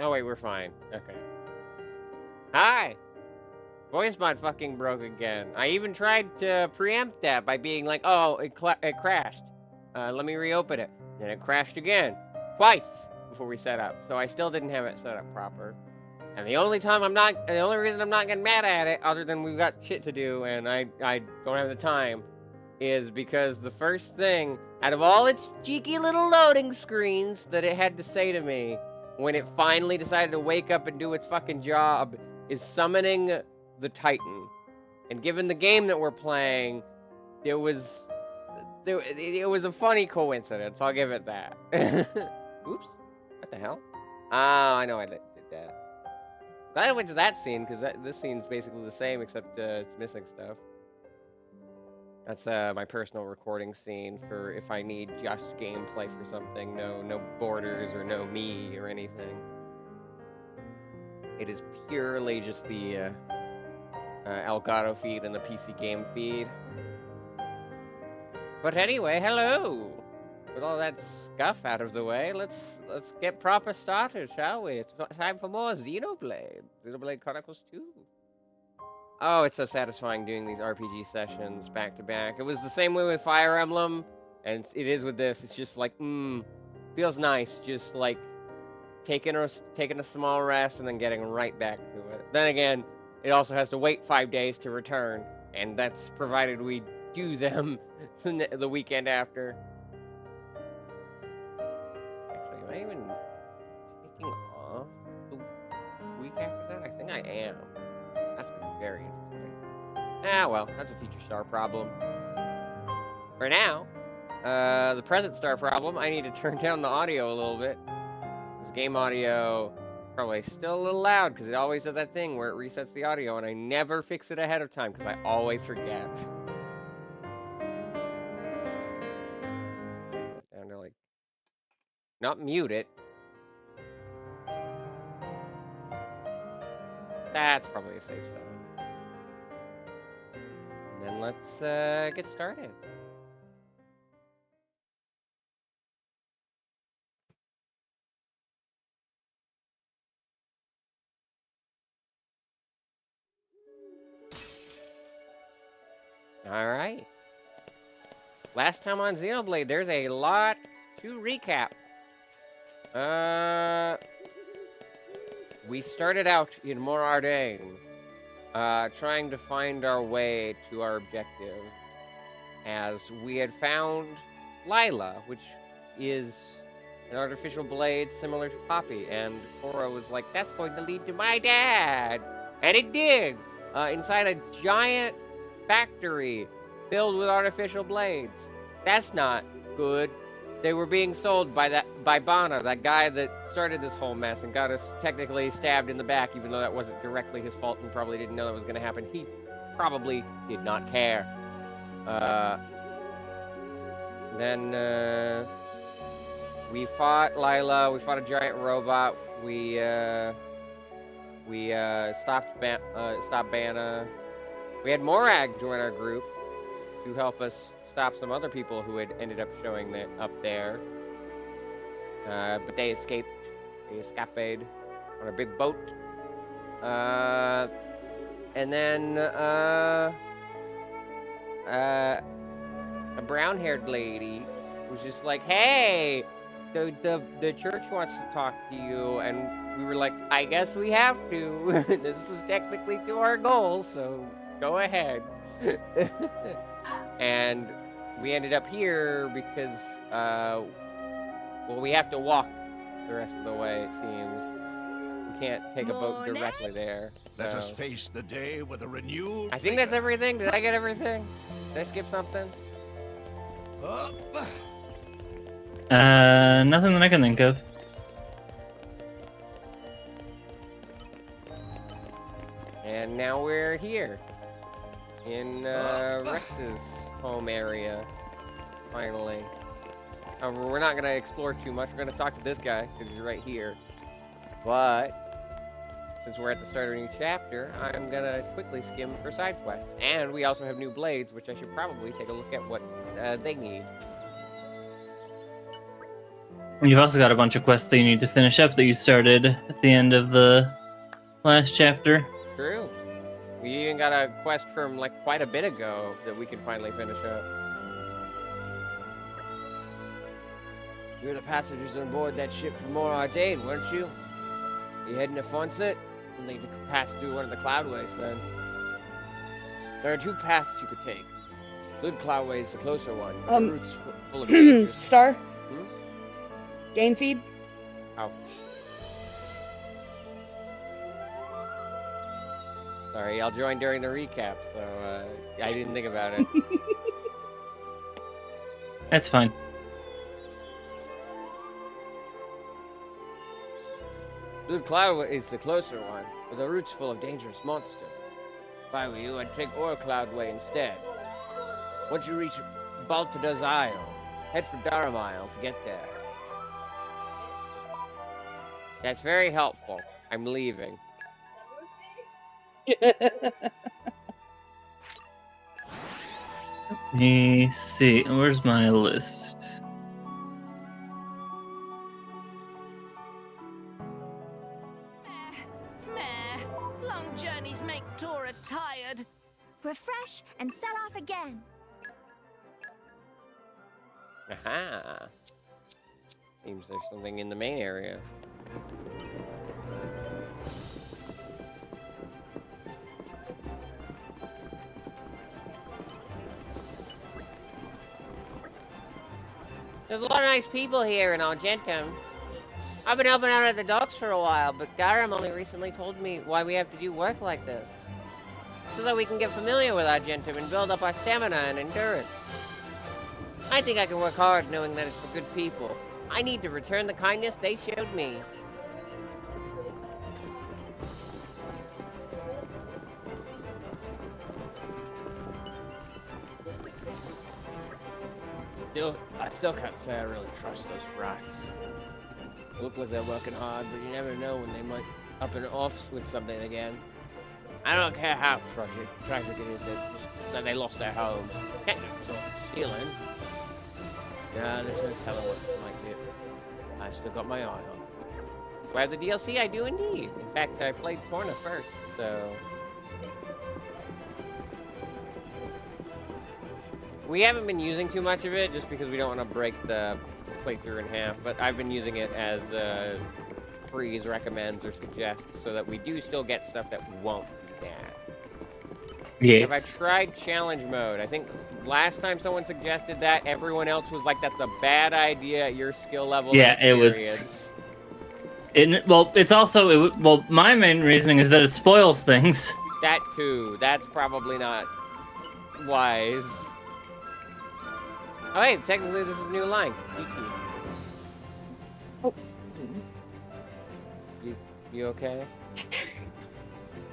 Oh wait, we're fine. Okay. Hi! Voice mod fucking broke again. I even tried to preempt that by being like, oh, it crashed. Let me reopen it. Then it crashed again. Twice before we set up. So I still didn't have it set up proper. And the only reason I'm not getting mad at it, other than we've got shit to do and I don't have the time, is because the first thing out of all its cheeky little loading screens that it had to say to me when it finally decided to wake up and do its fucking job is summoning the Titan. And given the game that we're playing, it was a funny coincidence. I'll give it that. Oops. What the hell? Oh, I know I did that. I went to that scene because this scene's basically the same except it's missing stuff. That's my personal recording scene for if I need just gameplay for something. No borders or no me or anything. It is purely just the Elgato feed and the PC game feed. But anyway, hello! With all that scuff out of the way, let's get proper started, shall we? It's time for more Xenoblade. Xenoblade Chronicles 2. Oh, it's so satisfying doing these RPG sessions back to back. It was the same way with Fire Emblem, and it is with this. It's just like, feels nice, just like taking a small rest and then getting right back to it. Then again, it also has to wait 5 days to return, and that's provided we do them the weekend after. Actually, am I even taking off the week after that? I think I am. That's gonna be very interesting. Ah, well, that's a future star problem. For now, the present star problem, I need to turn down the audio a little bit. This game audio probably still a little loud because it always does that thing where it resets the audio, and I never fix it ahead of time because I always forget. Down to like, not mute it. That's probably a safe zone. And then let's get started. Alright. Last time on Xenoblade, there's a lot to recap. We started out in Morardain, trying to find our way to our objective, as we had found Lila, which is an artificial blade similar to Poppy, and Tora was like, that's going to lead to my dad! And it did! Inside a giant factory filled with artificial blades. That's not good. They were being sold by Bana, that guy that started this whole mess and got us technically stabbed in the back, even though that wasn't directly his fault and probably didn't know that was going to happen. He probably did not care. Then we fought Lila. We fought a giant robot. We stopped Bana. We had Morag join our group to help us stop some other people who had ended up showing up there. But they escaped. They escaped on a big boat. And then a brown-haired lady was just like, hey, the church wants to talk to you. And we were like, I guess we have to. This is technically to our goal, so go ahead. And we ended up here because, well, we have to walk the rest of the way, it seems. We can't take a boat directly there. So. Let us face the day with a renewed... I think that's everything. Did I get everything? Did I skip something? Nothing that I can think of. And now we're here. In Rex's home area, finally. However, we're not going to explore too much. We're going to talk to this guy, because he's right here. But, since we're at the start of a new chapter, I'm going to quickly skim for side quests. And we also have new blades, which I should probably take a look at what they need. You've also got a bunch of quests that you need to finish up that you started at the end of the last chapter. True. We even got a quest from like quite a bit ago that we can finally finish up. You're the passengers on board that ship from More Arcane, weren't you? You heading to Fonset? You'll need to pass through one of the Cloudways, then. There are two paths you could take. Good Cloudway is the closer one, but the route's full of dangers. Star? Game feed? Ouch. Sorry, I'll join during the recap, so I didn't think about it. That's fine. Blue Cloud is the closer one, but the route's full of dangerous monsters. If I were you, I'd take Ore Cloudway instead. Once you reach Baltada's Isle, head for Daramile to get there. That's very helpful. I'm leaving. Let me see. Where's my list? Meh. Long journeys make Tora tired. Refresh and set off again. Aha. Seems there's something in the main area. There's a lot of nice people here in Argentum. I've been helping out at the docks for a while, but Garam only recently told me why we have to do work like this. So that we can get familiar with Argentum and build up our stamina and endurance. I think I can work hard knowing that it's for good people. I need to return the kindness they showed me. I still can't say I really trust those brats. Look like they're working hard, but you never know when they might up and off with something again. I don't care how tragic it is that they lost their homes. Can't just resort to stealing. Yeah, there's no telling what it might do. I still got my eye on it. Do I have the DLC? I do indeed. In fact, I played Torna first, so... We haven't been using too much of it, just because we don't want to break the playthrough in half, but I've been using it as Freeze recommends or suggests, so that we do still get stuff that won't be bad. Yes. Have I tried challenge mode? I think last time someone suggested that, everyone else was like, that's a bad idea at your skill level. Yeah, it was. It's also, well, my main reasoning is that it spoils things. That too. That's probably not wise. Oh, hey, technically this is a new line. It's 18. Oh. You okay?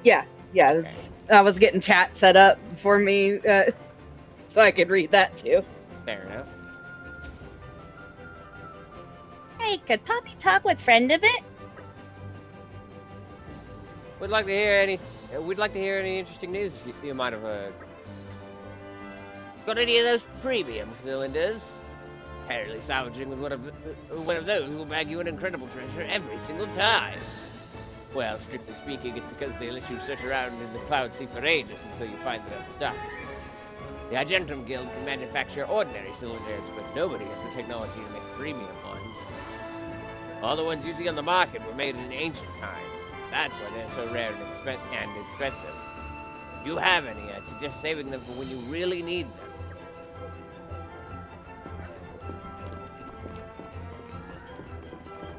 Yeah. Okay. I was getting chat set up for me so I could read that too. Fair enough. Hey, could Poppy talk with friend a bit? We'd like to hear any interesting news if you might have got any of those premium cylinders. Apparently salvaging with one of those will bag you an incredible treasure every single time. Well, strictly speaking, it's because they let you search around in the Cloud Sea for ages until you find the best stock. The Argentum Guild can manufacture ordinary cylinders, but nobody has the technology to make premium ones. All the ones you see on the market were made in ancient times. That's why they're so rare and expensive. If you have any, I'd suggest saving them for when you really need them.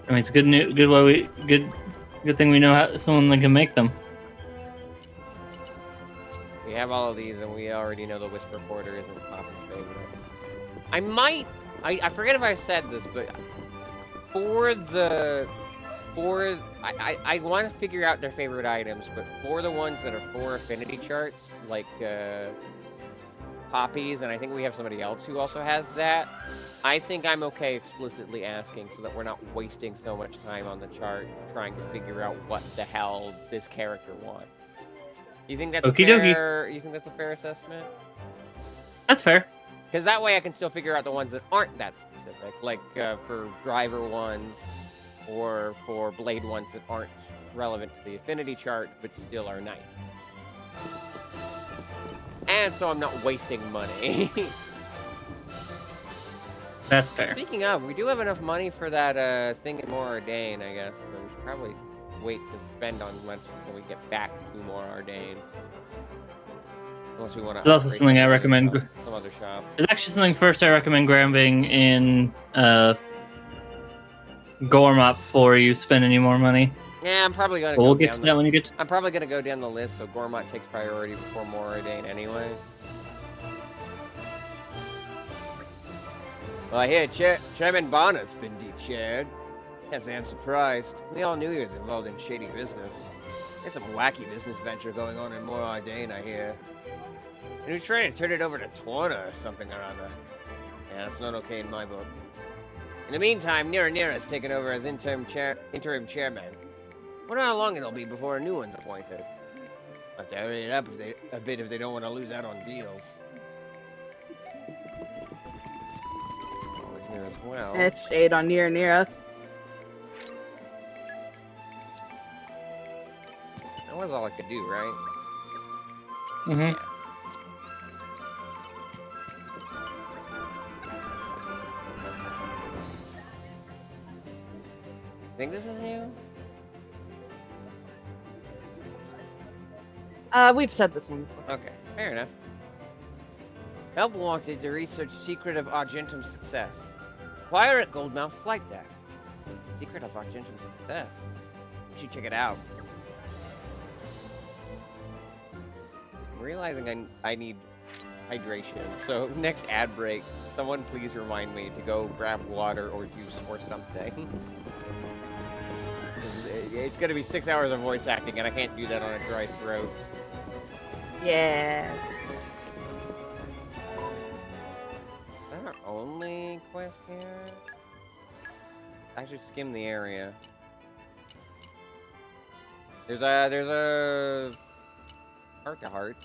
I mean, it's good thing we know how someone that can make them. We have all of these, and we already know the Whisper Porter isn't Poppy's favorite. I forget if I said this, but I want to figure out their favorite items, but for the ones that are for affinity charts, like Poppy's, and I think we have somebody else who also has that, I think I'm okay explicitly asking so that we're not wasting so much time on the chart trying to figure out what the hell this character wants. You think that's Okie dokie. You think that's a fair assessment? That's fair. Because that way I can still figure out the ones that aren't that specific, like for driver ones or for blade ones that aren't relevant to the affinity chart but still are nice. And so I'm not wasting money. That's fair. Speaking of, we do have enough money for that thing in More Ardain, I guess, so we should probably wait to spend on much until we get back to More Ardain. Unless we want to. There's also something I recommend. Some other shop. There's actually something first I recommend grabbing in Gormop before you spend any more money. Yeah, I'm probably gonna. But we'll get to that when you get to. I'm probably gonna go down the list, so Gormott takes priority before More Ardain anyway. Well, I hear Chairman Bonner's been de-chaired. Can't say I'm surprised. We all knew he was involved in shady business. It's some wacky business venture going on in More Ardain, I hear. And he was trying to turn it over to Torna or something or other. Yeah, that's not okay in my book. In the meantime, Nira has taken over as interim chairman. Wonder how long it'll be before a new one's appointed. Have to hurry it up a bit if they don't want to lose out on deals. Here as well. And it stayed on Nira. That was all I could do, right? Mm-hmm. Think this is new? We've said this one before. Okay, fair enough. Help wanted to research secret of Argentum's success. Acquire at Goldmouth Flight Deck. Secret of Argentum's success. You should check it out. I'm realizing I need hydration, so next ad break, someone please remind me to go grab water or juice or something. It's gonna be 6 hours of voice acting, and I can't do that on a dry throat. Yeah. Is that our only quest here? I should skim the area. There's a heart to heart.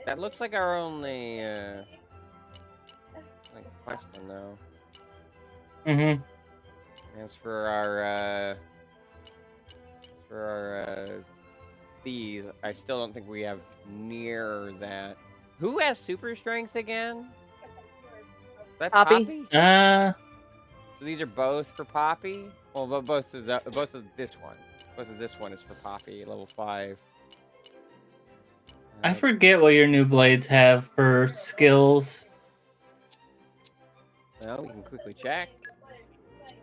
That looks like our only like question though. Mm-hmm. As for our thieves, I still don't think we have near that. Who has super strength again? Is that Poppy? So these are both for Poppy. Well, both of this one. Both of this one is for Poppy, level 5. I forget what your new blades have for skills. Well, we can quickly check.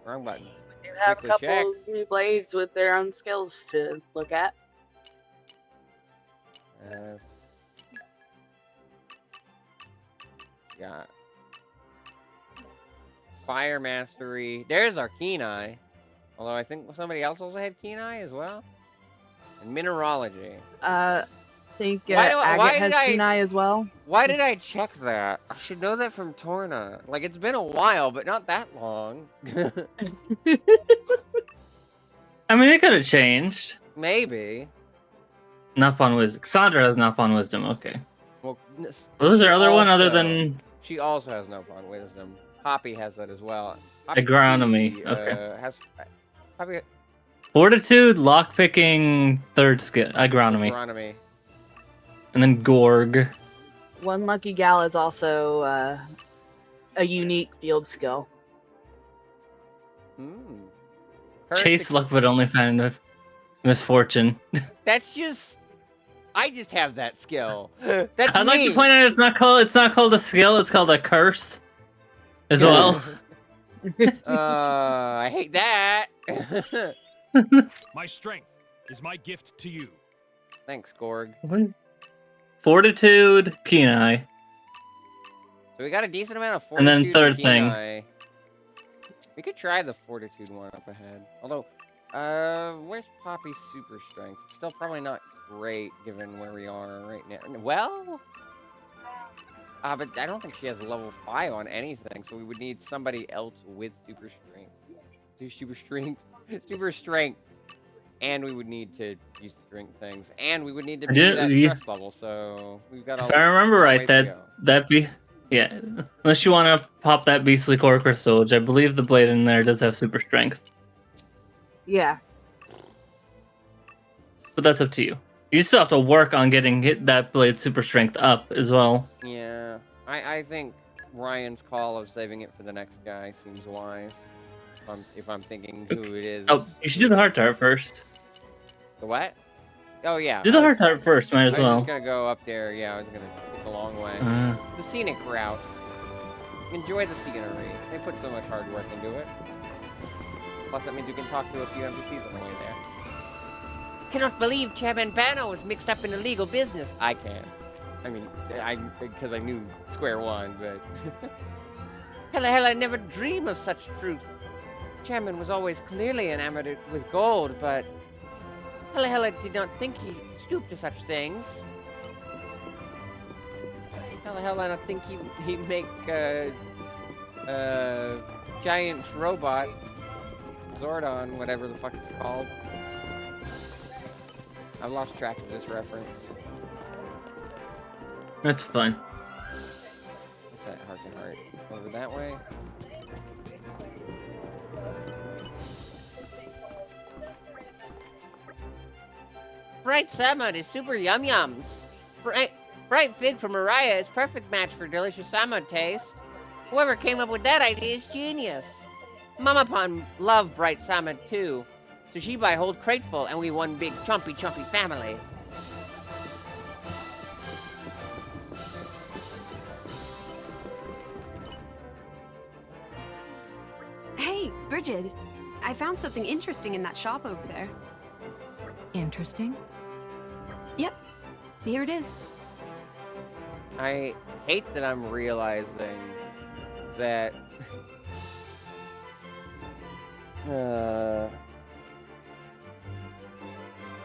Wrong button. You have a Quickly couple new blades with their own skills to look at. Got Fire Mastery. There's our Keen Eye. Although I think somebody else also had Keen Eye as well. And Mineralogy. I think Why Agate did has Keen Eye as well. Why did I check that? I should know that from Torna. Like, it's been a while, but not that long. I mean, it could have changed. Maybe. Not on wisdom. Sandra has not on wisdom. Okay. Well, Was there other one other than She also has no on wisdom. Poppy has that as well. Agronomy? Okay. Has Poppy Fortitude, lockpicking, third skill, agronomy, Agronomy. and then Gorg. One Lucky Gal is also a unique field skill. Chase luck, but only found with misfortune. That's just. I just have that skill. That's I'd like to point out it's not called a skill. It's called a curse, as well. I hate that. My strength is my gift to you. Thanks, Gorg. Fortitude, Keen Eye. So we got a decent amount of And fortitude. then third Keen thing. Eye. We could try the fortitude one up ahead. Although, where's Poppy's super strength? It's still probably not great given where we are right now. Well, but I don't think she has level 5 on anything, so we would need somebody else with super strength. Super strength. Super strength. and we would need to use to drink things, and we would need to I be did- that you- trust level. So we've got If a I remember right, ways to go. that be yeah. Unless you want to pop that beastly core crystal, which I believe the blade in there does have super strength, Yeah. but that's up to you. You still have to work on getting that blade super strength up as well. Yeah, I think Ryan's call of saving it for the next guy seems wise. If I'm thinking who it is. Oh, you should do the heart tart first. The what? Oh yeah. Do the heart tart first, might as I was well. just gonna go up there. Yeah, I was gonna take the long way. The scenic route. Enjoy the scenery. They put so much hard work into it. Plus, that means you can talk to a few NPCs on the way there. Cannot believe Chairman Bano was mixed up in illegal business. I can. I mean, because I knew Square One, but hell, I never dream of such truth. Chairman was always clearly enamored with gold, but hell, I did not think he stooped to such things. Hell, I don't think he'd make a giant robot Zordon, whatever the fuck it's called. I've lost track of this reference. That's fine. What's that heart to heart? Over that way? Bright salmon is super yum yums. Bright fig from Mariah is perfect match for delicious salmon taste. Whoever came up with that idea is genius. Mama Pond loved bright salmon too, so she buy whole crateful and we one big chompy family. Hey, Bridget. I found something interesting in that shop over there. Interesting? Yep. Here it is. I hate that I'm realizing that no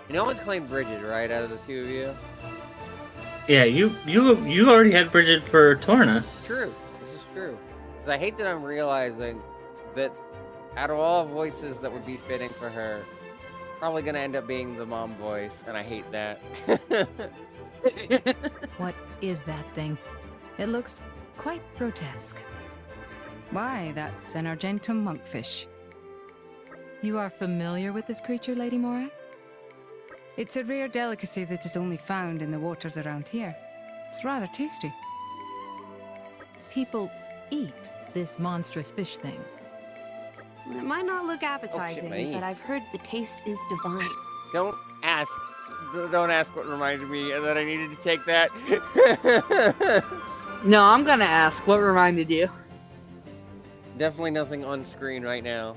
one's claimed Bridget, right, out of the two of you? Yeah, you already had Bridget for Torna. True. This is true. Because I hate that I'm realizing that out of all voices that would be fitting for her, probably gonna end up being the mom voice, and I hate that. What is that thing? It looks quite grotesque. Why, that's an Argentum monkfish. You are familiar with this creature, Lady Mora? It's a rare delicacy that is only found in the waters around here. It's rather tasty. People eat this monstrous fish thing. It might not look appetizing, mate. but I've heard the taste is divine. Don't ask what reminded me that I needed to take that. No, I'm gonna ask. What reminded you? Definitely nothing on screen right now.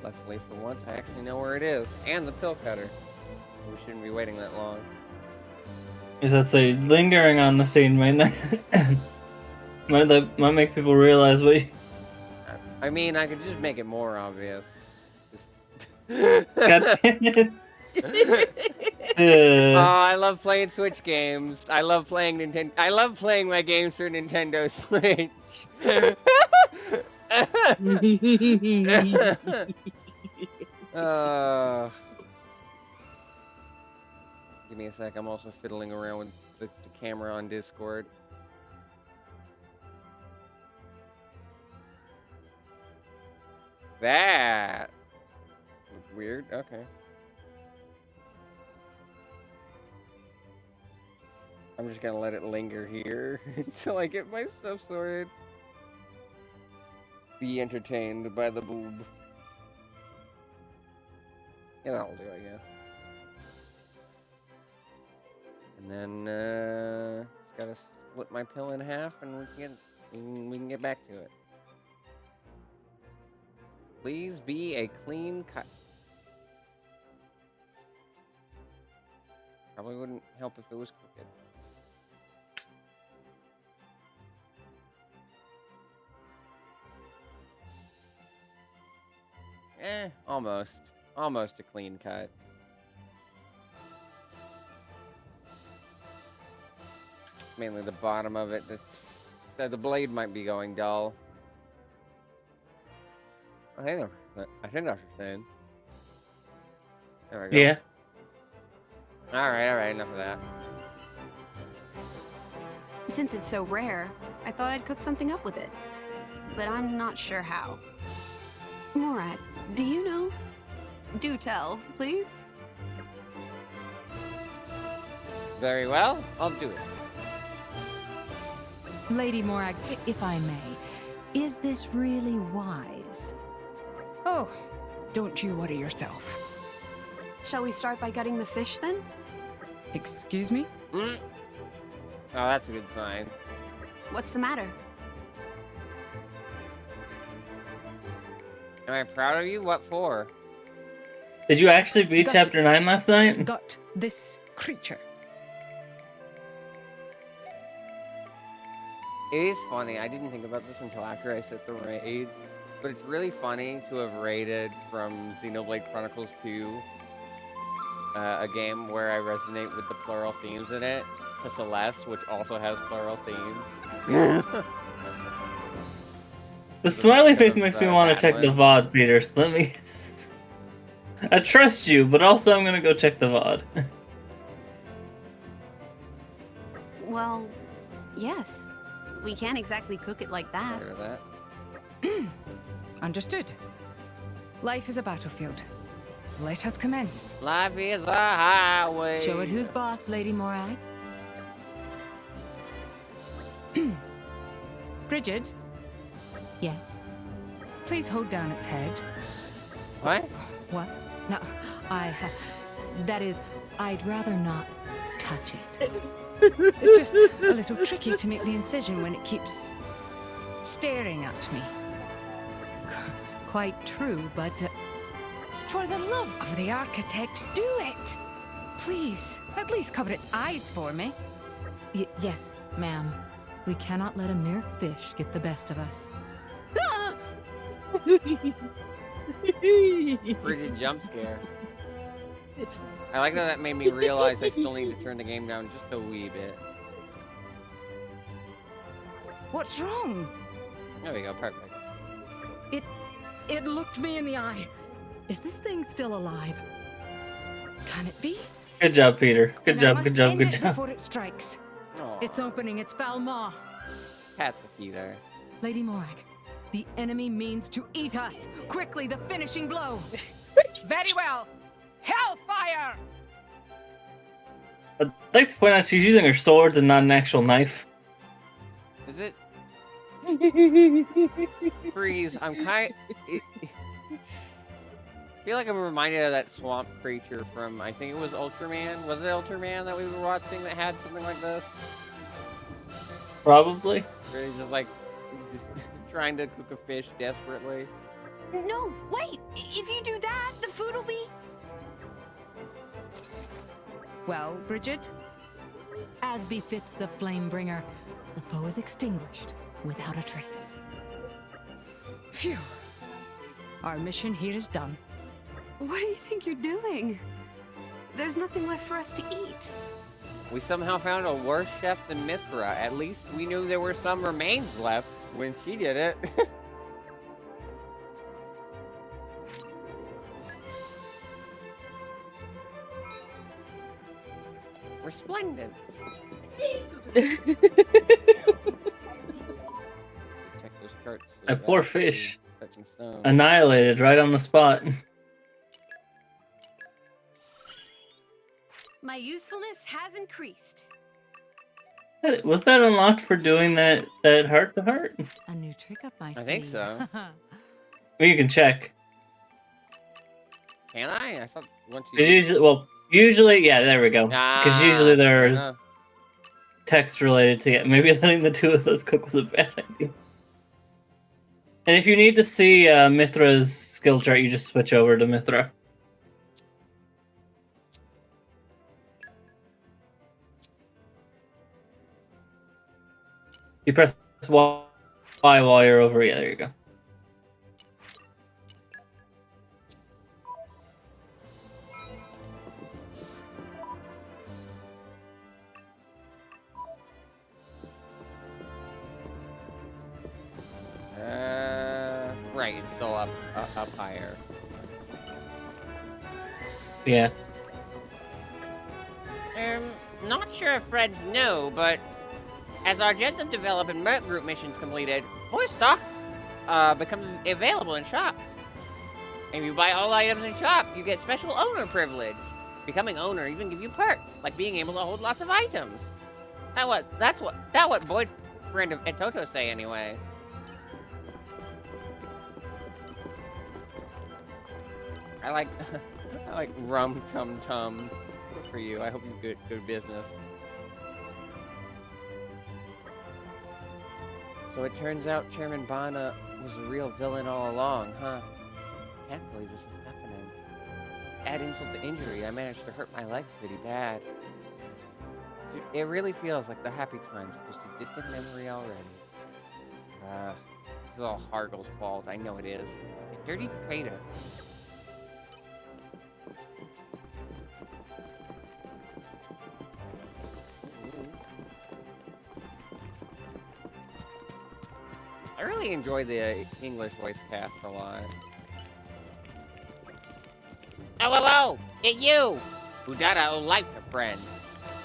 Luckily for once, I actually know where it is. And the pill cutter. We shouldn't be waiting that long. Is that say lingering on the scene might not might make people realize what you... I mean, I could just make it more obvious. Just... God damn it. Oh, I love playing Switch games. I love playing Nintendo. I love playing my games for Nintendo Switch. Give me a sec. I'm also fiddling around with the camera on Discord. That weird. Okay. I'm just gonna let it linger here until I get my stuff sorted. Be entertained by the boob. Yeah, that'll do, I guess. And then, just gotta split my pill in half, and we can get back to it. Please be a clean cut. Probably wouldn't help if it was crooked. Almost. Almost a clean cut. mainly the bottom of it. That the blade might be going dull. I think that's what you're saying. There we go. Yeah. All right, enough of that. Since it's so rare, I thought I'd cook something up with it. But I'm not sure how. Morag, do you know? Do tell, please. Very well, I'll do it. Lady Morag, if I may, is this really wise? Oh, don't you worry yourself. Shall we start by gutting the fish then? Excuse me? Oh, that's a good sign. What's the matter? Am I proud of you? What for? Did you actually beat Got chapter it. 9 last night? Got this creature. It is funny. I didn't think about this until after I set the raid, but it's really funny to have raided from Xenoblade Chronicles 2, a game where I resonate with the plural themes in it, to Celeste, which also has plural themes. The smiley Because face of, makes me want to check the Battling. VOD, Peter. So let me. I trust you, but also I'm gonna go check the VOD. Well, yes. We can't exactly cook it like that. Heard of that? Understood. Life is a battlefield. Let us commence. Life is a highway. Show it who's boss, Lady Morag. Bridget? Yes? Please hold down its head. What? What? No, that is, I'd rather not touch it. It's just a little tricky to make the incision when it keeps staring at me. Quite true, but for the love of the architect, do it! Please, at least cover its eyes for me. Yes, ma'am. We cannot let a mere fish get the best of us. Pretty jump scare. I like that made me realize I still need to turn the game down just a wee bit. What's wrong? There we go, perfect. It looked me in the eye. Is this thing still alive? Can it be? Good job, Peter. Good Then I job, must good job, end good it job. Before it strikes. Aw, It's opening its foul maw. pat the Peter. Lady Morag, the enemy means to eat us. Quickly, the finishing blow. Very well. Hellfire! I'd like to point out she's using her swords and not an actual knife. Is it? Freeze. I'm kind. I feel like I'm reminded of that swamp creature from, I think it was Ultraman. Was it Ultraman that we were watching that had something like this? Probably. Where he's just trying to cook a fish desperately. No, wait! If you do that, the food will be... Well, Bridget, as befits the Flamebringer, the foe is extinguished without a trace. Phew. Our mission here is done. What do you think you're doing? There's nothing left for us to eat. We somehow found a worse chef than Mithra. At least we knew there were some remains left when she did it. Resplendent. Check those charts. That poor fish. Set in stone. Annihilated right on the spot. My usefulness has increased. Was that unlocked for doing that heart to heart? A new trick up my sleeve. I think so. Well, you can check. Can I? I thought once you. 'Cause usually, yeah, there we go. Because usually there's text related to it. Maybe letting the two of those cook was a bad idea. And if you need to see Mithra's skill chart, you just switch over to Mithra. You press Y while you're over. Yeah, there you go. Right, it's still up higher. Yeah. Not sure if friends know, but as Argentum develop and Merc Group missions completed, more stock becomes available in shops. And if you buy all items in shop, you get special owner privilege. Becoming owner even give you perks, like being able to hold lots of items. That's what boyfriend of Etoto say anyway. I like rum tum tum. Good for you. I hope you good business. So it turns out Chairman Bana was a real villain all along, huh? Can't believe this is happening. Add insult to injury, I managed to hurt my leg pretty bad. Dude, it really feels like the happy times are just a distant memory already. This is all Hargle's fault. I know it is. A dirty traitor. I really enjoy the English voice cast a lot. Oh, it's you! Budada owe life to friends.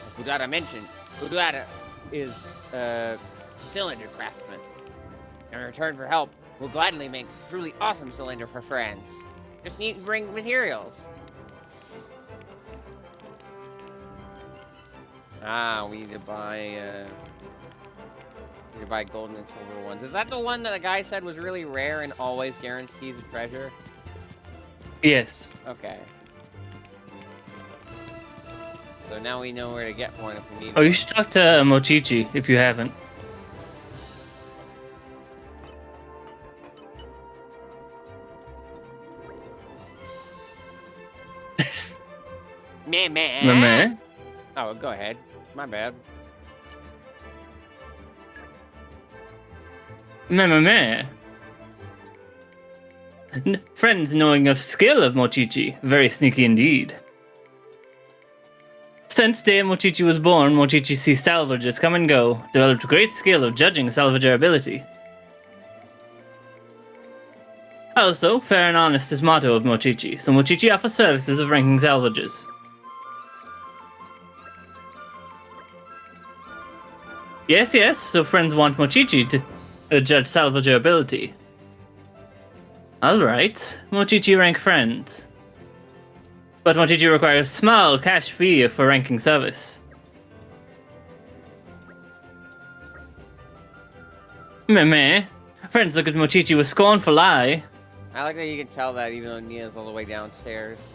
As Budada mentioned, Budada is a cylinder craftsman. In return for help, we'll gladly make a truly awesome cylinder for friends. Just need to bring materials. We need to buy golden and silver ones. Is that the one that the guy said was really rare and always guarantees a treasure? Yes. Okay. So now we know where to get one if we need Oh, one. you should talk to Mochichi if you haven't. Meh. Oh, go ahead. My bad. Meh. Friends knowing of skill of Mochichi. Very sneaky indeed. Since day Mochichi was born, Mochichi sees salvagers come and go, developed great skill of judging salvager ability. Also, fair and honest is motto of Mochichi, so Mochichi offers services of ranking salvagers. Yes, so friends want Mochichi to judge salvager ability. Alright, Mochichi rank friends. But Mochichi requires small cash fee for ranking service. Meh. Friends look at Mochichi with scornful eye. I like that you can tell that even though Nia's all the way downstairs.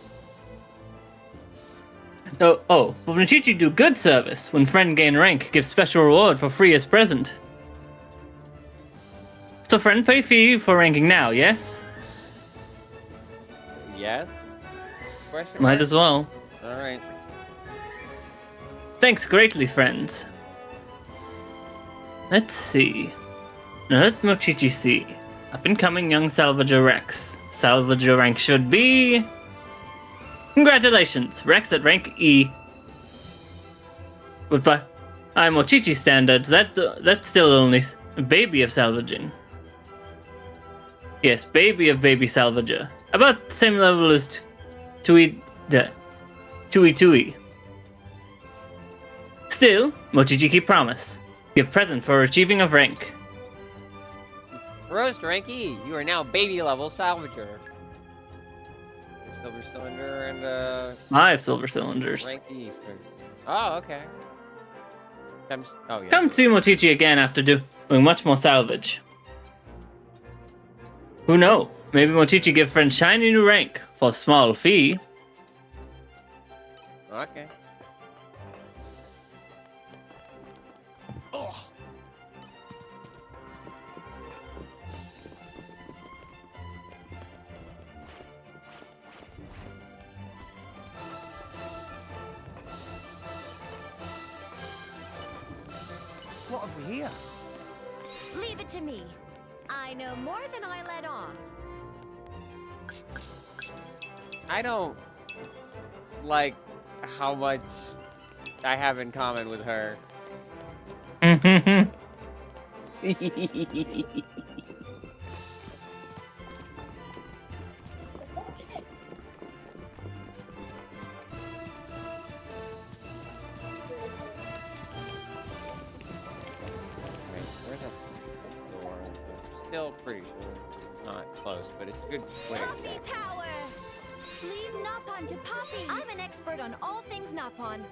But Mochichi do good service. When friend gain rank, give special reward for free as present. So friend pay fee for ranking now, yes? Yes? Question Might mark? as well. Alright. Thanks greatly, friends. Let's see. Now let Mochichi see. Up and coming young Salvager Rex. Salvager rank should be... Congratulations, Rex at rank E. But by Mochichi standards, that's still only a baby of salvaging. Yes, baby of baby salvager. About the same level as Tui. Still, Mochichi keep promise. Give present for achieving of rank. Rose to rank E. You are now baby level salvager. Silver cylinder and I have silver cylinders. rank E. Oh, okay. Yeah. Come see Mochichi again after doing much more salvage. Who know? Maybe Mochichi give friends shiny new rank for a small fee. Okay. Oh. What have we here? Leave it to me. I know more than I let on. I don't like how much I have in common with her. still pretty sure. Not close, but it's a good way to Poppy check. power! Leave Nopon to Poppy! I'm an expert on all things Nopon.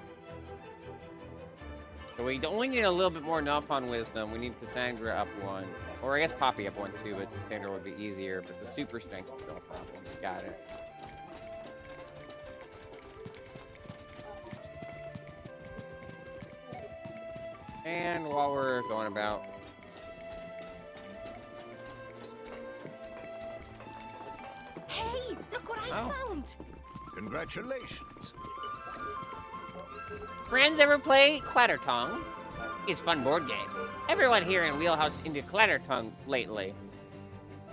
So we only need a little bit more Nopon wisdom. We need Cassandra up 1. Or I guess Poppy up 1 too, but Cassandra would be easier. But the super strength is still a problem. Got it. And while we're going about... Hey, look what I found! Congratulations. Friends ever play Clattertongue? It's a fun board game. Everyone here in Wheelhouse into Clattertongue lately.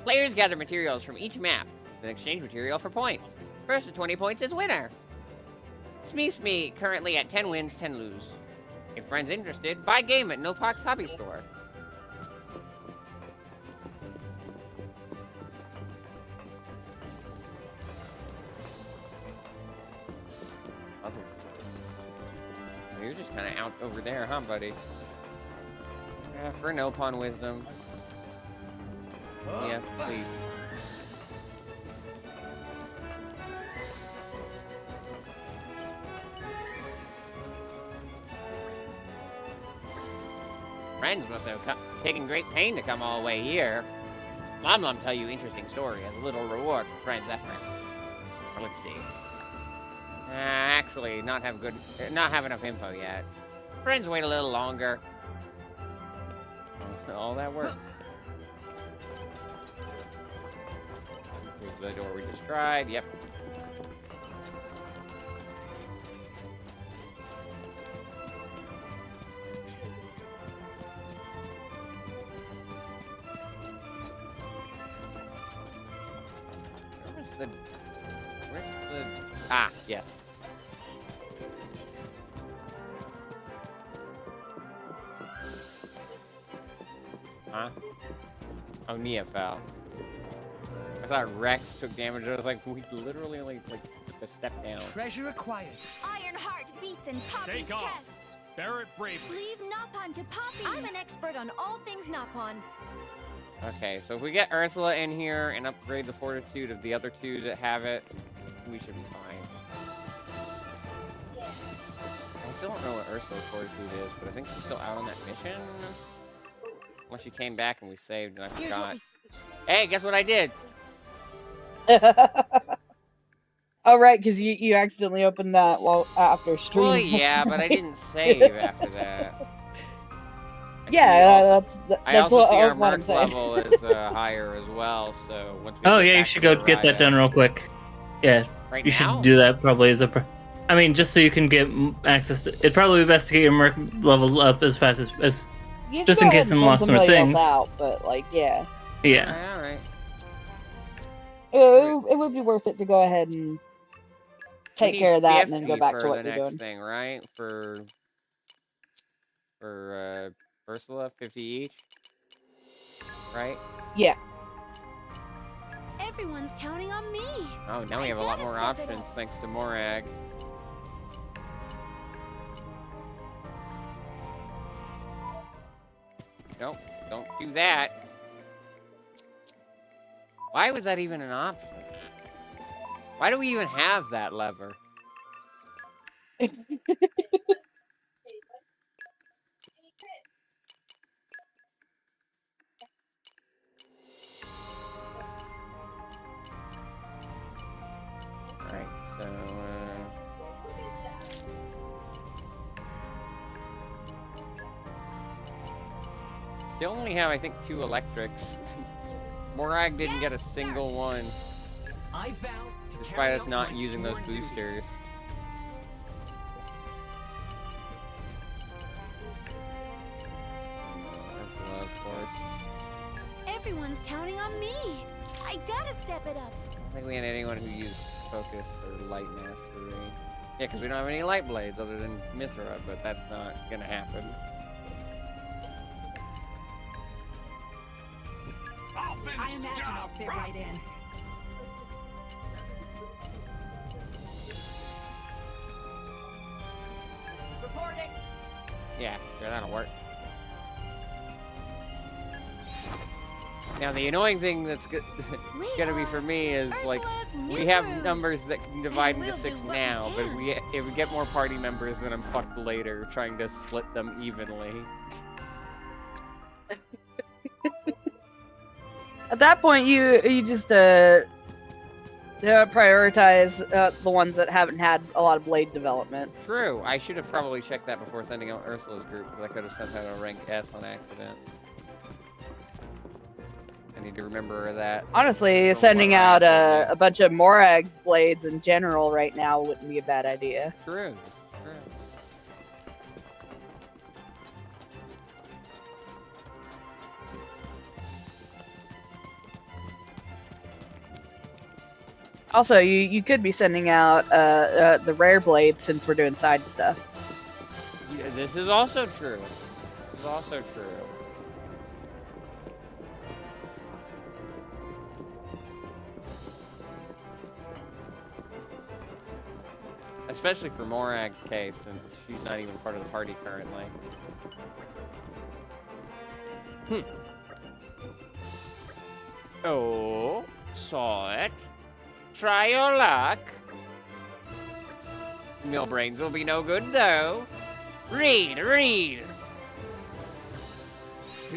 Players gather materials from each map, then exchange material for points. First to 20 points is winner. Smee currently at 10 wins, 10 lose. If friends interested, buy game at Nopox Hobby Store. You're just kind of out over there, huh, buddy? For Nopon wisdom. Yeah, please. Friends must have taken great pain to come all the way here. Lom tell you interesting story as a little reward for friends' effort. Let's see. Actually, not have enough info yet. Friends wait a little longer. All that work. This is the door we just tried. Yep. Where's the... Ah, yes. Huh? Oh, Nia fell. I thought Rex took damage. I was like, we literally only took a step down. Treasure acquired. Iron heart beats in Poppy's Take off. chest. Bear it bravely. Leave Nopon to Poppy. I'm an expert on all things Nopon. Okay, so if we get Ursula in here and upgrade the fortitude of the other two that have it, we should be fine. I still don't know what Ursula's fortitude is, but I think she's still out on that mission. Unless she came back and we saved and I forgot. Hey, guess what I did? Oh, right, because you accidentally opened that after stream. Well, yeah, but I didn't save after that. I also what see our what I'm merc saying. level is higher as well, so once we Oh get yeah, you back should to go the get that riot- done real quick. Yeah, Right you now? should do that probably as a. I mean, just so you can get access to. It'd probably be best to get your merc level up as fast as You just can in go case ahead and unlock send some more somebody else things. out, but like, yeah, Yeah. Alright. it would be worth it to go ahead and take care of that and then go 50 back to for what the you're next doing. thing, right? For Ursula, 50 each, right? Yeah. Everyone's counting on me. Oh, now we have a lot more options thanks to Morag. Nope, don't do that. Why was that even an option? Why do we even have that lever? Alright, so, still only have, I think, 2 electrics. Morag didn't get a single one, I vow to despite carry us out not my using those sworn duty. boosters. Ursula, of course. Everyone's counting on me. I gotta step it up. I don't think we had anyone who used focus or light mastery. Yeah, because we don't have any light blades other than Mithra, but that's not gonna happen. I imagine I'll fit right in. Reporting. Yeah, that'll work. Now the annoying thing that's gonna be for me is like we have numbers that can divide into 6 now, but if we get more party members, then I'm fucked later trying to split them evenly. At that point, you just prioritize the ones that haven't had a lot of blade development. True. I should have probably checked that before sending out Ursula's group, because I could have sent out a rank S on accident. I need to remember that. Honestly, sending out a bunch of Morag's blades in general right now wouldn't be a bad idea. True. True. Also, you could be sending out the rare blades since we're doing side stuff. Yeah, this is also true. This is also true. Especially for Morag's case, since she's not even part of the party currently. Oh, saw it. Try your luck. No brains will be no good, though. Read. It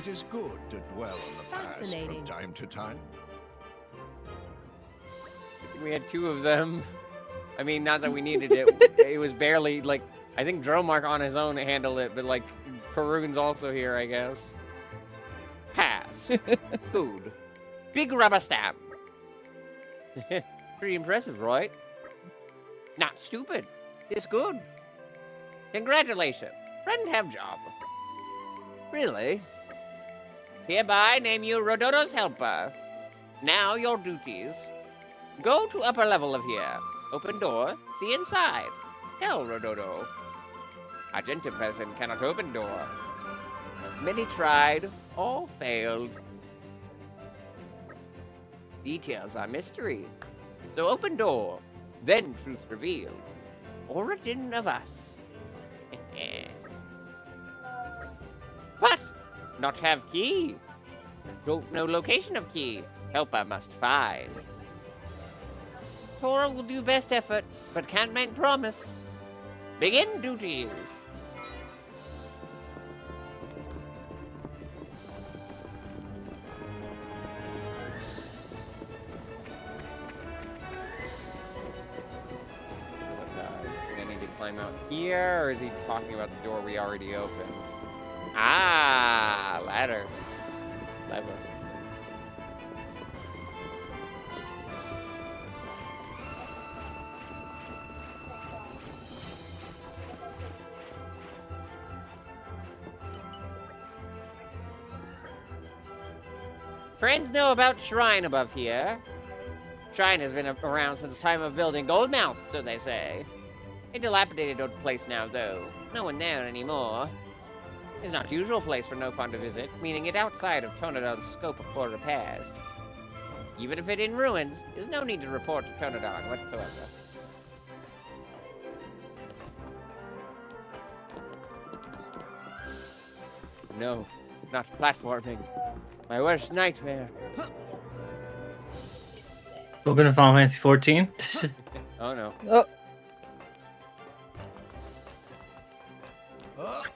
is good to dwell on the past from time to time. I think we had 2 of them. I mean, not that we needed it. It was barely, like, I think Dromark on his own handled it, but, like, Perun's also here, I guess. Pass. Good. Big rubber stamp. Pretty impressive, right? Not stupid. It's good. Congratulations. Friend have job. Really? Hereby name you Rododo's helper. Now your duties. Go to upper level of here. Open door. See inside. Tell Rododo. A gentle person cannot open door. Many tried, all failed. Details are mystery. So open door, then truth revealed. Origin of us. What? Not have key? Don't know location of key. Helper must find. Tora will do best effort, but can't make promise. Begin duties. Climb out here, or is he talking about the door we already opened? Ah, ladder. Lever. Friends know about shrine above here. Shrine has been around since time of building Gold Mouth, so they say. A dilapidated old place now, though. No one there anymore. It's not usual place for no fun to visit, meaning it outside of Tonodon's scope for repairs. Even if it in ruins, there's no need to report to Tonodon whatsoever. No, not platforming. My worst nightmare. Open to Final Fantasy 14. Oh no. Oh.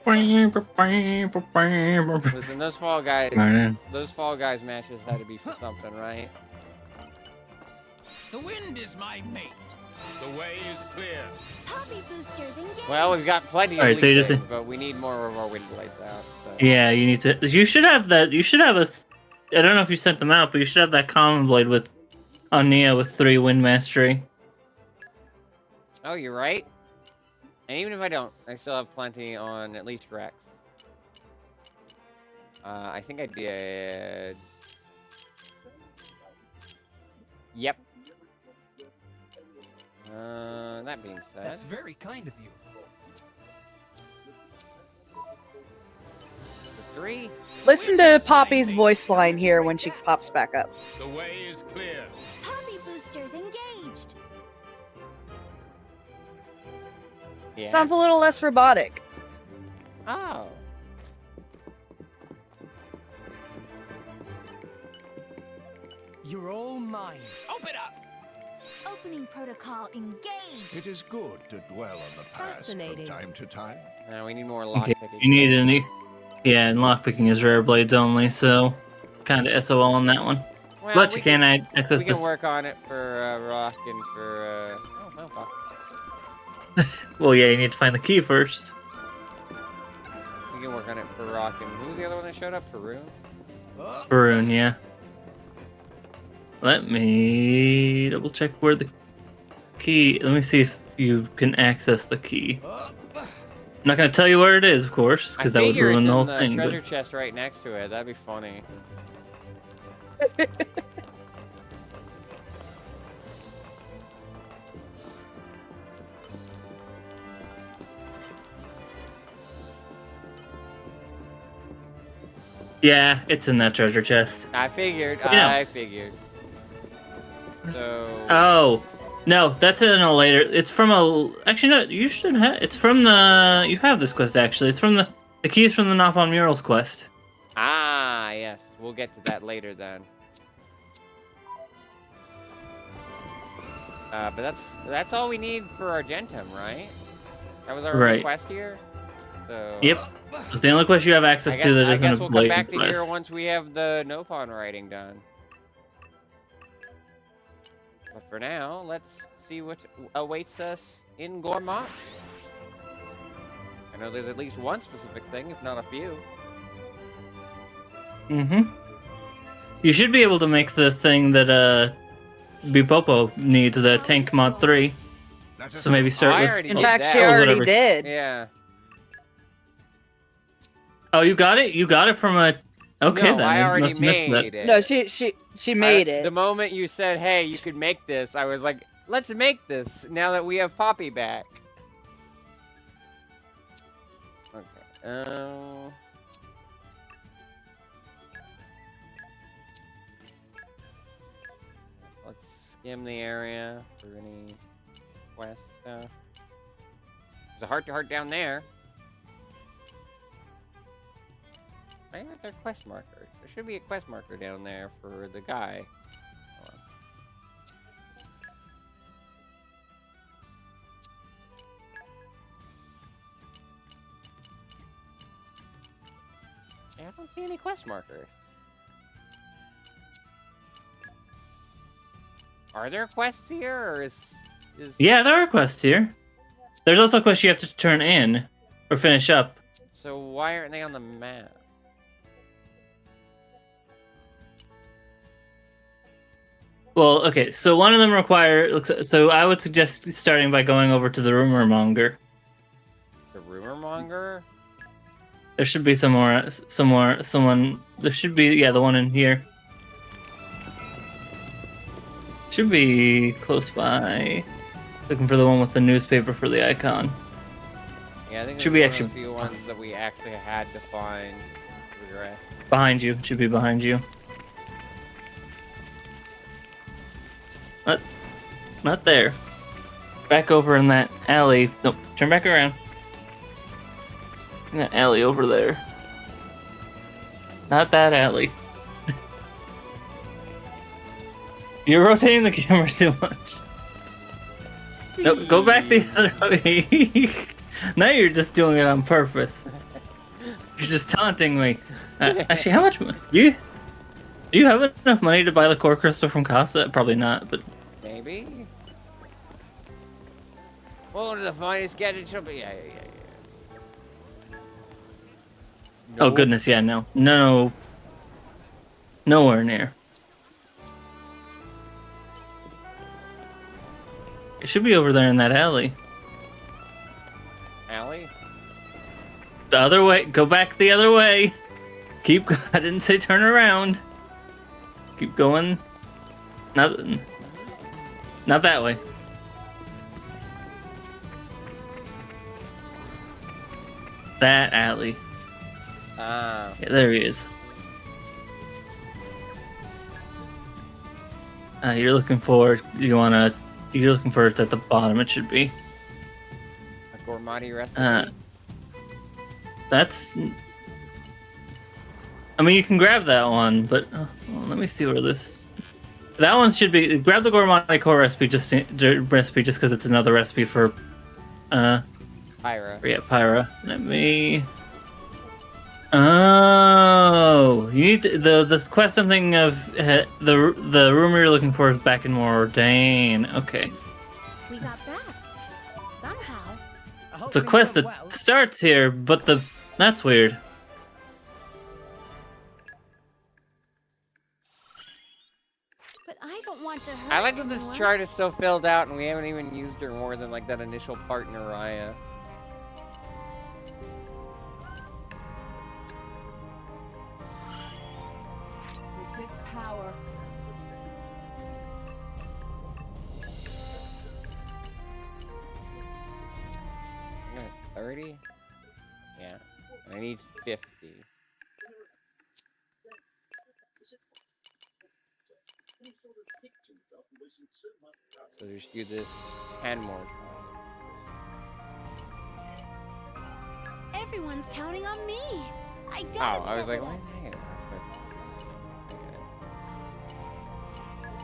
Listen, those Fall Guys matches had to be for something, right? The wind is my mate. The way is clear. Poppy boosters engaged. Well, we've got plenty of these things, but we need more of our wind blades out. So. Yeah, you need to. You should have that. You should have a. I don't know if you sent them out, but you should have that common blade on Nia with 3 wind mastery. Oh, you're right. And even if I don't, I still have plenty on at least Rex. I think I did. Yep. That being said. That's very kind of you. The 3. Listen to Poppy's voice line here when she pops back up. The way is clear. Poppy boosters engaged. Yeah. Sounds a little less robotic. Oh. You're all mine. Open up! Opening protocol engaged. It is good to dwell on the past from Fascinating. time to time. Now we need more Okay, lockpicking. you need any? Yeah, and lockpicking is rare blades only, so kind of SOL on that one. Well, But you can access we can this. work on it for rock and for. Oh, well, fuck. Well, yeah, you need to find the key first. We can work on it for rock and who was the other one that showed up? Peru. Baroon, yeah. Let me double check where the key. Let me see if you can access the key. I'm not gonna tell you where it is, of course, because that would ruin the whole thing. Treasure chest right next to it. That'd be funny. Yeah, it's in that treasure chest. I figured. Yeah. I figured. So. Oh, no, that's in a later. It's from a. Actually, no, you should have. It's from the. You have this quest actually. It's from the. The key is from the Knock on Murals quest. Ah, yes. We'll get to that later then. But that's all we need for Argentum, right? That was our request here. So. Yep. It's the only quest you have access to that isn't a blatant quest. We'll come back to here once we have the Nopon writing done. But for now, let's see what awaits us in Gormott. I know there's at least one specific thing, if not a few. Mm-hmm. You should be able to make the thing that Bipopo needs, the Tank Mod 3. So maybe start with... In fact, she already did. Yeah. Oh, you got it? You got it from a... Okay, no, then. I already made it. No, she made it. The moment you said, hey, you could make this, I was like, let's make this now that we have Poppy back. Okay. Let's skim the area for any quest stuff. There's a heart-to-heart down there. Why aren't there quest markers? There should be a quest marker down there for the guy. Hold on. Yeah, I don't see any quest markers. Are there quests here, or is... Yeah, there are quests here. There's also quests you have to turn in or finish up. So why aren't they on the map? Well, okay, so one of them so I would suggest starting by going over to the rumor monger. The rumor monger? There should be someone, there should be, yeah, the one in here. Should be close by. Looking for the one with the newspaper for the icon. Yeah, I think should be actually one of the few ones that we actually had to find for the rest. Behind you, should be behind you. Not there. Back over in that alley. Nope, turn back around. In that alley over there. Not that alley. You're rotating the camera too much. No, go back the other way. Now you're just doing it on purpose. You're just taunting me. Actually, how much money? Do you have enough money to buy the core crystal from Casa? Probably not, but... Maybe? Welcome to the finest gadget shop. Yeah. Oh, goodness, yeah, no. No. Nowhere near. It should be over there in that alley. Alley? The other way. Go back the other way. I didn't say turn around. Keep going. Not that way. That alley. Ah. Yeah, there he is. You're looking for it at the bottom, it should be. A Gormati recipe? That's... I mean, you can grab that one, but... well, let me see where this... That one should be grab the gourmand core recipe just because it's another recipe for Pyra. Yeah, Pyra. Let me. Oh, you need to, the quest. I'm thinking of the room you're looking for is back in Mordain. Okay. We got back. Somehow. It's a quest that starts here, but that's weird. But I don't want to hurt I like that this anyone. chart is so filled out and we haven't even used her more than like that initial part in Araya. With this power. 30? Yeah. I need 50. So just do this 10 more times. Everyone's counting on me. I got. Oh, I was like, why not?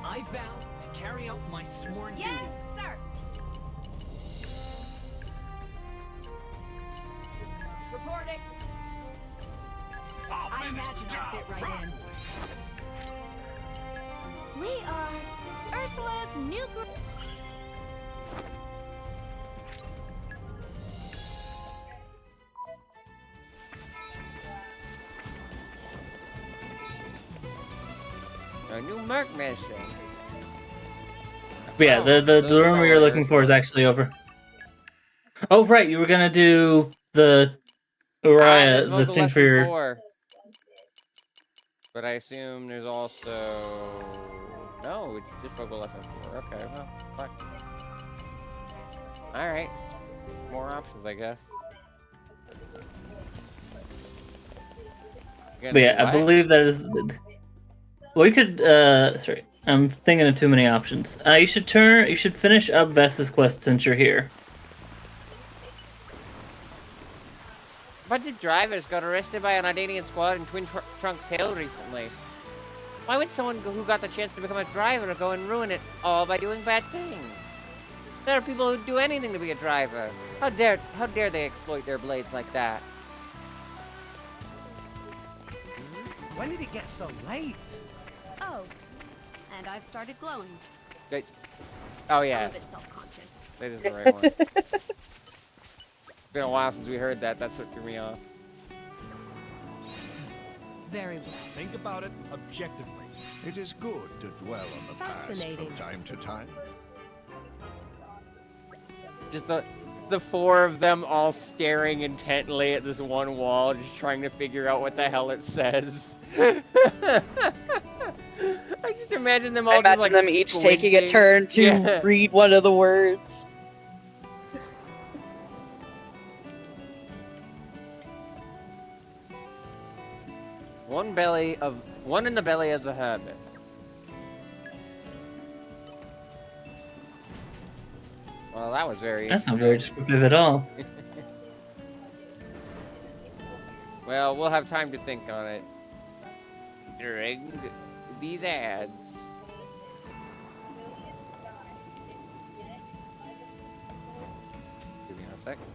I vow to carry out my sworn duty. Yes, sir. Reporting. I imagine I fit right in. We are Ursula's new group. A new Merc mission. But yeah, the room you're looking for is actually over. Oh right, you were gonna do the Araya, the thing for your. 4. But I assume there's also no, it's just vocal lesson 4. Okay, well, fuck. All right, more options, I guess. But yeah, I believe that is. We could. Sorry, I'm thinking of too many options. You should finish up Vesta's quest since you're here. A bunch of drivers got arrested by an Ardanian squad in Twin Trunks Hill recently. Why would someone who got the chance to become a driver go and ruin it all by doing bad things? There are people who do anything to be a driver. How dare they exploit their blades like that? When did it get so late? Oh, and I've started glowing. Good. Oh yeah. I'm a bit self-conscious. That is the right one. It's been a while since we heard that. That's what threw me off. Very well. Think about it objectively. It is good to dwell on the past from time to time. Just the 4 of them all staring intently at this one wall, just trying to figure out what the hell it says. I just imagine them all. I imagine just, like, them each taking a turn to read one of the words. One in the belly of the hermit. Well, that was very. That's not very descriptive at all. Well, we'll have time to think on it during these ads. Give me a second.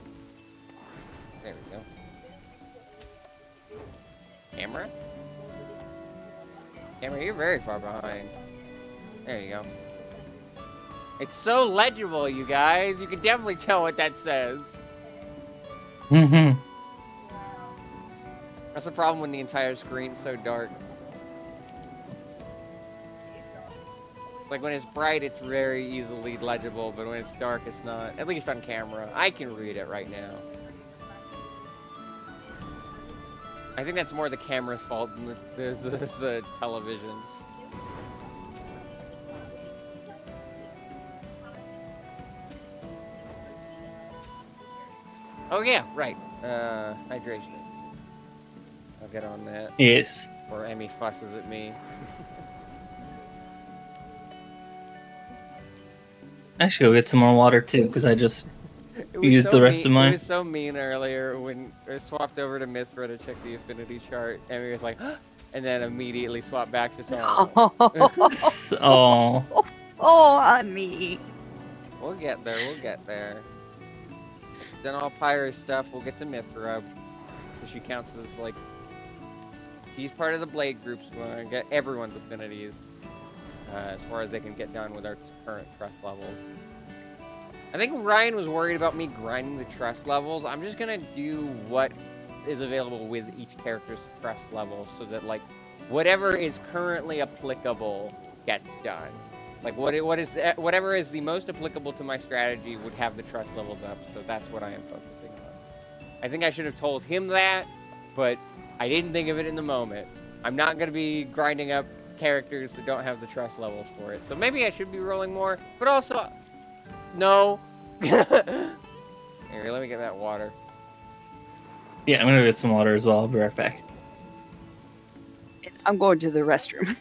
There we go. Camera? Camera, you're very far behind. There you go. It's so legible, you guys. You can definitely tell what that says. Mm-hmm. That's the problem when the entire screen's so dark. Like when it's bright, it's very easily legible, but when it's dark, it's not. At least on camera. I can read it right now. I think that's more the camera's fault than the televisions. Oh yeah, right. Hydration. I'll get on that. Yes. Or Emmy fusses at me. I should go get some more water too, because I just used the rest of mine. It was so mean earlier when I swapped over to Mithra to check the affinity chart. Emmy was like, and then immediately swap back to Sam. Oh. Oh, honey. We'll get there. We'll get there. Then all Pyre's stuff. We'll get to Mithrub. She counts as like. She's part of the Blade groups. We're gonna get everyone's affinities as far as they can get done with our current trust levels. I think Ryan was worried about me grinding the trust levels. I'm just gonna do what is available with each character's trust level, so that like whatever is currently applicable gets done. Like whatever is the most applicable to my strategy would have the trust levels up. So that's what I am focusing on. I think I should have told him that, but I didn't think of it in the moment. I'm not gonna be grinding up characters that don't have the trust levels for it. So maybe I should be rolling more, but also no. Here, let me get that water. Yeah, I'm gonna get some water as well. I'll be right back. I'm going to the restroom.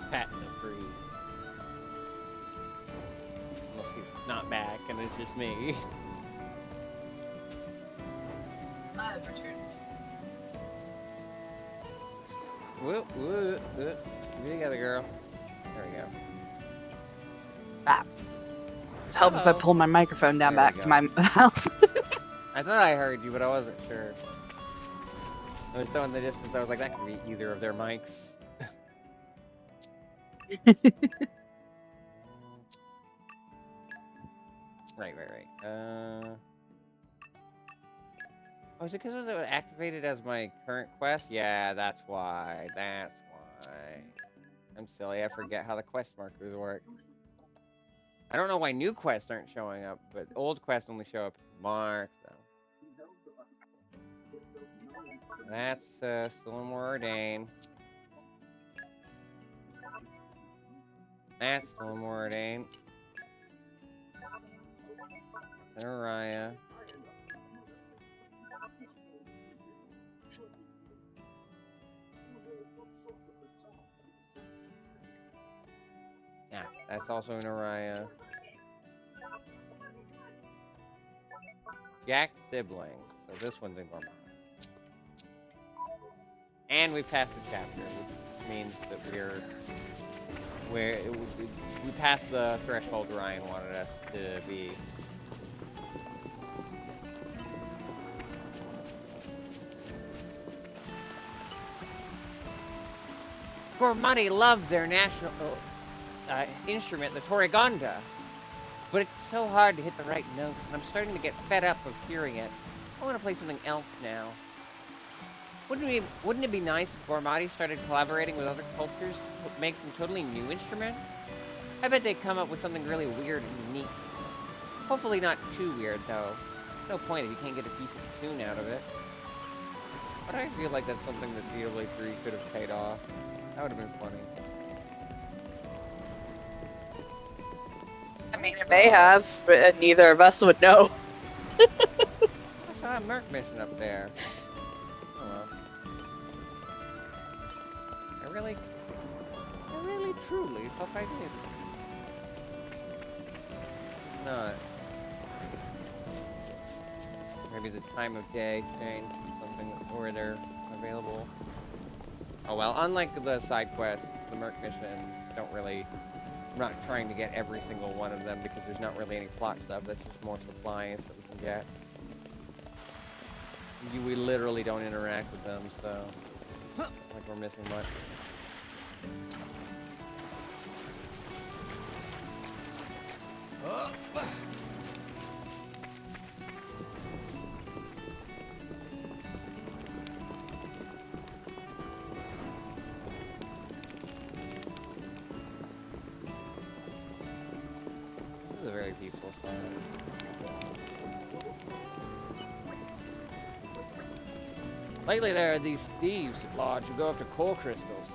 Patent freeze. Unless he's not back and it's just me. I have returned. Whoop, whoop, whoop. Get together, girl. There we go. Ah. Help if I pull my microphone down There we back to go. my mouth. I thought I heard you, but I wasn't sure. I was so in the distance, I was like, that could be either of their mics. Right. Oh, is it because it was activated as my current quest? Yeah, that's why. That's why. I'm silly. I forget how the quest markers work. I don't know why new quests aren't showing up, but old quests only show up marked, though. That's still more ordained. That's still more ordained. That's an Araya. Yeah, that's also an Araya. Jack's siblings. So this one's in Gormont. And we've passed the chapter, which means that we passed the threshold Ryan wanted us to be. Gormati loved their national instrument, the Torrigonda. But it's so hard to hit the right notes, and I'm starting to get fed up of hearing it. I want to play something else now. Wouldn't it be nice if Gormati started collaborating with other cultures to make some totally new instrument? I bet they'd come up with something really weird and unique. Hopefully not too weird, though. No point if you can't get a decent tune out of it. But I feel like that's something that Xenoblade 3 could have paid off. That would have been funny. I mean, it may have, but neither of us would know. I saw a Merc mission up there. Oh well. I really truly thought I did. It's not. Maybe the time of day changed something, or they're available. Oh well, unlike the side quests, the Merc missions don't really... I'm not trying to get every single one of them because there's not really any plot stuff. That's just more supplies that we can get. We literally don't interact with them, so... like we're missing much. This is a very peaceful song. Lately there are these thieves at large who go after core crystals.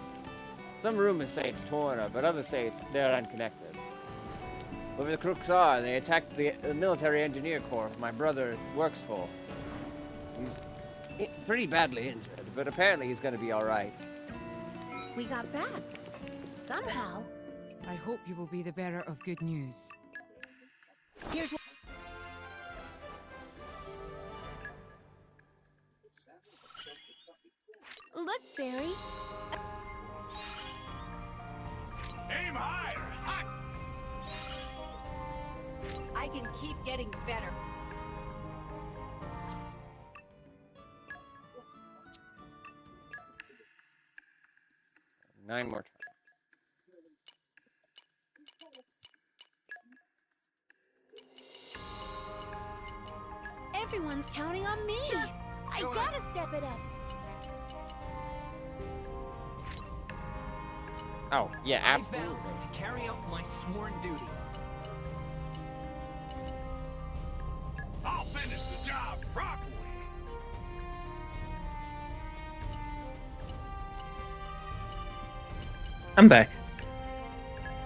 Some rumors say it's Torna, but others say they're unconnected. Whoever the crooks are, they attacked the military engineer corps my brother works for. He's pretty badly injured, but apparently he's gonna be alright. We got back. Somehow. I hope you will be the bearer of good news. Here's what... Look, Barry. Aim higher! Hot! I can keep getting better. Nine more times. Everyone's counting on me. Sure. I gotta step it up. Oh, yeah, I absolutely. vowed to carry out my sworn duty. I'll finish the job properly. I'm back.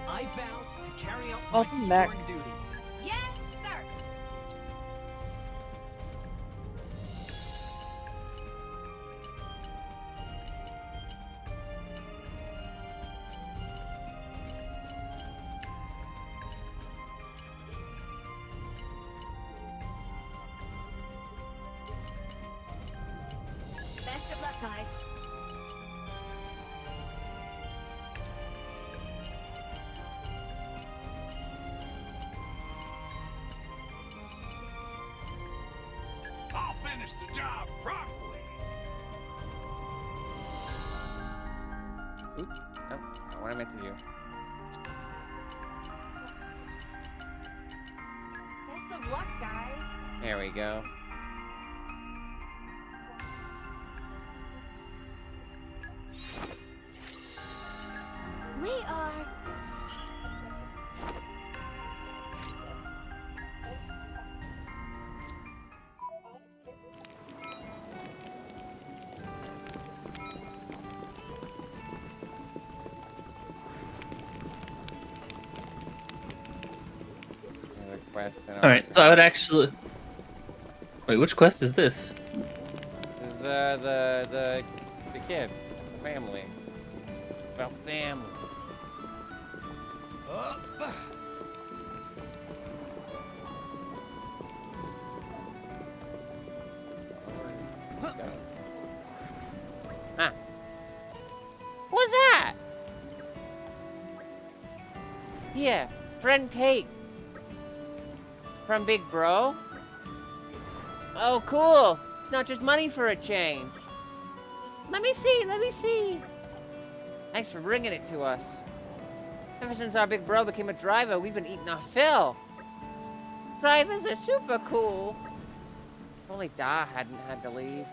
I vowed to carry out my Welcome sworn back. duty. Yes, sir. Best of luck, guys. I'll finish the job properly. Oops. No, not what I meant to do. Best of luck, guys. There we go. We are... Another quest. Alright, so I would actually... Wait, which quest is this? This is the kids, the family. About family. Ah. What's that? Yeah, friend Tate. From Big Bro? Oh, cool. It's not just money for a change. Let me see, let me see. Thanks for bringing it to us. Ever since our big bro became a driver, we've been eating our fill. Drivers are super cool. If only Da hadn't had to leave.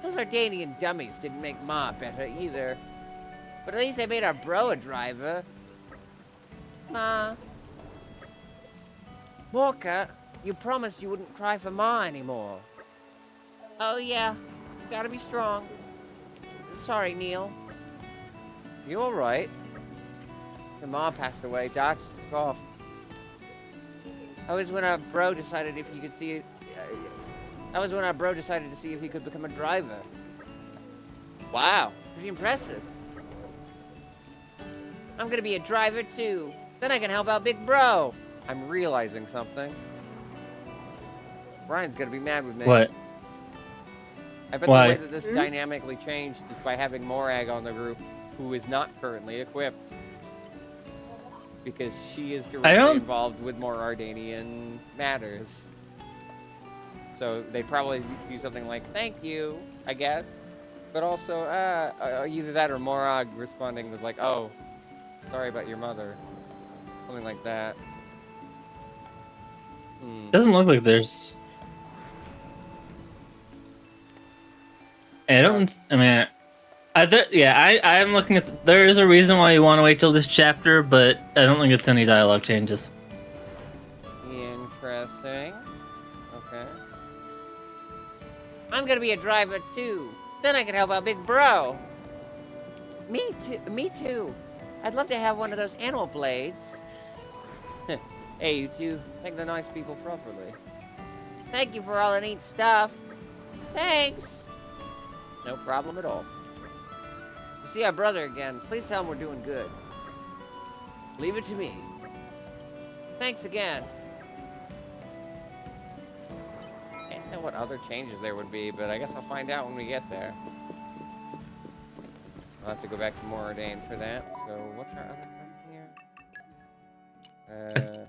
Those Ardanian dummies didn't make Ma better either. But at least they made our bro a driver. Ma. Morka, you promised you wouldn't cry for Ma anymore. Oh yeah, gotta be strong. Sorry, Neil. You alright? Your mom passed away, Da just took off. That was when our bro decided if he could see... That was when our bro decided to see if he could become a driver. Wow, pretty impressive. I'm gonna be a driver too. Then I can help out Big Bro. I'm realizing something. Brian's gonna be mad with me. What? I bet Why? the way that this dynamically changed is by having Morag on the group, who is not currently equipped. Because she is directly involved with more Ardanian matters. So they'd probably do something like, thank you, I guess. But also, either that or Morag responding with like, oh, sorry about your mother. Something like that. Doesn't look like there's... I mean, I'm looking at... There is a reason why you want to wait till this chapter, but I don't think it's any dialogue changes. Interesting. Okay. I'm gonna be a driver too. Then I can help out Big Bro. Me too. I'd love to have one of those animal blades. Hey, you two. Thank the nice people properly. Thank you for all the neat stuff. Thanks. No problem at all. You see our brother again. Please tell him we're doing good. Leave it to me. Thanks again. Can't tell what other changes there would be, but I guess I'll find out when we get there. I'll have to go back to Moradane for that. So, what's our other quest here?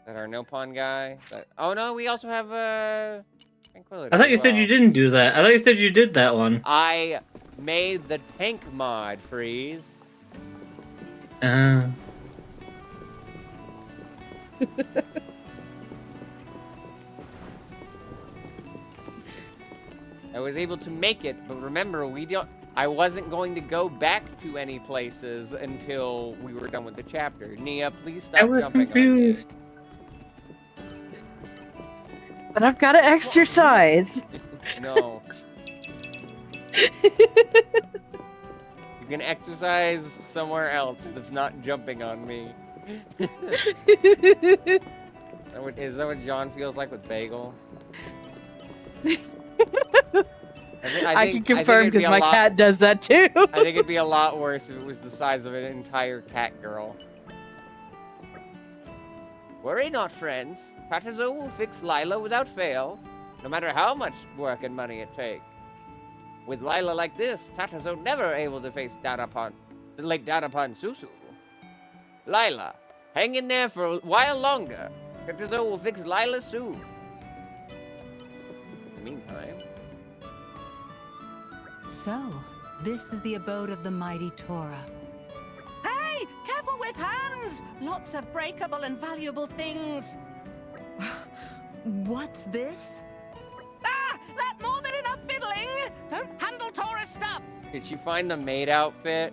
That our Nopon guy? Oh no, we also have Tranquility. I thought you said you didn't do that. I thought you said you did that one. I made the tank mod freeze. I was able to make it, but remember, I wasn't going to go back to any places until we were done with the chapter. Nia, please stop jumping. I was confused. But I've got to exercise. No. You can exercise somewhere else that's not jumping on me. Is that what John feels like with Bagel? I can confirm because my cat does that too. I think it'd be a lot worse if it was the size of an entire cat girl. Worry not, friends. Patazo will fix Lila without fail, no matter how much work and money it takes. With Lila like this, Tatazo never able to face Lake Dadapan Susu. Lila, hang in there for a while longer. Tatazo will fix Lila soon. In the meantime... So, this is the abode of the mighty Tora. Hey, careful with hands! Lots of breakable and valuable things. What's this? Ah! That more than enough fiddling! Don't handle Tora's stuff! Did she find the maid outfit?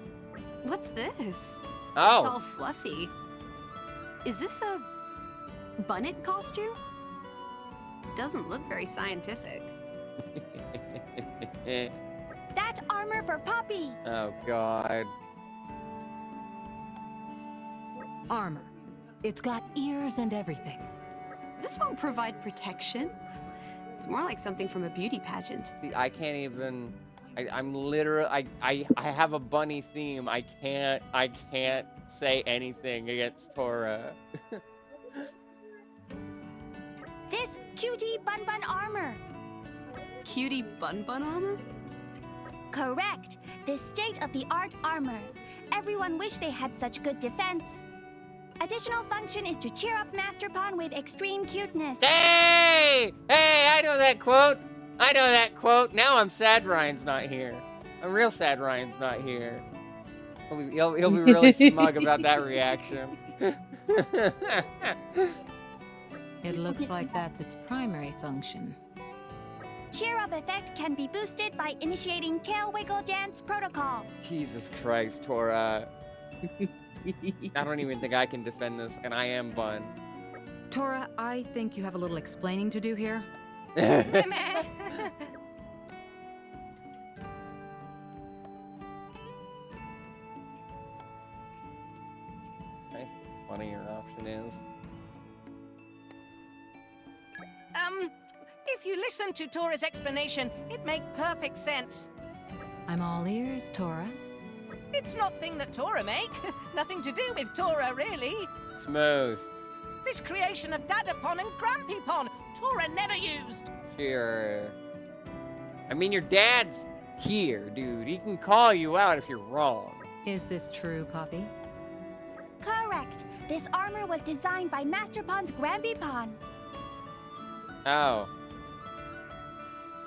What's this? Oh. It's all fluffy. Is this a bunnet costume? Doesn't look very scientific. That armor for Poppy! Oh, God. Armor. It's got ears and everything. This won't provide protection. It's more like something from a beauty pageant. See, I can't even... I'm literally... I have a bunny theme. I can't say anything against Tora. This cutie bun bun armor. Cutie bun bun armor? Correct. This state-of-the-art armor. Everyone wished they had such good defense. Additional function is to cheer up Master Pawn with extreme cuteness. Hey! Hey, I know that quote. I know that quote. Now I'm sad Ryan's not here. I'm real sad Ryan's not here. He'll be really smug about that reaction. It looks like that's its primary function. Cheer up effect can be boosted by initiating tail wiggle dance protocol. Jesus Christ, Tora. I don't even think I can defend this, and I am Bun. Tora, I think you have a little explaining to do here. Funny your option is. If you listen to Tora's explanation, it makes perfect sense. I'm all ears, Tora. It's not thing that Tora make. Nothing to do with Tora, really. Smooth. This creation of Dadapon and Grampypon, Tora never used. Sure. I mean, your dad's here, dude. He can call you out if you're wrong. Is this true, Poppy? Correct. This armor was designed by Master Pon's Grampypon. Oh.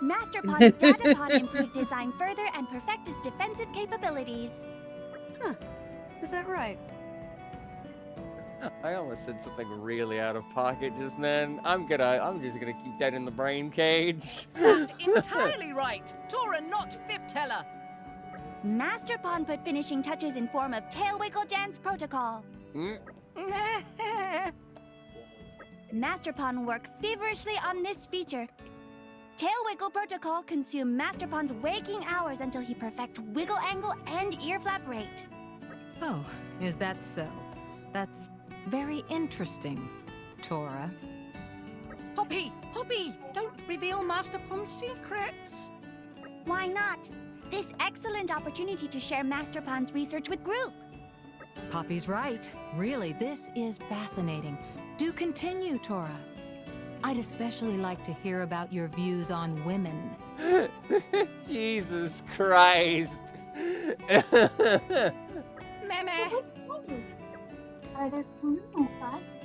Master Pon's Dadapon improved design further and perfect its defensive capabilities. Huh. Is that right? I almost said something really out of pocket just then. I'm just gonna keep that in the brain cage. That's entirely right. Tora not fib teller. Master Pon put finishing touches in form of tail wiggle dance protocol. Master Pon worked feverishly on this feature. Tail wiggle protocol consumed Master Pon's waking hours until he perfect wiggle angle and ear flap rate. Oh, is that so? That's very interesting, Tora. Hoppy, don't reveal Master Pon's secrets. Why not? This excellent opportunity to share Master Pon's research with group. Poppy's right. Really, this is fascinating. Do continue, Tora. I'd especially like to hear about your views on women. Jesus Christ. Meme. Are there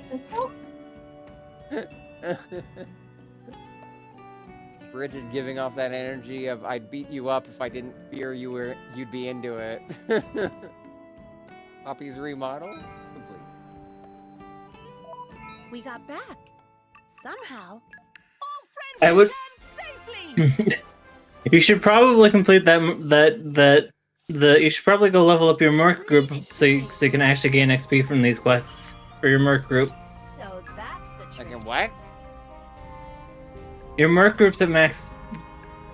crystal? Bridget giving off that energy of I'd beat you up if I didn't fear you'd be into it. Poppy's remodel complete. We got back. Somehow. All friends I would. safely. You should probably complete you should probably go level up your merc group so you can actually gain XP from these quests for your merc group. So that's the trick. Like what? Your merc group's at max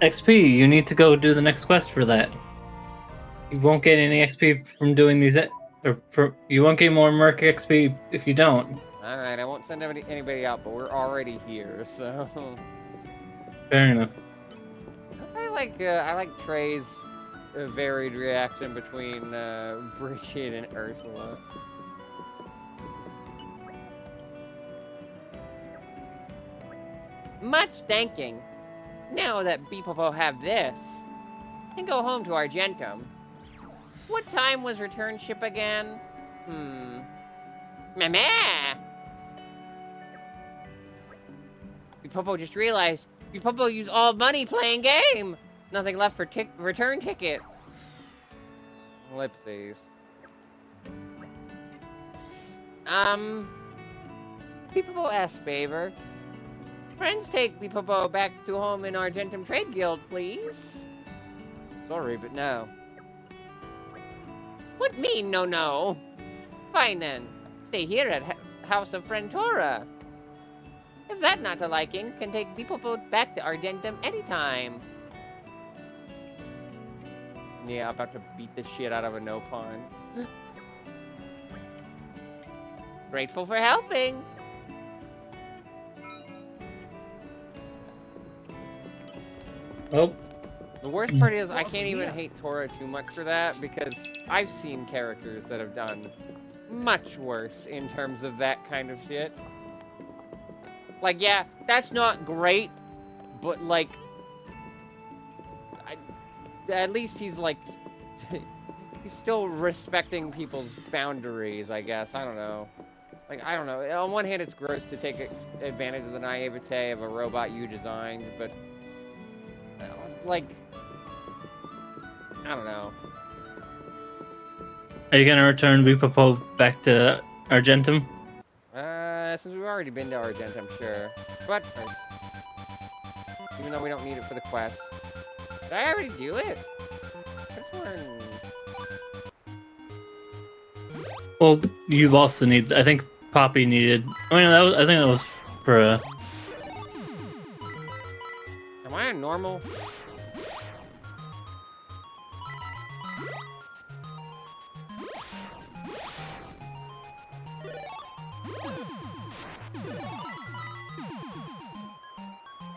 XP. You need to go do the next quest for that. You won't get any XP from doing these, you won't get more merc XP if you don't. Alright, I won't send anybody out, but we're already here, so... Fair enough. I like Trey's varied reaction between Bridget and Ursula. Much thanking. Now that Beepopo have this, and go home to Argentum. What time was return ship again? Meh. Beepopo just realized Beepopo used all money playing game. Nothing left for return ticket. Ellipses. Beepopo asks favor. Friends, take Beepopo back to home in Argentum Trade Guild, please. Sorry, but no. What mean, no? Fine then. Stay here at House of Friend Tora. If that not a liking, can take Beepopo back to Argentum anytime. Yeah, about to beat the shit out of a no-pawn. Grateful for helping. Oh. The worst part is I can't even hate Tora too much for that because I've seen characters that have done much worse in terms of that kind of shit. Like, yeah, that's not great, but like, at least he's like, he's still respecting people's boundaries, I guess. I don't know. Like, I don't know. On one hand, it's gross to take advantage of the naivete of a robot you designed, but like, I don't know. Are you gonna return Weepopo back to Argentum? Since we've already been to Argentum, sure. But, even though we don't need it for the quest. Did I already do it? This one... Well, you also need. I think Poppy needed. I mean, that was. I think that was for. Am I a normal?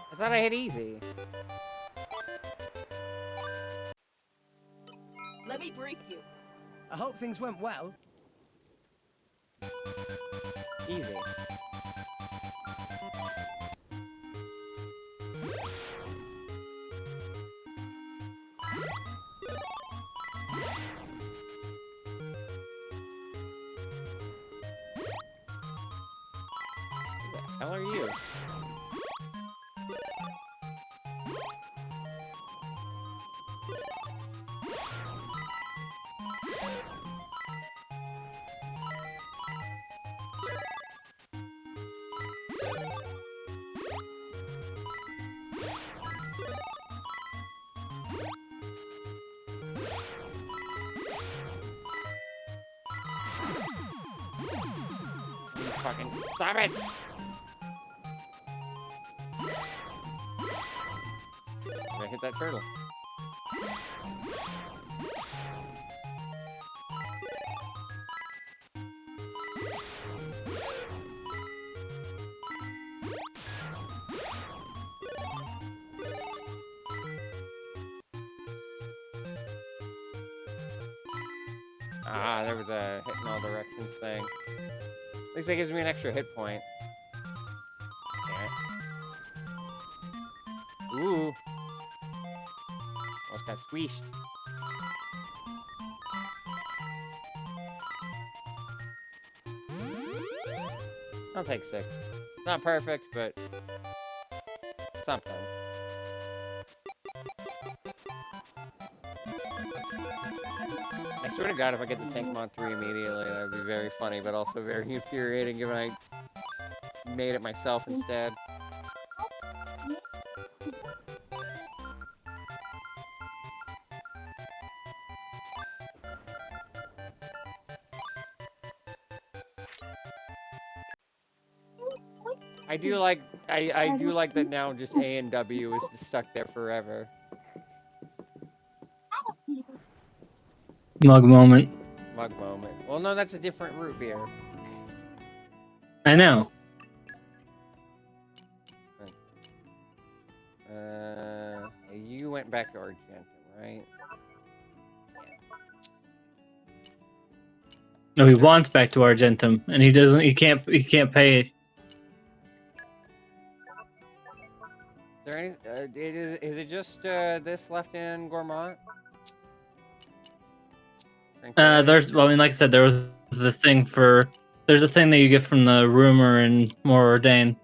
I thought I hit easy. Let me brief you. I hope things went well. Easy. Who the hell are you? Fucking stop it! I hit that turtle. Ah, there was a hit in all directions thing. At least that gives me an extra hit point. Yeah. Ooh. Almost got squeezed. I'll take 6. Not perfect, but something. I swear to God, if I get the tank mod 3 immediately, that would be very funny, but also very infuriating given I made it myself instead. I do like that now just A and W is stuck there forever. Mug moment. Mug moment. Well, no, that's a different root beer. I know. You went back to Argentum, right? No, he wants back to Argentum, and he doesn't. He can't pay. Is there any? Is it just this left in Gourmand? There's. Well, I mean, like I said, there was the thing for. There's a thing that you get from the rumor and more ordained.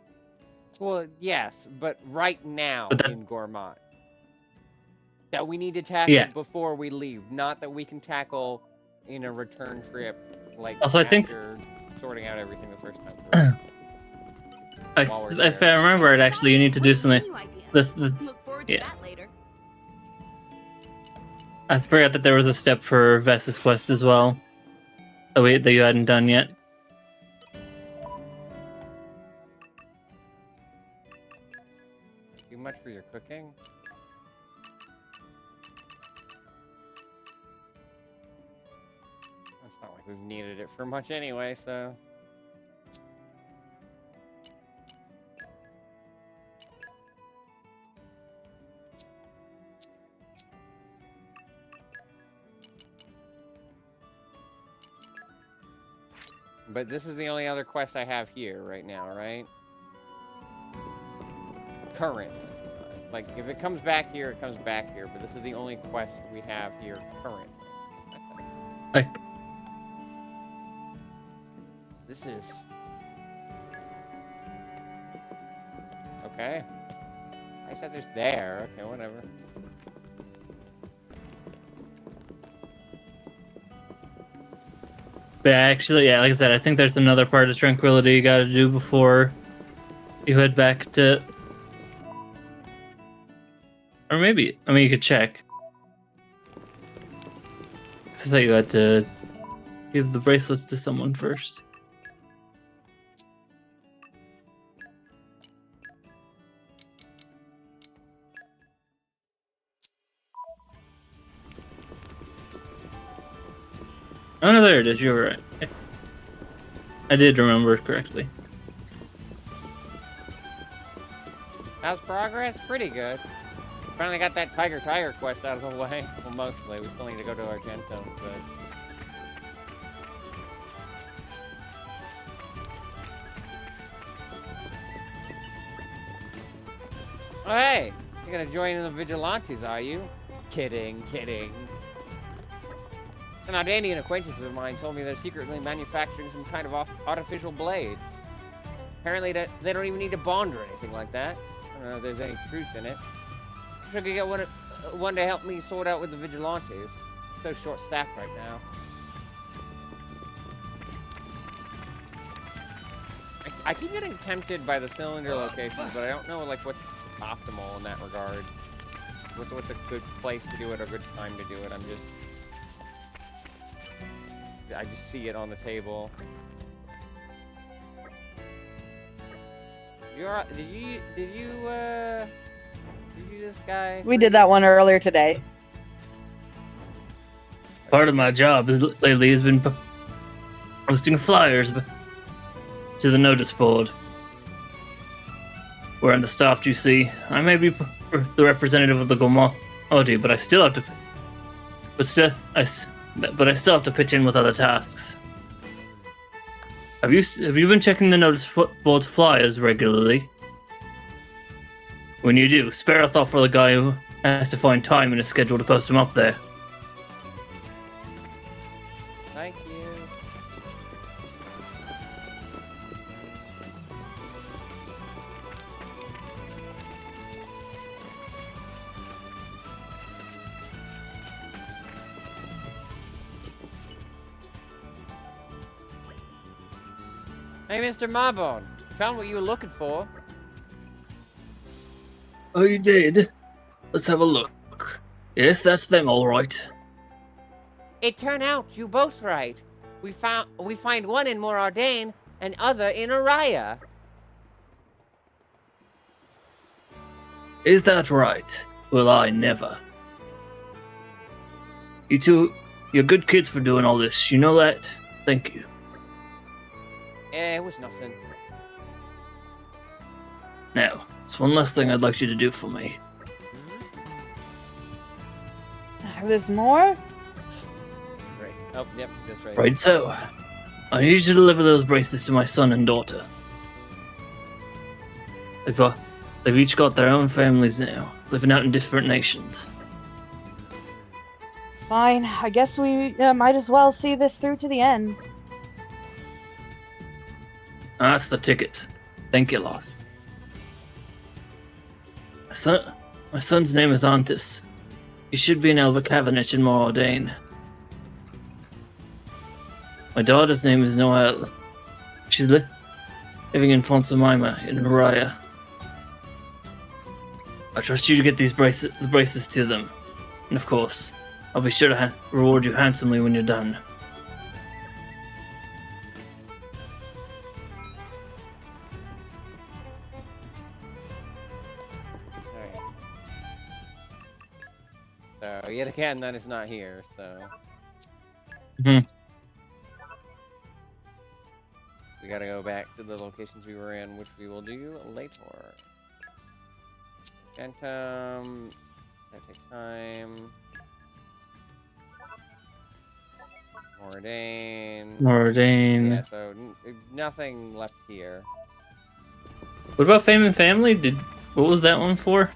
Well, yes, but right now in Gourmand. That we need to tackle before we leave, not that we can tackle in a return trip, like also, after I think sorting out everything the first time. If I remember it, actually, you need to do something. Look forward to that later. I forgot that there was a step for Vesta's quest as well that you hadn't done yet. Too much for your cooking? It's not like we've needed it for much anyway, so... But this is the only other quest I have here right now, right? Current. Like, if it comes back here, it comes back here. But this is the only quest we have here current. Hey. This is... Okay. I said there's there. Okay, whatever. But actually, yeah, like I said, I think there's another part of Tranquility you gotta do before you head back to... Or maybe, I mean, you could check. I thought you had to give the bracelets to someone first. Oh no, there it is. You were right. I did remember it correctly. How's progress? Pretty good. Finally got that Tiger quest out of the way. Well, mostly. We still need to go to Argento, but... Oh, hey! You're gonna join in the Vigilantes, are you? Kidding, kidding. An Ardanian acquaintance of mine told me they're secretly manufacturing some kind of artificial blades. Apparently they don't even need a bond or anything like that. I don't know if there's any truth in it. Wish I could get one to help me sort out with the Vigilantes. So short-staffed right now. I keep getting tempted by the cylinder locations, but I don't know like what's optimal in that regard. What's a good place to do it or a good time to do it? I just see it on the table. Did you do this guy? We did that one earlier today. Part of my job lately has been posting flyers to the notice board. Where in the staff, you see, I may be the representative of the Gomordi, but I still have to. But I still have to pitch in with other tasks. Have you been checking the notice board flyers regularly? When you do, spare a thought for the guy who has to find time in his schedule to post them up there. Thank you. Hey, Mr. Marbone, found what you were looking for. Oh, you did? Let's have a look. Yes, that's them, all right. It turned out you both right. We find one in Morardain and other in Araya. Is that right? Well, I never. You two, you're good kids for doing all this. You know that? Thank you. It was nothing. Now, there's one last thing I'd like you to do for me. There's more? Right. Oh, yep, that's right. Right, so. I need you to deliver those bracelets to my son and daughter. They've each got their own families now, living out in different nations. Fine. I guess we might as well see this through to the end. That's the ticket. Thank you, Loss. My son's name is Antis. He should be in Elva Cavendish in Morardain. My daughter's name is Noelle. She's living in Fonsamima in Araya. I trust you to get the bracelets to them. And of course, I'll be sure to reward you handsomely when you're done. So, yet again, that is not here, so... Mm-hmm. We gotta go back to the locations we were in, which we will do later. Gentum... That takes time. Morardain. Yeah, so nothing left here. What about Fame and Family? What was that one for?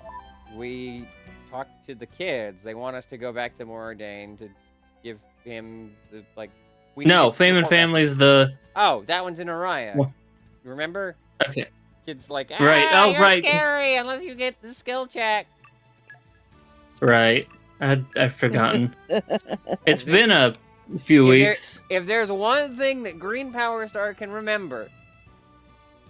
We talked to the kids. They want us to go back to Morardain to give him the, like... No, Fame and Family's the... Oh, that one's in Araya. What? Remember? Okay. Kids like, right. Oh, you're right. Scary unless you get the skill check. Right. I've forgotten. It's been a few weeks. If there's one thing that Green Power Star can remember,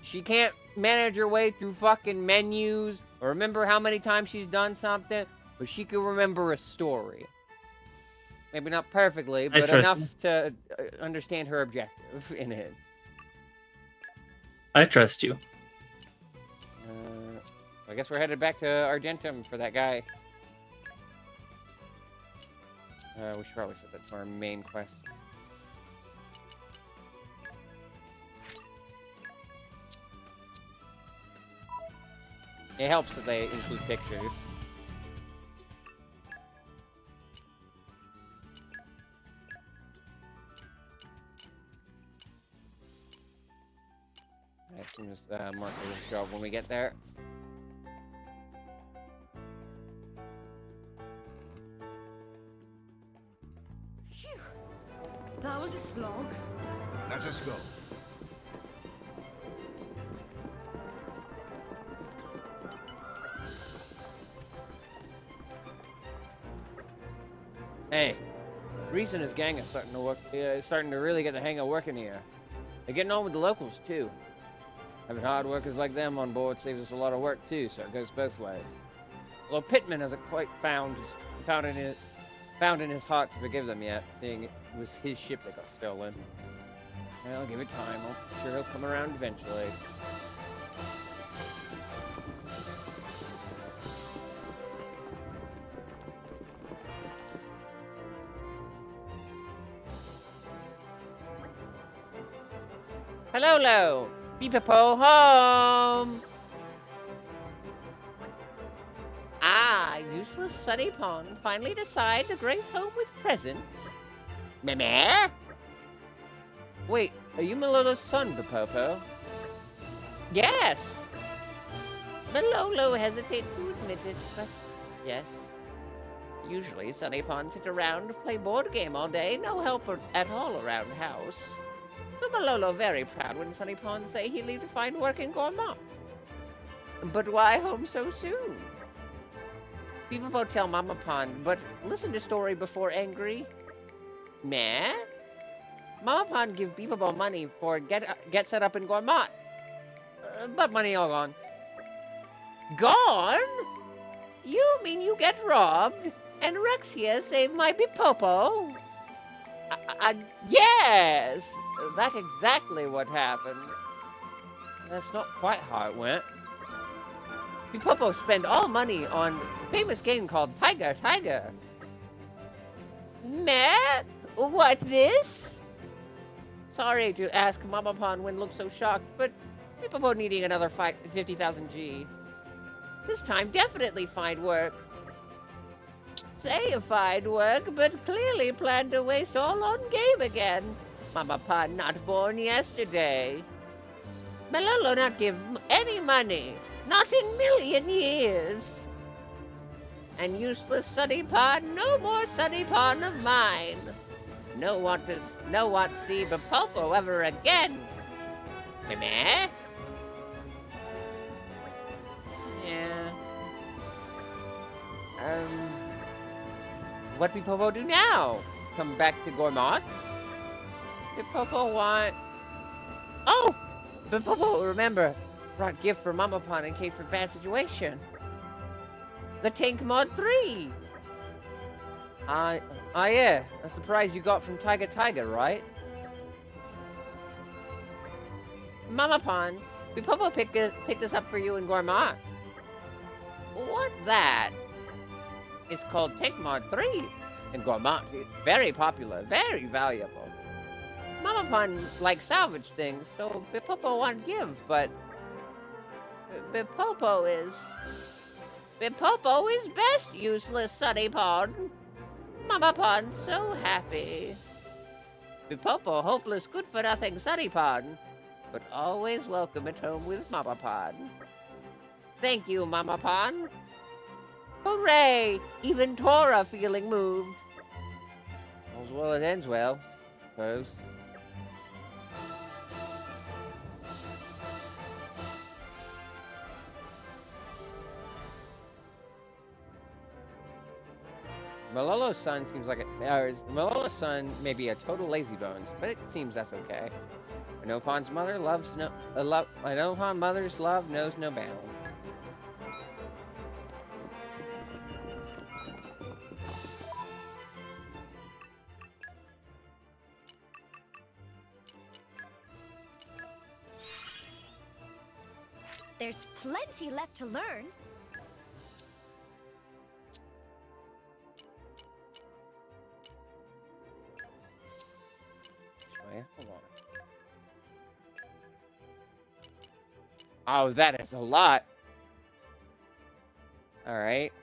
she can't manage her way through fucking menus or remember how many times she's done something, but she can remember a story. Maybe not perfectly, but enough to understand her objective in it. I trust you. I guess we're headed back to Argentum for that guy. We should probably set that to our main quest. It helps that they include pictures. I can just mark the job when we get there. Phew. That was a slog. Let us go. Hey, Reese and his gang is starting to really get the hang of working here. They're getting on with the locals too. Having hard workers like them on board saves us a lot of work too, so it goes both ways. Although Pittman hasn't quite found in his heart to forgive them yet, seeing it was his ship that got stolen. Well, give it time. I'm sure he'll come around eventually. Hello, Beepapo home! Useless Sunny Pond finally decide to grace home with presents? Meh? Wait, are you Malolo's son, Beepapo? Yes! Malolo hesitated to admit it, but yes. Usually Sunny Pond sit around, play board game all day, no help at all around house. So Malolo very proud when Sunny Pond say he leave to find work in Gormont. But why home so soon? People tell Mama Pond, but listen to story before angry. Meh? Mama Pond give Beepapo money for get set up in Gormont. But money all gone. Gone? You mean you get robbed and Rexia save my Beepapo? Yes! That's exactly what happened. That's not quite how it went. Beepapo spent all money on a famous game called Tiger. Meh? What this? Sorry to ask Mama Pond when looked so shocked, but Beepapo needing another 50,000 G. This time definitely find work. Say find work, but clearly planned to waste all on game again. Mama Pond not born yesterday. Malolo not give any money. Not in million years. And useless Sunny Pond, no more Sunny Pond of mine. No want see Beepapo ever again. Meh? Yeah. What Beepapo do now? Come back to Gormont? Beepapo want... Oh! Beepapo, remember, brought gift for Mama Pond in case of bad situation. The Tank Mod 3! Yeah. A surprise you got from Tiger, right? Mama Pond, Beepapo picked this up for you in Gormont. What that? It's called Tank Mod 3 in Gormont. Very popular, very valuable. Mama Pond likes salvage things, so Beepapo want give, but Beepapo is best, useless Sunny Pond. Mama Pond so happy. Beepapo hopeless, good for nothing Sunny Pond, but always welcome at home with Mama Pond. Thank you, Mama Pond. Hooray! Even Tora feeling moved. All's well that ends well, suppose. Malolo's son seems like Malolo's son may be a total lazy bones, but it seems that's okay. I know Pawn's mother loves no I know Pawn mother's love knows no bounds. There's plenty left to learn. Wait, hold on. Oh, that is a lot. All right.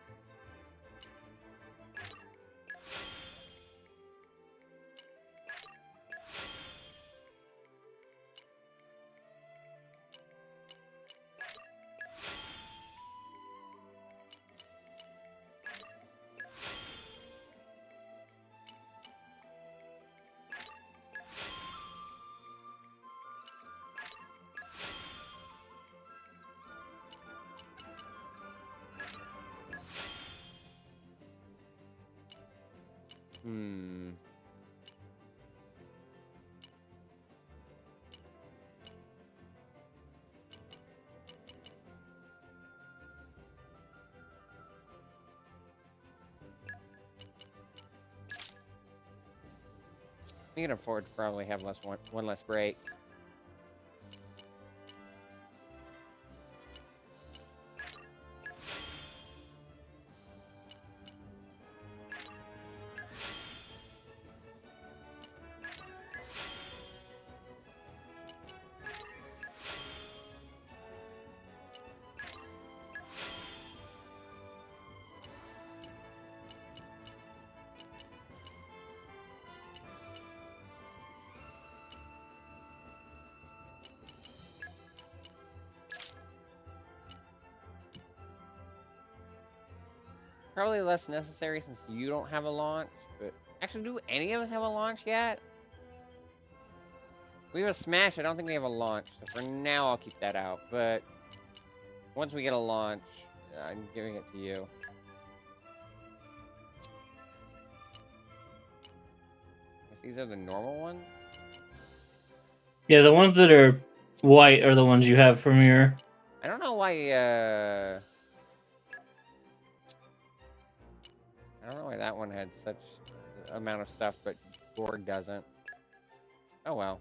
You can afford to probably have one less break. Probably less necessary since you don't have a launch, but actually, do any of us have a launch yet? We have a smash, I don't think we have a launch, so for now I'll keep that out, but once we get a launch, I'm giving it to you. I guess these are the normal ones? Yeah, the ones that are white are the ones you have from your... I don't know why, I don't know why that one had such amount of stuff, but Borg doesn't. Oh well.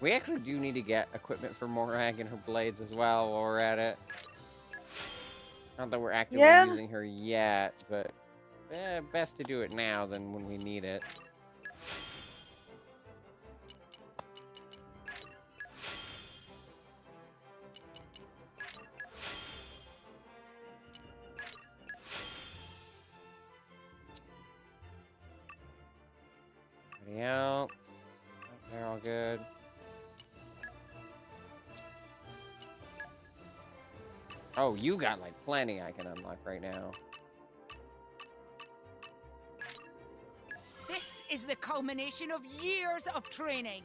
We actually do need to get equipment for Morag and her blades as well while we're at it. Not that we're actively using her yet, but best to do it now than when we need it. Anybody else? They're all good. Oh, you got like plenty I can unlock right now. This is the culmination of years of training.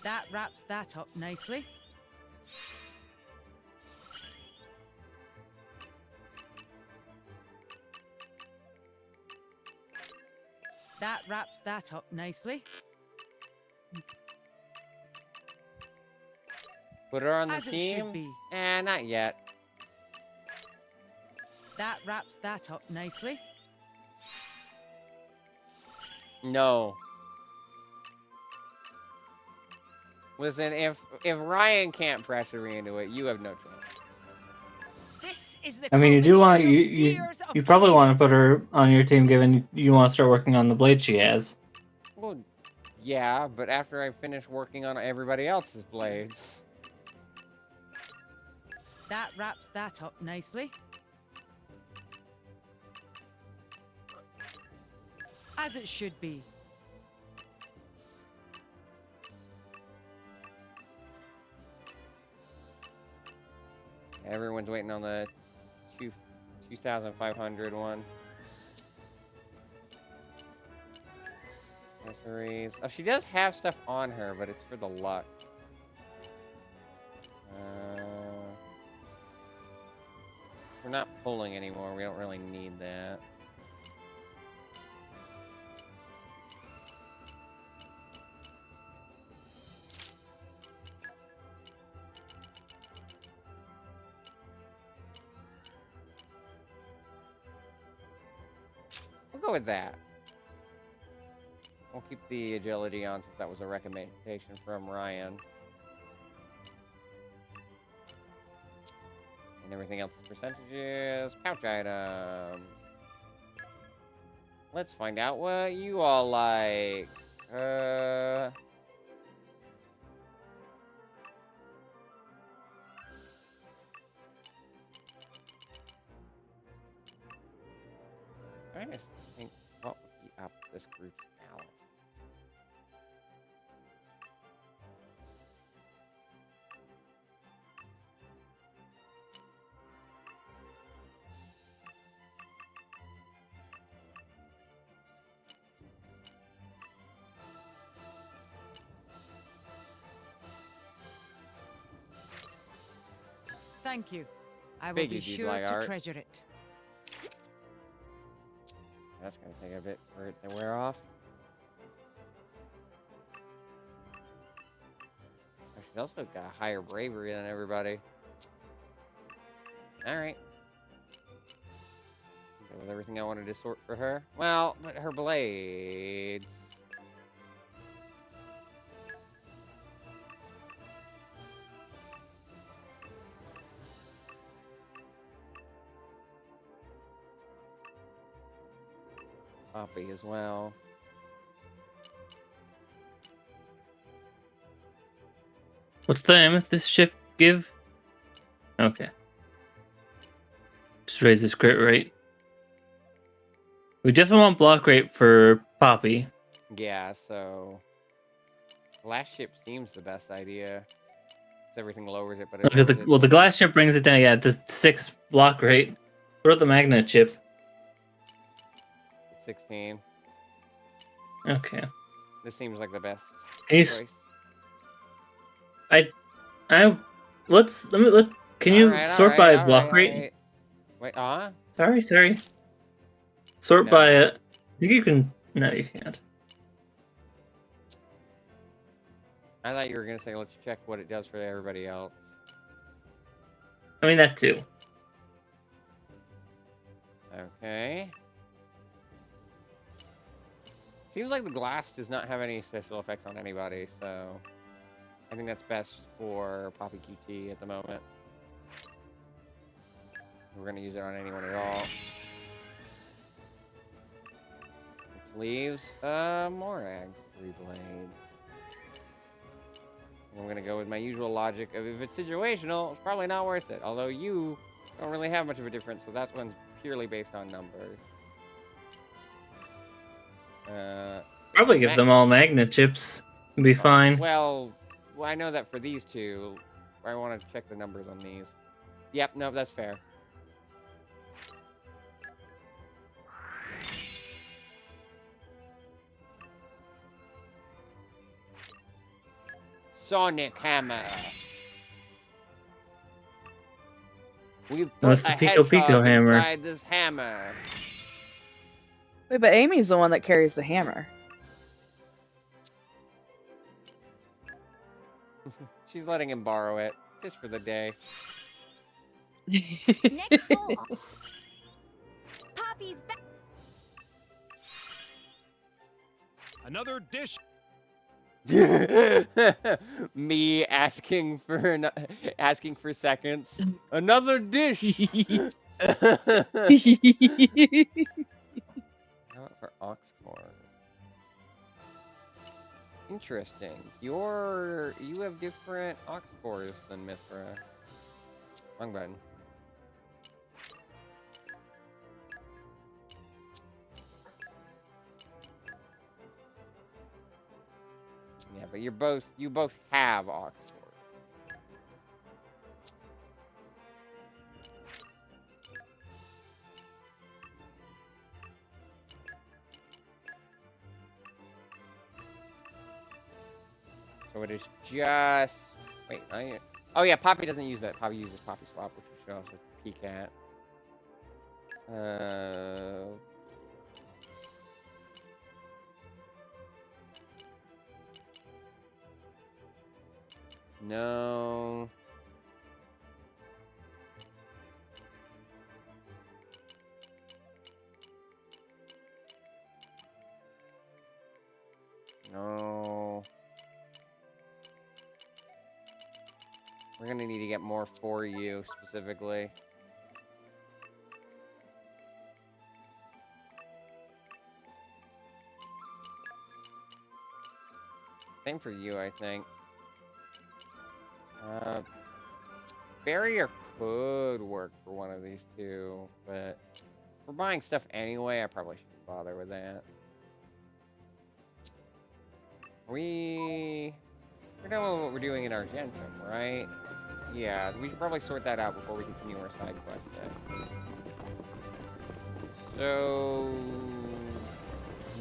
That wraps that up nicely. That wraps that up nicely. Put her on the As it team? should be. Not yet. That wraps that up nicely. No. Listen, if Ryan can't pressure me into it, you have no chance. This is the I mean, you do want... You You probably want to put her on your team given you want to start working on the blade she has. Well, yeah, but after I finish working on everybody else's blades. That wraps that up nicely. As it should be. Everyone's waiting on the 2,500 one. Accessories. Oh, she does have stuff on her, but it's for the luck. We're not pulling anymore. We don't really need that. We'll go with that. We'll keep the agility on since that was a recommendation from Ryan. And everything else is percentages. Pouch items. Let's find out what you all like. I just think what would be up this group's alley. Thank you. I will Figured be you'd sure like to art. treasure it. That's gonna take a bit for it to wear off. Oh, she's also got a higher bravery than everybody. Alright. That was everything I wanted to sort for her. Well, but her blades. Poppy as well. What's the amethyst shift give? Okay. Just raise this crit rate. We definitely want block rate for Poppy. Yeah, so glass ship seems the best idea. 'Cause everything lowers it, but it Because the glass chip brings it down, yeah, just 6 block rate. Throw the magnet chip. 16. Okay. This seems like the best Can you choice. Can you sort by block rate? Wait, Sorry. Sort No. by I think you can. No, you can't. I thought you were gonna say let's check what it does for everybody else. I mean that too. Okay. Seems like the glass does not have any special effects on anybody, so I think that's best for Poppy QT at the moment. We're gonna use it on anyone at all. Which leaves Morag's 3 blades. I'm gonna go with my usual logic of if it's situational, it's probably not worth it. Although you don't really have much of a difference, so that one's purely based on numbers. Probably give them all magnet chips. It'd be fine. Well, I know that for these two, I want to check the numbers on these. Yep, no, that's fair. Sonic Hammer. We've No, put it's the a Pico hedgehog hammer. inside this hammer. Wait, but Amy's the one that carries the hammer. She's letting him borrow it, just for the day. Next goal. Poppy's back. Another dish. Me asking for seconds. Another dish. How about for ox core? Interesting. You have different ox cores than Mithra. Wrong button. Yeah, but you both have ox cores. So it is just... Wait, oh yeah, Poppy doesn't use that. Poppy uses Poppy Swap, which we should also peek at. No. No. We're gonna need to get more for you, specifically. Same for you, I think. Barrier could work for one of these two, but if we're buying stuff anyway, I probably shouldn't bother with that. We're done with what we're doing in Argentum, right? Yeah, so we should probably sort that out before we continue our side quest then. So,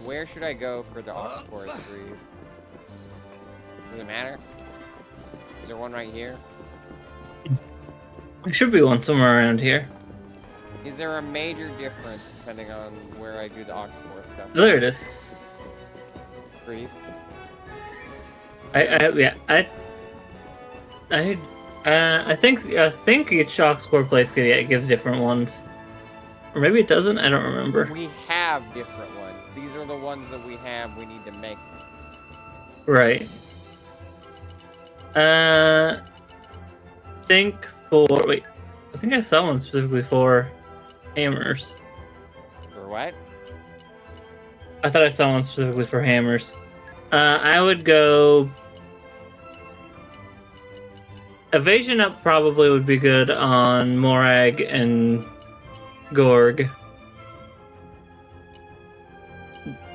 where should I go for the Oxforest trees? Does it matter? Is there one right here? There should be one somewhere around here. Is there a major difference depending on where I do the Oxforest stuff? Oh, there it is. Trees. I think each Oxcore place gives different ones, or maybe it doesn't. I don't remember. We have different ones. These are the ones that we have. We need to make. Right. I think I saw one specifically for hammers. For what? I thought I saw one specifically for hammers. I would go... Evasion up probably would be good on Morag and Gorg.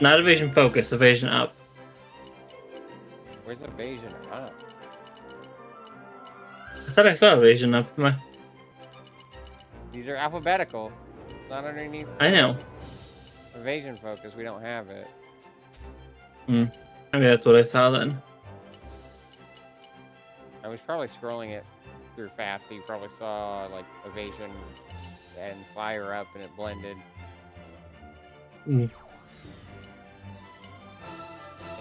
Not evasion focus, evasion up. Where's evasion up? I thought I saw evasion up. These are alphabetical. It's not underneath. I know. Evasion focus, we don't have it. Maybe that's what I saw then. I was probably scrolling it through fast, so you probably saw like evasion and fire up, and it blended.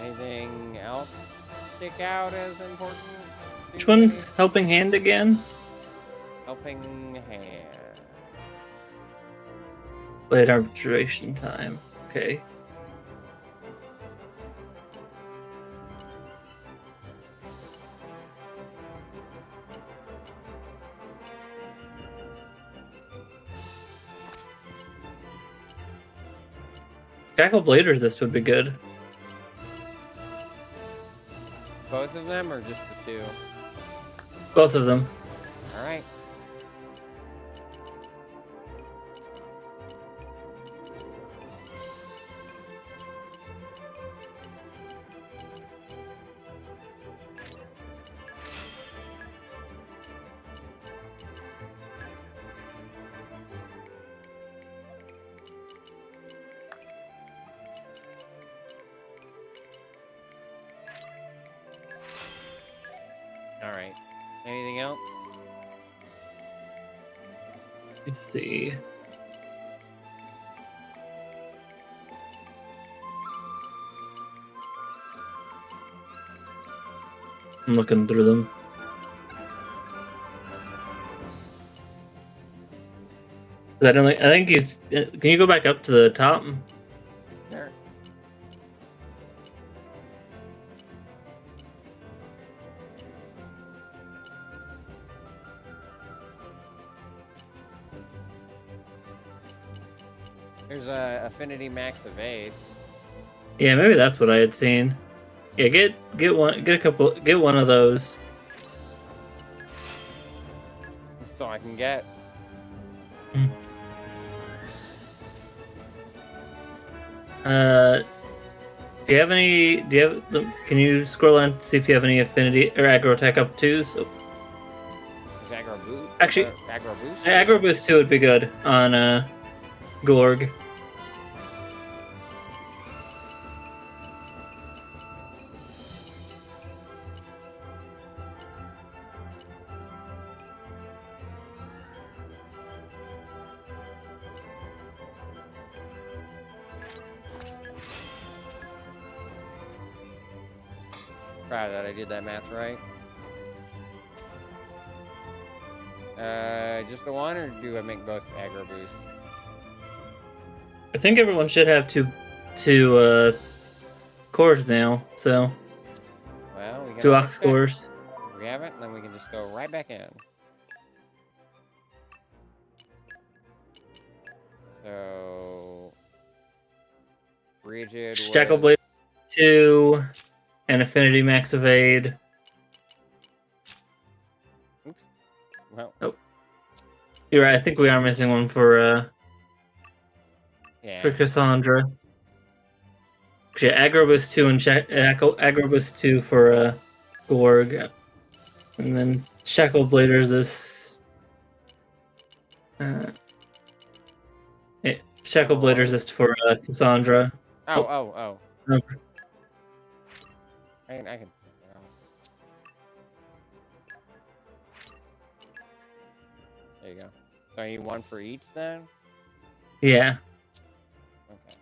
Anything else stick out as important? Which one's Helping Hand again? Helping Hand. Late arbitration time. Okay. Jackal Blade Resist would be good. Both of them, or just the two? Both of them. All right. Alright. Anything else? Let's see. I'm looking through them. I think he's. Can you go back up to the top? Sure. There's a affinity max evade. Yeah, maybe that's what I had seen. Yeah, get one of those. That's all I can get. Do you have any? Can you scroll on to see if you have any affinity or aggro attack up 2s? So, Is aggro boost? actually, aggro boost? Aggro boost 2 would be good on Gorg. proud that I did that math right. Just the one, or do I make both aggro boosts? I think everyone should have two cores now, so... Well, we got 2 ox cores. We have it, and then we can just go right back in. So... Rigid Shackle was... Blade 2, and Affinity Max Evade. Oops. Well... Oh. You're right, I think we are missing one for Cassandra. Yeah, Aggro Boost 2 and Aggro Boost 2 for Gorg. And then Shackle Blade Resist. Shackle Blade Resist for Cassandra. Oh. No. I can take that out. There you go. So I need one for each then? Yeah. Okay.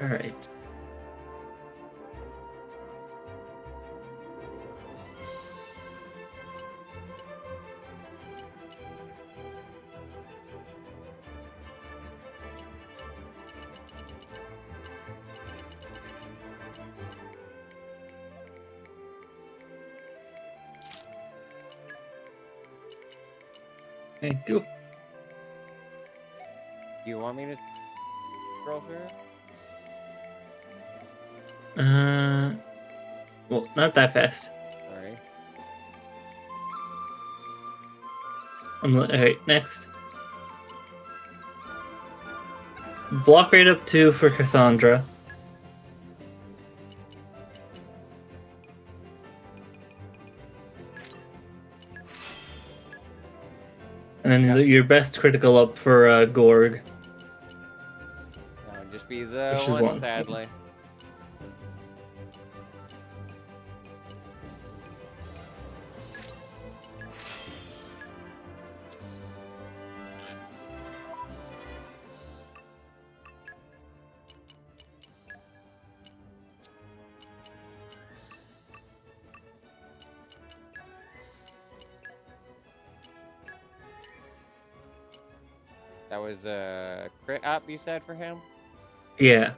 Alright. Thank you. Do you want me to scroll through? Well, not that fast. Sorry. Alright, next. Block rate up 2 for Cassandra. And then your best critical up for Gorg. That would just be the one, sadly. That was a crit up, you said, for him? Yeah.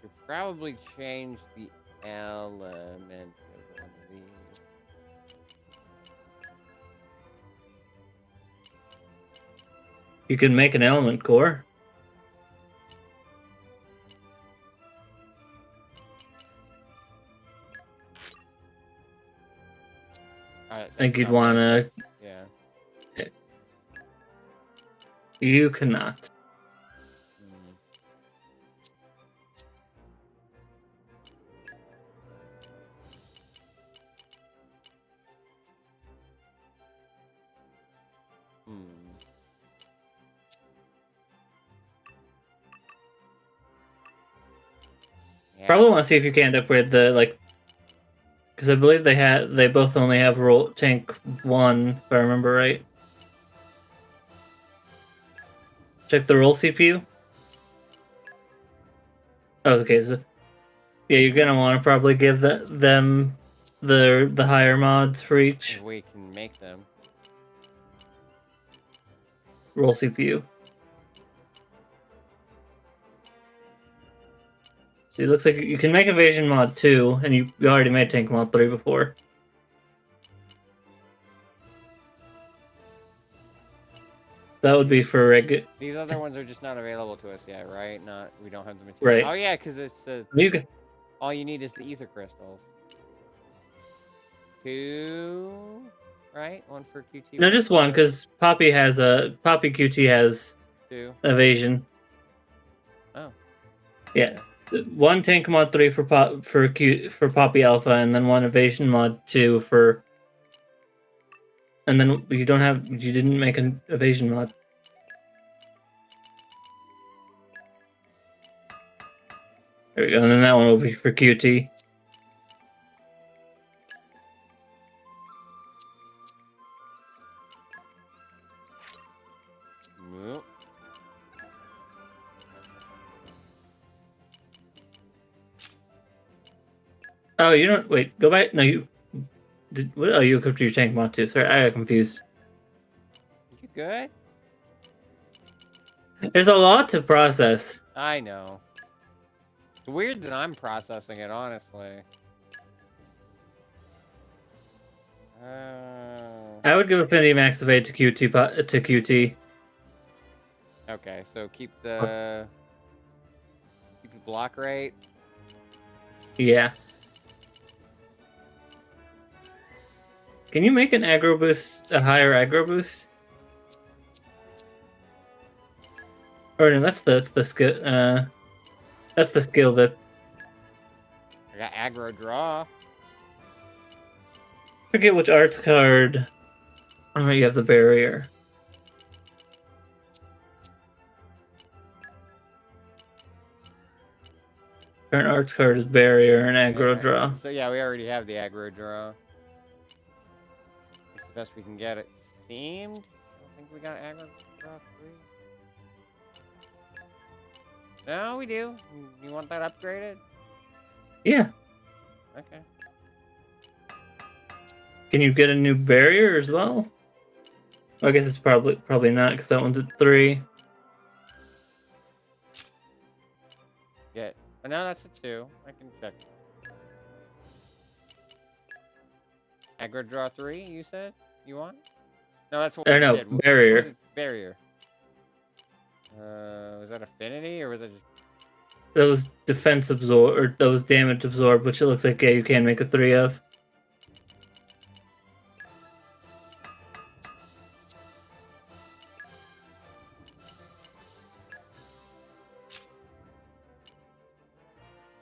Should probably change the element of one of these. You can make an element core. I think you'd want to... Yeah. You cannot. Probably want to see if you can upgrade the, like, because I believe they both only have roll tank 1, if I remember right. Check the roll CPU. Oh, okay, so yeah, you're gonna want to probably give them the higher mods for each. If we can make them. Roll CPU. So it looks like you can make Evasion mod 2, and you already made Tank mod 3 before. That would be for regular. These other ones are just not available to us yet, right? We don't have the material. Right. Oh yeah, because it's the. All you need is the ether crystals. 2, right? 1 for QT. No, just 1, because Poppy QT has 2 evasion. Oh. Yeah, 1 tank mod 3 for Poppy Alpha, and then 1 evasion mod 2 for. And then you didn't make an evasion mod. There we go, and then that one will be for QT. Nope. Oh, you don't wait. Go back. No, you did. What? Oh, you equipped your tank mod too. Sorry, I got confused. You good? There's a lot to process. I know. It's weird that I'm processing it, honestly. I would give Affinity Max of 8 to QT. Okay, so keep the block rate. Yeah. Can you make an aggro boost a higher aggro boost? Or no, that's the skill. That's the skill that. I got aggro draw. Forget which arts card. Oh, you have the barrier. Current arts card is barrier and aggro draw. So yeah, we already have the aggro draw. It's the best we can get, it seemed. I don't think we got aggro draw 3. No, we do. You want that upgraded? Yeah. Okay. Can you get a new barrier as well? I guess it's probably not, because that one's at 3. Yeah. Oh, no, that's a 2. I can check. Aggro draw 3, you said? You want? No, that's what we no, did. barrier. What was it? Barrier. Was that affinity, or was that just... That was defense absorb, or that was damage absorb, which it looks like, yeah, you can make a 3 of.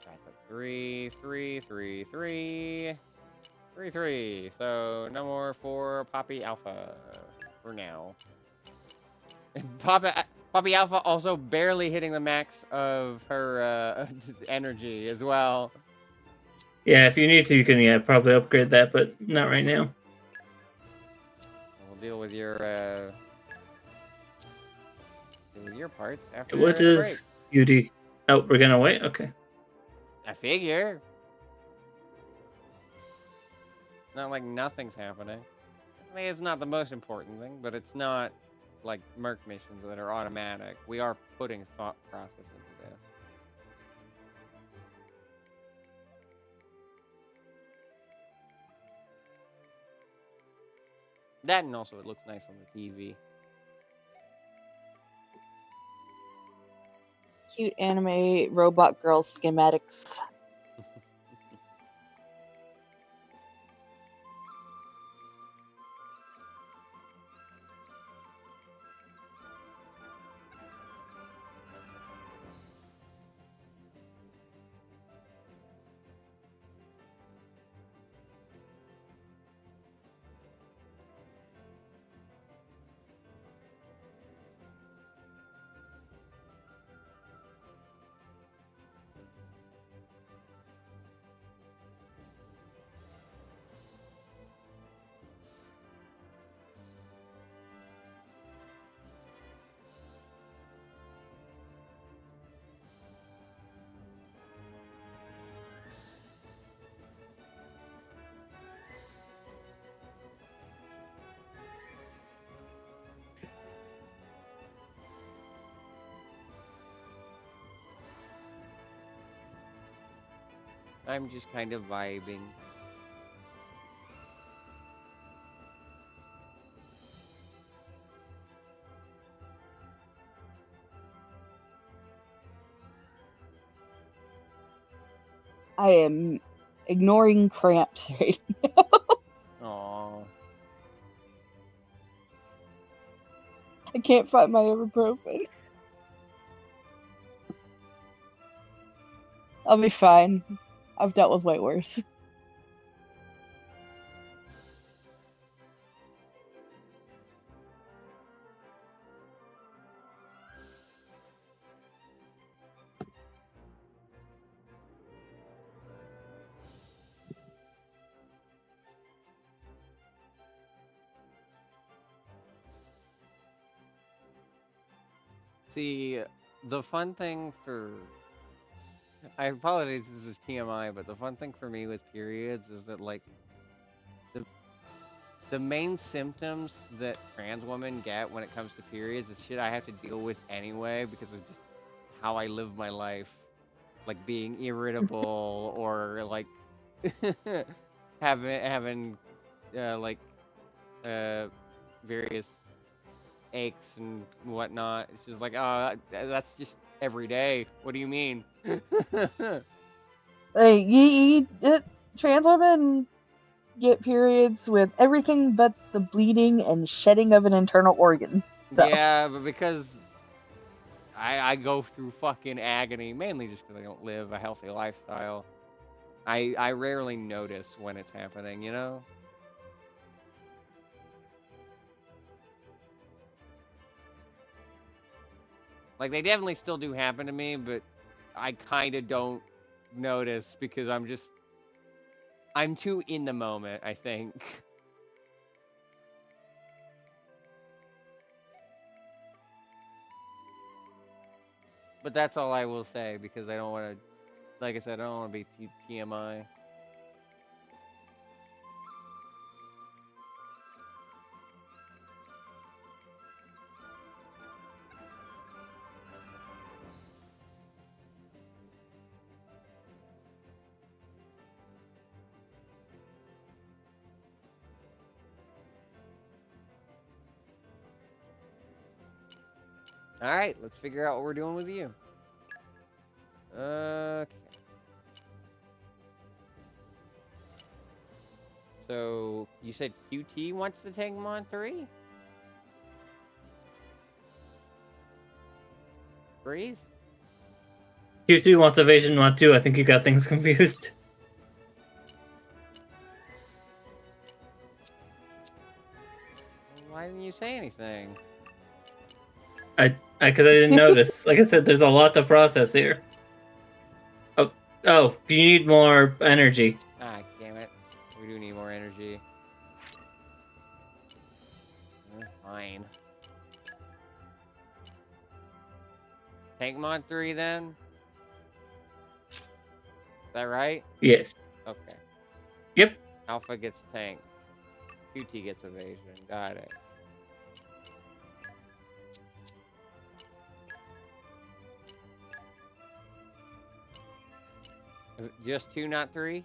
That's a 3, 3, 3, 3. 3, 3. So no more for Poppy Alpha for now. Poppy Alpha also barely hitting the max of her energy as well. Yeah, if you need to, you can probably upgrade that, but not right now. We'll deal with your parts after What the is UD? Oh, we're gonna wait? Okay. I figure. Not like nothing's happening. I mean, it's not the most important thing, but it's not like Merc missions that are automatic. We are putting thought process into this. That, and also it looks nice on the TV. Cute anime robot girl schematics. I'm just kind of vibing. I am ignoring cramps right now. Aww. I can't find my ibuprofen. I'll be fine. I've dealt with way worse. See, the fun thing for... I apologize, this is TMI, but the fun thing for me with periods is that, like, the main symptoms that trans women get when it comes to periods is shit I have to deal with anyway because of just how I live my life. Like, being irritable or, like, having various aches and whatnot. It's just like, oh, that's just every day. What do you mean? Hey, trans women get periods with everything but the bleeding and shedding of an internal organ. So. Yeah, but because I go through fucking agony, mainly just because I don't live a healthy lifestyle. I rarely notice when it's happening, you know? Like, they definitely still do happen to me, but I kind of don't notice because I'm too in the moment, I think. But that's all I will say because I don't want to, like I said, I don't want to be TMI. All right, let's figure out what we're doing with you. Okay. So, you said QT wants to take Mon 3? Breeze? Q2 wants evasion mod 2. I think you got things confused. Why didn't you say anything? Because I didn't notice. Like I said, there's a lot to process here. Oh, you need more energy. Ah, damn it. We do need more energy. Fine. Tank Mon 3 then? Is that right? Yes. Okay. Yep. Alpha gets tank. QT gets evasion. Got it. Is it just 2, not 3?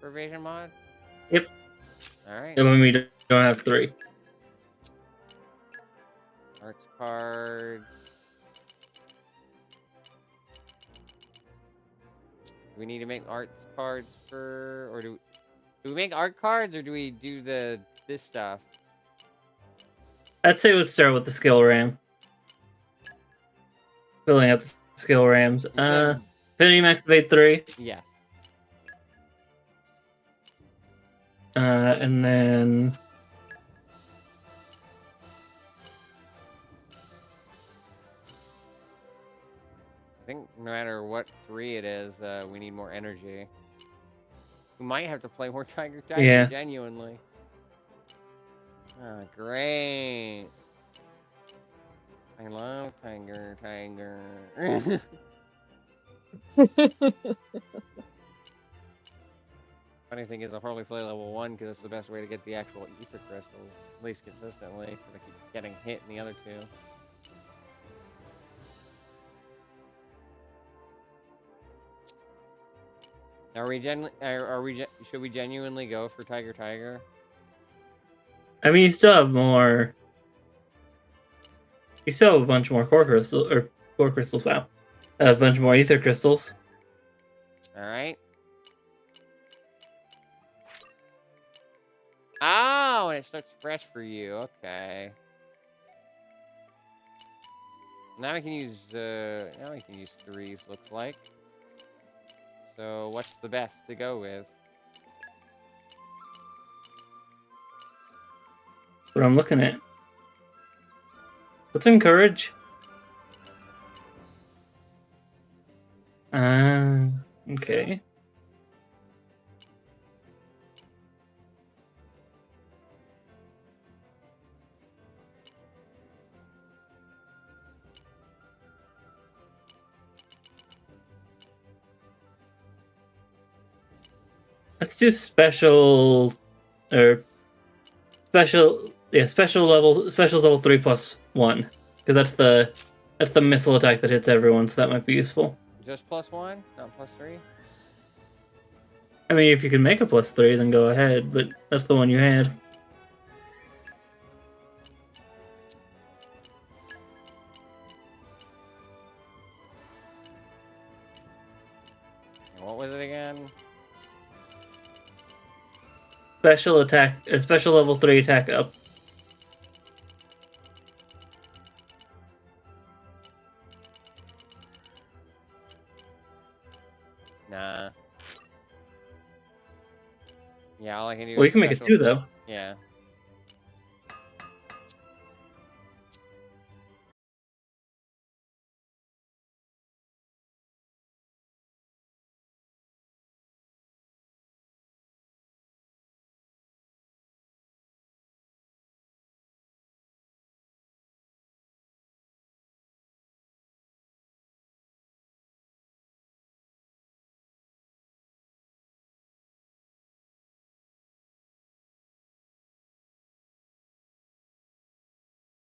For evasion mod? Yep. Alright. And when we don't have 3. Arts cards. Do we need to make arts cards for... Or do we make art cards or do we do this stuff? I'd say we'll start with the skill RAM. Filling up the skill RAMs. Affinity Maxivate 3. Yes. And then... I think no matter what 3 it is, we need more energy. We might have to play more Tiger Yeah. genuinely. Oh, great. I love Tiger. Funny thing is, I'll probably play level 1 because it's the best way to get the actual ether crystals, at least consistently, because I keep getting hit in the other 2. Should we genuinely go for Tiger? I mean, you still have more... You still have a bunch more core crystals, wow. A bunch more ether crystals. Alright. Oh, and it starts fresh for you. Okay. Now we can use 3s, looks like. So what's the best to go with? What I'm looking at. What's encourage? Okay. Let's do special or specials level 3+1 because that's the missile attack that hits everyone, so that might be useful. Just +1, not +3. I mean, if you can make a +3, then go ahead, but that's the one you had. What was it again? Special attack, or special level 3 attack up. Nah. Yeah, all I can do. Well, is you can make it special- 2 though. Yeah.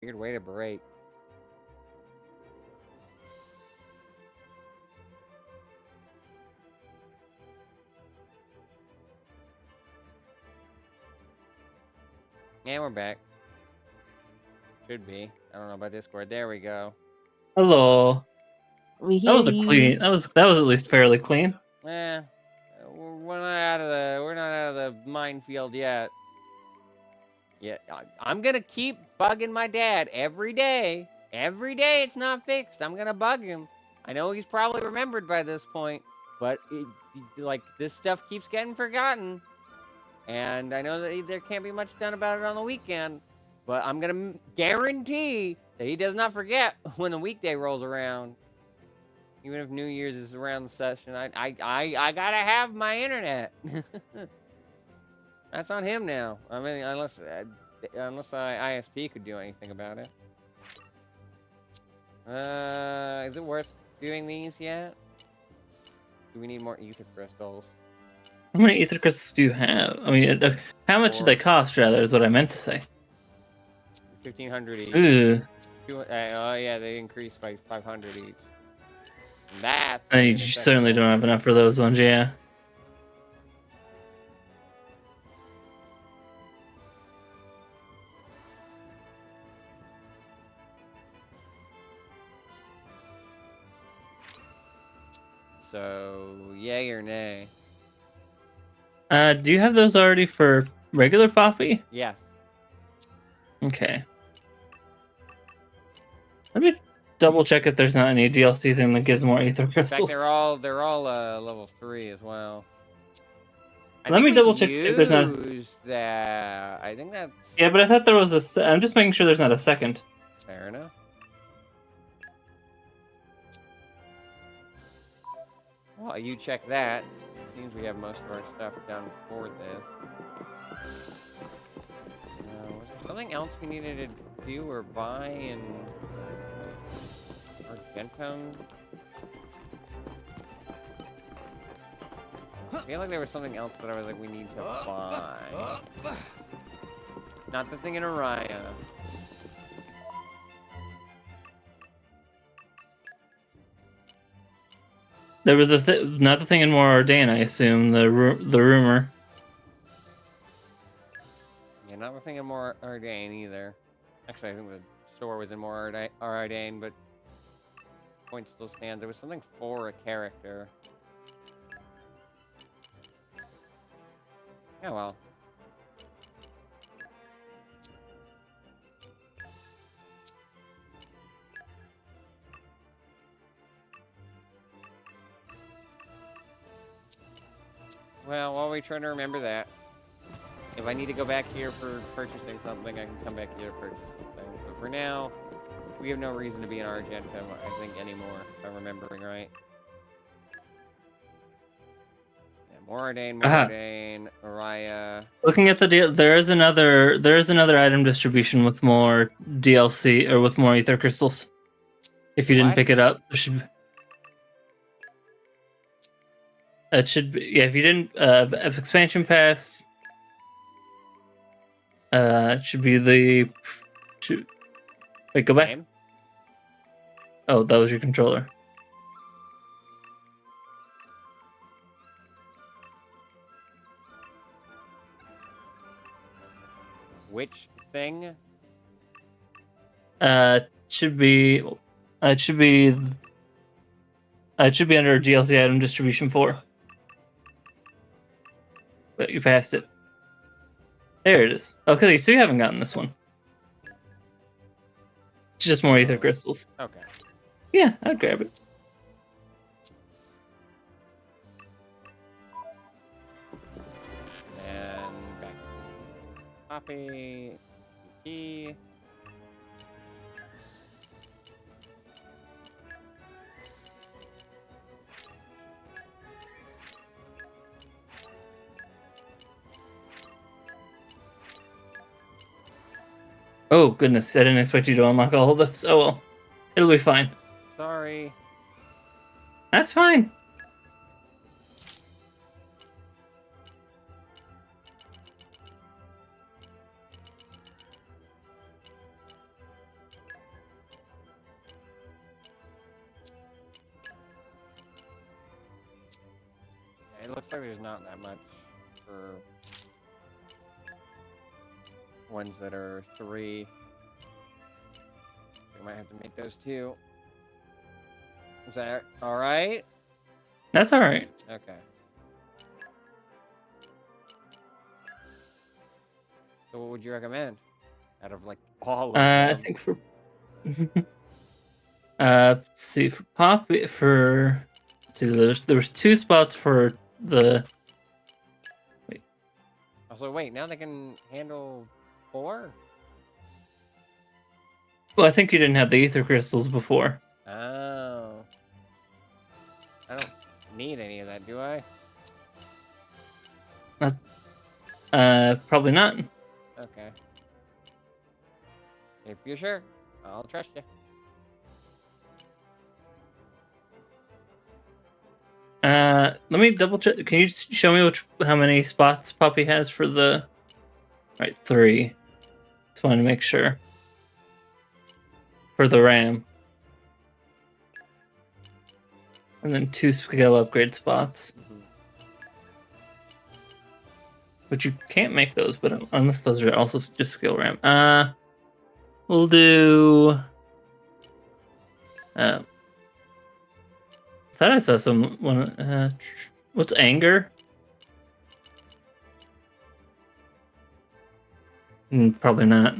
Weird way to break. Yeah, we're back. Should be. I don't know about Discord. There we go. Hello. We That was a hear clean. you. That was at least fairly clean. We're not out of the minefield yet. Yeah, I'm gonna keep bugging my dad every day. Every day it's not fixed. I'm gonna bug him. I know he's probably remembered by this point, but like this stuff keeps getting forgotten. And I know that there can't be much done about it on the weekend, but I'm gonna guarantee that he does not forget when the weekday rolls around. Even if New Year's is around the session, I gotta have my internet. That's on him now. I mean, unless ISP could do anything about it. Is it worth doing these yet? Do we need more ether crystals? How many ether crystals do you have? I mean, how much do they cost? Rather, is what I meant to say. 1,500 each. Ooh. Oh yeah, they increased by 500 each. That's. And you certainly don't have enough for those ones, yeah. So, yay or nay? Do you have those already for regular Poppy? Yes. Okay. Let me double check if there's not any DLC thing that gives more ether crystals. In fact, they're all level 3 as well. Let me double check to see if there's not. That. I think that's. Yeah, but I thought there was a. I'm just making sure there's not a second. Fair enough. Well, you check that. It seems we have most of our stuff done for this. Was there something else we needed to do or buy in Argentum? I feel like there was something else that I was like, we need to buy. Not the thing in Araya. There was not the thing in More Ardain, I assume. The rumor. Yeah, not the thing in More Ardain either. Actually, I think the store was in More Ardain, but point still stands. There was something for a character. Yeah, well. Well, while we try to remember that, if I need to go back here for purchasing something, I can come back here to purchase something. But for now, we have no reason to be in Argentum, I think, anymore, if I'm remembering right. Yeah, Moradane, Araya. Looking at the deal, there is another item distribution with more DLC or with more ether crystals. If you didn't pick it up, there should be... It should be, yeah, if you didn't, expansion pass, it should be the, wait, go back. Game? Oh, that was your controller. Which thing? Should be, it should be, it should be under DLC item distribution 4. But you passed it. There it is. Okay, so you haven't gotten this one. It's just more ether crystals. Okay. Yeah, I'd grab it. And back. Copy. Key. Oh, goodness. I didn't expect you to unlock all of this. Oh, well. It'll be fine. Sorry. That's fine. It looks like there's not that much for ones that are 3. We might have to make those 2. Is that all right? That's all right. Okay. So what would you recommend out of like all of them? I think for let's see, for Poppy, for let's see, there was 2 spots for the. Wait. Also, wait, now they can handle 4? Well, I think you didn't have the ether crystals before. Oh. I don't need any of that, do I? Probably not. Okay. If you're sure, I'll trust you. Let me double check. Can you show me how many spots Poppy has for the? Right, 3. Just wanted to make sure. For the RAM. And then 2 skill upgrade spots. But you can't make those, but unless those are also just skill RAM. We'll do. I thought I saw someone. What's anger? Probably not.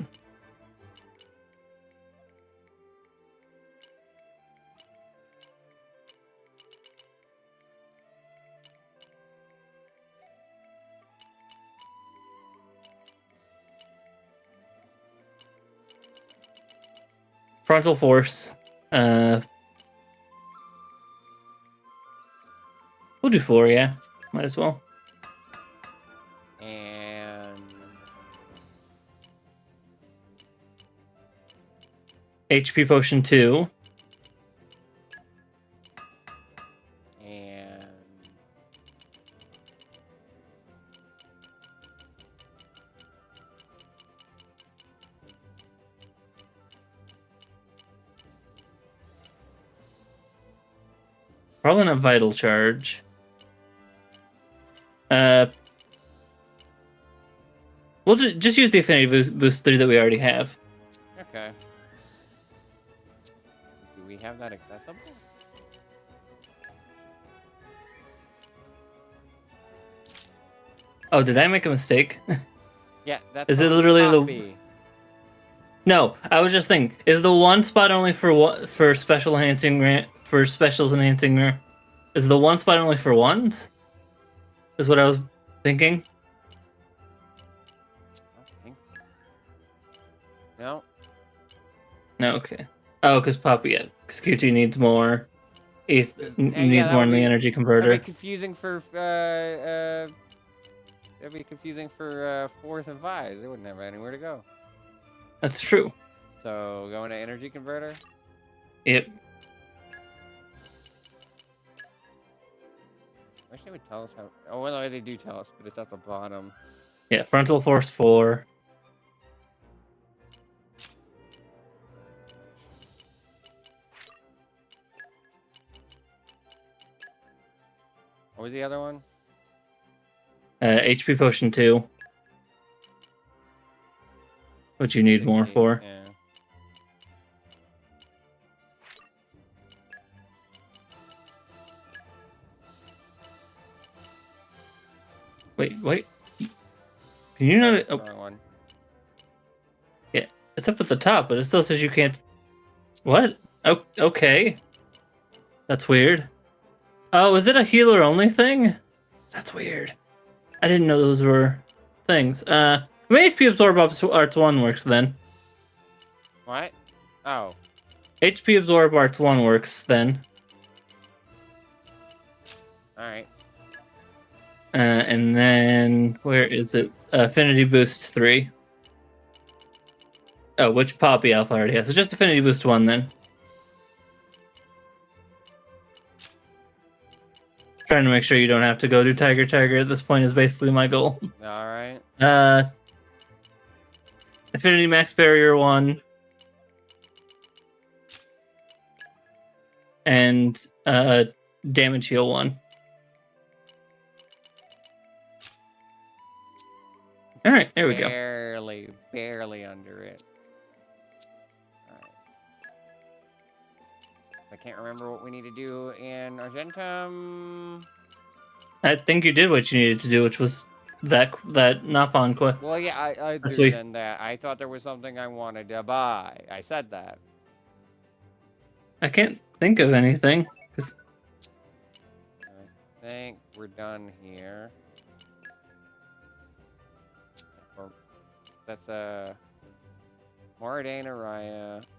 Frontal force. We'll do 4, yeah. Might as well. And HP potion 2. And Probably not vital charge. We'll just use the affinity boost 3 that we already have. okay. Do we have that accessible? Oh, did I make a mistake? Yeah, that's. Is it literally the? No, I was just thinking. Is the 1 spot only for what? For special enhancing for specials enhancing? Is the 1 spot only for 1s? Is what I was thinking. No. No, okay. Oh, because Poppy, yeah. Because Q2 needs more. Needs more in the energy converter. That'd be confusing for that'd be confusing for 4s and 5s. They wouldn't have anywhere to go. That's true. So going to energy converter. Yep. wish they would tell us how. Oh, well, they do tell us, but it's at the bottom. Yeah, frontal force 4. What was the other one? HP potion 2. Which you need 16, more for. Yeah. Wait. Can you not? Oh, One. yeah, it's up at the top, but it still says you can't. What? Oh, okay. That's weird. Oh, is it a healer only thing? That's weird. I didn't know those were things. HP absorb arts 1 works then. What? Oh. HP absorb arts 1 works then. All right. And then where is it? Affinity boost 3. Oh, which Poppy Alpha already has? So just affinity boost 1 then. Trying to make sure you don't have to go to Tiger at this point is basically my goal. All right. Affinity max barrier 1. And damage heal 1. All right, there we go. Barely under it. All right. I can't remember what we need to do in Argentum. I think you did what you needed to do, which was that Napon quest. Well, yeah, I That's do then that. I thought there was something I wanted to buy. I said that. I can't think of anything. I think we're done here. That's Moradane Araya. Just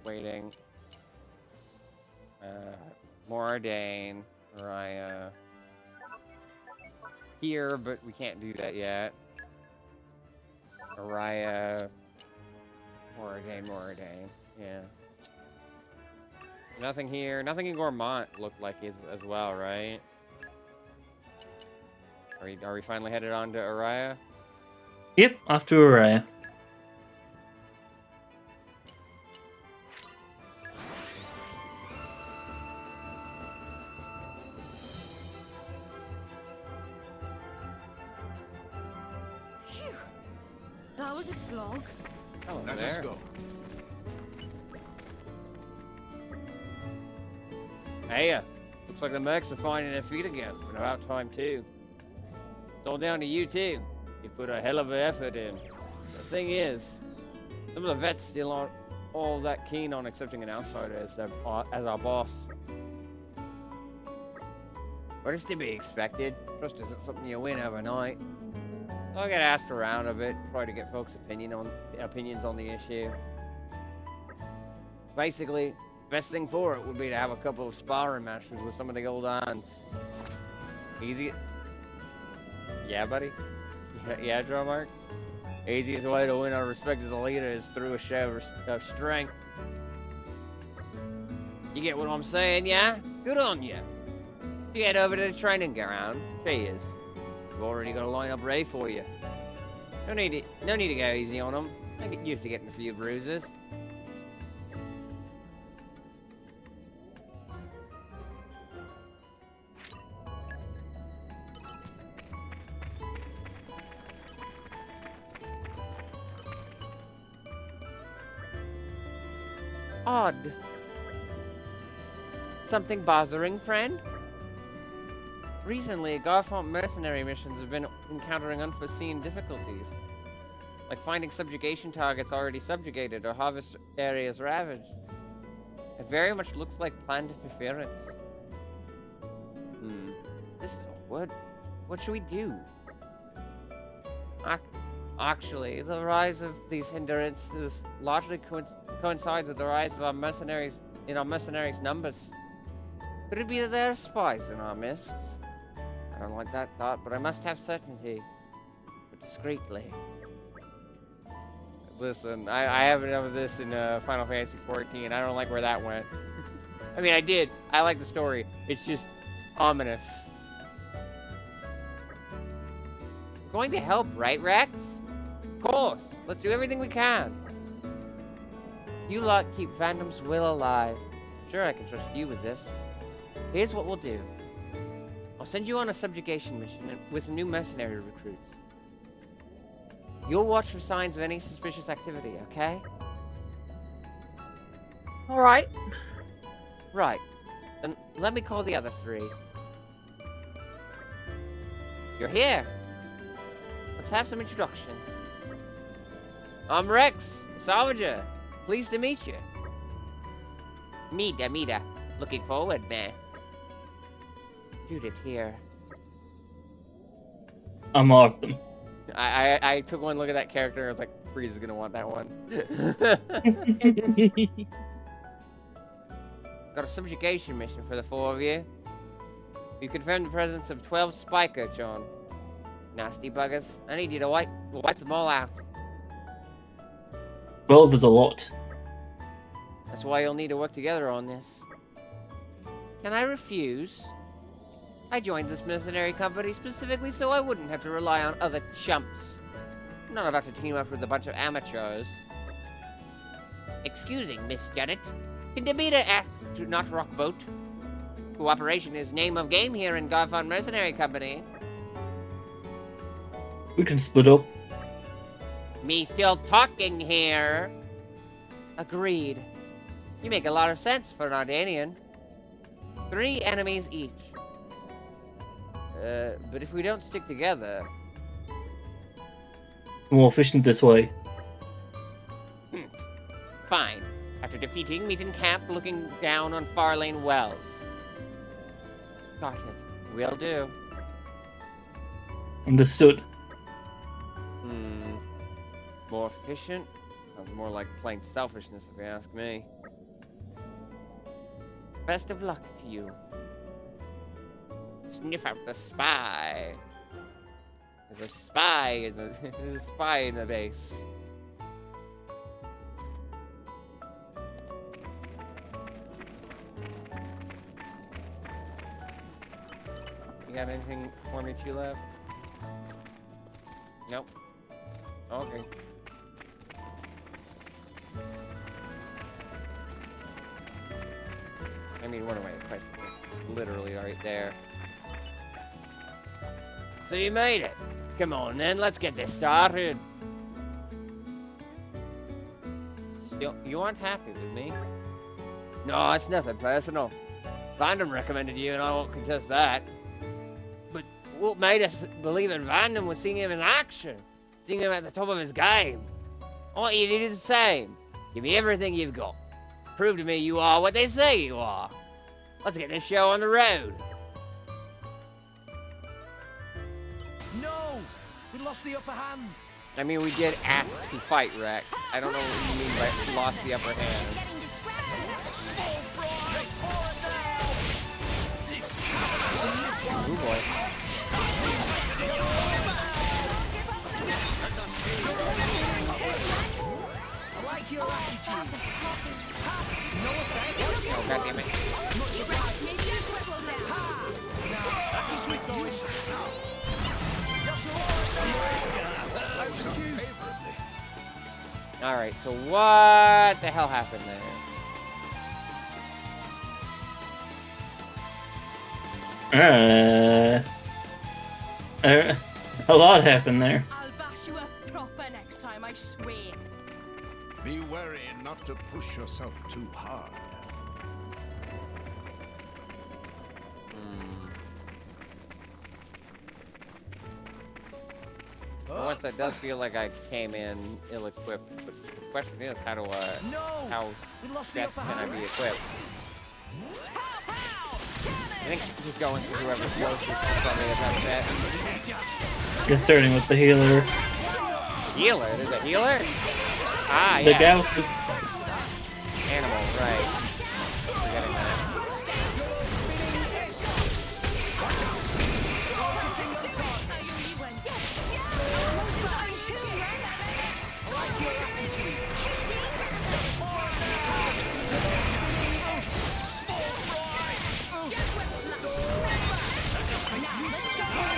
waiting. Moradane Araya. Here, but we can't do that yet. Araya. Moradane. Yeah. Nothing here. Nothing in Gourmont looked like as well, right? Are we finally headed on to Araya? Yep, off to Araya. Phew. That was a slog. Oh, Let us go. Hey, looks like the mechs are finding their feet again. And about time, too. It's all down to you, too. You put a hell of an effort in. The thing is, some of the vets still aren't all that keen on accepting an outsider as our boss. But it's to be expected. Trust isn't something you win overnight. So I get asked around a bit, try to get folks' opinions on the issue. Basically, best thing for it would be to have a couple of sparring matches with some of the old hands. Easy. Yeah, buddy? Yeah, Drummark? Easiest way to win our respect as a leader is through a show of strength. You get what I'm saying, yeah? Good on you. You head over to the training ground. Cheers. We've already got a lineup ready for you. No need to go easy on them. I get used to getting a few bruises. Odd. Something bothering, friend? Recently, Garfont mercenary missions have been encountering unforeseen difficulties. Like finding subjugation targets already subjugated or harvest areas ravaged. It very much looks like planned interference. This is awkward. What should we do? Actually, the rise of these hindrances largely coincides with the rise of our mercenaries numbers. Could it be that there are spies in our midst? I don't like that thought, but I must have certainty. But discreetly. Listen, I have enough of this in Final Fantasy XIV. I don't like where that went. I mean, I did. I like the story. It's just ominous. going to help, right, Rex? Of course. Let's do everything we can. You lot keep Phantom's will alive. Sure, I can trust you with this. Here's what we'll do. I'll send you on a subjugation mission with some new mercenary recruits. You'll watch for signs of any suspicious activity, okay? Alright. Right. Then let me call the other three. You're here. Let's have some introductions. I'm Rex, Salvager. Pleased to meet you. Meeta. Looking forward, man. Judith here. I'm awesome. I took one look at that character and I was like, Freeze is gonna want that one. Got a subjugation mission for the 4 of you. You confirmed the presence of 12 Spiker, John. Nasty buggers. I need you to wipe them all out. Well, there's a lot. That's why you'll need to work together on this. Can I refuse? I joined this mercenary company specifically so I wouldn't have to rely on other chumps. I'm not about to team up with a bunch of amateurs. Excusing, Miss Janet. Can Demeter ask to not rock boat? Cooperation is name of game here in Garfon Mercenary Company. We can split up. Me still talking here. Agreed. You make a lot of sense for an Ardanian. 3 enemies each. But if we don't stick together... More efficient this way. Fine. After defeating, meet in camp looking down on Farlane Wells. Got it. Will do. Understood. More efficient? Sounds more like plain selfishness if you ask me. Best of luck to you. Sniff out the spy. There's a spy in the there's a spy in the base. You got anything for me to left? Nope. Okay. I mean, what am I? Quite literally right there. So you made it. Come on then, let's get this started. Still, you aren't happy with me? No, it's nothing personal. Vandam recommended you and I won't contest that. But what made us believe in Vandam was seeing him in action. Seeing him at the top of his game. I want you to do the same. Give me everything you've got. Prove to me you are what they say you are. Let's get this show on the road. No! We lost the upper hand. I mean, we did ask to fight Rex. I don't know what you mean by lost the upper hand. Oh boy. I like your attitude. No effect. Oh, God damn it. Alright, so what the hell happened there? A lot happened there. I'll bash you up proper next time, I swear. Be wary not to push yourself too hard. Once it does feel like I came in ill-equipped, but the question is, how best can I be equipped? I think just going to whoever's closest is probably the best bet. Just starting with the healer. Healer? There's a healer? Ah, the yeah. guy with the... Animal, right. Forgetting that.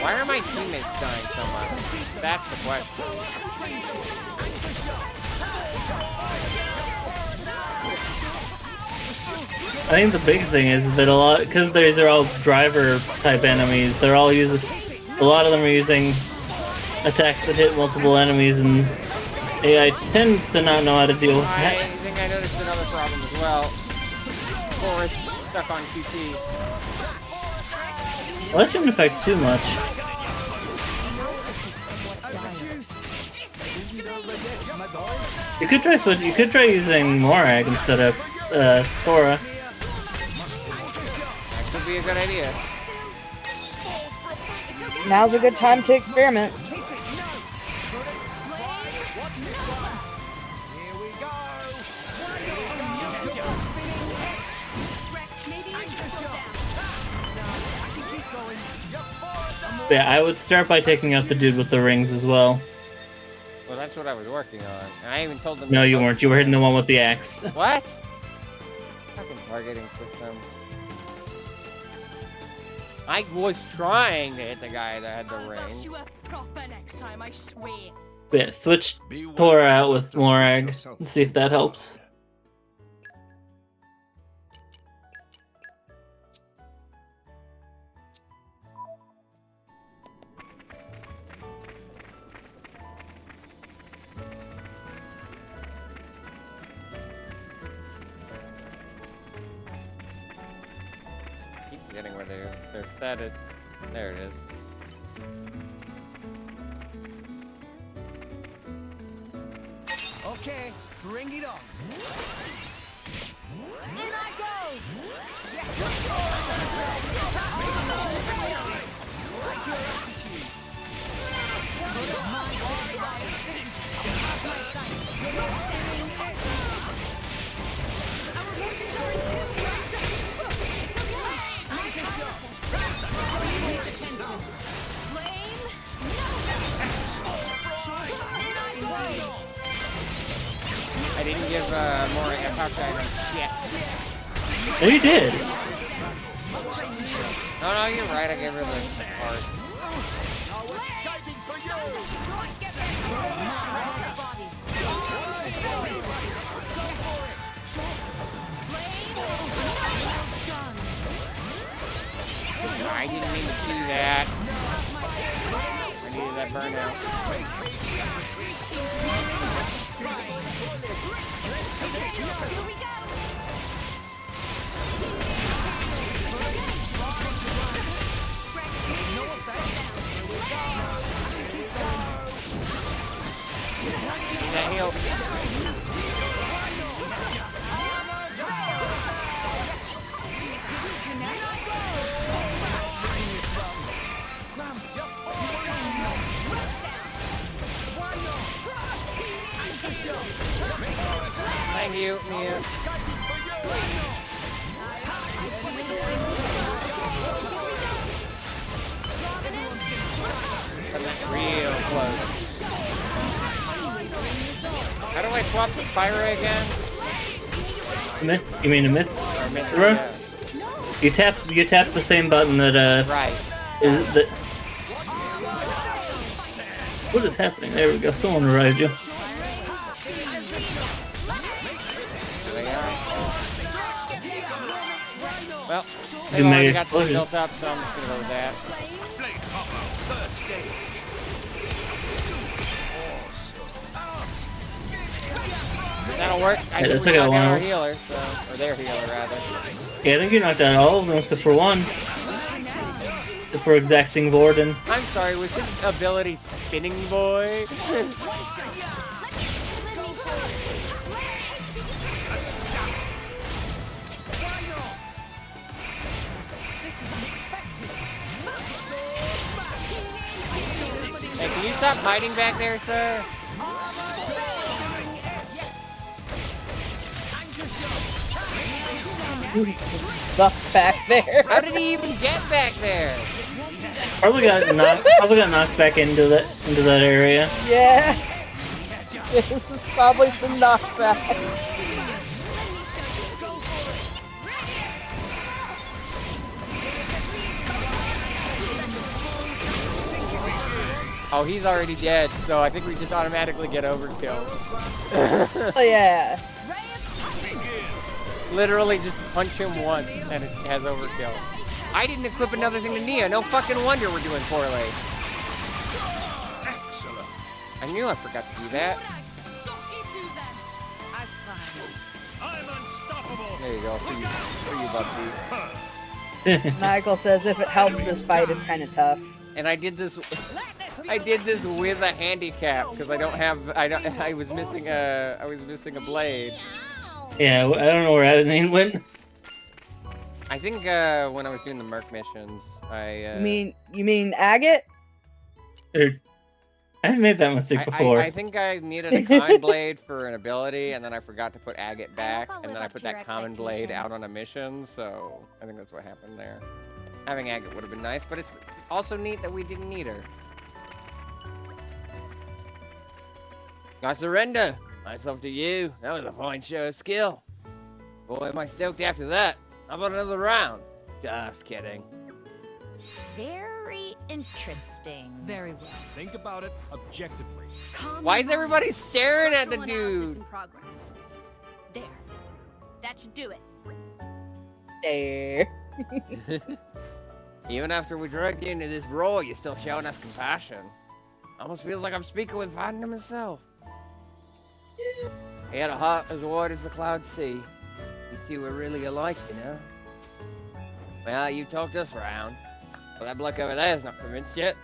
Why are my teammates dying so much? That's the question. I think the big thing is that a lot, because these are all driver type enemies, they're all using, a lot of them are using attacks that hit multiple enemies, and AI tends to not know how to deal with that. I think I noticed another problem as well. Forrest stuck on QT. Well, that shouldn't affect too much. You could try using Morag instead of Thora. That could be a good idea. Now's a good time to experiment. Yeah, I would start by taking out the dude with the rings as well. Well, that's what I was working on. And I even told them. No, you weren't. You were hitting the one with the axe. What? Fucking targeting system. I was trying to hit the guy that had the rings. You a proper next time, I swear. Yeah, switch Thora out with Morag and see if that helps. Getting where they're set it. There it is. Okay, bring it on. In I go! I didn't give Morag a pouch item. Shit. Oh, you did. No, you're right. I gave her the part. I didn't mean to see that. I needed that burnout. That heal. Thank you, Mia. Coming real close. How do I swap the Pyra again? Myth? You mean a myth? Or myth, yeah. You tap the same button that right. What is happening? There we go. Someone revived you. Well, Do they've already mega got something explosion. built up, so I'm just gonna go with that. That'll work. I think we knocked out our healer, so, or their healer rather. Yeah, I think you knocked out all of them except for one. Except for Exacting Vorden. I'm sorry, was his ability Spinning Boy? Hey, can you stop hiding back there, sir? Who's stuck back there? How did he even get back there? Probably got knocked back into that area. Yeah. This is probably some knockback. Oh, he's already dead, so I think we just automatically get overkill. Oh yeah. Literally just punch him once and it has overkill. I didn't equip another thing to Nia. No fucking wonder we're doing poorly. Excellent. I knew I forgot to do that. I'm unstoppable. There you go. For you, Bugsy. Michael says if it helps, this fight is kind of tough. And I did this with a handicap because I was missing a blade. Yeah, I don't know where Adenine went. I think when I was doing the Merc missions, You mean agate? I made that mistake before. I think I needed a common blade for an ability, and then I forgot to put agate back, and then I put that common blade out on a mission, so I think that's what happened there. Having agate would have been nice, but it's also neat that we didn't need her. I surrender myself to you. That was a fine show of skill. Boy, am I stoked after that. How about another round? Just kidding. Very interesting. Very well. Think about it objectively. Why is everybody staring at the dude? In progress. There. That should do it. There. Even after we dragged you into this role, you're still showing us compassion. Almost feels like I'm speaking with Vanden himself. He had a heart as wide as the clouds see. You two were really alike, you know? Well, you talked us round. Well, that bloke over there is not convinced yet.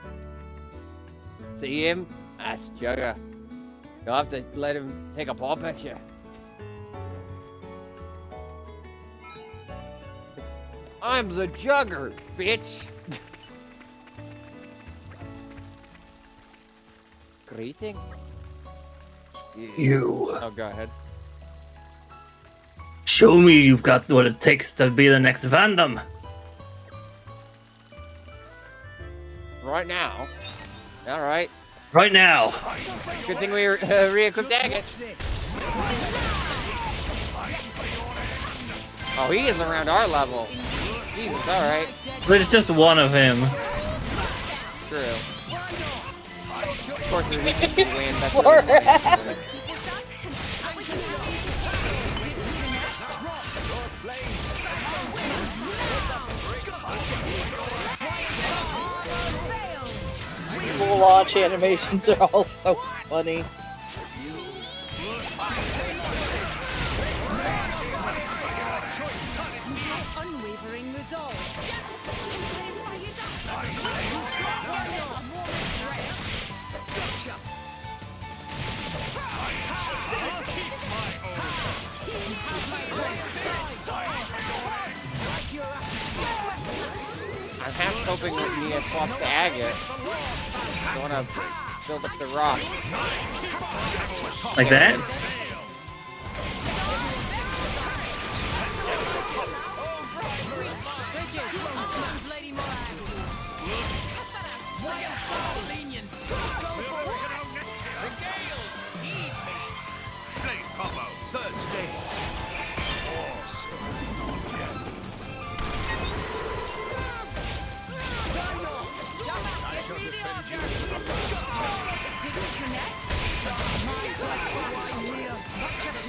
See him? That's Jugger. You'll have to let him take a pop at you. I'm the Jugger, bitch! Greetings. You. Oh, go ahead. Show me you've got what it takes to be the next Vandam. Right now. All right. Right now. Good thing we re-equipped Agate. Oh, he is around our level. Jesus, all right. There's just one of him. True. Of course, we can win. That's really Full launch animations are all so funny. Unwavering resolve. I'm half hoping that Nia swaps to Agate. I want to build up the rock. Like that? Blade combo, third stage.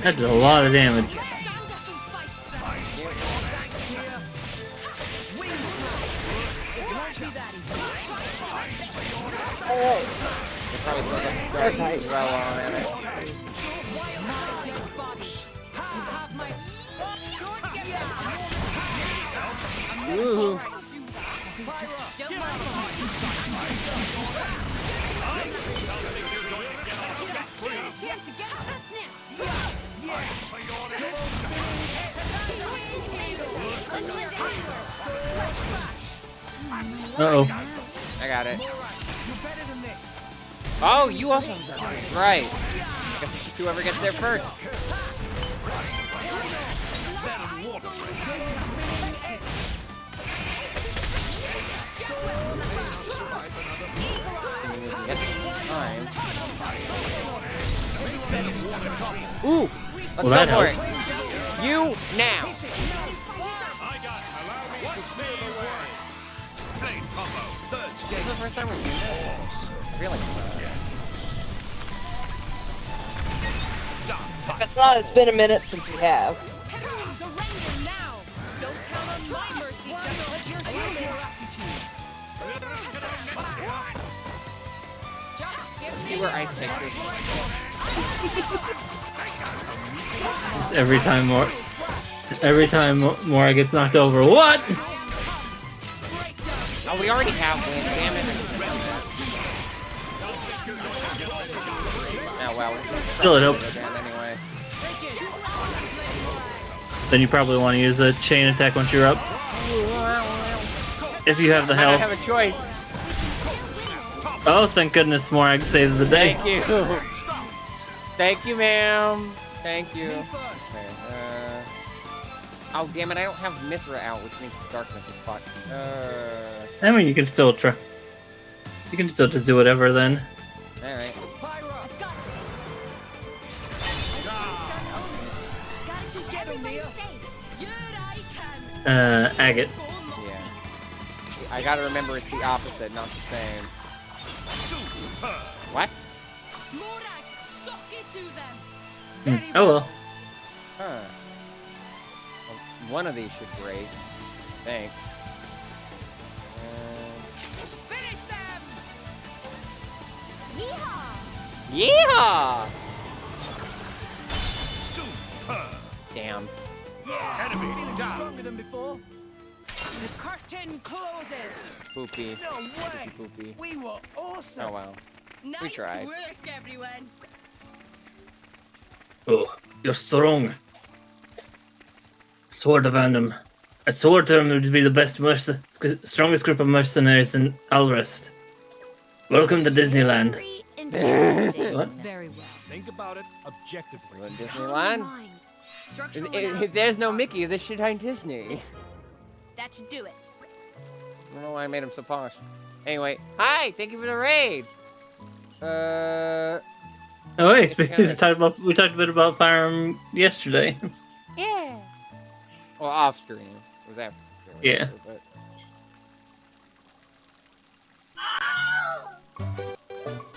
That did a lot of damage. They probably put us very well on it. Ooh. Chance against us now. Uh-oh. I got it. Oh, you also right. Guess it's just whoever gets there first. Ooh, let's Well, that go for helped. it. You now. Blade combo, third This is the first time we've seen this. Really? If it's not, it's been a minute since we have. Surrender now. Don't count on my mercy. Just let your Let's see where ice takes us. It's every time Mora gets knocked over. What? Oh, we already have one. Damn it. Oh well. Still, it helps. Anyway. Then you probably want to use a chain attack once you're up. If you have the I health. don't have a choice. Oh, thank goodness Morag saved the day. Thank you. Thank you, ma'am. Thank you. Okay, oh, damn it. I don't have Mithra out, which means darkness is fucked. I mean, you can still try. You can still just do whatever then. Alright. Agate. Yeah. I gotta remember it's the opposite, not the same. What? Oh well. Huh. Well, one of these should break, I think. Finish them! Yeehaw! Damn. Yeah! Enemy stronger than before. The curtain closes. Poopy. No way! Poopy. We were awesome. Oh well. Nice We tried. work, everyone. Oh, you're strong. Swore to Vandam. I swore to him it would be the best strongest group of mercenaries in Alrest. Welcome to Disneyland. What? Very well. Think about it objectively. Disneyland? If there's no Mickey, this shit ain't Disney. That should do it. I don't know why I made him so posh. Anyway, hi! Thank you for the raid! Oh wait, we talked a bit about Fire Emblem yesterday. Yeah. Well, off screen. It was after the screen. Yeah. But...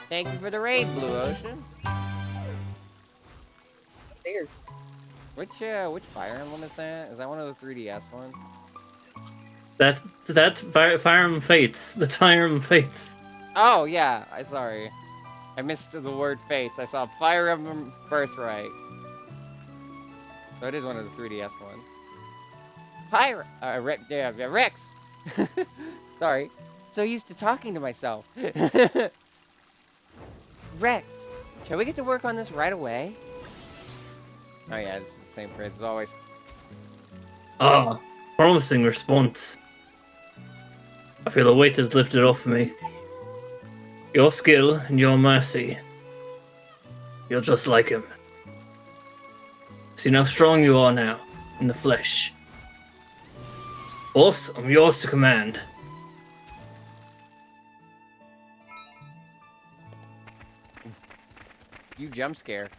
Thank you for the raid, Blue Ocean. Weird. Which Fire Emblem is that? Is that one of the 3DS ones? That's Fire Emblem Fates. That's Fire Emblem Fates. Oh yeah, sorry. I missed the word Fates. I saw Fire Emblem Birthright. So it is one of the 3DS ones. Rex. Sorry. So used to talking to myself. Rex, shall we get to work on this right away? Oh yeah, it's the same phrase as always. Ah, promising response. I feel the weight is lifted off me. Your skill and your mercy. You're just like him. See how strong you are now, in the flesh. Boss, I'm yours to command. You jump scare.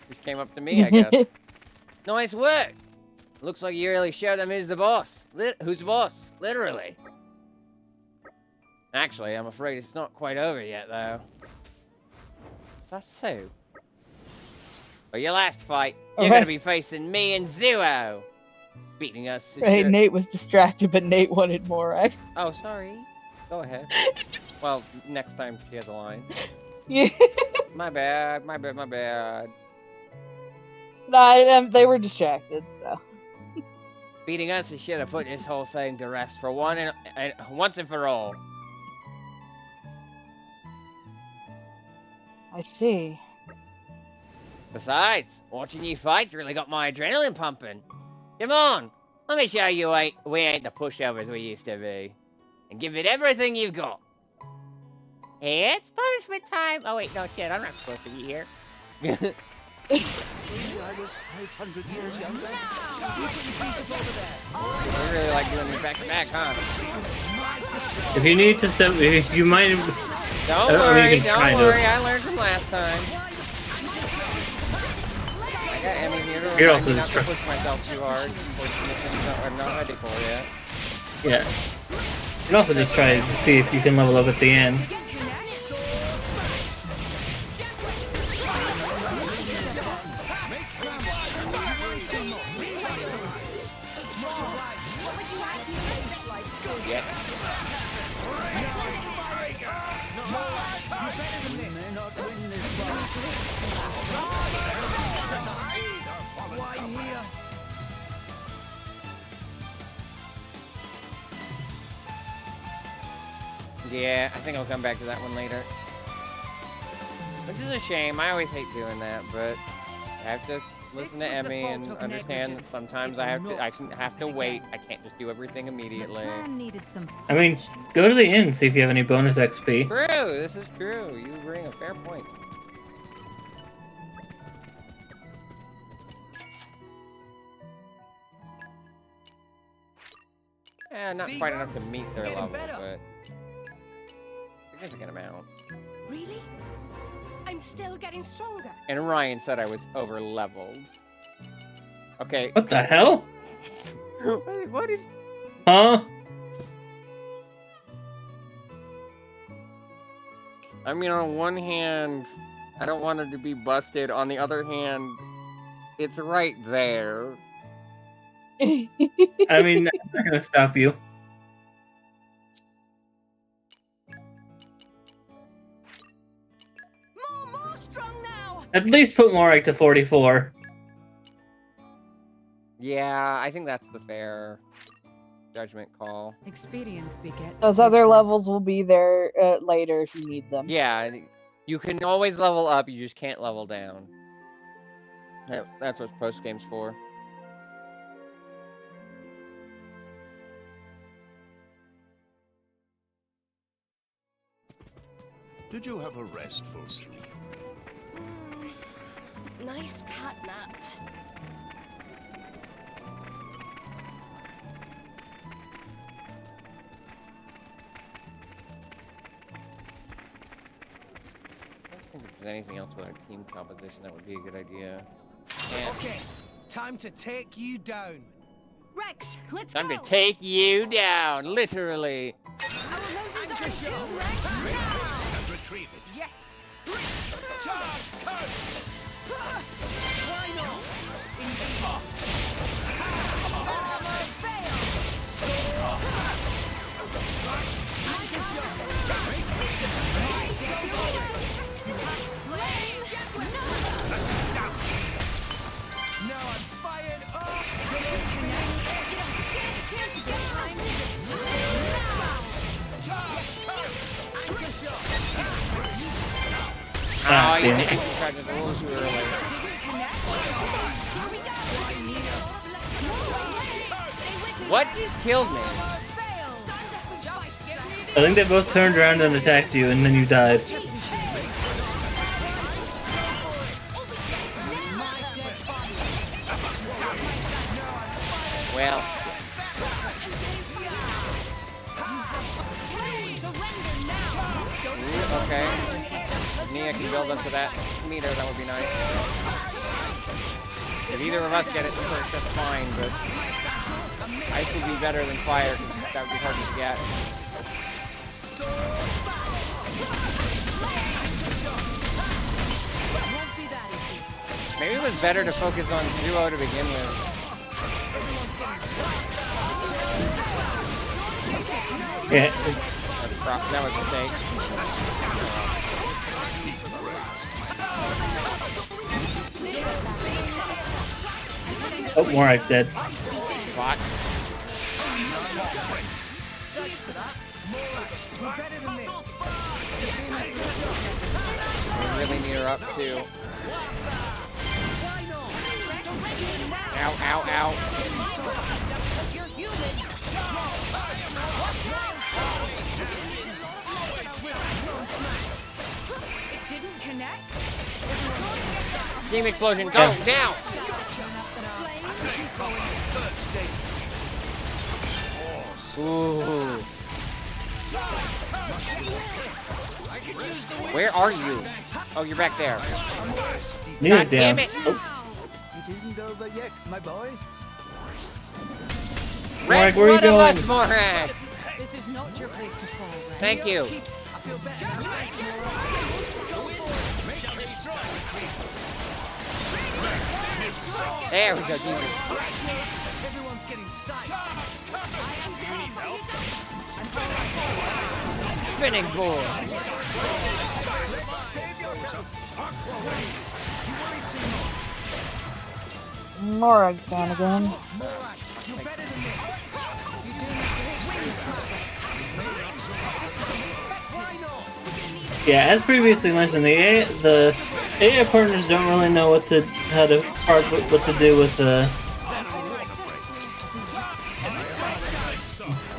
Just came up to me, I guess. Nice work. Looks like you really showed them who's the boss. Who's the boss? Literally. Actually, I'm afraid it's not quite over yet, though. Is that so? For your last fight, you're gonna be facing me and Zuo. Beating us. Hey, Nate was distracted, but Nate wanted Morag. Oh, sorry. Go ahead. Well, next time she has a line. Yeah. My bad, my bad, my bad. Nah, they were distracted, so. Beating us, he should have put this whole thing to rest for once and for all. I see. Besides, watching you fights really got my adrenaline pumping. Come on, let me show you we ain't the pushovers we used to be. And give it everything you've got. It's punishment time. Oh wait, no shit, I'm not supposed to be here. I was 500 years younger. We really like doing these back to back, huh? If you need to step, you might. Don't worry, don't worry. I learned from last time. I mean, You're I also not just to push myself too hard. I'm not ready for yet. Yeah. You can also just try to see if you can level up at the end. Yeah, I think I'll come back to that one later. Which is a shame. I always hate doing that, but I have to listen to Emmy and understand that sometimes I have to wait. I can't just do everything immediately. I mean, go to the inn and see if you have any bonus XP. True, this is true. You bring a fair point. Not See, quite enough to Grumps? meet their Getting level, better. but significant amount. Really? I'm still getting stronger. And Ryan said I was over leveled. Okay. What the hell? What is? Huh? I mean, on one hand, I don't want it to be busted. On the other hand, it's right there. I mean, I'm not gonna stop you. More strong now. At least put Morak to 44. Yeah, I think that's the fair judgment call. Experience begets. Those other levels will be there later if you need them. Yeah, you can always level up, you just can't level down. That's what post game's for. Did you have a restful sleep? Nice cat nap. I don't think there's anything else with our team composition that would be a good idea. Okay, time to take you down. Rex, let's Time go. to take you down, literally. Our emotions are in tune, Rex. And retrieve it. Yes. Charge! Why not? Armor fail. Now I'm fired up! You don't stand a chance against us. Oh, you damn it. tried to a little too early. What just killed me? I think they both turned around and attacked you, and then you died. Well. Ooh, okay. Nia can build up to that meter, that would be nice. If either of us get it first, that's fine, but ice would be better than fire, because that would be harder to get. Maybe it was better to focus on duo to begin with. Yeah. That was a mistake. Oh, Morak's dead. Spot. We really need her up too. Ow, ow, ow. It didn't connect. Steam explosion, go now! Ooh. Where are you? Oh, you're back there. Nia's God damn down. it! Oh. It isn't over yet, my boy. Red, Morak, where are you one of going? us, Morak! This is not your place to fall, right? Thank you. I feel better. There we go, Jesus. Everyone's getting psyched. Spinning board. Morag's down again. You're better than this. Yeah, as previously mentioned, the AI partners don't really know what to do with the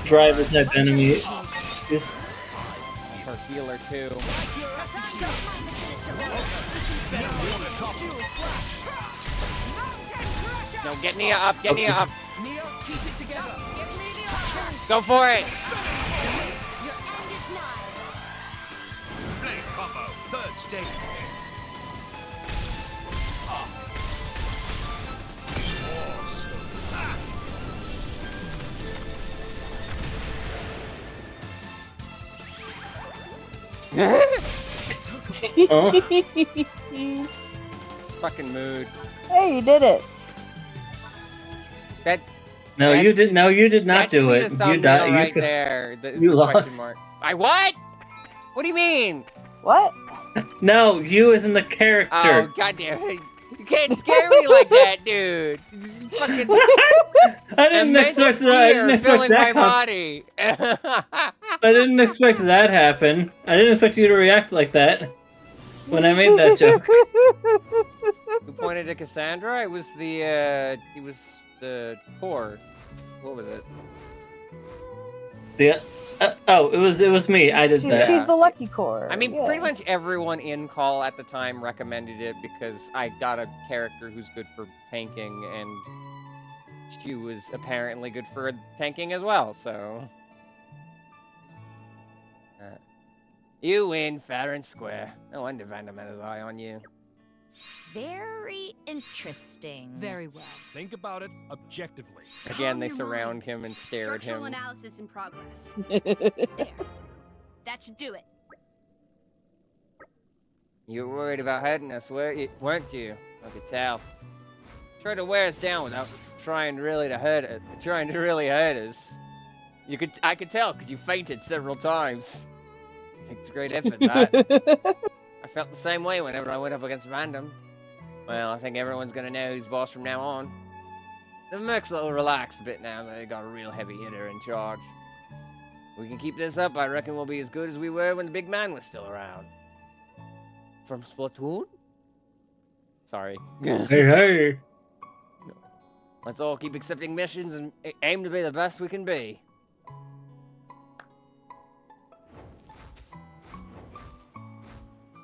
driver type enemy. It's our healer too. No, get Nia up, get Nia up. Go for it. Blade combo, third stage. Fucking mood. Hey, you did it. You did not do it. You died. Right there. You lost. Question mark. I what? What do you mean? What? No, you isn't the character. Oh goddamn! You can't scare me like that, dude. Fucking I didn't expect that. I didn't expect that. My body. I didn't expect that happen. I didn't expect you to react like that when I made that joke. Who pointed to Cassandra? It was the core. What was it? It was me. I did that. She's the lucky core. I mean, pretty much everyone in call at the time recommended it because I got a character who's good for tanking, and she was apparently good for tanking as well. So you win, fair and square. No wonder Vandam had his eye on you. Very interesting. Very well. Think about it objectively. Again, they surround him and stare at him. Structural analysis in progress. There. That should do it. You were worried about hurting us, weren't you? I could tell. Tried to wear us down without trying really to hurt us. I could tell because you fainted several times. Takes great effort, that. I felt the same way whenever I went up against Vandam. Well, I think everyone's gonna know who's boss from now on. The mercs will relax a bit now that they got a real heavy hitter in charge. If we can keep this up, I reckon we'll be as good as we were when the big man was still around. From Splatoon? Sorry. Hey. Let's all keep accepting missions and aim to be the best we can be.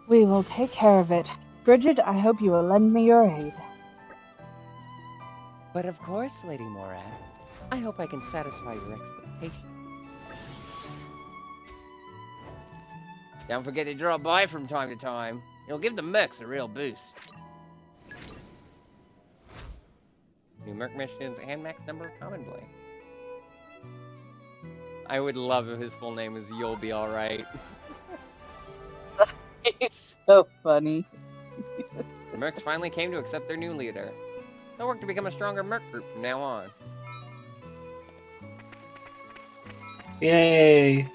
We will take care of it. Bridget, I hope you will lend me your aid. But of course, Lady Morag. I hope I can satisfy your expectations. Don't forget to drop by from time to time. It'll give the mercs a real boost. New merc missions and max number of common blanks. I would love if his full name was You'll Be Alright. He's so funny. The mercs finally came to accept their new leader. They'll work to become a stronger merc group from now on. Yay!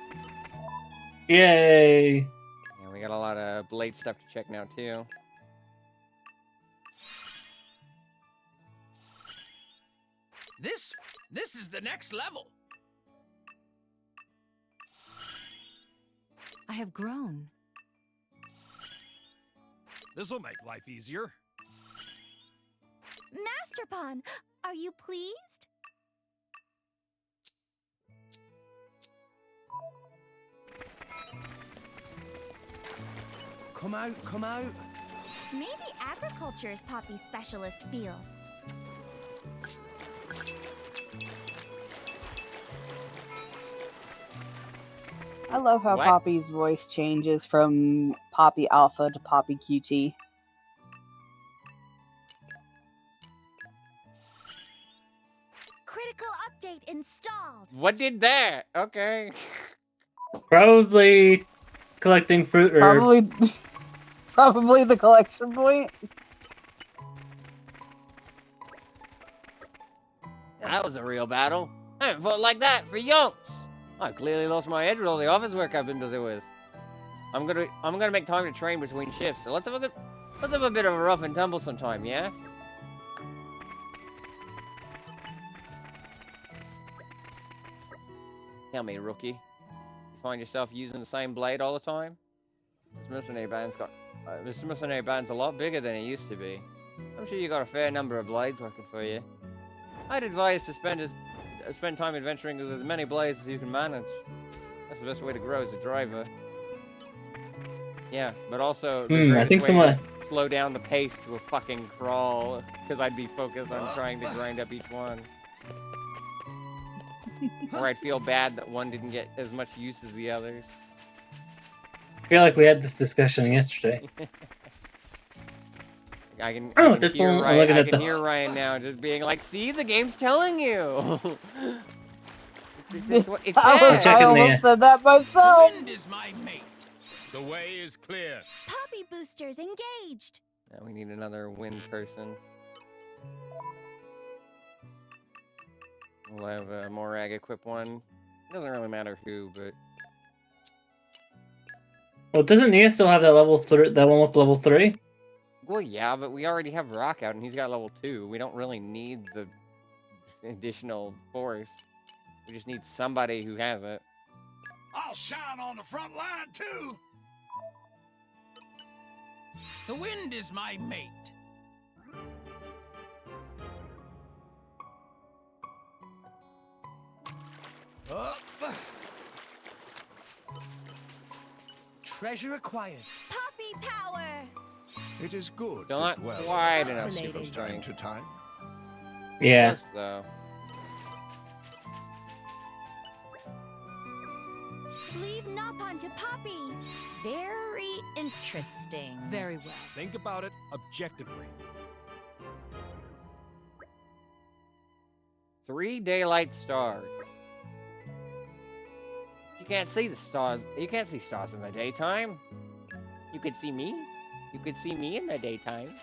Yay! Yeah, we got a lot of Blade stuff to check now, too. This is the next level. I have grown. This'll make life easier. Master Pawn, are you pleased? Come out, come out. Maybe agriculture is Poppy's specialist field. I love how What? Poppy's voice changes from Poppy Alpha to Poppy QT. Critical update installed. What did that? Okay. Probably collecting fruit or Probably the collection point. That was a real battle. I haven't fought like that for yonks. I clearly lost my edge with all the office work I've been busy with. I'm gonna make time to train between shifts. So let's have a bit of a rough and tumble sometime, yeah? Tell me, rookie. You find yourself using the same blade all the time? This mercenary band's a lot bigger than it used to be. I'm sure you got a fair number of blades working for you. I'd advise to spend time adventuring with as many blades as you can manage. That's the best way to grow as a driver. Yeah, but also the I think way someone... to slow down the pace to a fucking crawl, because I'd be focused on trying to grind up each one. Or I'd feel bad that one didn't get as much use as the others. I feel like we had this discussion yesterday. I can hear Ryan now just being like, see, the game's telling you. It's what it says. I almost said that myself. The wind is my mate. The way is clear. Poppy boosters engaged. Now we need another wind person. We'll have Morag equip one. Doesn't really matter who, but... Well, doesn't Nia still have that level 3? That one with level 3? Well, yeah, but we already have Rock out, and he's got level 2. We don't really need the additional force. We just need somebody who has it. I'll shine on the front line too. The wind is my mate. Treasure acquired. Poppy power. It is good. Still not quite enough super strength. To time. Yeah. Close, though. Leave Nopon to Poppy. Very interesting. Very well. Think about it objectively. 3 daylight stars. You can't see the stars. You can't see stars in the daytime. You could see me. You could see me in the daytime.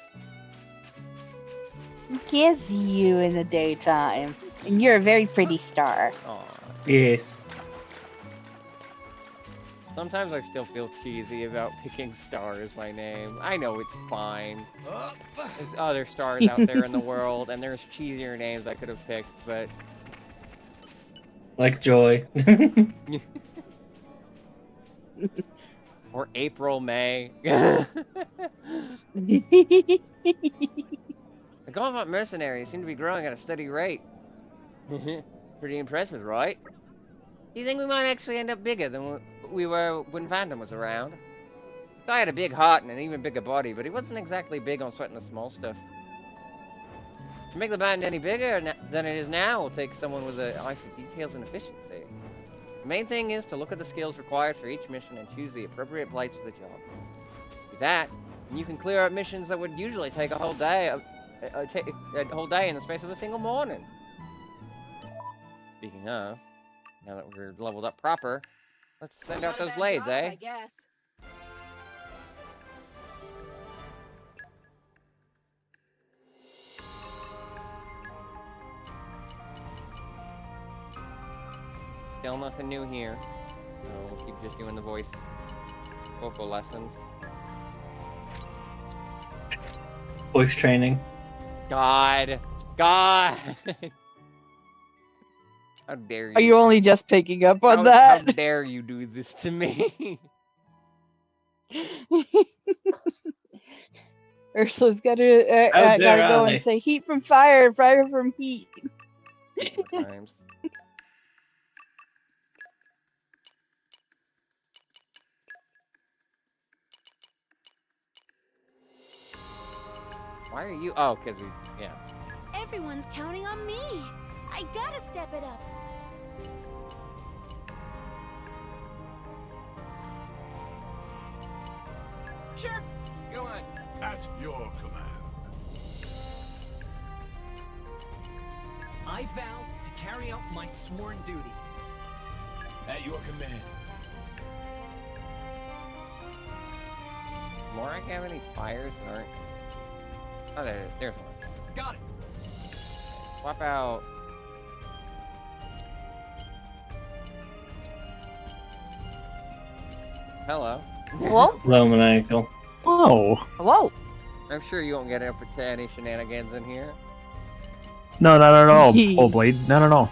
You can't see you in the daytime. And you're a very pretty star. Aww. Yes. Sometimes I still feel cheesy about picking Star as my name. I know it's fine. There's other stars out there in the world, and there's cheesier names I could have picked, but... Like Joy. Or April, May. The Gauntlet mercenaries seem to be growing at a steady rate. Pretty impressive, right? Do you think we might actually end up bigger than we were when Phantom was around? The guy had a big heart and an even bigger body, but he wasn't exactly big on sweating the small stuff. To make the band any bigger than it is now will take someone with an eye for details and efficiency. The main thing is to look at the skills required for each mission and choose the appropriate blades for the job. With that, you can clear up missions that would usually take a whole day, in the space of a single morning. Speaking of, now that we're leveled up proper, let's send out those blades, eh? I guess. Still nothing new here. So we'll keep just doing the vocal lessons. Voice training. God! How dare you? Are you only just picking up on that? How dare you do this to me? Ursula's gotta go and say heat from fire, fire from heat. Times. Why are you? Oh, because yeah. Everyone's counting on me. I gotta step it up. Sure. Go on. At your command. I vow to carry out my sworn duty. At your command. Morak have any fires that aren't? Oh, there it is. There's one. Got it. Swap out. Hello. Whoa. Hello, Maniacal. Oh. Whoa. I'm sure you won't get up to any shenanigans in here. No, not at all. Oh, Blade. Not at all.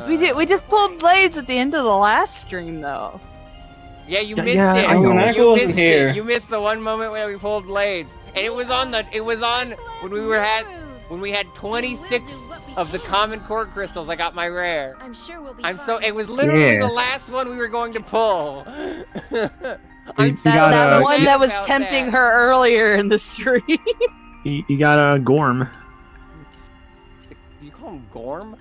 We just pulled blades at the end of the last stream, though. Yeah, you Yeah, missed yeah, it. I know. Monaco wasn't missed here. it. You missed the one moment where we pulled blades, and it was on when we had 26 of the common core crystals. I got my rare. I'm sure we'll be It was literally Yeah. the last one we were going to pull. You so got That a- one mad that was about tempting that. her earlier in the stream. You got a Gorm. You call him Gorm?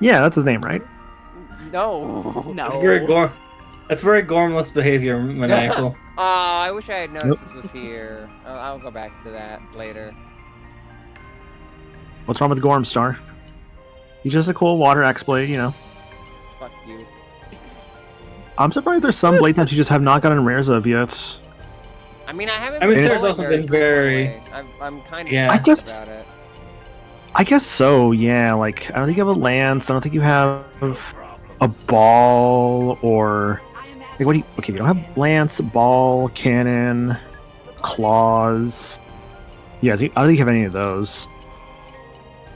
Yeah, that's his name, right? No. That's very gormless behavior, Maniacal. Oh, I wish I had noticed this was here. I'll go back to that later. What's wrong with Gorm, Star? He's just a cool water axe blade, you know. Fuck you. I'm surprised there's some blade types you just have not gotten rares of yet. I mean, I haven't. I mean, been there's pulling also been very. I'm kind of Yeah. I guess- about it. I guess so, yeah. Like, I don't think you have a lance. I don't think you have a ball or... Like, what do you... Okay, you don't have lance, ball, cannon, claws. Yeah, I don't think you have any of those.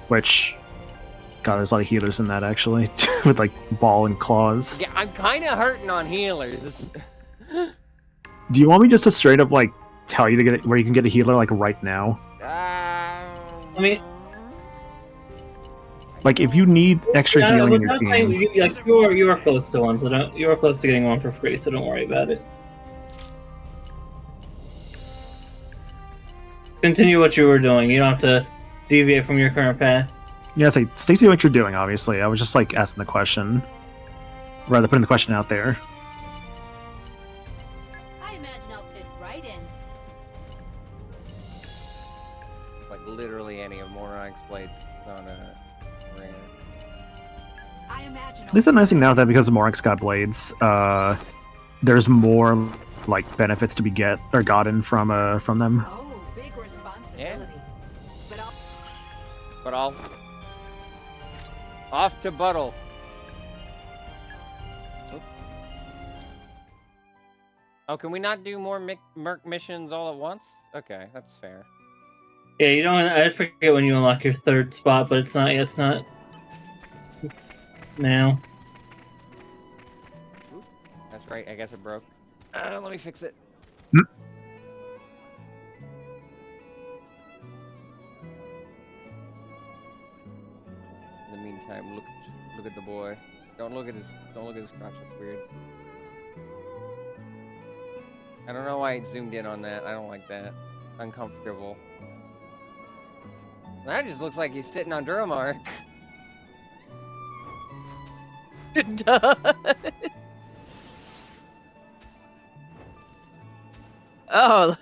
Which... God, there's a lot of healers in that, actually. With, like, ball and claws. Yeah, I'm kind of hurting on healers. Do you want me just to straight up, like, tell you to get it, where you can get a healer, like, right now? I mean, Like, if you need extra yeah, healing but in your that's team... fine. You are close to one, so you are close to getting one for free, so don't worry about it. Continue what you were doing. You don't have to deviate from your current path. Yeah, it's like, stick to what you're doing, obviously. I was just, like, asking the question. Rather putting the question out there. I imagine I'll fit right in. Like, literally any of Moron's blades. It's not a rare. I imagine At least the nice thing now is that because the Morinx got blades, there's more, like, benefits to be gotten from them. Oh, big responsibility. But I'll... Off to Buttle. Oh, can we not do more Merc missions all at once? Okay, that's fair. Yeah, you don't. I forget when you unlock your third spot, but it's not. It's not now. That's right, I guess it broke. Let me fix it. In the meantime, look at the boy. Don't look at his crotch. That's weird. I don't know why it zoomed in on that. I don't like that. Uncomfortable. That just looks like he's sitting on Duromark. It does. Oh.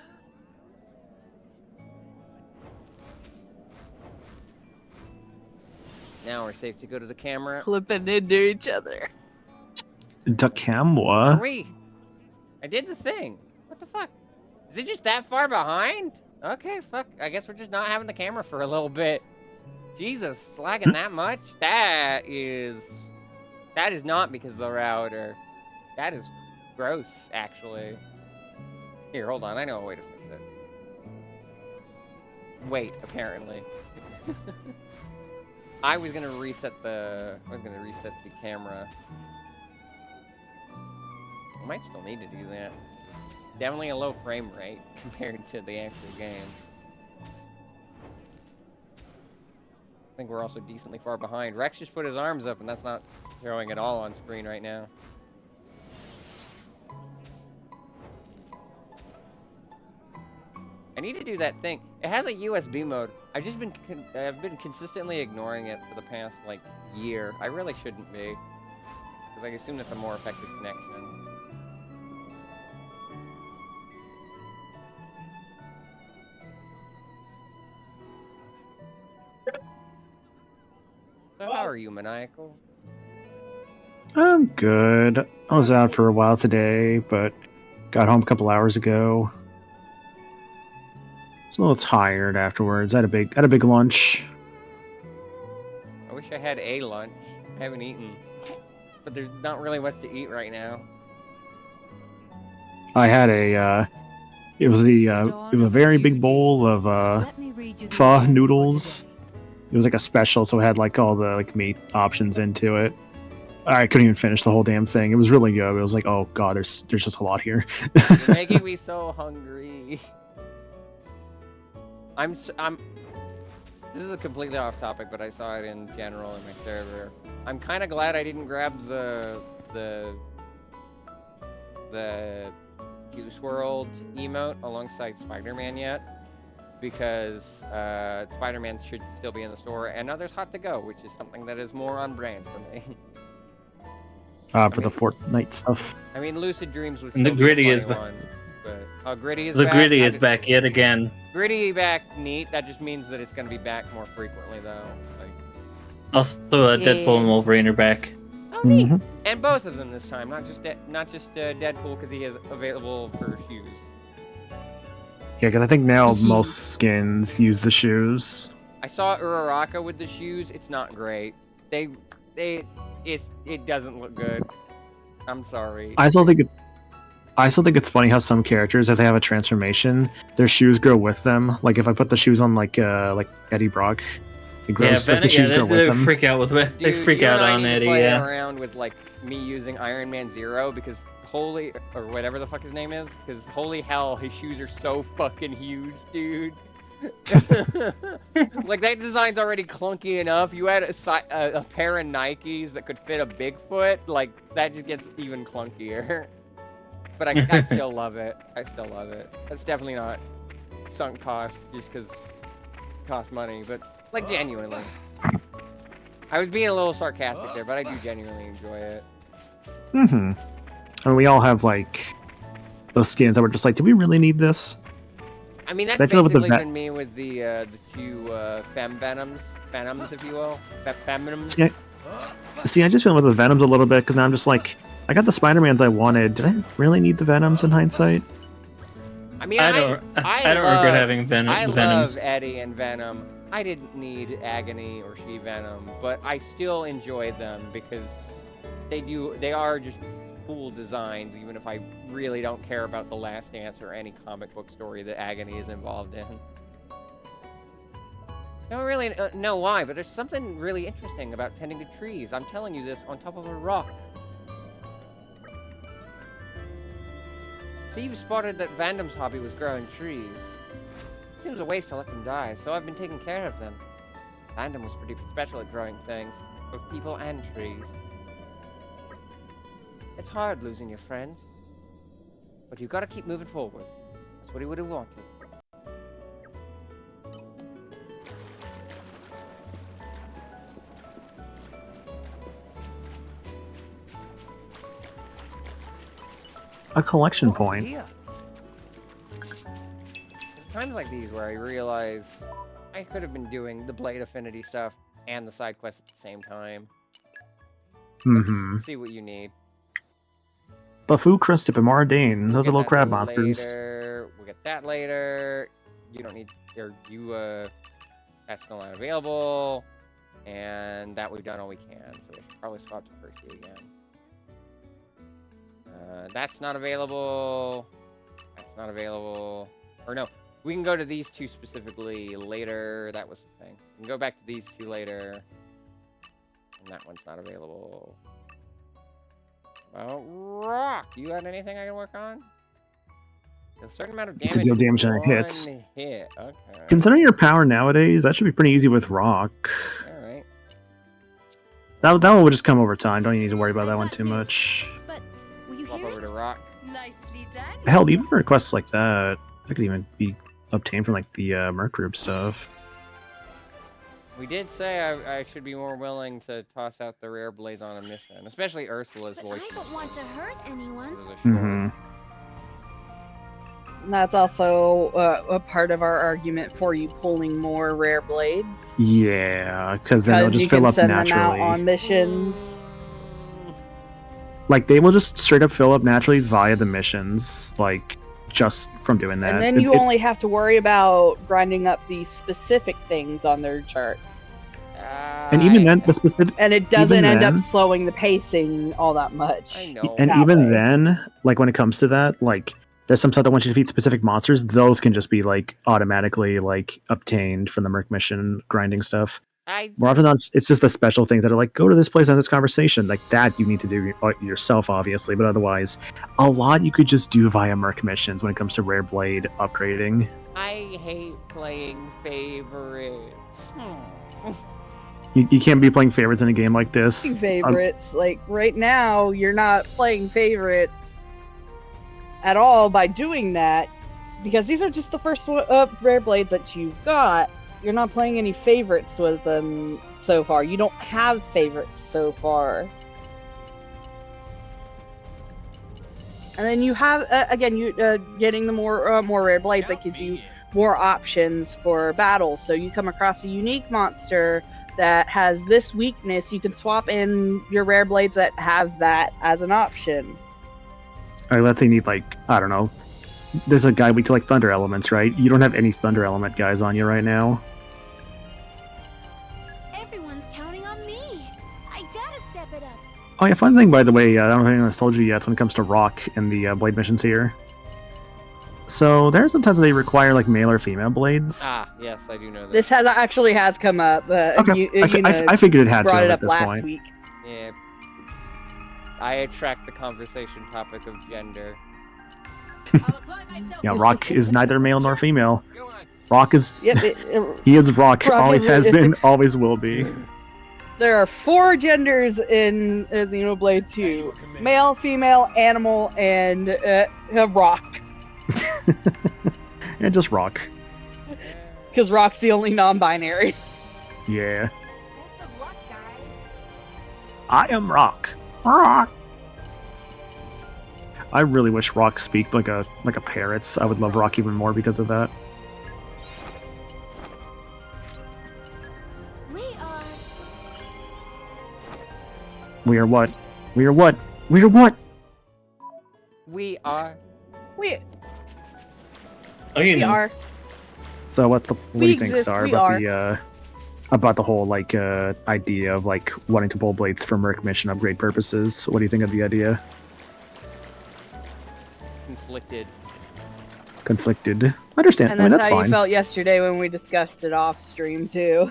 Now we're safe to go to the camera. Clipping into each other. The camera? Are we? I did the thing. What the fuck? Is it just that far behind? Okay, fuck. I guess we're just not having the camera for a little bit. Jesus, lagging that much? That is not because of the router. That is gross, actually. Here, hold on. I know a way to fix it. Wait, apparently. I was gonna reset the camera. I might still need to do that. It's definitely a low frame rate compared to the actual game. I think we're also decently far behind. Rex just put his arms up and that's not showing at all on screen right now. I need to do that thing. It has a USB mode. I've been consistently ignoring it for the past like year. I really shouldn't be, because I assume that's a more effective connection. So how are you, Maniacal? I'm good. I was out for a while today, but got home a couple hours ago. I was a little tired afterwards. I had a big lunch. I wish I had a lunch. I haven't eaten, but there's not really much to eat right now. I had it was a very big bowl of pho noodles. It was like a special, so it had like all the like meat options into it. I couldn't even finish the whole damn thing. It was really good. It was like, oh god, there's just a lot here. You're making me so hungry. I'm. This is a completely off topic, but I saw it in general in my server. I'm kind of glad I didn't grab the Juice World emote alongside Spider-Man yet, because Spider-Man should still be in the store, and now there's Hot to Go, which is something that is more on brand for me. For the Fortnite stuff. I mean, Lucid Dreams was. And the Gritty is back. Gritty is the back. Gritty is back yet again. Gritty back, neat. That just means that it's going to be back more frequently, though. Like, also, Deadpool and Wolverine are back. Oh, neat. And both of them this time, not just Deadpool, because he is available for shoes. Yeah, because I think now most skins use the shoes. I saw Uraraka with the shoes. It's not great. It doesn't look good. I'm sorry. I still think it's funny how some characters, if they have a transformation, their shoes grow with them. Like if I put the shoes on like Eddie Brock, it grows. Yeah, the shoes grow with them. Freak out with it. They freak out on Eddie. Yeah. Around with like me using Iron Man 0 because holy or whatever the fuck his name is, because holy hell, his shoes are so fucking huge, dude. Like that design's already clunky enough. You add a pair of Nikes that could fit a Bigfoot, like that just gets even clunkier. But I still love it. I still love it. That's definitely not sunk cost just because it costs money, but like genuinely. I was being a little sarcastic there, but I do genuinely enjoy it. I mean, we all have like those skins that were just like, do we really need this? I mean, that's basically been me with the two Venoms, if you will. Venoms. Yeah. See, I just feel with the Venoms a little bit, because now I'm just like, I got the Spider-Mans I wanted. Did I really need the Venoms in hindsight? I mean, I don't regret having Venoms. I love Eddie and Venom. I didn't need Agony or She-Venom, but I still enjoy them because they are just cool designs, even if I really don't care about The Last Dance or any comic book story that Agony is involved in. I don't really know why, but there's something really interesting about tending to trees. I'm telling you this on top of a rock. See, you've spotted that Vandom's hobby was growing trees. It seems a waste to let them die, so I've been taking care of them. Vandom was pretty special at growing things, both people and trees. It's hard losing your friends, but you've got to keep moving forward. That's what he would have wanted. A collection point. There's times like these where I realize I could have been doing the Blade Affinity stuff and the side quest at the same time. Let's see what you need. Bafu, Crustip, and Mardane. Those are little crab monsters. We'll get that later. You don't need, that's still not available. And that we've done all we can, so we should probably swap to Percy again. That's not available. That's not available. Or no, we can go to these two specifically later. That was the thing. We can go back to these two later. And that one's not available. Well, rock. You got anything I can work on? A certain amount of damage. To deal damage on hits. Hit. Okay. Considering your power nowadays, that should be pretty easy with rock. Alright. That one will just come over time. Don't need to worry about that one too much. But will you Swap hear over it? to rock. Nicely done. Hell, even for requests like that could even be obtained from like the Merc group stuff. We did say I should be more willing to toss out the rare blades on a mission, especially Ursula's voice. I don't want to hurt anyone. And that's also a part of our argument for you pulling more rare blades. Yeah, because then they'll just fill up naturally. You can send them out on missions. Like, they will just straight up fill up naturally via the missions, like, just from doing that. And then you only have to worry about grinding up these specific things on their charts. And even then, the specific... And it doesn't end up slowing the pacing all that much. I know. And even then, like, when it comes to that, like, there's some stuff that once you defeat specific monsters, those can just be, like, automatically, like, obtained from the Merc mission grinding stuff. More often than not, it's just the special things that are like, go to this place and this conversation. Like that you need to do yourself, obviously, but otherwise, a lot you could just do via Merc missions when it comes to Rare Blade upgrading. I hate playing favorites. You can't be playing favorites in a game like this. Favorites. Like, right now, you're not playing favorites at all by doing that, because these are just the first Rare Blades that you've got. You're not playing any favorites with them so far. You don't have favorites so far. And then you have, again, you getting the more Rare Blades that gives you more options for battles. So you come across a unique monster that has this weakness, you can swap in your Rare Blades that have that as an option. Alright, let's say you need, like, I don't know. There's a guy weak to, like, Thunder Elements, right? You don't have any Thunder Element guys on you right now. Everyone's counting on me. I gotta step it up. Oh yeah, fun thing, by the way, I don't know if anyone's told you yet when it comes to Rock in the Blade missions here. So there are sometimes they require like male or female blades. Ah, yes, I do know that. This actually has come up. Okay, I figured it had to brought it at up this last point. week. Yeah. I attract the conversation topic of gender. Yeah, Rock is neither male nor female. Rock is Yep, he is Rock, Rock always is- has been, always will be. There are 4 genders in Xenoblade 2. Male, female, animal, and rock. And just Rock. Because rock's the only non-binary. Yeah. I am Rock. Rock. I really wish Rock speak like a parrot. I would love Rock even more because of that. We are what? We are what? We are what? We are. Oh, you know. are. So what do you think, exist, Star, we about the whole like idea of like wanting to pull blades for Merc mission upgrade purposes? What do you think of the idea? Conflicted. I understand. And I mean, that's that's how fine. you felt yesterday when we discussed it off stream too.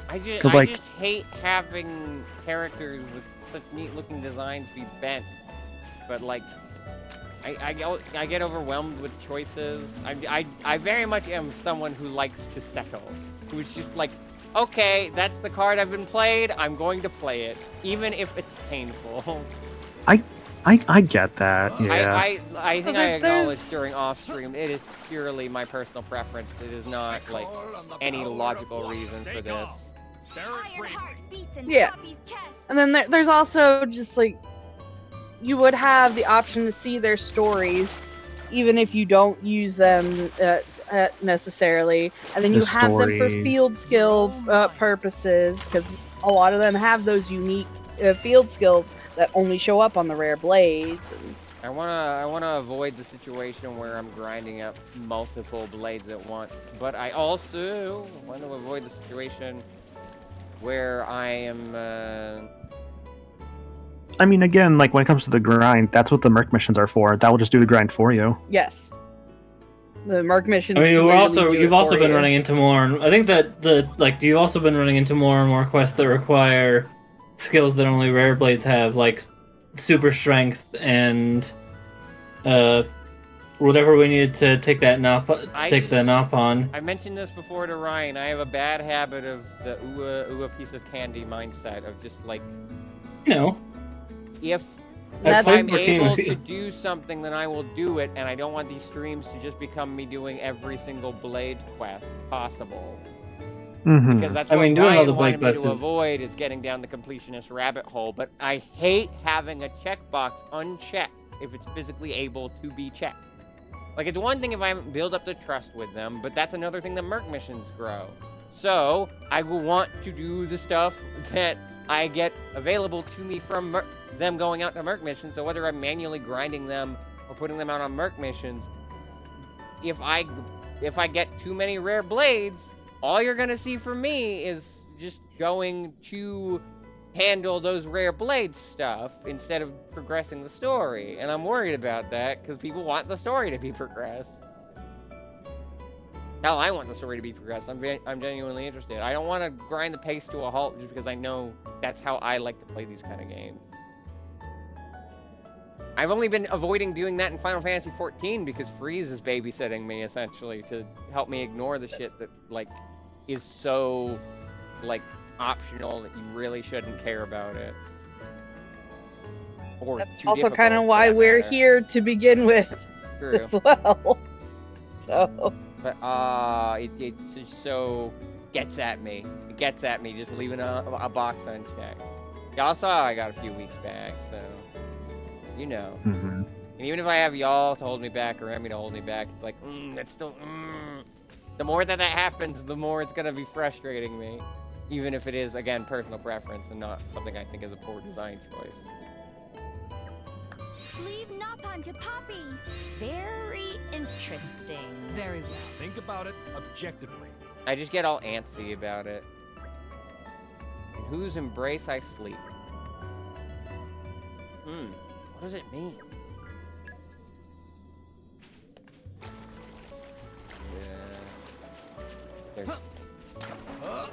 I just hate having characters with such neat-looking designs be bent, but like, I get overwhelmed with choices. I very much am someone who likes to settle, who's just like, okay, that's the card I've been played. I'm going to play it, even if it's painful. I get that. Yeah. I think I acknowledged during off stream. It is purely my personal preference. It is not like any logical reason for this. Yeah. And then there's also just like, you would have the option to see their stories, even if you don't use them necessarily. And then you have them for field skill purposes, because a lot of them have those unique field skills that only show up on the Rare Blades. And I wanna avoid the situation where I'm grinding up multiple blades at once, but I also want to avoid the situation where I am. I mean, again, like when it comes to the grind, that's what the Merc missions are for. That will just do the grind for you. yes, the Merc missions. I mean, literally you've do it also for been you. running into more. I think that you've also been running into more and more quests that require skills that only Rare Blades have, like super strength and whatever we needed to take that the nop on. I mentioned this before to Ryan. I have a bad habit of the ooh piece of candy mindset of just like, you know, if That's I'm 14 able with you. to do something, then I will do it, and I don't want these streams to just become me doing every single blade quest possible. Mm-hmm. Because that's I what mean, doing all Ryan the wanted blade me to quests is- avoid, is getting down the completionist rabbit hole. But I hate having a checkbox unchecked if it's physically able to be checked. Like, it's one thing if I haven't built up the trust with them, but that's another thing that Merc missions grow. So, I will want to do the stuff that I get available to me from them going out to Merc missions. So whether I'm manually grinding them or putting them out on Merc missions, if I get too many Rare Blades, all you're gonna see from me is just going to handle those Rare Blade stuff instead of progressing the story. And I'm worried about that because people want the story to be progressed. Hell, I want the story to be progressed. I'm genuinely interested. I don't want to grind the pace to a halt just because I know that's how I like to play these kind of games. I've only been avoiding doing that in Final Fantasy XIV because Freeze is babysitting me, essentially, to help me ignore the shit that, like, is so, like, optional that you really shouldn't care about it. Or that's also kind of why we're here to begin with. True. As well. So. But, it just so gets at me. It gets at me just leaving a box unchecked. Y'all saw I got a few weeks back, so, you know. Mm-hmm. And even if I have y'all to hold me back or Emmy to hold me back, it's like, that's still, The more that happens, the more it's gonna be frustrating me. Even if it is, again, personal preference and not something I think is a poor design choice. Leave Napon to Poppy. Very interesting. Very well. Think about it objectively. I just get all antsy about it. In whose embrace I sleep. What does it mean? Yeah. There's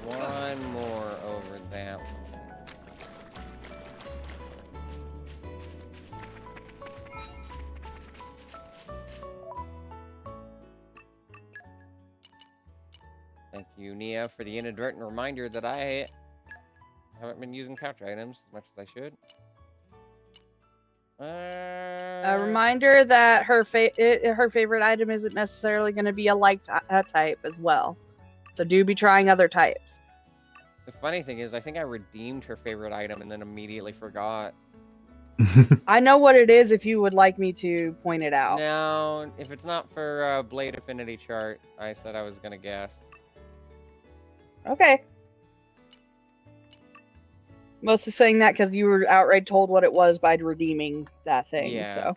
one more over that one. Thank you, Nia, for the inadvertent reminder that I haven't been using couch items as much as I should. A reminder that her favorite item isn't necessarily going to be a like type as well. So do be trying other types. The funny thing is, I think I redeemed her favorite item and then immediately forgot. I know what it is if you would like me to point it out. No, if it's not for Blade Affinity chart, I said I was going to guess. Okay. Mostly saying that because you were outright told what it was by redeeming that thing. Yeah. So.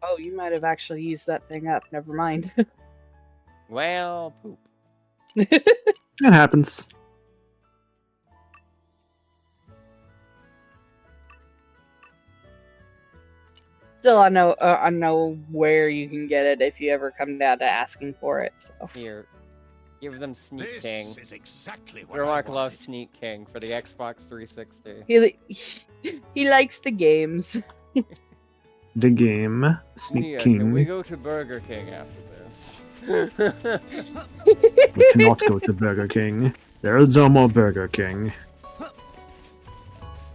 Oh, you might have actually used that thing up. Never mind. Well, poop. It happens. Still, I know where you can get it if you ever come down to asking for it. So. Here, give them Sneak King. This is exactly what Roark loves Sneak King for the Xbox 360. He likes the games. The game, Sneak King. Can we go to Burger King after this? We cannot go to Burger King. There is no more Burger King.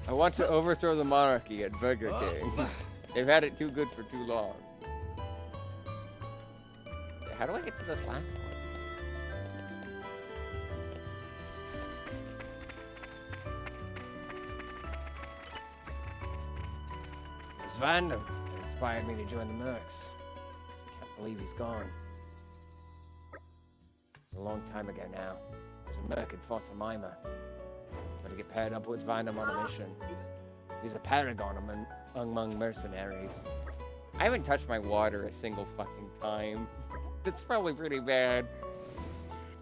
I want to overthrow the monarchy at Burger King. They've had it too good for too long. How do I get to this last one? It's Vandam. It inspired me to join the Mercs. Can't believe he's gone. It was a long time ago now. There's a Merc in Fort Jemima. Gotta get paired up with Vandam on a mission. He's a paragon among mercenaries. I haven't touched my water a single fucking time. That's probably pretty bad.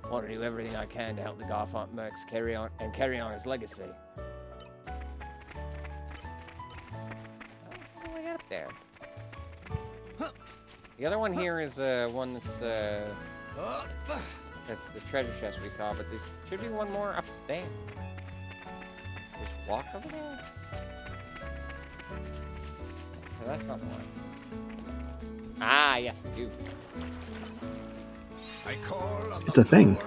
Want to do everything I can to help the Garfont Mercs carry on his legacy. How do I get up there? The other one here is one that's the treasure chest we saw, but there should be one more up there. Just walk over there? Okay, that's not the one. Ah, yes, I do. I call on It's a thing.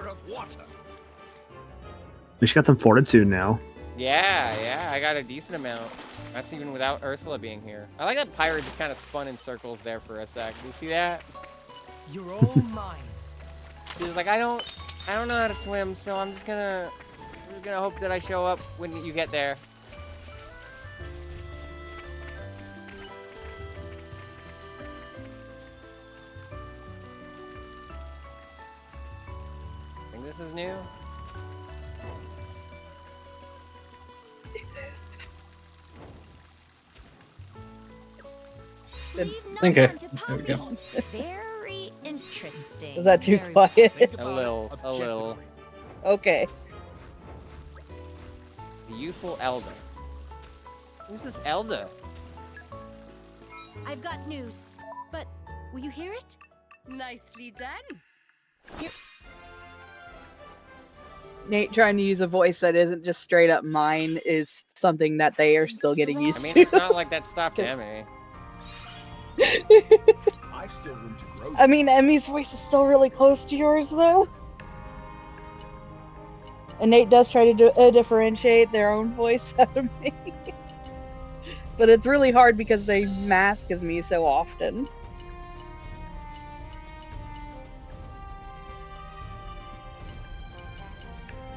We got some fortitude now. Yeah, I got a decent amount. That's even without Ursula being here. I like that Pyra just kind of spun in circles there for a sec. Do you see that? You're all mine. She was like, I don't I don't know how to swim, so I'm just gonna hope that I show up when you get there. Think this is new? Okay. There we go. Very interesting. Was that too quiet? A little. Okay. The youthful elder. Who's this elder? I've got news, but will you hear it? Nicely done. Here. Nate trying to use a voice that isn't just straight up mine is something that they are still getting used I mean, to. it's not like that stopped Emmy. I've still room to grow. I mean, Emmy's voice is still really close to yours, though. And Nate does try to differentiate their own voice out of me. But it's really hard because they mask as me so often.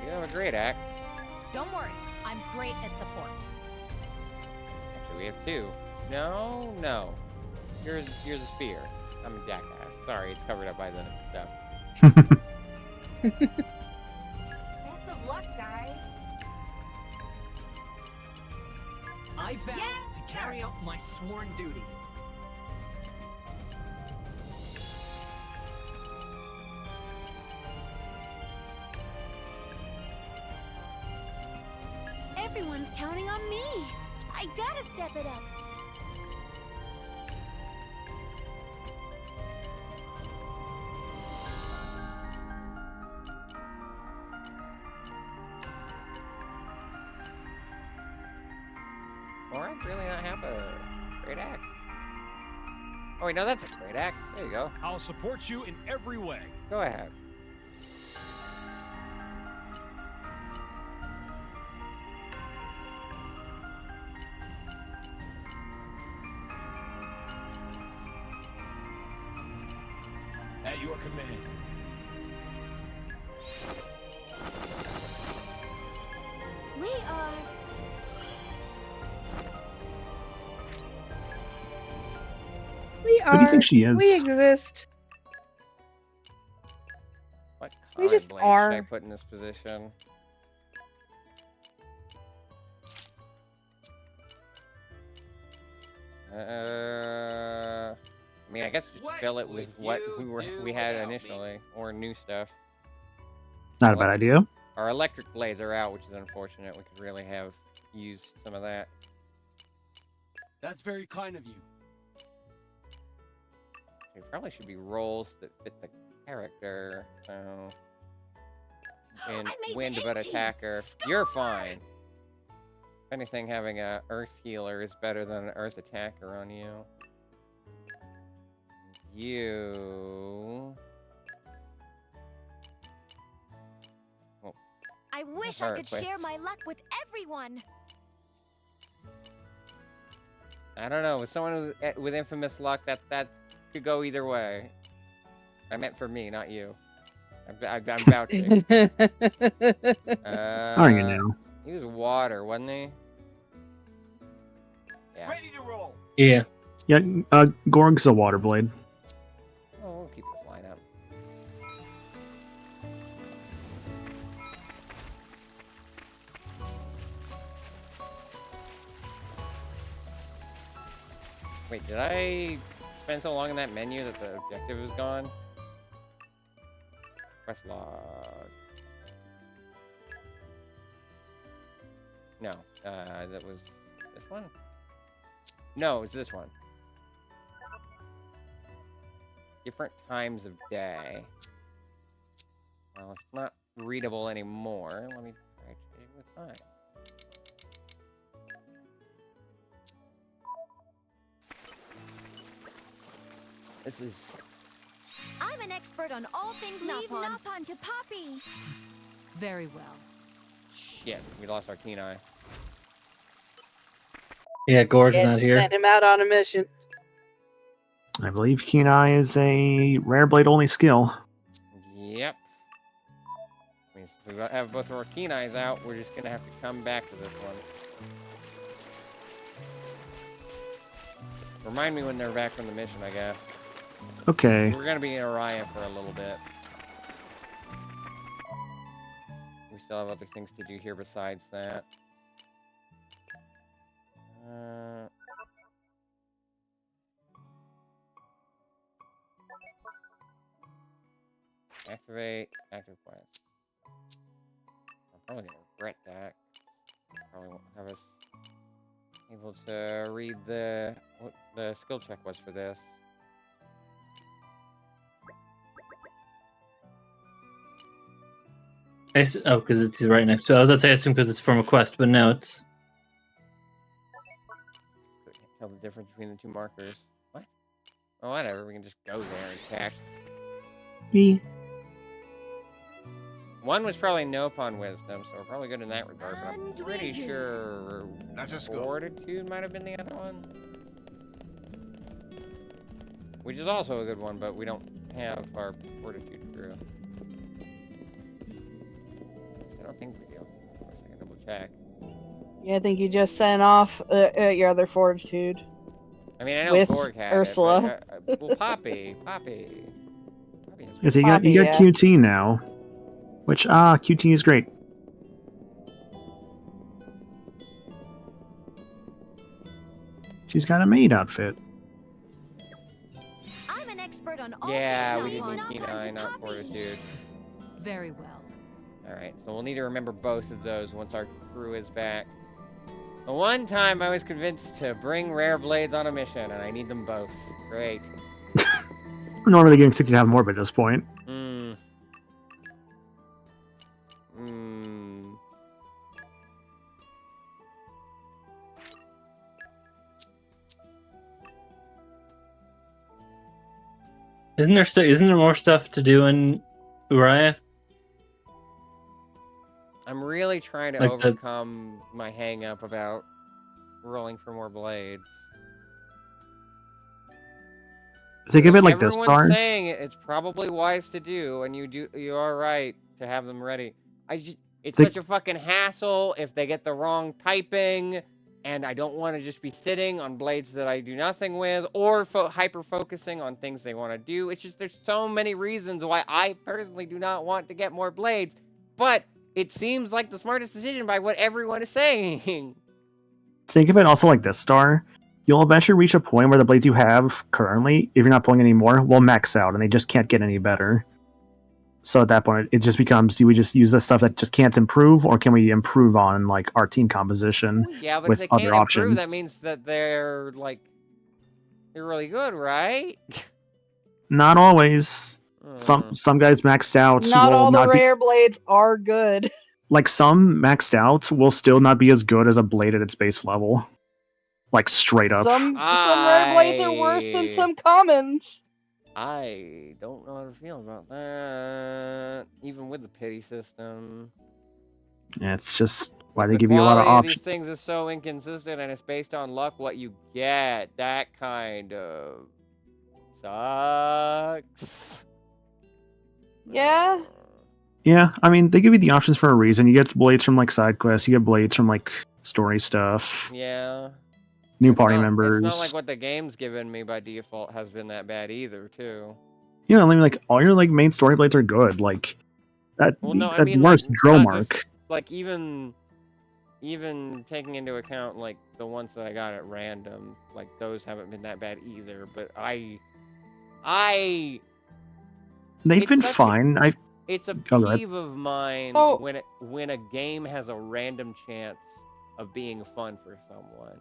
You have a great axe. Don't worry, I'm great at support. Actually, we have two. No. You're the spear. I'm a jackass. Sorry, it's covered up by the stuff. Best of luck, guys. I vow to carry out my sworn duty. Everyone's counting on me. I gotta step it up. Or I'd really not have a great axe. Oh wait, no, that's a great axe. There you go. I'll support you in every way. Go ahead. At your command. We are... We are. Who do you think she is? We exist. What We card just blade are. should I put in this position? I mean, I guess just fill it with what we had initially, or new stuff. Not a bad idea. Our electric blades are out, which is unfortunate. We could really have used some of that. That's very kind of you. There probably should be roles that fit the character. So, and wind but attacker. You're fine. If anything, having a earth healer is better than an earth attacker on you. You. I wish I could share my luck with everyone. I don't know. With someone with infamous luck, that could go either way. I meant for me, not you. I'm vouching. Are you now? He was water, wasn't he? Yeah. Ready to roll. Yeah. Yeah, Gorg's a water blade. Oh, we'll keep this line up. Wait, did I spend so long in that menu that the objective is gone? Press log. No, that was this one? No, it's this one. Different times of day. Well, it's not readable anymore. Let me try changing the time. This is... I'm an expert on all things Leave Napon to Poppy. Very well. Shit, we lost our keen eye. Yeah, Gorg's not here. Send him out on a mission. I believe Keen Eye is a rare blade only skill. Yep. means if we have both of our keen eyes out, we're just gonna have to come back to this one. Remind me when they're back from the mission, I guess. Okay. We're gonna be in Orion for a little bit. We still have other things to do here besides that. Activate active quest. I'm probably gonna regret that. Probably won't have us able to read what the skill check was for this. Oh, because it's right next to it. I was about to say I assume because it's from a quest, but no, it's... Can't tell the difference between the two markers. What? Oh, whatever. We can just go there and check. Me. One was probably Nope on Wisdom, so we're probably good in that regard, but I'm pretty sure Fortitude might have been the other one. Which is also a good one, but we don't have our Fortitude crew. I don't think we do. Of course, I can double check. Yeah, I think you just sent off your other Fortitude. I mean, I know with Borg had Ursula. it, but, well, Poppy has Yeah, so you got QT now. Which, QT is great. She's got a maid outfit. I'm an expert on all yeah, we things need not Keen Eye, not Fortitude. Very well. Alright, so we'll need to remember both of those once our crew is back. The one time I was convinced to bring rare blades on a mission, and I need them both. Great. Normally getting 60 to have more by this point. Isn't there more stuff to do in Uriah? I'm really trying to overcome my hang-up about rolling for more blades. Think of it like this, Everyone's saying it's probably wise to do, and you are right to have them ready. It's such a fucking hassle if they get the wrong typing, and I don't want to just be sitting on blades that I do nothing with, or hyper-focusing on things they want to do. It's just there's so many reasons why I personally do not want to get more blades, but it seems like the smartest decision by what everyone is saying. Think of it also like this, Star. You'll eventually reach a point where the blades you have currently, if you're not pulling any more, will max out, and they just can't get any better. So at that point, it just becomes, do we just use the stuff that just can't improve, or can we improve on like our team composition yeah, but with if they other can't options? Improve, that means that they're really good, right? Not always. Some guys maxed out. Not all the rare blades are good. Like some maxed out will still not be as good as a blade at its base level. Like straight up. Some rare blades are worse than some commons. I don't know how to feel about that. Even with the pity system. Yeah, it's just why they give you a lot of options. These things are so inconsistent, and it's based on luck what you get. That kind of sucks. Yeah. Yeah, I mean, they give you the options for a reason. You get blades from like side quests. You get blades from like story stuff. Yeah. New party members. It's not like what the game's given me by default has been that bad either, too. Yeah, I mean, like all your like main story blades are good. Like that. Well, no, that I mean, worst drill mark. Just, like even taking into account like the ones that I got at random, like those haven't been that bad either. But they've been fine. It's a peeve of mine when a game has a random chance of being fun for someone.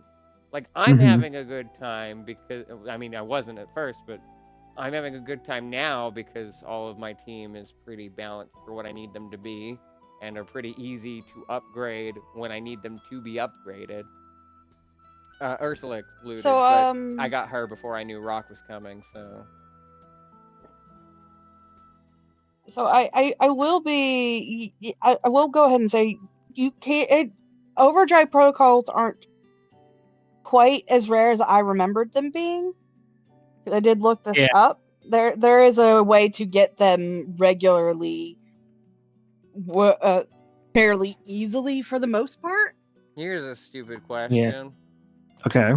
Like, I'm having a good time because, I mean, I wasn't at first, but I'm having a good time now because all of my team is pretty balanced for what I need them to be and are pretty easy to upgrade when I need them to be upgraded. Ursula excluded, so, but I got her before I knew Rock was coming, so... So I will go ahead and say you can't. Overdrive protocols aren't quite as rare as I remembered them being. I did look this up. There is a way to get them regularly fairly easily for the most part. Here's a stupid question. Okay.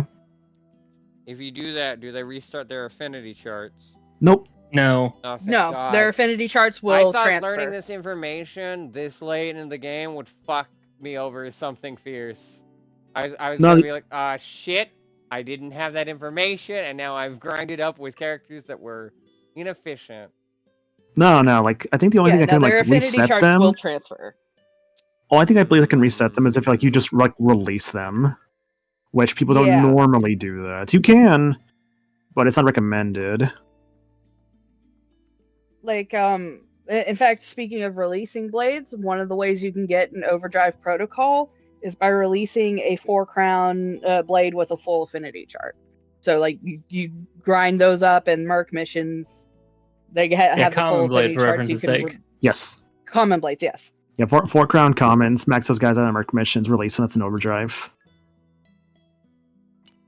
If you do that, do they restart their affinity charts? Nope. No. Oh, thank No, God. their affinity charts will I thought transfer. learning this information this late in the game would fuck me over something fierce. I was gonna be like, shit, I didn't have that information, and now I've grinded up with characters that were inefficient. No, like I think the only thing I can their like affinity reset charts them. will transfer. Oh, I think I believe I can reset them is if like you just like release them, which people don't normally do that. You can, but it's not recommended. Like, in fact, speaking of releasing blades, one of the ways you can get an overdrive protocol is by releasing a 4-crown blade with a full affinity chart. So, like, you grind those up in Merc missions. They have the full affinity charts. You can Yes. Common blades, yes. Yeah, 4-crown commons. Max those guys out of Merc missions. Release them. That's an overdrive.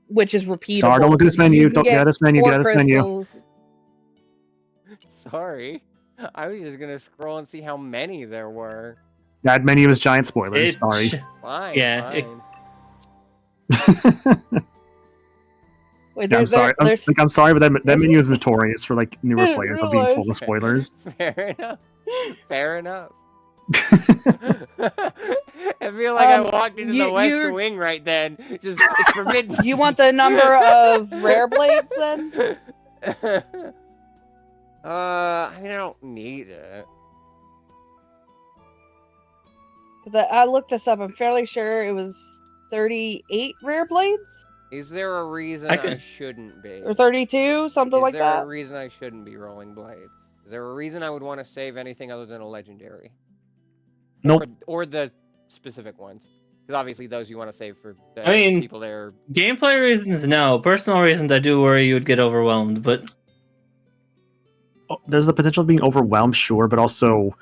Which is repeatable. Sorry, don't look at this menu. Don't get this menu. Get this menu. Sorry. I was just gonna scroll and see how many there were. That menu is giant spoilers. Sorry. Fine. Yeah. Wait, I'm sorry. I'm sorry, but that menu is notorious for like newer players of being full of spoilers. Fair enough. Fair enough. I feel like I walked into the West Wing right then. Just it's forbidden. You want the number of rare blades then? I mean, I don't need it. I looked this up. I'm fairly sure it was 38 rare blades. Is there a reason I shouldn't be? Or 32, something like that? Is there a reason I shouldn't be rolling blades? Is there a reason I would want to save anything other than a legendary? Nope. Or the specific ones. Because obviously those you want to save for the people there. Gameplay reasons, no. Personal reasons, I do worry you would get overwhelmed, but... There's the potential of being overwhelmed, sure, but also...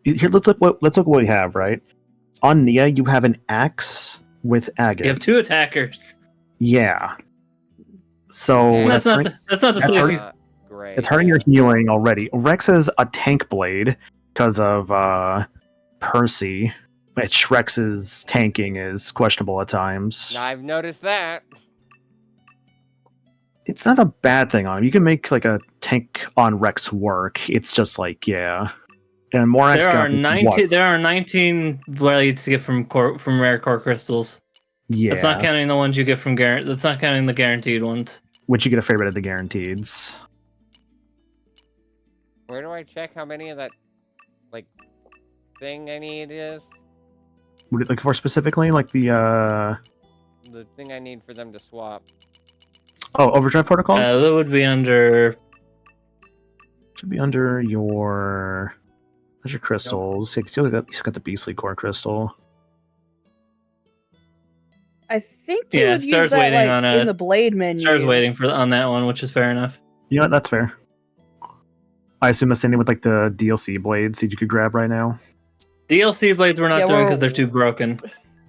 Here, let's look what we have, right? On Nia, you have an axe with agate. You have 2 attackers. Yeah. So that's not the hurting. Great. It's hurting your healing already. Rex has a tank blade because of Percy, which Rex's tanking is questionable at times. I've noticed that. It's not a bad thing on him. You can make like a tank on Rex work. It's just like, yeah. And more there are 19 blades to get from rare core crystals. Yeah. That's not counting the ones you get from that's not counting the guaranteed ones. Which you get a fair bit of the guaranteeds. Where do I check how many of that like thing I need is? What are you looking for specifically? Like the thing I need for them to swap. Oh, overdrive protocols? That would be under... Should be under your... There's your crystals. Nope. You still got the beastly core crystal. I think you would use that in the blade menu. Star's waiting on that one, which is fair enough. You know what? That's fair. I assume the same thing with like the DLC blades that you could grab right now. DLC blades we're not doing because they're too broken.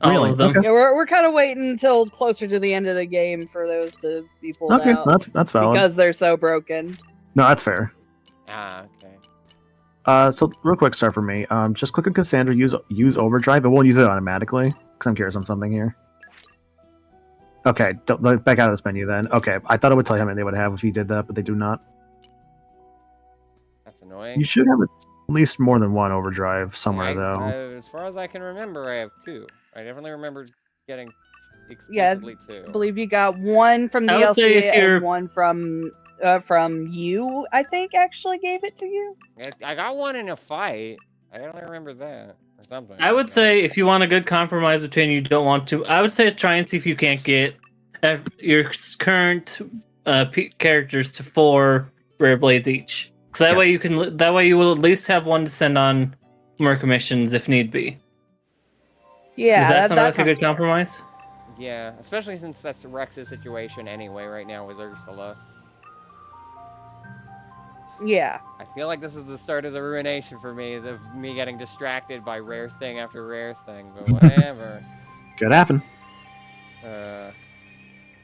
All of them. Okay. Yeah, we're kind of waiting until closer to the end of the game for those to be pulled out. Okay, that's valid. Because they're so broken. No, that's fair. Okay. So real quick start for me. Just click on Cassandra, use overdrive. It won't use it automatically because I'm curious on something here. Okay, back out of this menu then. Okay, I thought it would tell you how many they would have if you did that, but they do not. That's annoying. You should have at least more than one overdrive somewhere, though. As far as I can remember, I have 2. I definitely remember getting exclusively 2. I believe you got one from DLC and one from you, I think, actually gave it to you. I got one in a fight. I don't remember that. Or something. I would say if you want a good compromise between you don't want to, I would say try and see if you can't get your current characters to 4 rare blades each. So that way you will at least have one to send on Merc missions if need be. Yeah, does that sound like a good compromise? Yeah, especially since that's Rex's situation anyway right now with Ursula. Yeah. I feel like this is the start of the ruination for me, of me getting distracted by rare thing after rare thing, but whatever. Could happen.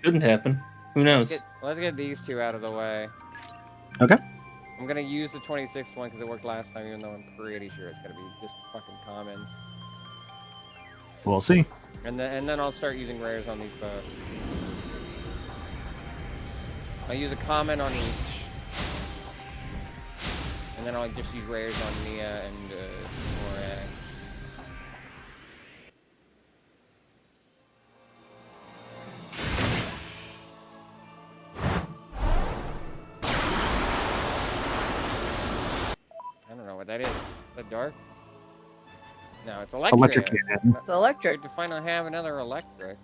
Couldn't happen. Who knows? Let's get these 2 out of the way. Okay. I'm gonna use the 26th one because it worked last time, even though I'm pretty sure it's gonna be just fucking commons. We'll see. And then I'll start using rares on these both. I'll use a common on each. And then I'll just use rares on Nia and Morag. I don't know what that is. Is that dark? No, it's electric. Electric cannon. It's electric. Good to finally have another electric.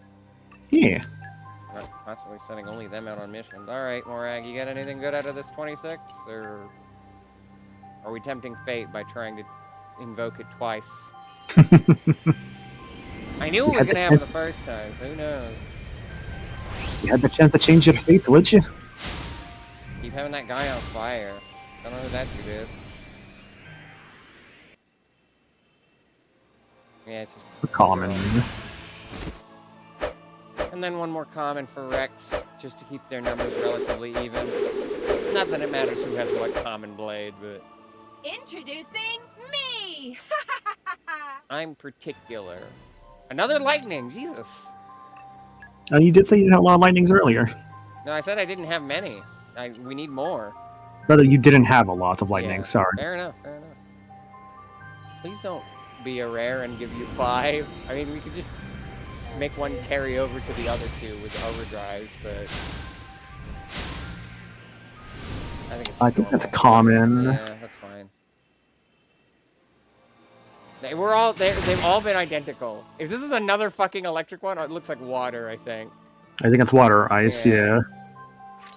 Yeah. Not constantly sending only them out on missions. Alright, Morag, you got anything good out of this 26? Or are we tempting fate by trying to invoke it twice? I knew it was gonna happen the first time, so who knows? You had the chance to change your fate, would you? Keep having that guy on fire. Don't know who that dude is. Yeah, it's just common. And then one more common for Rex, just to keep their numbers relatively even. Not that it matters who has what common blade, but... Introducing me! I'm particular. Another lightning, Jesus. You did say you didn't have a lot of lightnings earlier. No, I said I didn't have many. We need more. Brother, you didn't have a lot of lightning, Yeah, sorry. Fair enough, fair enough. Please don't be a rare and give you 5. I mean, we could just make one carry over to the other 2 with overdrives, but... I think that's a common. Yeah, that's fine. They've all been identical. If this is another fucking electric one, it looks like water, I think. I think it's water ice, yeah.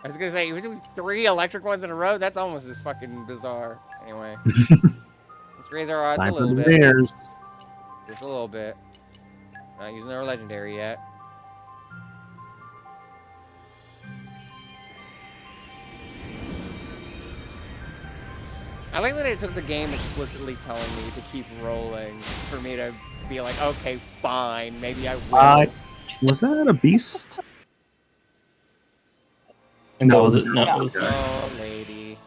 I was gonna say, if it was 3 electric ones in a row, that's almost as fucking bizarre. Anyway. Let's raise our odds a little bit. Just a little bit. Not using our legendary yet. I like that it took the game explicitly telling me to keep rolling for me to be like, okay, fine, maybe I will. Was that a beast? No, was it? No, it was not. Oh, lady.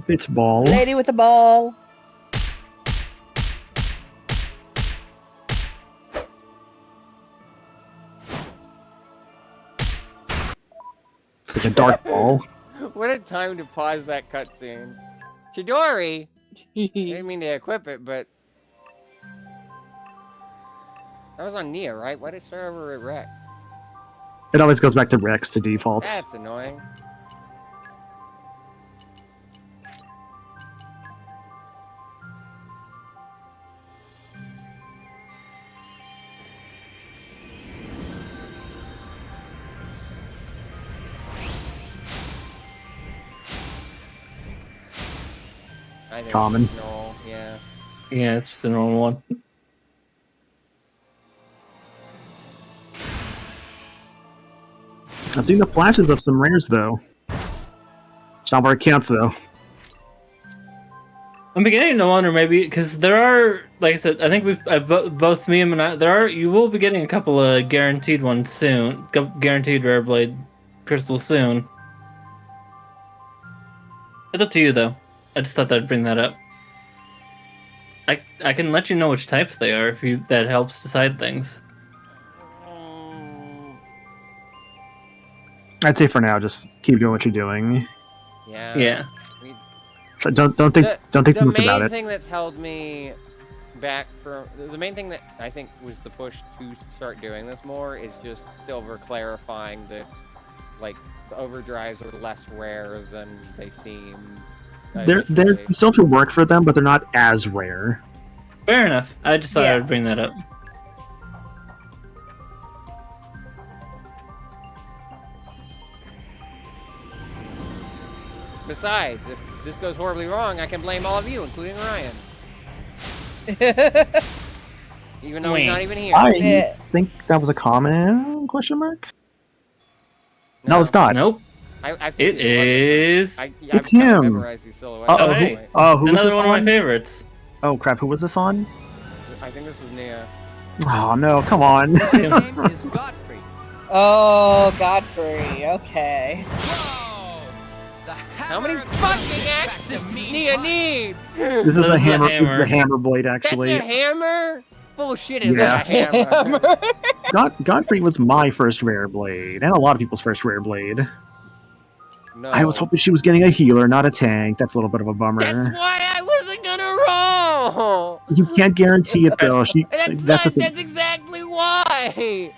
It's ball. Lady with the ball. It's like a dark ball. What a time to pause that cutscene. Chidori! I didn't mean to equip it, but... That was on Nia, right? Why did it start over at Rex? It always goes back to Rex to defaults. That's annoying. Common. No, yeah. Yeah, it's just a normal one. I've seen the flashes of some rares, though. It's not where it counts, though. I'm beginning to wonder, maybe, because there are, like I said, I think both me and Manai, you will be getting a couple of guaranteed ones soon. Guaranteed Rare Blade crystals soon. It's up to you, though. I just thought I'd bring that up. I can let you know which types they are if that helps decide things. I'd say for now, just keep doing what you're doing. Yeah. Yeah. Don't think too much about The main it. thing that's held me back from the main thing that I think was the push to start doing this more is just Silver clarifying that, like, the overdrives are less rare than they seem. They're still to work for them, but they're not as rare. Fair enough. I just thought I would bring that up. Besides, if this goes horribly wrong, I can blame all of you, including Ryan. Even though he's not even here. I think that was a common question mark? No, it's not. Nope. It is. It's him. Memorize these silhouettes. Uh-oh. Anyway. Oh, who was Another this one of my on? favorites. Oh crap, who was this on? I think this was Nia. Oh no, come on. His name is Godfrey. Oh, Godfrey. Okay. How many fucking axes does Nia need? This is a hammer. This is the hammer blade, actually. That's a hammer? Bullshit is Yeah. that a hammer? Godfrey was my first rare blade, and a lot of people's first rare blade. No. I was hoping she was getting a healer, not a tank. That's a little bit of a bummer. That's why I wasn't gonna roll! You can't guarantee it, though. That's exactly why!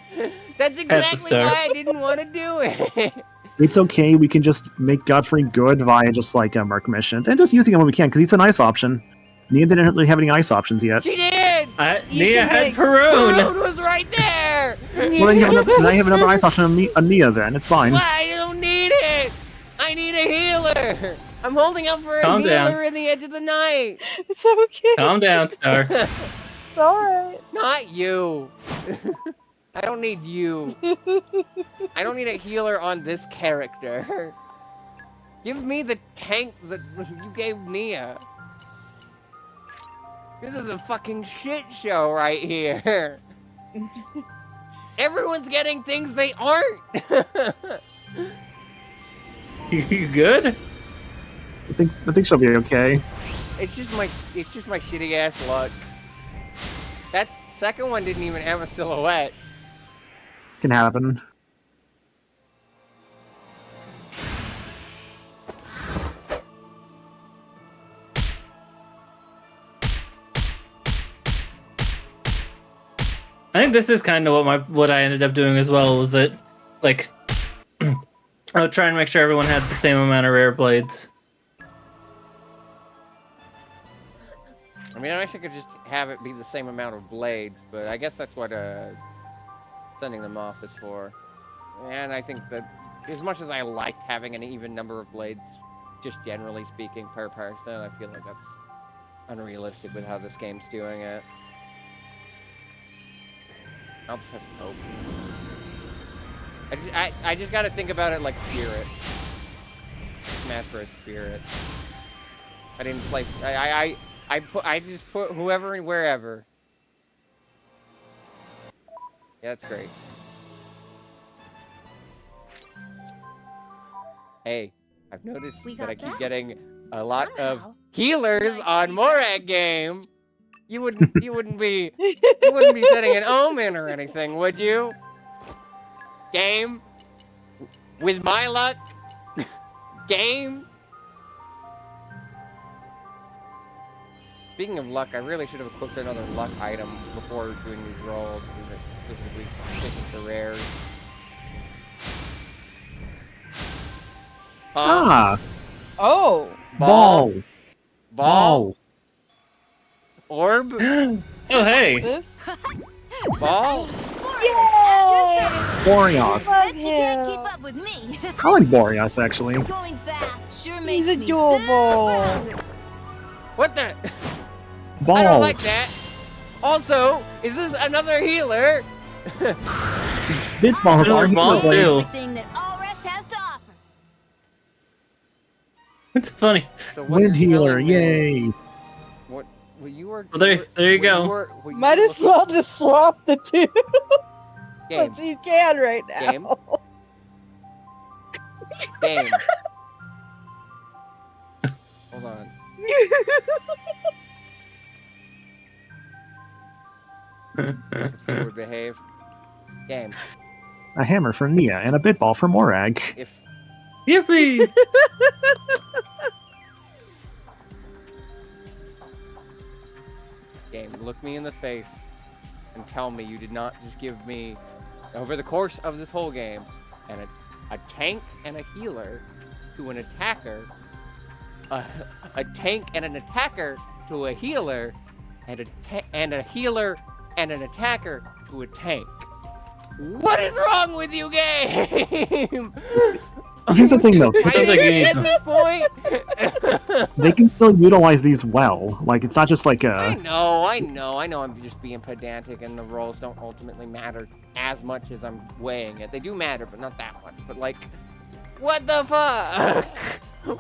That's exactly why I didn't want to do it! It's okay, we can just make Godfrey good via just like Merc missions, and just using him when we can, because he's an ice option. Nia didn't really have any ice options yet. She did! Nia had Perun! Perun was right there! Well, then I have another ice option on Nia then, it's fine. I don't need it! I need a healer! I'm holding up for a Calm healer down. in the edge of the night! It's okay. Calm down, Star. It's alright. Not you! I don't need you. I don't need a healer on this character. Give me the tank that you gave Nia. This is a fucking shit show right here. Everyone's getting things they aren't. You good? I think she'll be okay. It's just my shitty ass luck. That second one didn't even have a silhouette. Can happen. I think this is kind of what I ended up doing as well, was that, like, I would try and make sure everyone had the same amount of rare blades. I mean, I wish I could just have it be the same amount of blades, but I guess that's what sending them off is for. And I think that as much as I liked having an even number of blades, just generally speaking per person, I feel like that's unrealistic with how this game's doing it. I'll just have to hope. I just gotta think about it like Spirit. Smash Bros. Spirit. I didn't play. I just put whoever and wherever. Yeah, that's great. Hey, I've noticed that I keep getting a lot of healers on Morag game. You wouldn't be setting an omen or anything, would you? Game? With my luck? Game? Speaking of luck, I really should have equipped another luck item before doing these rolls, specifically sticking to rares. Oh. Ball. Orb? Oh, hey. This? Ball? Yay! Boreas. You can't keep up with me. I like Boreas, actually. Going fast sure He's makes me adorable. What the? Ball. I don't like that. Also, is this another healer? Bitballs are healer blades. everything that all rest has to offer. It's funny. So what Wind you're healer, telling me- yay. What? Well, you were. Well, there you go. Might as well just swap the two. Game. Since you can right now. Game. Game. Hold on. Computer would behave. Game. A hammer for Nia and a bitball for Morag. If Yippee! Game, look me in the face and tell me you did not just give me, over the course of this whole game, and a tank and a healer to an attacker, a tank and an attacker to a healer, and a healer and an attacker to a tank. What is wrong with you, game? Here's the thing, though. At this point? They can still utilize these well. Like, it's not just like a... I know, I'm just being pedantic, and the rolls don't ultimately matter as much as I'm weighing it. They do matter, but not that much. But, like, what the fuck?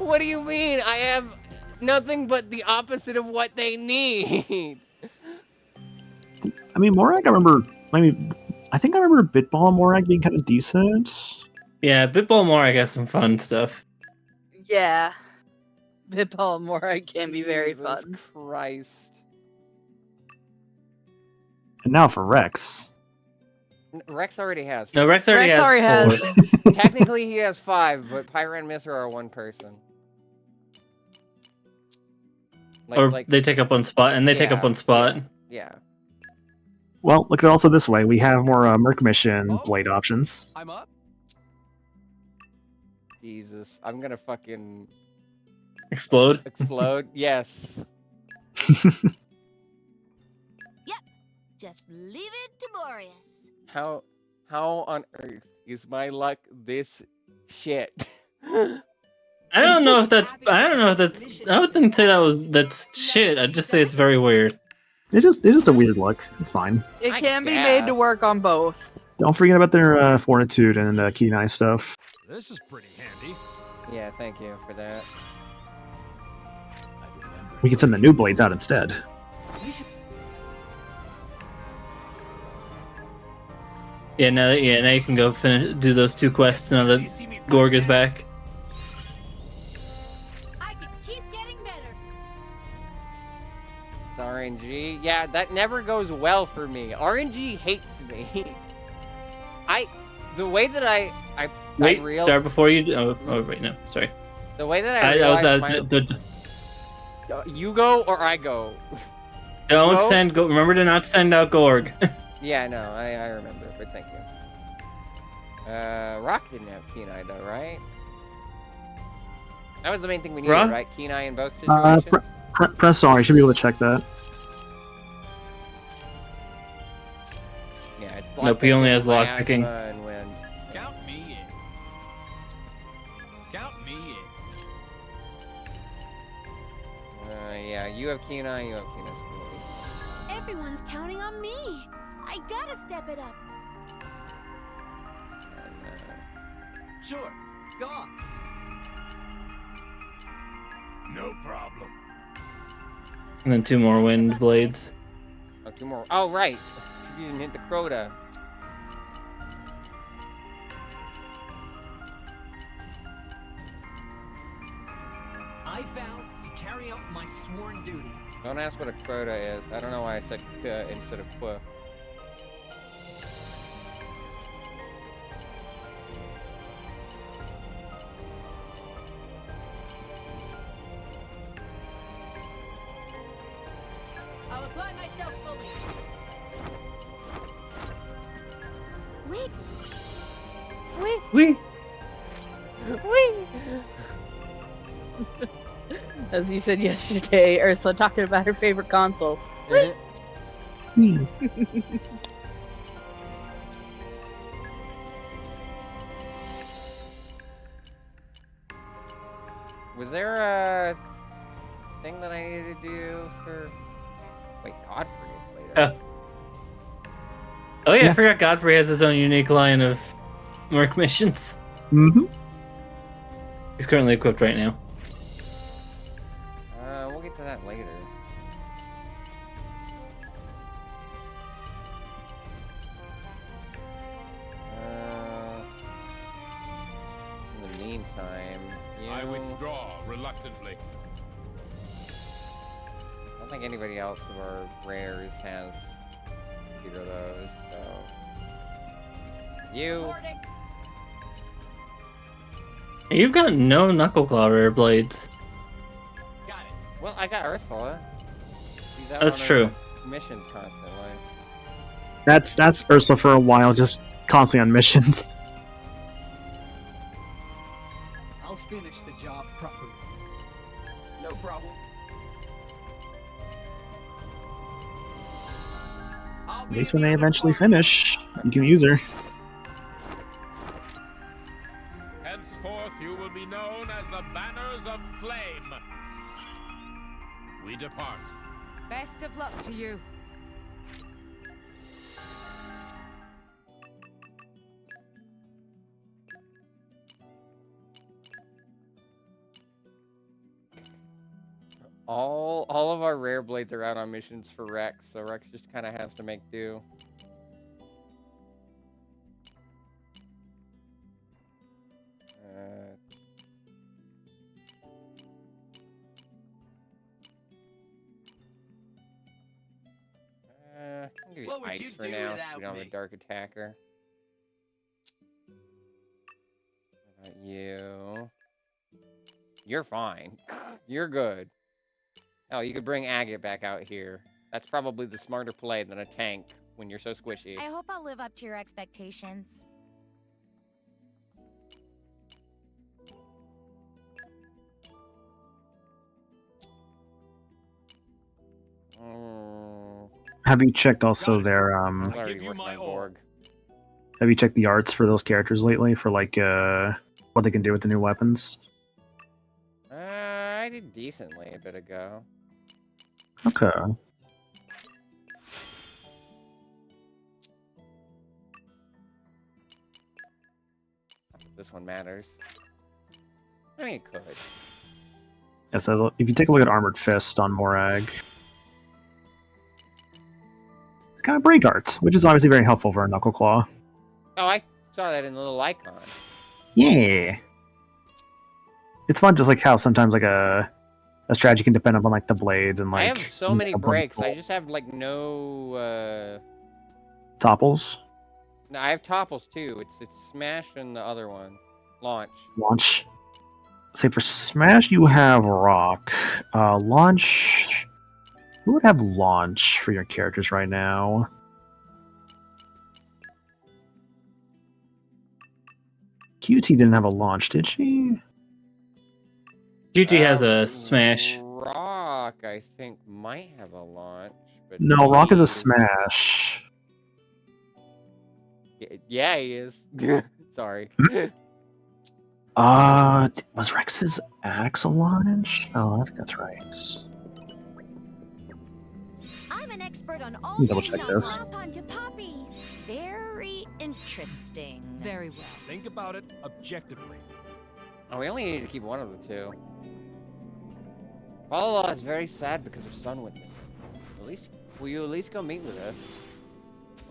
What do you mean? I have nothing but the opposite of what they need. I mean, Morag, I think I remember Bitball and Morag being kind of decent. Yeah, Bitball Morag has some fun stuff. Yeah. Pitball and Morai can be very Jesus fun. Christ. And now for Rex. Rex already has. No, Rex already has 4. Technically, he has 5, but Pyra and Mithra are one person. They take up one spot, and they take up one spot. Yeah. Well, look at it also this way. We have more Merc Mission blade options. I'm up. Jesus, I'm gonna fucking explode. Explode. Yes. Yep. Just leave it to Boreas. How on earth is my luck this shit? I don't know if that's. I wouldn't say that's shit. I'd just say it's very weird. It's just a weird look. It's fine. It can be made to work on both. Don't forget about their Fortitude and Kenai stuff. This is pretty handy. Yeah, thank you for that. We can send the new blades out instead. Yeah, now you can go do those 2 quests now that Gorg is back. I can keep getting better. It's RNG. Yeah, that never goes well for me. RNG hates me. The way that I wait, start before you. Oh, wait, no, sorry. The way that I realized you go or I go. Don't send. Remember to not send out Gorg. Yeah, no, I remember, but thank you. Rock didn't have Kenai though, right? That was the main thing we needed, right? Kenai in both situations. Press R. You should be able to check that. Yeah, it's nope. He only has lockpicking. Count me in. Count me in. Yeah, you have Kenai, you have Kenai's blades. Everyone's counting on me. I gotta step it up. Sure. Go on. No problem. And then 2 more wind blades. Oh, 2 more. Oh, right. You didn't hit the Crota. I vow to carry out my sworn duty. Don't ask what a Crota is. I don't know why I said K instead of Qua. I'll apply myself fully. Wait. Wait. As you said yesterday, Ursula talking about her favorite console. Was there a thing that I needed to do for... Wait, Godfrey is later. Oh yeah, I forgot Godfrey has his own unique line of Merc missions. Mm-hmm. He's currently equipped right now. We'll get to that later. In the meantime, I withdraw reluctantly. I don't think anybody else of our rares has either of those, so... You... You've got no Knuckleclaw rare blades. Well, I got Ursula. She's out That's on true. Missions constantly. That's Ursula for a while, just constantly on missions. I'll finish the job properly. No problem. At least when they eventually finish, you can use her. Henceforth, you will be known as the Banners of Flame. We depart. Best of luck to you. All of our rare blades are out on missions for Rex, so Rex just kind of has to make do. Maybe What would ice you for do now, so without we don't have a me? dark attacker. What about you? You're fine. You're good. Oh, you could bring Agate back out here. That's probably the smarter play than a tank when you're so squishy. I hope I'll live up to your expectations. Have you checked also their I was already working on Gorg. Have you checked the arts for those characters lately for like what they can do with the new weapons? I did decently a bit ago. Okay. This one matters. I mean, it could. Yeah, so if you take a look at Armored Fist on Morag, it's kind of break arts, which is obviously very helpful for a Knuckle Claw. Oh, I saw that in the little icon. Yeah. It's fun just like how sometimes like a strategy can depend upon like the blades and like... I have so many breaks, I just have like no... Topples? No, I have topples too. It's Smash and the other one. Launch. Launch. Say for Smash you have Rock. Launch... Who would have Launch for your characters right now? QT didn't have a launch, did she? QT has a Smash. Rock, I think, might have a launch. But No, Rock is a Smash. Yeah, he is. Sorry. Was Rex's axe a launch? Oh, I think that's right. I'm an expert on all Let me double check things this. Pop to Poppy. Very interesting. Very well. Think about it objectively. Oh, we only need to keep one of the two. Paula is very sad because her son went missing. Will you at least go meet with her?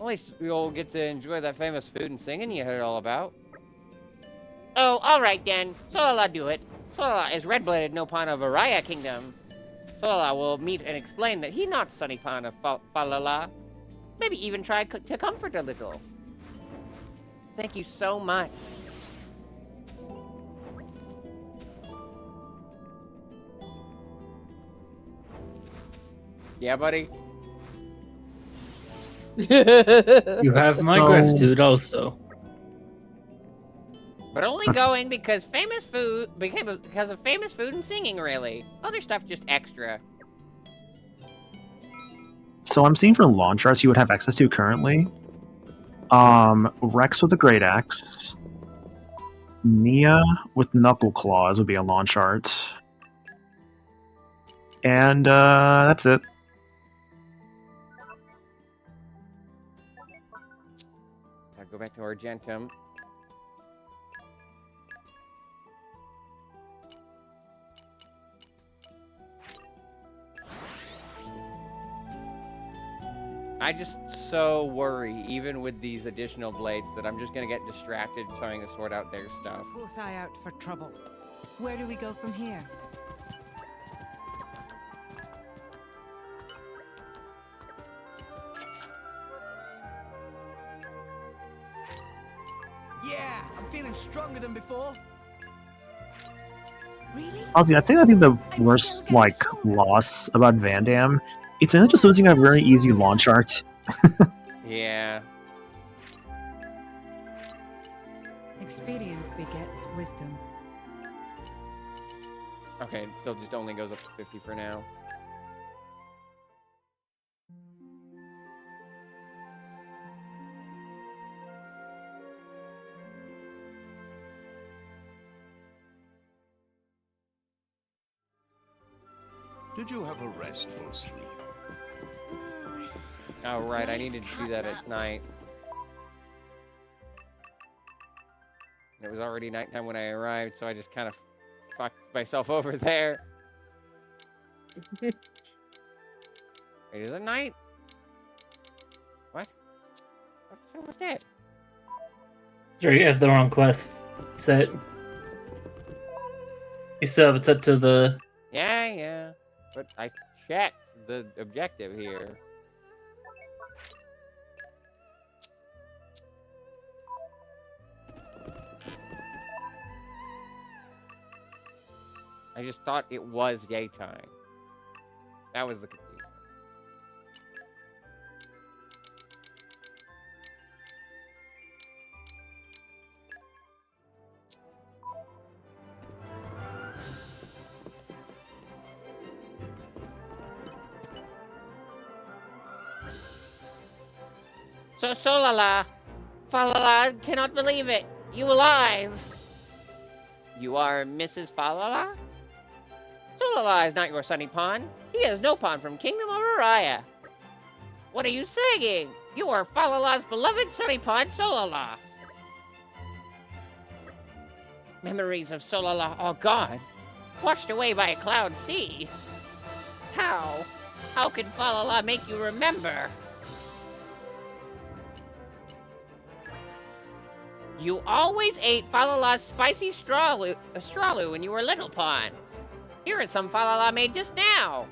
At least we'll get to enjoy that famous food and singing you heard all about. Oh, alright then. Solala do it. Solala is red-blooded no pawn of Araya Kingdom. Solala will meet and explain that he not Sunny Pawn of Falala. Maybe even try to comfort a little. Thank you so much. Yeah, buddy? You have my gratitude also. But only going because of famous food and singing, really. Other stuff just extra. So I'm seeing for launch arts you would have access to currently. Rex with a Great Axe. Nia with Knuckle Claws would be a launch art. And that's it. Gotta go back to Argentum. I just so worry, even with these additional blades, that I'm just gonna get distracted trying to sort out their stuff. Was I out for trouble? Where do we go from here? Yeah, I'm feeling stronger than before. Really? Honestly, I think the worst loss about Van Damme, it's really just losing a very easy launch art. Yeah. Experience begets wisdom. Okay, it still just only goes up to 50 for now. Did you have a restful sleep? Oh, right, I needed to do that at night. It was already nighttime when I arrived, so I just kind of fucked myself over there. Wait, is it night? What? What's that? Sorry, you have the wrong quest set. You still have it set to the... Yeah. But I checked the objective here. I just thought it was daytime. That was the confusion. So Solala, Falala cannot believe it. You alive? You are Mrs. Falala? Solala is not your sunny pawn. He is no pawn from Kingdom of Araya. What are you saying? You are Falala's beloved sunny pawn, Solala. Memories of Solala all gone, washed away by a cloud sea. How? How could Falala make you remember? You always ate Falala's spicy strawloo when you were little pawn. Here is some Falala made just now.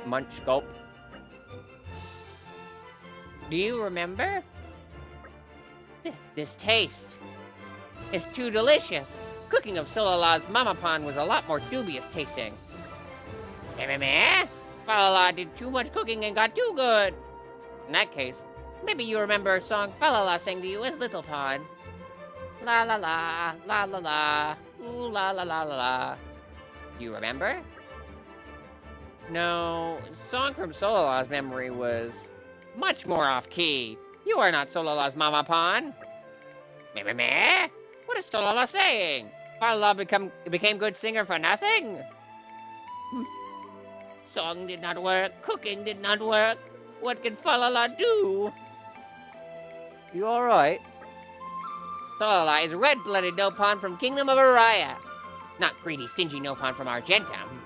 Munch, gulp. Do you remember? This taste is too delicious. Cooking of Solala's mama pawn was a lot more dubious tasting. Meh? Falala did too much cooking and got too good. In that case, maybe you remember a song Falala sang to you as little pawn. La la la, la la la, ooh la la la la la. You remember? No, the song from Solala's memory was much more off-key. You are not Solala's mama pawn. Meh? What is Solala saying? Falala became good singer for nothing? Song did not work, cooking did not work. What can Falala do? You alright? Solala is red-blooded Nopon from Kingdom of Araya. Not greedy, stingy Nopon from Argentum.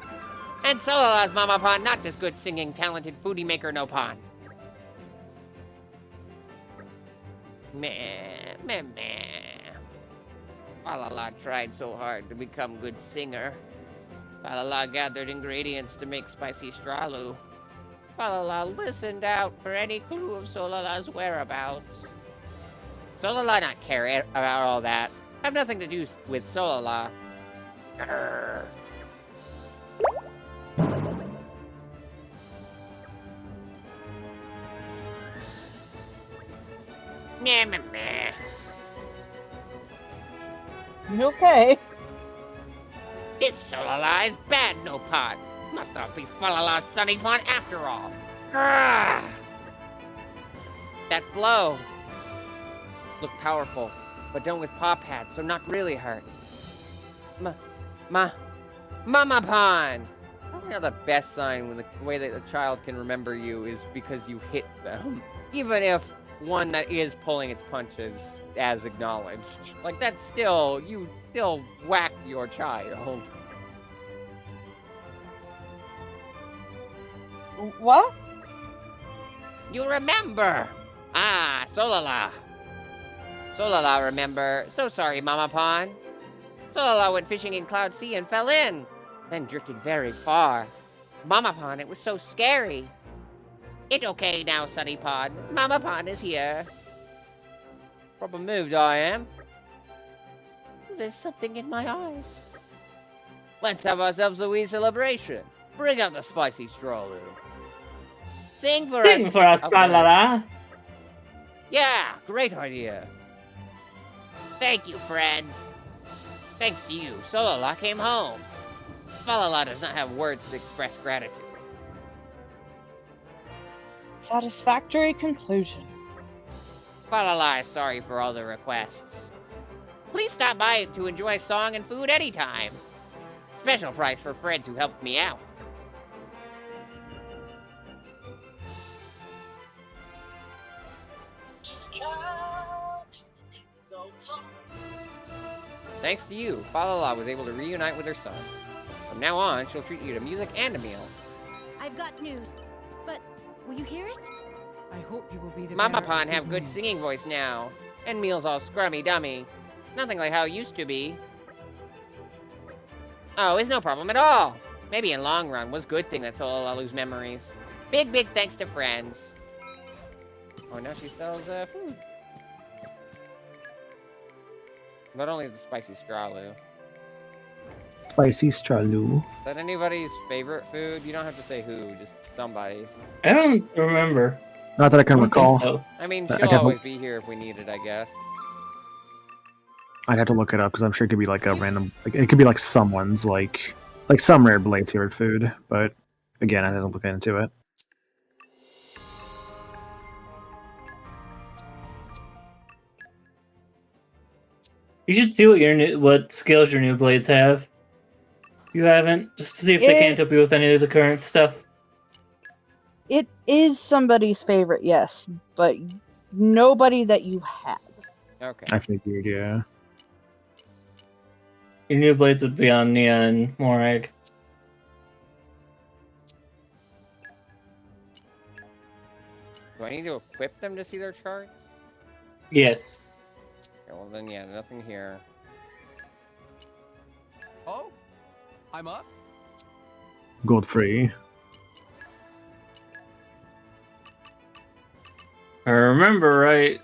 And Solala's mama pawn not this good singing, talented foodie maker Nopon. Meh. Falala tried so hard to become good singer. Falala gathered ingredients to make spicy strawloo. Falala listened out for any clue of Solala's whereabouts. Solala not care about all that. Have nothing to do with Solala. Grrr. Meh. You okay? This Solala is bad, Nopon. Must not be Falala's sunny pawn after all. Grrr. That blow looked powerful, but done with paw pads, so not really hurt. Mama pawn! You know, the best sign when the way that a child can remember you is because you hit them. Even if one that is pulling its punches as acknowledged. Like, that's still, you still whack your child. What? You remember! Ah, Solala. Solala, remember. So sorry, Mama Pawn. Solala went fishing in Cloud Sea and fell in, then drifted very far. Mama Pawn, it was so scary. It's okay now, Sunny Pawn. Mama Pawn is here. Proper moved I am. There's something in my eyes. Let's have ourselves a wee celebration. Bring out the spicy strawloo. Sing for us, Falala. Yeah, great idea. Thank you, friends. Thanks to you, Solala came home. Falala does not have words to express gratitude. Satisfactory conclusion. Falala is sorry for all the requests. Please stop by to enjoy song and food anytime. Special price for friends who helped me out. Thanks to you, Falala was able to reunite with her son. From now on, she'll treat you to music and a meal. I've got news, but will you hear it? I hope you will be the Mama Pawn have good singing voice now, and meals all scrummy dummy. Nothing like how it used to be. Oh, it's no problem at all. Maybe in long run was good thing that Solala lose memories. Big thanks to friends. Oh, now she sells food. But only the spicy stralu. Spicy stralu. Is that anybody's favorite food? You don't have to say who, just somebody's. I don't remember. Not that I can recall. So. I mean, she'll always be here if we need it, I guess. I'd have to look it up because I'm sure it could be like a random. Like, it could be like someone's like some rare blade's favorite food. But again, I didn't look into it. You should see what skills your new blades have. You haven't, just to see if they can't help you with any of the current stuff. It is somebody's favorite, yes, but nobody that you have. Okay. I figured, yeah. Your new blades would be on Nia and Morag. Do I need to equip them to see their charts? Yes. Okay, well then, yeah, nothing here. Oh, I'm up. Gold free. I remember right.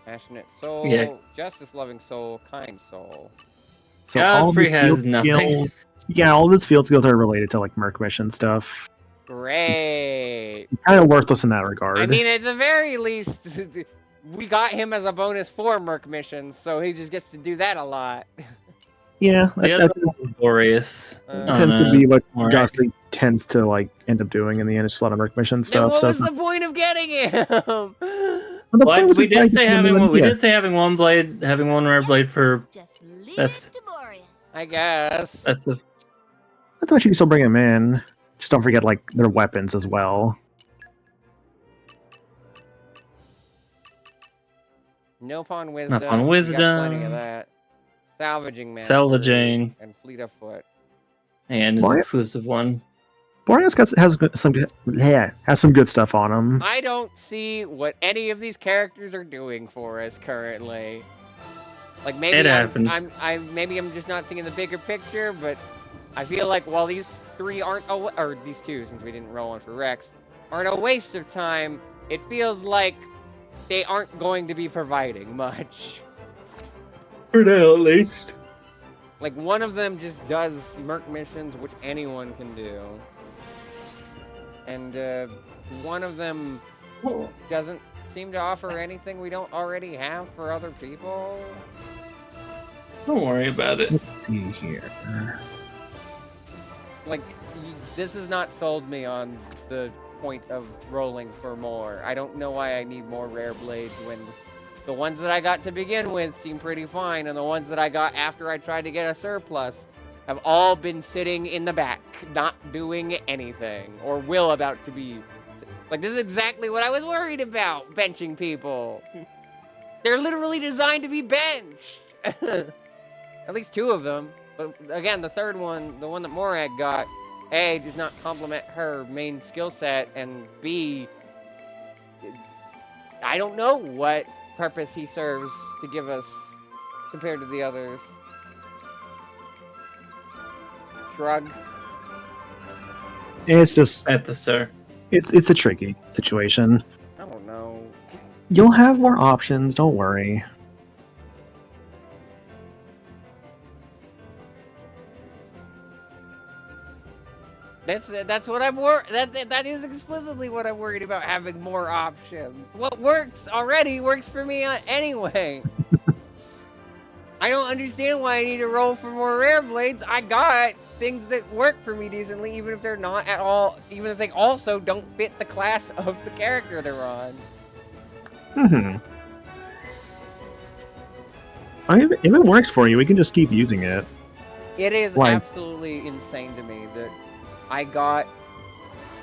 Passionate soul, Yeah. justice-loving soul, kind soul. So Godfrey all of his has field nothing. skills- yeah, all of his field skills are related to like Merc mission stuff. Great. He's kind of worthless in that regard. I mean, at the very least, we got him as a bonus for Merc missions, so he just gets to do that a lot. yeah, The other one was Glorious. tends to be what Morag. Godfrey tends to like end up doing in the end. It's a lot of Merc mission Then stuff. what So was the point of getting him? Well, we did say having one. We did say having one blade, having one rare blade for. That's. I guess. That's a. I thought you could still bring him in. Just don't forget like their weapons as well. No pawn wisdom. Not pawn we got plenty wisdom. of that. Salvaging mastery. Salvaging. And fleet of foot. And his What? exclusive one. Boreas has some good stuff on him. I don't see what any of these characters are doing for us currently. Like maybe It happens. maybe I'm just not seeing the bigger picture, but I feel like while these three aren't or these two, since we didn't roll one for Rex, aren't a waste of time, it feels like they aren't going to be providing much. For now, at least. Like one of them just does Merc missions, which anyone can do. And one of them doesn't seem to offer anything we don't already have for other people. Don't worry about it. Let's see here. Like, this has not sold me on the point of rolling for more. I don't know why I need more rare blades when the ones that I got to begin with seem pretty fine, and the ones that I got after I tried to get a surplus have all been sitting in the back, not doing anything, or will about to be. Like, this is exactly what I was worried about, benching people. They're literally designed to be benched. At least two of them. But again, the third one, the one that Morag got, A, does not complement her main skill set, and B, I don't know what purpose he serves to give us compared to the others. Shrug. It's just at the start. It's a tricky situation. I don't know. You'll have more options. Don't worry. That's what I'm worried. That is explicitly what I'm worried about, having more options. What works already works for me anyway. I don't understand why I need to roll for more rare blades. I got things that work for me decently, even if they're not at all, even if they also don't fit the class of the character they're on. I mean, if it works for you, we can just keep using it. It is Like- absolutely insane to me that I got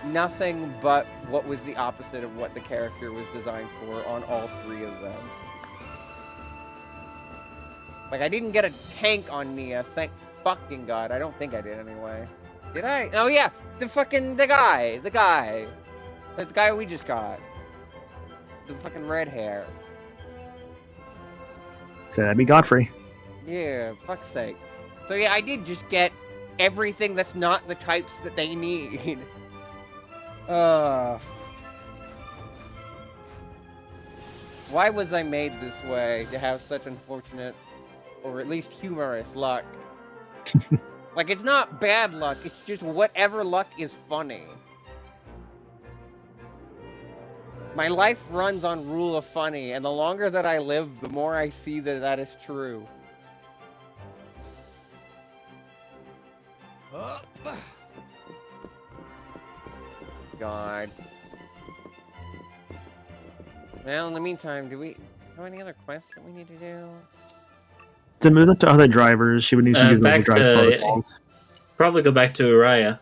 nothing but what was the opposite of what the character was designed for on all three of them. Like, I didn't get a tank on Nia, thank fucking God. I don't think I did anyway. Did I? Oh yeah, the guy we just got. The fucking red hair. So that'd be Godfrey. Yeah, fuck's sake. So yeah, I did just get everything that's not the types that they need. Why was I made this way to have such unfortunate or at least humorous luck. Like, it's not bad luck, it's just whatever luck is funny. My life runs on rule of funny, and the longer that I live, the more I see that that is true. God. Well, in the meantime, do we have any other quests that we need to do? To move up to other drivers, she would need to use back overdrive to protocols. probably go back to Uriah.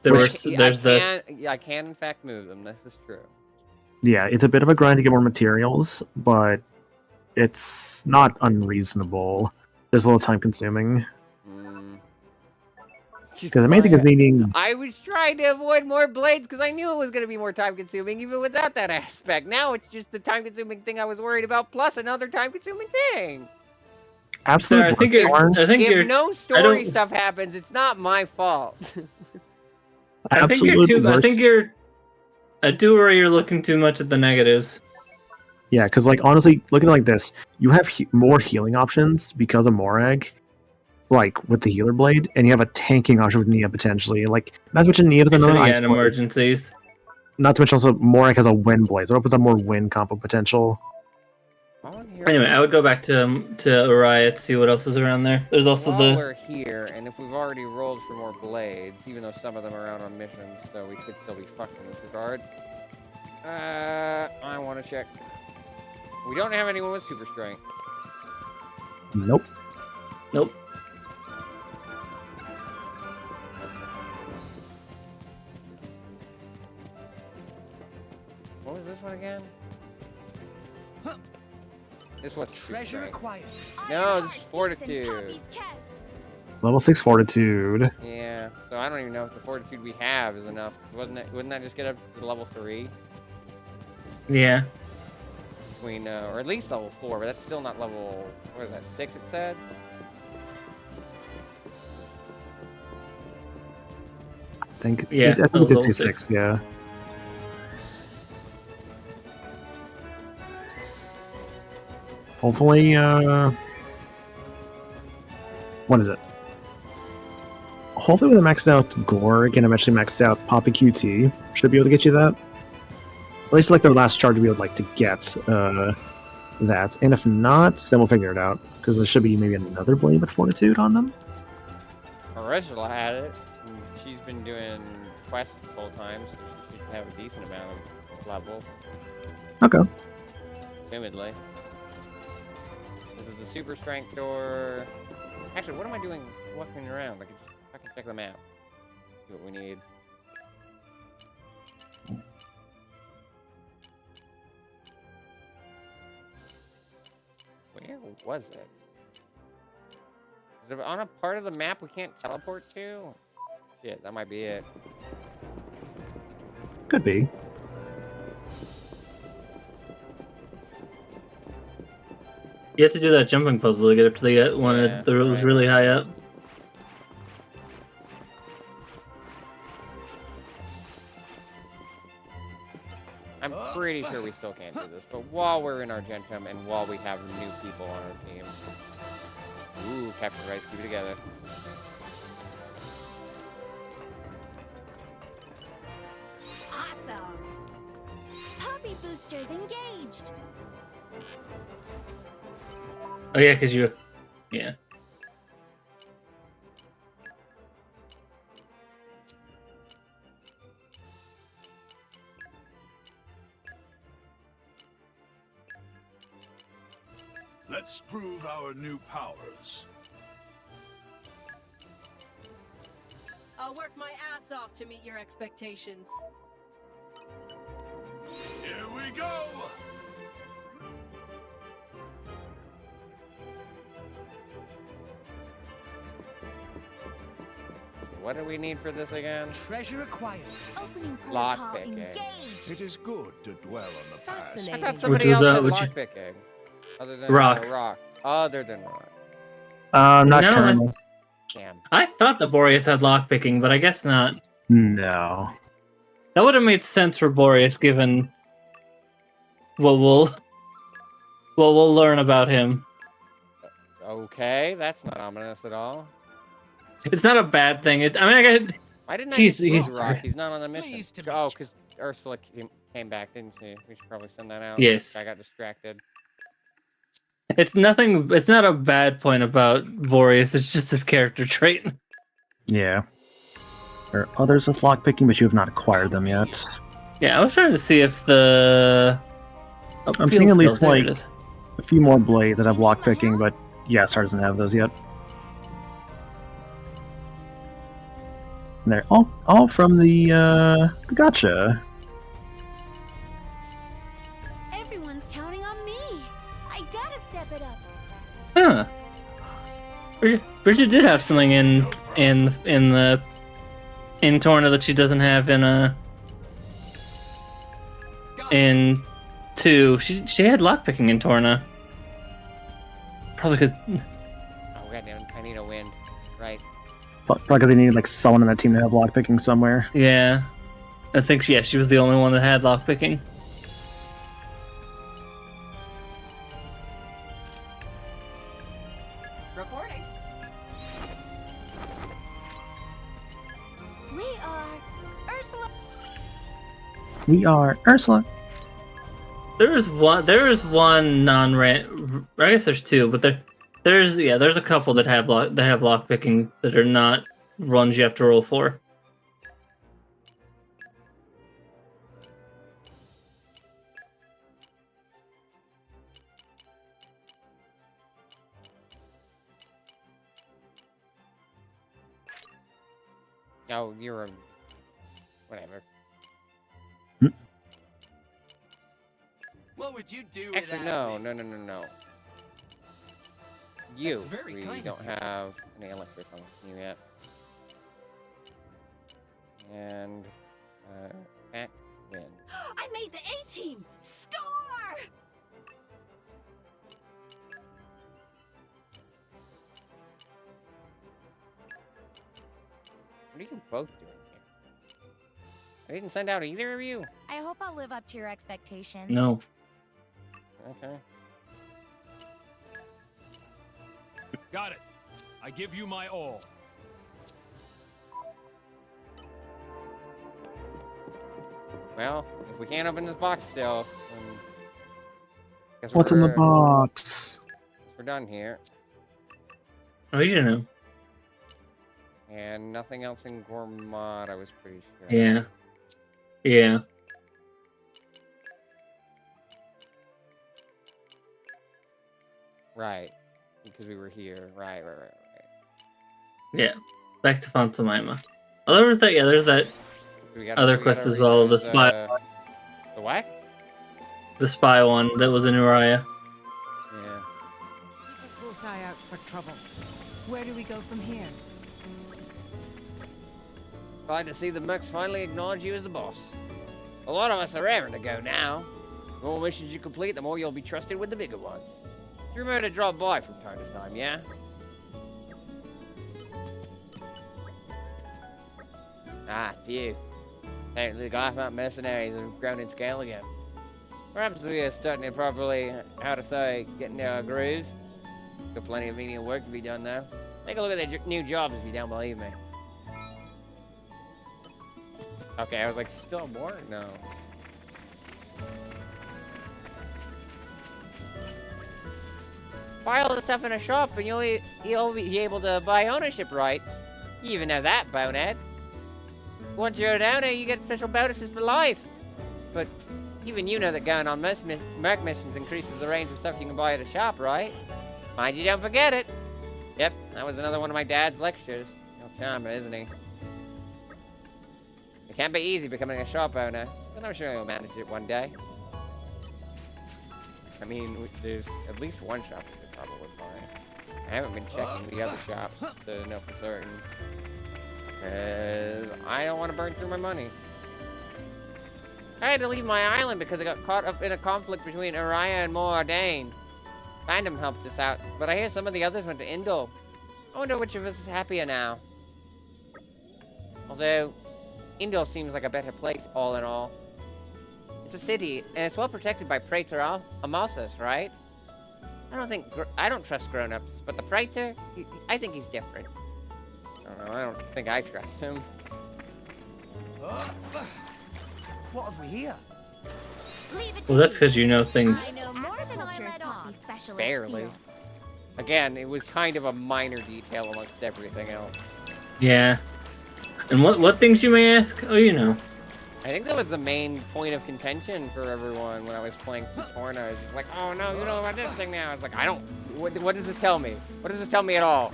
I can in fact move them. This is true. Yeah, it's a bit of a grind to get more materials, but it's not unreasonable. Just a little time consuming. Because the main thing is needing. I was trying to avoid more blades because I knew it was going to be more time consuming, even without that aspect. Now it's just the time consuming thing I was worried about, plus another time consuming thing. Absolutely. If no story stuff happens, it's not my fault. I think I do worry you're looking too much at the negatives. Yeah, because like honestly, looking like this, you have more healing options because of Morag, like with the healer blade, and you have a tanking option with Nia potentially. Like not to mention Nia with another ice blade. Emergencies. Not to mention also Morag has a wind blade, so it opens up more wind combo potential. Anyway, I would go back to Uriah to see what else is around there. There's also While we're here, and if we've already rolled for more blades, even though some of them are out on missions, so we could still be fucked in this regard. I want to check. We don't have anyone with super strength. Nope. Nope. What was this one again? This was treasure acquired. No, this is fortitude. Level 6 fortitude. Yeah, so I don't even know if the fortitude we have is enough. Wouldn't that just get up to level 3? Yeah. Between, or at least level 4, but that's still not level, what is that, 6 it said? I think it did say 6, yeah. Hopefully, what is it? Hopefully with a maxed out Gorg and eventually maxed out Poppy QT, should be able to get you that. At least like their last charge we would like to get that. And if not, then we'll figure it out. Because there should be maybe another blade with fortitude on them. Ursula had it. And she's been doing quests this whole time, so she should have a decent amount of level. Okay. Assumedly. This is the super strength door. Actually, what am I doing walking around? I can check the map. See what we need. Where was it? Is it on a part of the map we can't teleport to? Shit, that might be it. Could be. You have to do that jumping puzzle to get up to the one that was really high up. I'm pretty sure we still can't do this, but while we're in Argentum and while we have new people on our team. Ooh, Captain Rice, keep it together. Awesome! Poppy boosters engaged! Oh yeah, because you... Yeah. Let's prove our new powers. I'll work my ass off to meet your expectations. Here we go! What do we need for this again? Treasure acquired. Opening lock picking. It is good to dwell on the past. I thought somebody else had lock picking. Other than Rock. Rock. Other than Rock. Not currently. Damn. I thought the Boreas had lockpicking, but I guess not. No. That would have made sense for Boreas, given what we'll learn about him. Okay, that's not ominous at all. It's not a bad thing. Why didn't I he's Rock? He's not on the mission. Oh, because Ursula came back, didn't she? We should probably send that out. Yes. I got distracted. It's nothing. It's not a bad point about Boreas. It's just his character trait. Yeah. There are others with lockpicking, but you have not acquired them yet. Yeah, I was trying to see if the. I'm seeing at least like a few more blades that have lockpicking, but yeah, Star doesn't have those yet. And they're all from the gotcha. Everyone's counting on me. I gotta step it up. Huh. Bridget did have something in Torna that she doesn't have in 2. She had lockpicking in Torna. Probably because. Oh goddamn! I need a wind. Right. Probably because they needed like someone in that team to have lockpicking somewhere. Yeah, I think she was the only one that had lockpicking. Reporting. We are Ursula. We are Ursula. There is one non-ran. I guess there's 2, but there's a couple that have lockpicking that are not runs you have to roll for. Oh, you're a whatever. What would you do Actually, without no. You very we kind don't of you. have any electric on you yet. And attack win. I made the A team. Score! What are you both doing here? I didn't send out either of you. I hope I'll live up to your expectations. No. Okay. Got it. I give you my all. Well, if we can't open this box still, then guess What's in the box? Guess we're done here. Oh, you know. And nothing else in Gourmand, I was pretty sure. Yeah. Yeah. Right. Because we were here. Right. Yeah. Back to Fontamima. Oh, there was that. Yeah, there's that other quest as well. The spy. The what? The spy one that was in Uriah. Yeah. A close eye out for trouble. Where do we go from here? Glad to see the Mercs finally acknowledge you as the boss. A lot of us are raring to go now. The more missions you complete, the more you'll be trusted with the bigger ones. You remember to drop by from time to time, yeah? Ah, it's you. Apparently the Gothmount mercenaries have grown in scale again. Perhaps we are starting to properly, how to say, get into our groove. Got plenty of menial work to be done though. Take a look at their new jobs if you don't believe me. Okay, I was like, still more? No. Buy all the stuff in a shop and you'll be able to buy ownership rights. You even know that, bonehead. Once you're an owner, you get special bonuses for life. But even you know that going on Merc missions increases the range of stuff you can buy at a shop, right? Mind you don't forget it. Yep, that was another one of my dad's lectures. No charmer, isn't he? It can't be easy becoming a shop owner, but I'm sure he'll manage it one day. I mean, there's at least one shop you could probably buy. I haven't been checking the other shops to know for certain. Because I don't want to burn through my money. I had to leave my island because I got caught up in a conflict between Uriah and Moradane. Fandom helped us out, but I hear some of the others went to Indol. I wonder which of us is happier now. Although, Indol seems like a better place, all in all. It's a city, and it's well protected by Praetor Amathus, right? I don't trust grown-ups, but the Praetor, I think he's different. I don't know. I don't think I trust him. What have we here? Well, that's because you know things. I know more than I let on. Barely. Again, it was kind of a minor detail amongst everything else. Yeah. And what things you may ask? Oh, you know. I think that was the main point of contention for everyone when I was playing Torna. I was just like, oh no, you know about this thing now. It's like, I don't, what does this tell me? What does this tell me at all?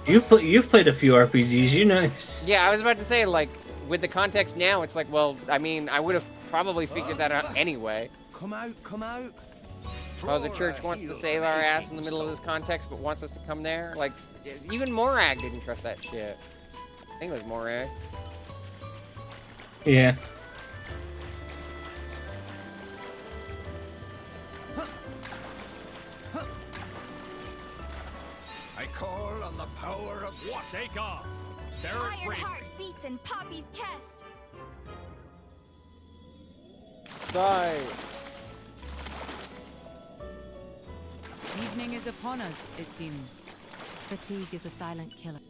You've played a few RPGs, you know. Yeah, I was about to say, like, with the context now, it's like, well, I mean, I would have probably figured that out anyway. Come out, come out. Oh, the church wants to save our ass in the middle of this context, but wants us to come there? Like, even Morag didn't trust that shit. I think it was Morag. Yeah. I call on the power of what? Take off. Ironheart beats in Poppy's chest. Die. Evening is upon us, it seems. Fatigue is a silent killer.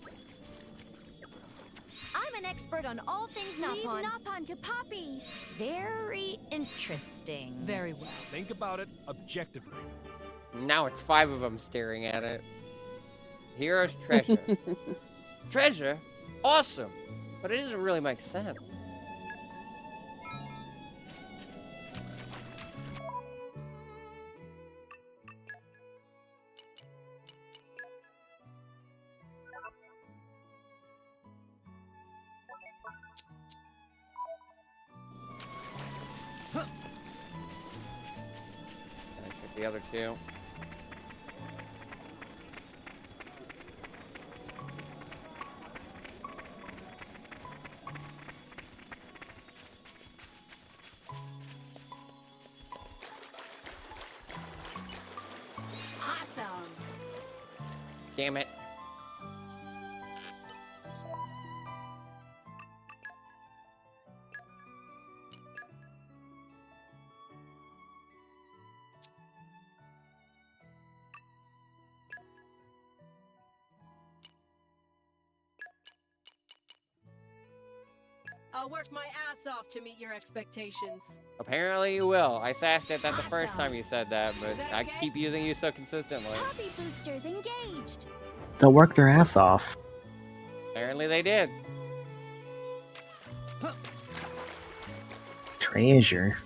I'm an expert on all things Leave Napon. Napon to Poppy. Very interesting. Very well. Think about it objectively. Now it's 5 of them staring at it. Hero's treasure. Treasure? Awesome. But it doesn't really make sense. The other two. Awesome. Damn it. I'll work my ass off to meet your expectations. Apparently you will. I sassed at that the first time you said that, but I keep using you so consistently. Poppy boosters engaged. They'll work their ass off. Apparently they did. Treasure.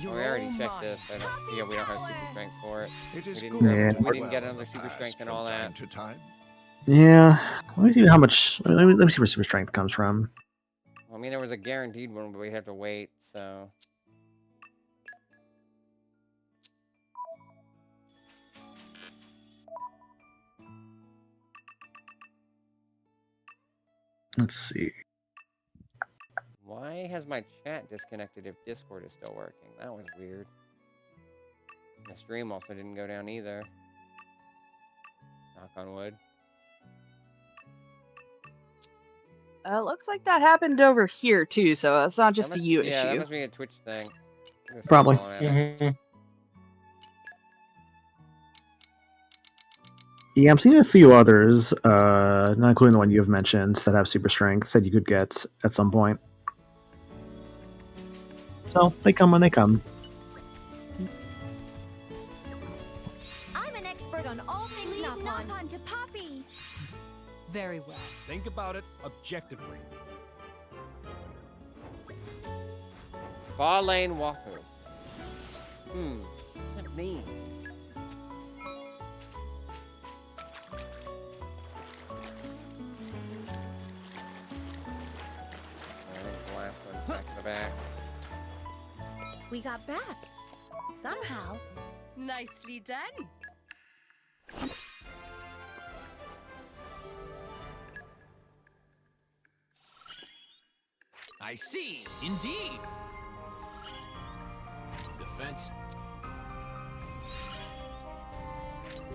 Oh, we already checked this. Yeah, we don't have super strength for it. It is We good. didn't get another super strength and all that. To time. Yeah. Let me see how much. Let me see where super strength comes from. I mean, there was a guaranteed one, but we have to wait, so. Let's see. Why has my chat disconnected if Discord is still working? That was weird. The stream also didn't go down either. Knock on wood. Looks like that happened over here too, so it's not just a you issue. Yeah, that must be a Twitch thing. Probably. Yeah, I'm seeing a few others, not including the one you've mentioned, that have super strength that you could get at some point. So they come when they come. I'm an expert on all things Napon. To Poppy. Very well. Think about it objectively. Ball lane waffles. What does that mean? I think the last one's back to the back. We got back. Somehow. Nicely done. I see, indeed. Defense.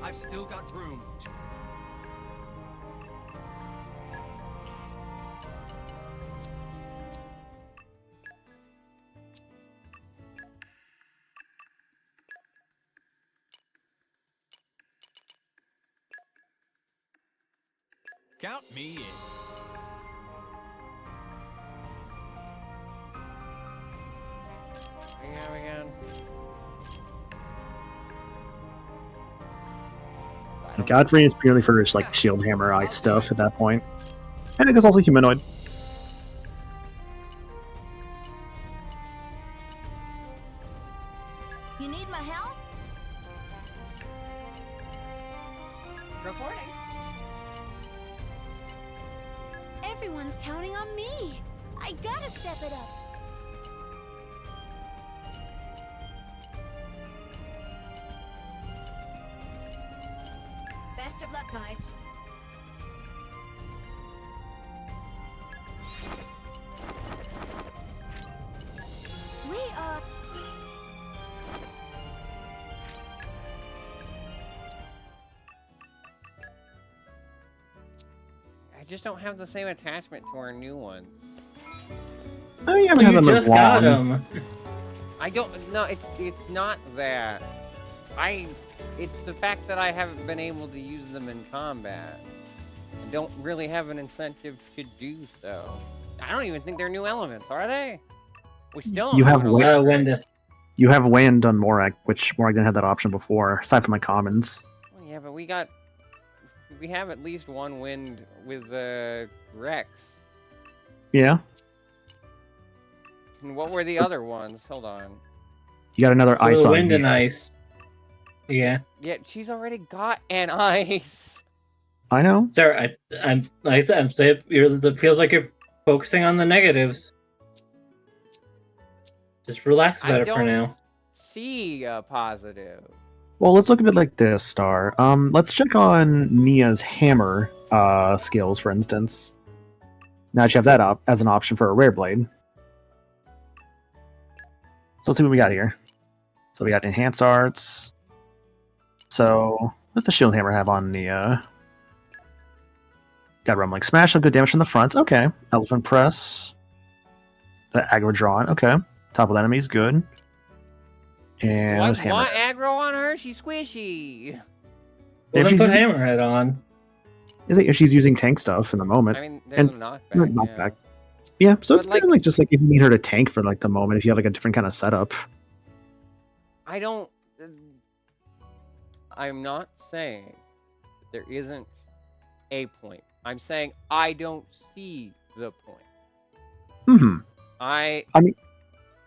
I've still got room. Count me in. Again. Godfrey is purely for just like shield hammer ice stuff at that point. And it is also humanoid. You need my help? Reporting. Everyone's counting on me. I gotta step it up. Best of luck, guys. We are... I just don't have the same attachment to our new ones. Oh, yeah, we have them as got long. them. I don't. No, it's not that. It's the fact that I haven't been able to use them in combat. I don't really have an incentive to do so. I don't even think they're new elements, are they? We still don't You have wind. You have wind on Morak, which Morak didn't have that option before, aside from my commons. Well, yeah, but we have at least one wind with Rex. Yeah. And what were the other ones? Hold on. You got another ice on wind you. and ice. Yeah. Yeah, she's already got an ice. I know. Sarah, I'm like I said, I'm saying it feels like you're focusing on the negatives. Just relax about it for now. See a positive. Well, let's look at it like this, Star. Let's check on Nia's hammer skills, for instance. Now that you have that up as an option for a rare blade. So let's see what we got here. So we got enhance arts. So what's the shield hammer have on Nia? Got rumbling smash, some good damage on the front. Okay. Elephant press. The aggro drawn. Okay. Topple enemies, good. And I hammer. want aggro on her. She's squishy. Well, then put using, Hammerhead on. I think if she's using tank stuff in the moment. I mean, there's a knockback. Yeah, so But, it's kind of like just like if you need her to tank for like the moment, if you have like a different kind of setup. I don't. I'm not saying that there isn't a point. I'm saying I don't see the point. I mean,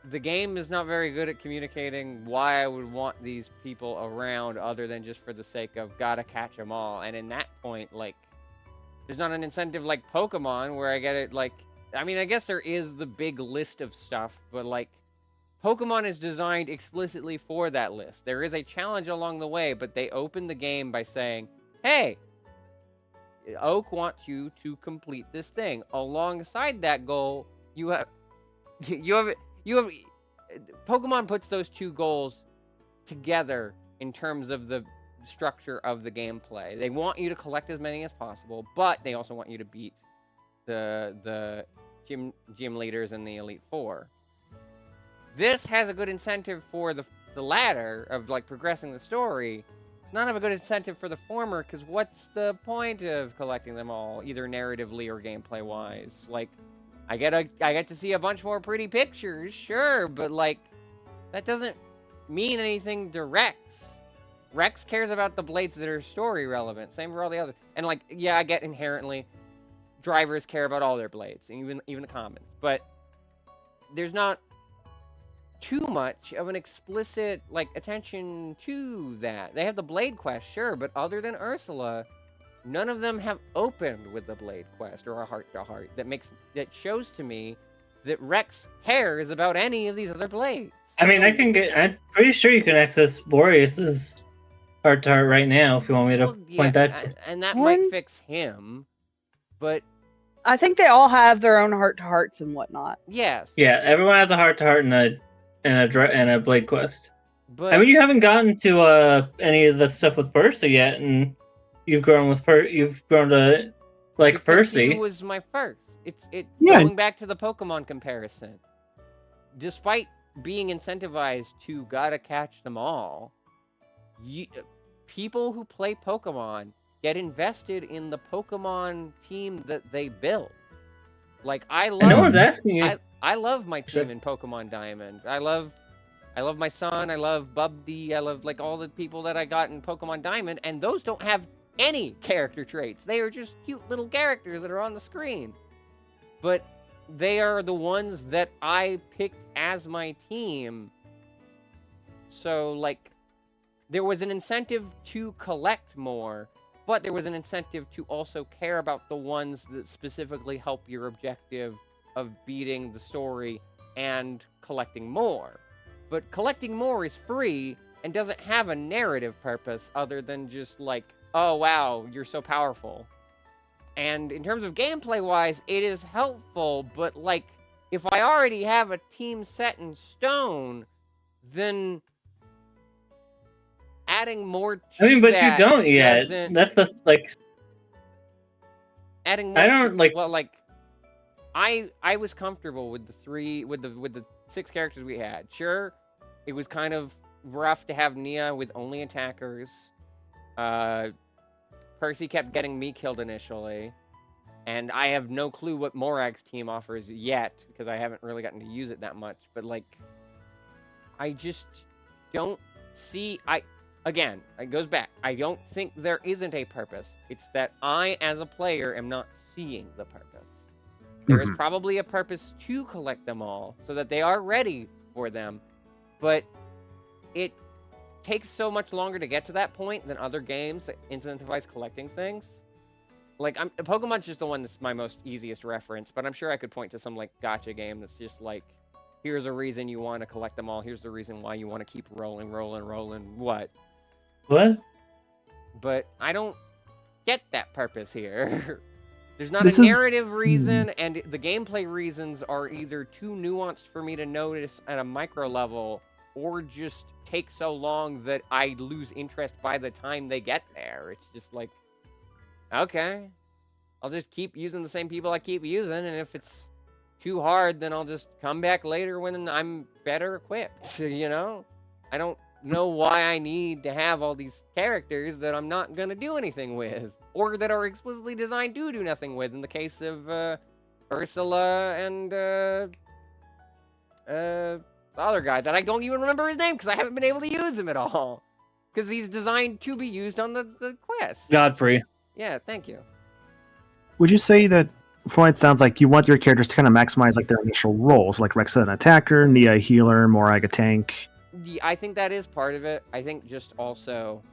the game is not very good at communicating why I would want these people around other than just for the sake of gotta catch them all. And in that point, like, there's not an incentive like Pokemon where I get it, like, I mean, I guess there is the big list of stuff, but like, Pokemon is designed explicitly for that list. There is a challenge along the way, but they open the game by saying, hey, Oak wants you to complete this thing. Alongside that goal, you have Pokemon puts those two goals together in terms of the structure of the gameplay. They want you to collect as many as possible, but they also want you to beat the gym leaders and the Elite Four. This has a good incentive for the latter of like progressing the story. It's not have a good incentive for the former, because what's the point of collecting them all, either narratively or gameplay wise? Like, I get to see a bunch more pretty pictures, sure, but like, that doesn't mean anything to Rex. Rex cares about the blades that are story relevant. Same for all the other. And like, yeah, I get inherently drivers care about all their blades, even the commons, but there's not too much of an explicit like attention to that. They have the blade quest, sure, but other than Ursula, none of them have opened with the blade quest or a heart-to-heart that shows to me that Rex cares about any of these other blades. I mean, I'm pretty sure you can access Boreas's heart-to-heart right now if you want me to point that. And that might fix him, but I think they all have their own heart-to-hearts and whatnot. Yes. Yeah, everyone has a heart-to-heart and a blade quest. But I mean, you haven't gotten to any of the stuff with Percy yet, and you've grown to like Percy. He was my first. Yeah. Going back to the Pokemon comparison. Despite being incentivized to gotta catch them all, people who play Pokemon get invested in the Pokemon team that they build. Like I love. And no one's asking you. I love my team in Pokemon Diamond. I love my son. I love Bubby. I love like all the people that I got in Pokemon Diamond, and those don't have any character traits. They are just cute little characters that are on the screen. But they are the ones that I picked as my team. So like, there was an incentive to collect more, but there was an incentive to also care about the ones that specifically help your objective of beating the story and collecting more. But collecting more is free and doesn't have a narrative purpose other than just like, oh wow, you're so powerful. And in terms of gameplay-wise, it is helpful, but like, if I already have a team set in stone, then adding more to but that you don't yet. doesn't... That's the, like... Adding more I don't, to, like... Well, like, I was comfortable with the 6 characters we had. Sure, it was kind of rough to have Nia with only attackers. Percy kept getting me killed initially. And I have no clue what Morag's team offers yet, because I haven't really gotten to use it that much. But, like, I just don't see... Again, it goes back. I don't think there isn't a purpose. It's that I, as a player, am not seeing the purpose. There is probably a purpose to collect them all, so that they are ready for them. But it takes so much longer to get to that point than other games that incentivize collecting things. Like, Pokemon's just the one that's my most easiest reference, but I'm sure I could point to some, like, gacha game that's just like, here's a reason you want to collect them all, here's the reason why you want to keep rolling, what? What? But I don't get that purpose here. There's not a narrative reason, and the gameplay reasons are either too nuanced for me to notice at a micro level, or just take so long that I lose interest by the time they get there. It's just like, okay, I'll just keep using the same people I keep using, and if it's too hard, then I'll just come back later when I'm better equipped, you know? I don't know why I need to have all these characters that I'm not gonna do anything with, or that are explicitly designed to do nothing with, in the case of Ursula and the other guy that I don't even remember his name because I haven't been able to use him at all, because he's designed to be used on the quest. Godfrey. Yeah, thank you. Would you say that, from what it sounds like, you want your characters to kind of maximize like their initial roles, like Rexa an attacker, Nia a healer, Morag a tank? Yeah, I think that is part of it. I think just also,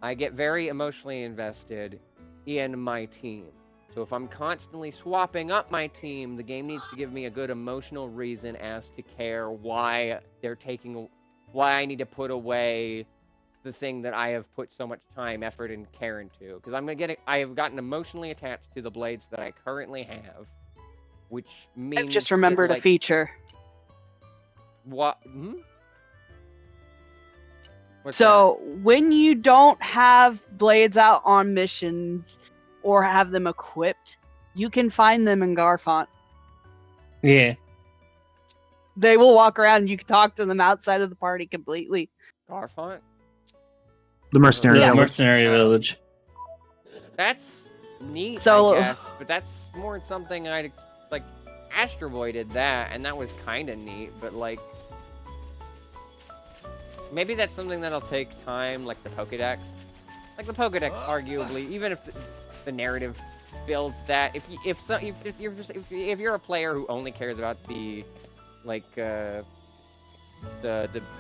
I get very emotionally invested in my team. So if I'm constantly swapping up my team, the game needs to give me a good emotional reason as to care why why I need to put away the thing that I have put so much time, effort, and care into. Because I have gotten emotionally attached to the blades that I currently have, which means I've just remembered that, like, a feature. What? So when you don't have blades out on missions or have them equipped, you can find them in Garfont. Yeah. They will walk around and you can talk to them outside of the party completely. Garfont? The mercenary village. Mercenary village. That's neat, So- I guess, but that's more something like, Astro Boy did that, and that was kind of neat, but like, maybe that's something that'll take time, like the Pokédex. Like the Pokédex, arguably, even if the narrative builds that, if you're a player who only cares about the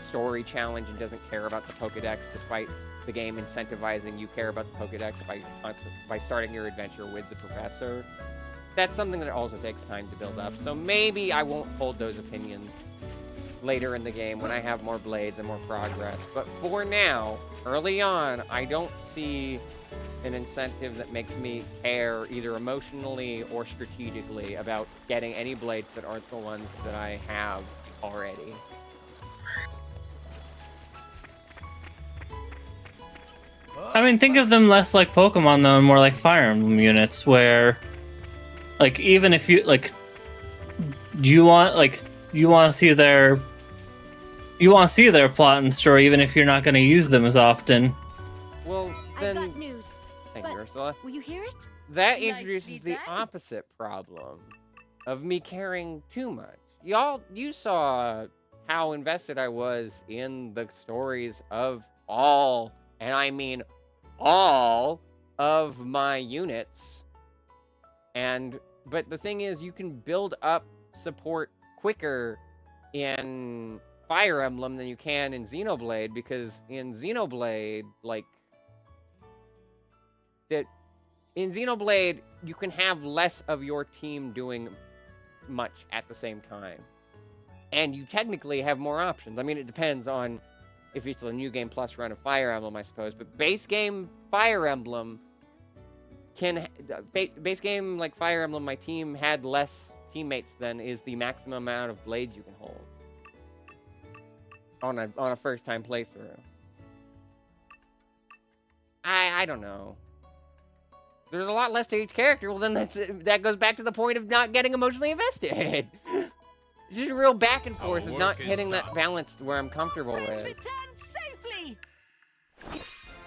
story challenge and doesn't care about the Pokédex, despite the game incentivizing you care about the Pokédex by starting your adventure with the professor, that's something that also takes time to build up. So maybe I won't hold those opinions later in the game when I have more blades and more progress. But for now, early on, I don't see an incentive that makes me care either emotionally or strategically about getting any blades that aren't the ones that I have already. I mean, think of them less like Pokemon, though, and more like Fire Emblem units, where, like, even if you, like, you want to see their plot and story, even if you're not going to use them as often. Well, then... I've got news, Thank you, but Ursula. Will you hear it? That Nicely introduces the done. opposite problem of me caring too much. You saw how invested I was in the stories of all, and I mean all, of my units. But the thing is, you can build up support quicker in Fire Emblem than you can in Xenoblade, because in Xenoblade, in Xenoblade, you can have less of your team doing much at the same time. And you technically have more options. I mean, it depends on if it's a New Game Plus run of Fire Emblem, I suppose. But base game Fire Emblem base game like Fire Emblem, my team had less teammates than is the maximum amount of blades you can hold on a first time playthrough. I don't know. There's a lot less to each character. Well, then that goes back to the point of not getting emotionally invested. It's just a real back and forth of not hitting that balance where I'm comfortable with. Safely.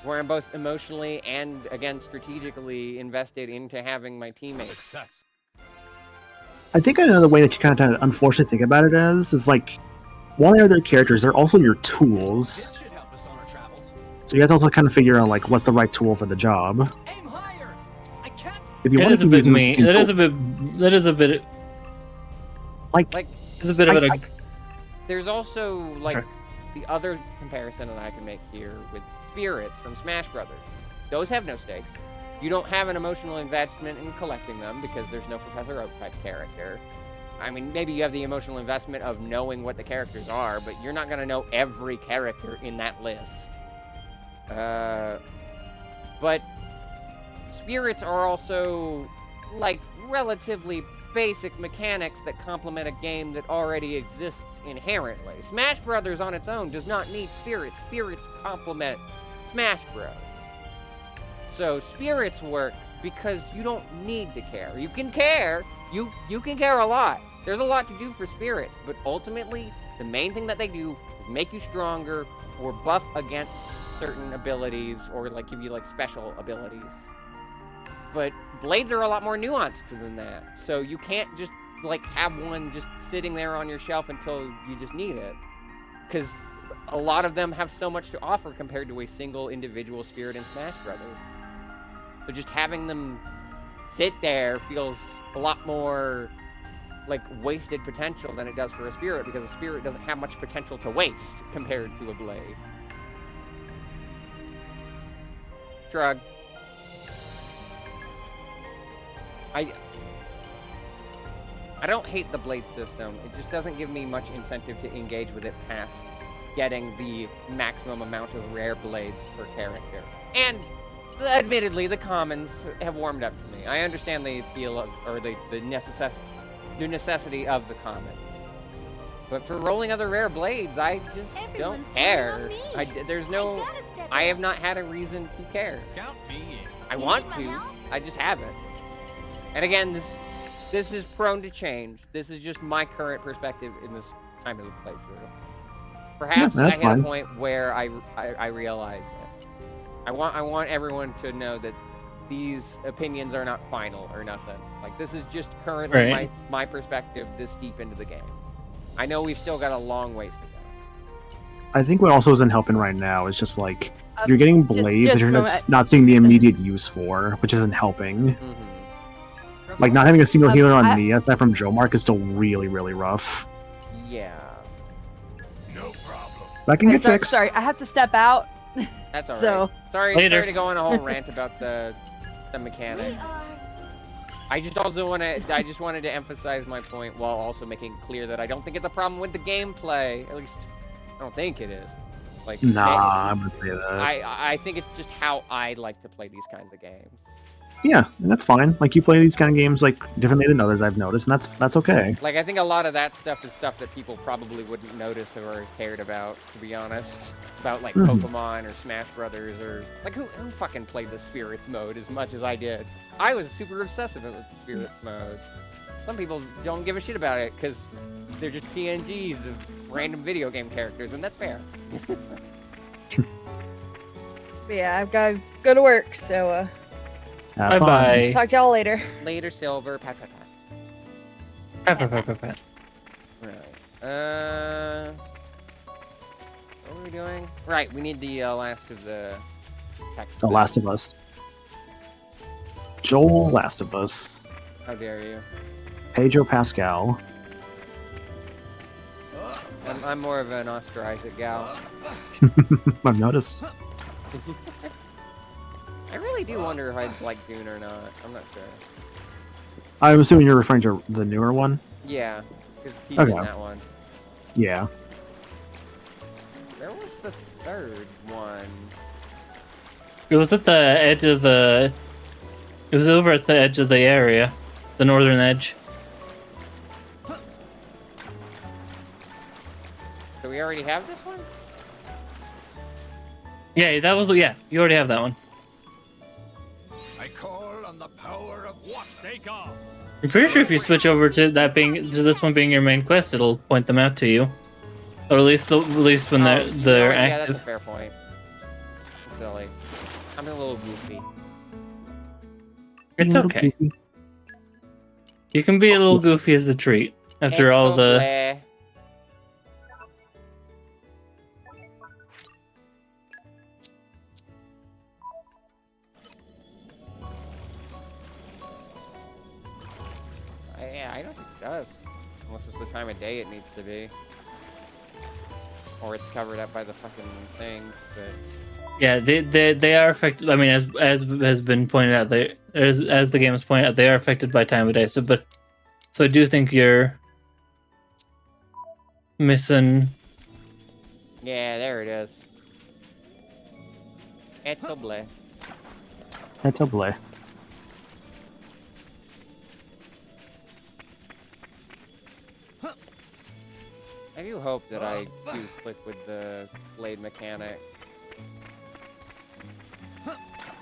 Where I'm both emotionally and, again, strategically invested into having my teammates. Success. I think another way that you kind of unfortunately think about it is like, while they are their characters, they're also your tools. This should help us on our travels. So you have to also kind of figure out like what's the right tool for the job. Aim higher. I can't. If you That want is to a bit mean. using That is a bit. like It's a bit of a. There's also like Sure. the other comparison that I can make here with spirits from Smash Brothers. Those have no stakes. You don't have an emotional investment in collecting them because there's no Professor Oak type character. I mean, maybe you have the emotional investment of knowing what the characters are, but you're not going to know every character in that list. But spirits are also, like, relatively basic mechanics that complement a game that already exists inherently. Smash Brothers on its own does not need spirits. Spirits complement Smash Bros. So spirits work because you don't need to care. You can care. You can care a lot. There's a lot to do for spirits, but ultimately, the main thing that they do is make you stronger or buff against certain abilities or like give you like special abilities. But blades are a lot more nuanced than that. So you can't just like have one just sitting there on your shelf until you just need it. Because a lot of them have so much to offer compared to a single individual spirit in Smash Brothers. So just having them sit there feels a lot more like wasted potential than it does for a spirit, because a spirit doesn't have much potential to waste compared to a blade. Shrug. I don't hate the blade system. It just doesn't give me much incentive to engage with it past getting the maximum amount of rare blades per character. And admittedly, the commons have warmed up to me. I understand the appeal of, or the necessity of the commons. But for rolling other rare blades, I just don't care. I have not had a reason to care. Count me in. I want to, I just haven't. And again, this is prone to change. This is just my current perspective in this time of the playthrough. Perhaps I hit a point where I realize it. I want everyone to know that these opinions are not final or nothing. Like, this is just currently my perspective this deep into the game. I know we've still got a long ways to go. I think what also isn't helping right now is just like you're getting blades that you're just not seeing the immediate use for, which isn't helping. Mm-hmm. Like not having a single healer on me, aside from Joe Mark, is still really, really rough. Yeah. No problem. That can get fixed. Sorry, I have to step out. That's alright. So, sorry to go on a whole rant about the mechanic. I just wanted to emphasize my point while also making it clear that I don't think it's a problem with the gameplay. At least I don't think it is. Like, I wouldn't say that. I think it's just how I like to play these kinds of games. Yeah, and that's fine. Like, you play these kind of games like differently than others, I've noticed, and that's okay. Like, I think a lot of that stuff is stuff that people probably wouldn't notice or cared about, to be honest. About, like, Pokemon or Smash Brothers or... Like, who fucking played the Spirits mode as much as I did? I was super obsessive with the Spirits mode. Some people don't give a shit about it because they're just PNGs of random video game characters, and that's fair. Yeah, I've got to go to work, so, Have Bye-bye. Talk to y'all later. Later, Silver. Pat. Pat. Right. What are we doing? Right, we need the last of the text. The Last of Us. Joel Last of Us. How dare you? Pedro Pascal. I'm more of an Oscar Isaac gal. I've noticed. I really do wonder if I'd like Dune or not. I'm not sure. I'm assuming you're referring to the newer one? Yeah, because he's in that one. Yeah. Where was the third one? It was at the edge of the... It was over at the edge of the area. The northern edge. So we already have this one? Yeah, that was... Yeah, you already have that one. I call on the power of what? Take off. I'm pretty sure if you switch over to this one being your main quest, it'll point them out to you. Or at least when they're active. Yeah, that's a fair point. It's silly. I'm a little goofy. It's okay. You can be a little goofy as a treat after all the... Yeah, I don't think it does. Unless it's the time of day it needs to be. Or it's covered up by the fucking things, but... Yeah, they are affected. I mean, as has been pointed out, as the game has pointed out, they are affected by time of day. So I do think you're missing. Yeah, there it is. Etoble. Etoble. I do hope that I do click with the blade mechanic.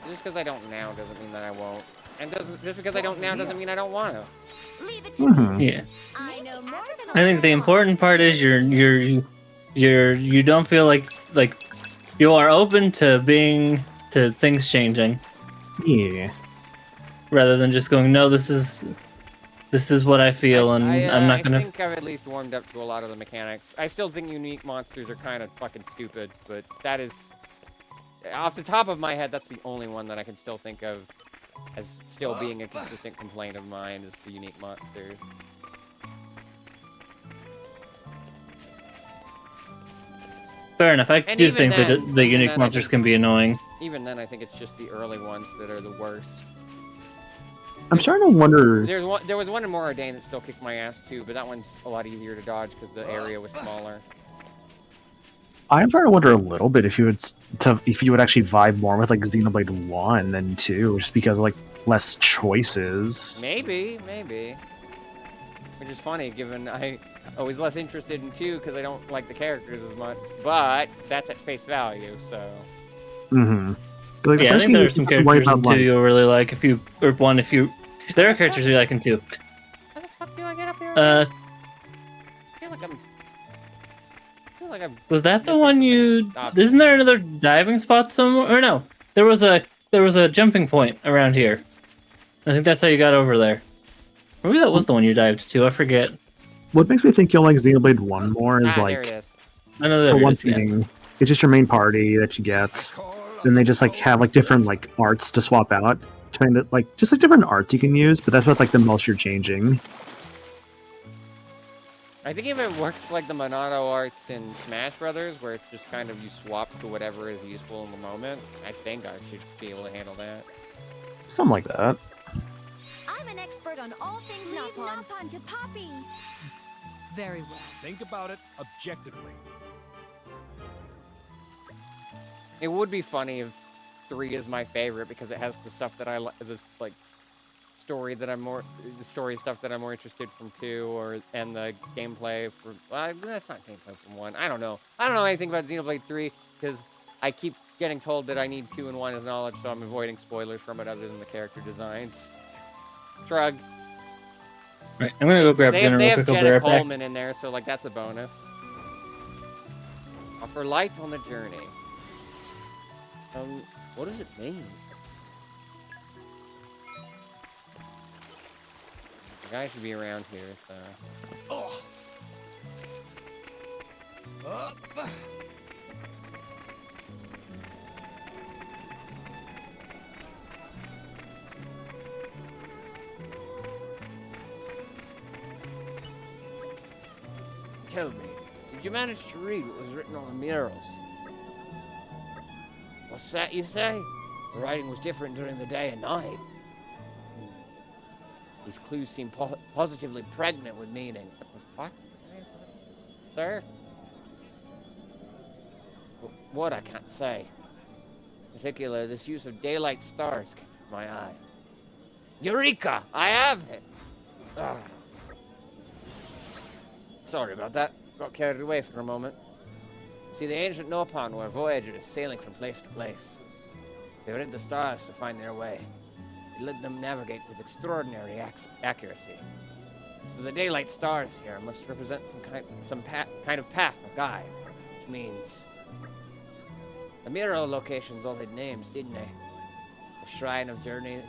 Just because I don't now doesn't mean that I won't. And just because I don't now doesn't mean I don't want to. Yeah. I think the important part is you don't feel like you are open to things changing. Yeah. Rather than just going, no, this is what I feel, and I'm not gonna. I think I've at least warmed up to a lot of the mechanics. I still think unique monsters are kind of fucking stupid, but that is, off the top of my head, that's the only one that I can still think of as still being a consistent complaint of mine, is the unique monsters. Fair enough. I do think that the unique monsters can be annoying. Even then, I think it's just the early ones that are the worst. I'm starting to wonder... There was one in Moradane that still kicked my ass too, but that one's a lot easier to dodge because the area was smaller. I'm starting to wonder a little bit if you would actually vibe more with like Xenoblade 1 than 2, just because like less choices. Maybe. Which is funny, given I was less interested in 2 because I don't like the characters as much, but that's at face value, so... Mm-hmm. Like, yeah, I think there are some characters in 2 you'll really like if you... Or 1 if you... There are characters you like in 2. How the fuck do I get up here? I feel like I'm... Was that the one you... Isn't there another diving spot somewhere? Or no. There was a jumping point around here. I think that's how you got over there. Maybe that was the one you dived to. I forget. What makes me think you'll like Xenoblade 1 more is like... there it is. I know there for one is, thing, yeah. It's just your main party that you get. Then they just like have like different like arts to swap out. Between the, like just like different arts you can use, but that's what like the most you're changing. I think if it works like the Monado arts in Smash Brothers, where it's just kind of you swap to whatever is useful in the moment, I think I should be able to handle that. Something like that. I'm an expert on all things Napon to Poppy. Very well. Think about it objectively. It would be funny if 3 is my favorite because it has the stuff that I like, this like story that the story stuff that I'm more interested from 2, and the gameplay for that's not gameplay from 1. I don't know anything about Xenoblade 3 because I keep getting told that I need 2 and 1 as knowledge, so I'm avoiding spoilers from it other than the character designs. Shrug. Right, I'm gonna go grab dinner real quick. They have Jenna Coleman in there, so like that's a bonus. Offer light on the journey. What does it mean? The guy should be around here, so... Oh. Up. Tell me, did you manage to read what was written on the murals? What's that you say? The writing was different during the day and night. These clues seem positively pregnant with meaning. What the fuck? Sir? What I can't say. In particular, this use of daylight stars catches my eye. Eureka! I have it! Ugh. Sorry about that. Got carried away for a moment. See, the ancient Nopon were voyagers sailing from place to place. They read the stars to find their way. It let them navigate with extraordinary accuracy. So the daylight stars here must represent some kind of path or guide, which means the mural locations all had names, didn't they? The Shrine of Journeys,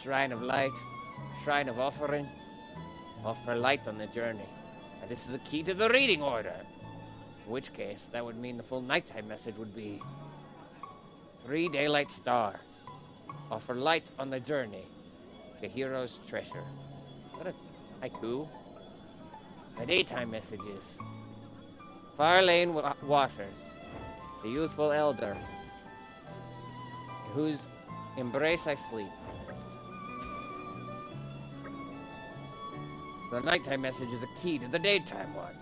Shrine of Light, Shrine of Offering. Offer light on the journey. And this is a key to the reading order. In which case, that would mean the full nighttime message would be 3 daylight stars. Offer light on the journey. The hero's treasure. What a haiku. The daytime messages. Far lane waters. The youthful elder. In whose embrace I sleep. The nighttime message is a key to the daytime one.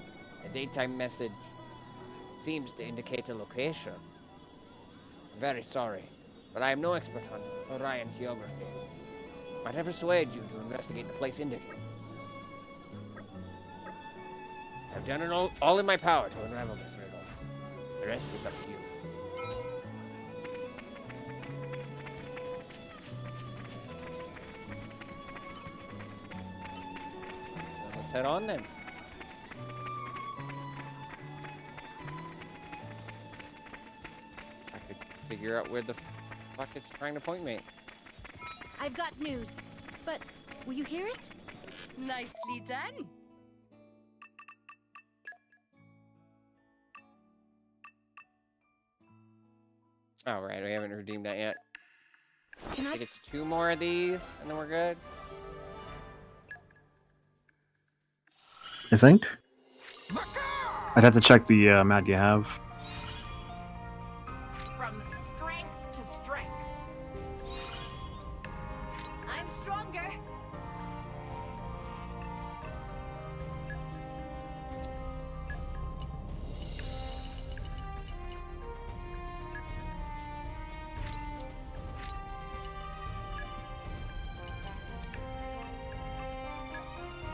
The daytime message seems to indicate a location. I'm very sorry, but I am no expert on Orion geography. Might I persuade you to investigate the place indicated? I've done it all in my power to unravel this riddle. The rest is up to you. Let's head on then. I could figure out where the fuck it's trying to point me. I've got news, but will you hear it? Nicely done. Oh, right, we haven't redeemed that yet. I think it's 2 more of these, and then we're good. I think. I'd have to check the amount you have. From strength to strength. I'm stronger.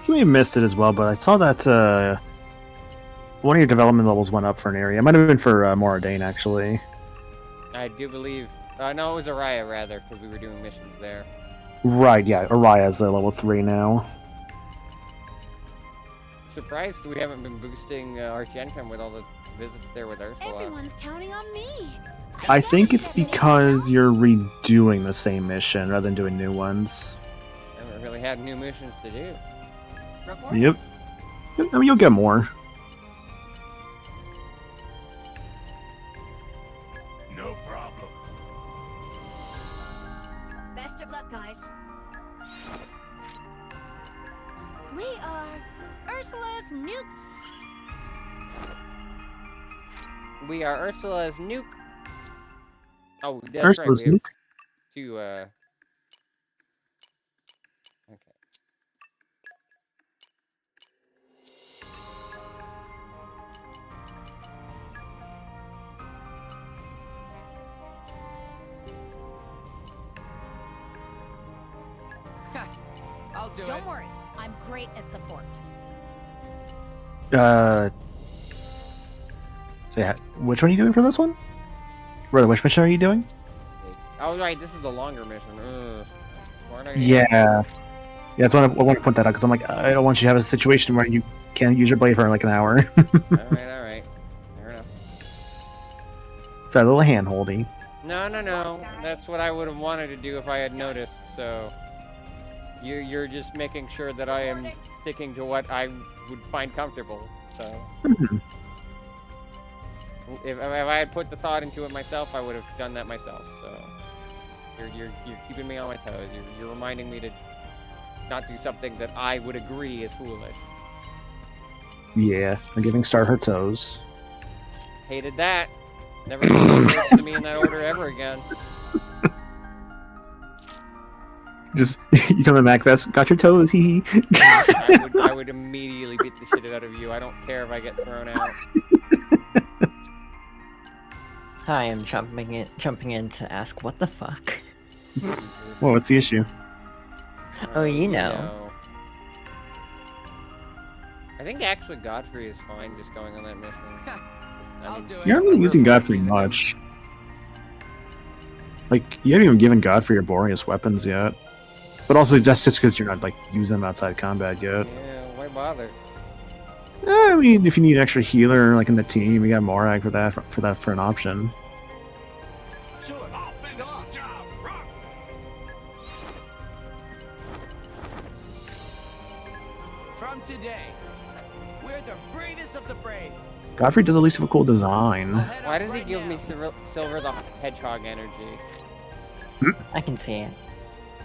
You may have missed it as well, but I saw that one of your development levels went up for an area. It might have been for Moradane, actually. I do believe... no, it was Araya, rather, because we were doing missions there. Right, yeah. Araya's level 3 now. Surprised we haven't been boosting Argentum with all the visits there with Ursula. Everyone's counting on me. I think it's because you're redoing the same mission rather than doing new ones. Haven't really had new missions to do. Yep. I mean, you'll get more. No problem. Best of luck, guys. We are Ursula's nuke. We are Ursula's nuke. Oh, that's Ursula's right. We have nuke. 2, okay. I'll do it. Don't worry, I'm great at support. So yeah, which one are you doing for this one? Brother, which mission are you doing? Oh, right, this is the longer mission. Ugh. Yeah. That's why I want to point that out, because I'm like, I don't want you to have a situation where you can't use your blade for like an hour. Alright. Fair enough. So a little hand-holding. No. That's what I would have wanted to do if I had noticed, so... You're just making sure that I am sticking to what I would find comfortable. So, if I had put the thought into it myself, I would have done that myself. So, you're keeping me on my toes. You're reminding me to not do something that I would agree is foolish. Yeah, I'm giving Star her toes. Hated that. Never call those words to me in that order ever again. Just, you come to MacFest, got your toes, hee hee. I would immediately beat the shit out of you. I don't care if I get thrown out. Hi, I'm jumping in to ask what the fuck. Well, what's the issue? Oh, you know. I think actually Godfrey is fine just going on that mission. You're not really using Godfrey much. Like, you haven't even given Godfrey your boringest weapons yet. But also, just because you're not, like, using them outside combat yet. Yeah, why bother? I mean, if you need an extra healer, like, in the team, you got Morag for an option. From today, we're the bravest of the brave. Godfrey does at least have a cool design. Why does he give me Silver the Hedgehog energy? I can see it.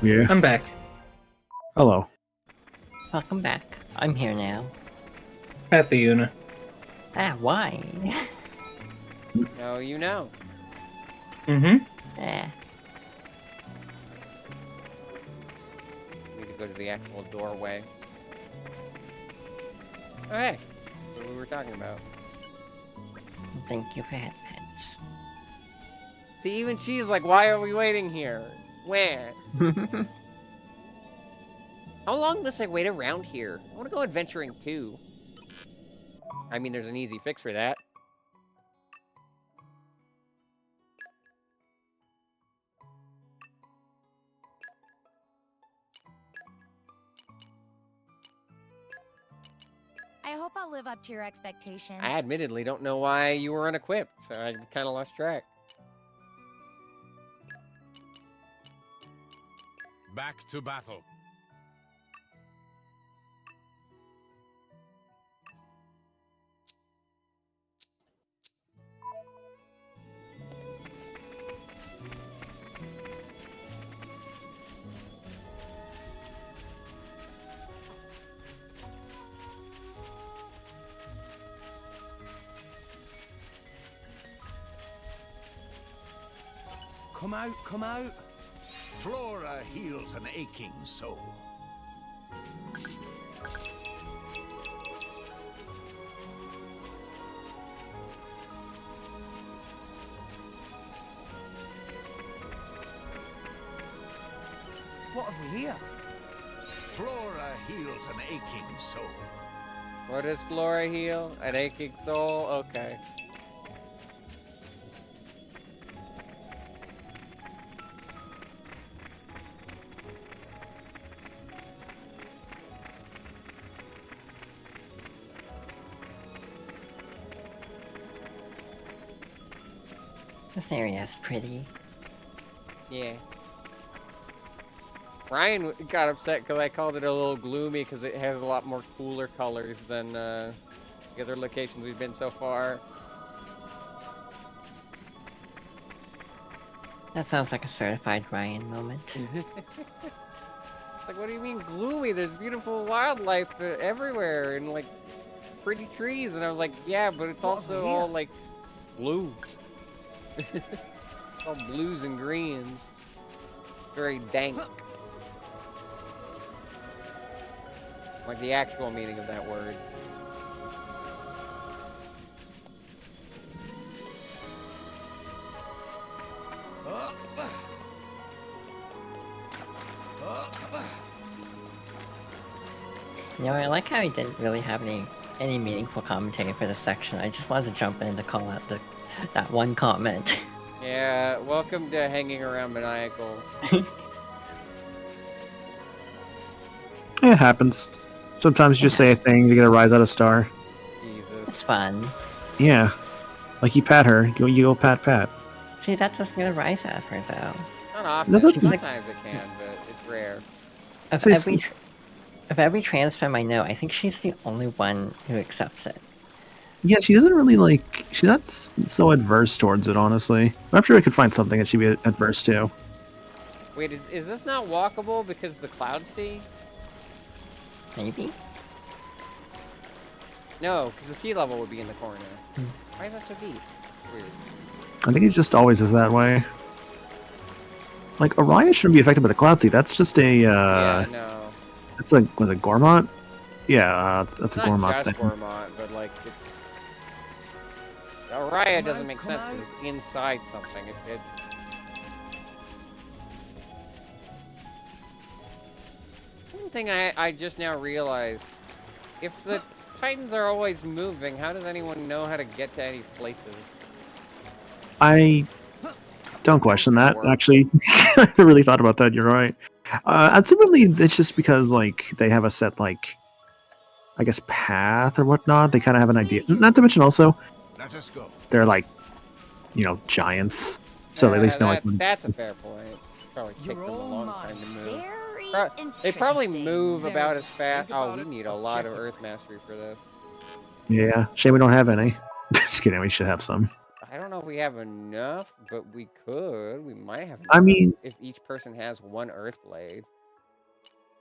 Yeah. I'm back. Hello. Welcome back. I'm here now. Happy Una. Ah, why? No, you know. Mm-hmm. Yeah. Need to go to the actual doorway. Oh, hey. That's what we were talking about. Thank you for headpens. See, even she's like, why are we waiting here? Where? How long must I wait around here? I want to go adventuring too. I mean, there's an easy fix for that. I hope I'll live up to your expectations. I admittedly don't know why you were unequipped, so I kind of lost track. Back to battle. Come out, come out. Flora heals an aching soul. What have we here? Flora heals an aching soul. What does Flora heal? An aching soul? Okay. This area is pretty. Yeah. Ryan got upset because I called it a little gloomy because it has a lot more cooler colors than the other locations we've been so far. That sounds like a certified Ryan moment. Like, what do you mean gloomy? There's beautiful wildlife everywhere and like pretty trees. And I was like, yeah, but it's also all like blue. All blues and greens. Very dank. Like the actual meaning of that word. You know, I like how he didn't really have any meaningful commentary for this section. I just wanted to jump in to call out that one comment. Yeah, welcome to hanging around Maniacal. It happens. Sometimes you just say a thing, you get a rise out of star. Jesus. It's fun. Yeah. Like you pat her, you go pat. See, that doesn't get a rise out of her, though. Not often. No, that's- Sometimes it can, but it's rare. Of every transform I know, I think she's the only one who accepts it. Yeah, she doesn't really like. She's not so adverse towards it, honestly. I'm sure I could find something that she'd be adverse to. Wait, is this not walkable because of the cloud sea? Maybe. No, because the sea level would be in the corner. Why is that so deep? Weird. I think it just always is that way. Like, Araya shouldn't be affected by the cloud sea. That's just a. Yeah, no. That's like, was it Gormott? Yeah, that's a Gormott not thing. just Gormott, but like it's. Araya doesn't make sense because it's inside something. One thing I just now realized, if the Titans are always moving, how does anyone know how to get to any places? I don't question that, actually. I really thought about that, you're right. Ultimately, it's just because, like, they have a set, like, I guess, path or whatnot. They kind of have an idea. Not to mention, also, Let us go. they're, like, you know, giants. So they at least know, like... That's a fair point. Probably take them a long time to move. They probably move about as fast. Oh, we need a lot of Earth Mastery for this. Yeah, shame we don't have any. Just kidding, we should have some. I don't know if we have enough, but we could. We might have enough. I mean... if each person has one Earth Blade.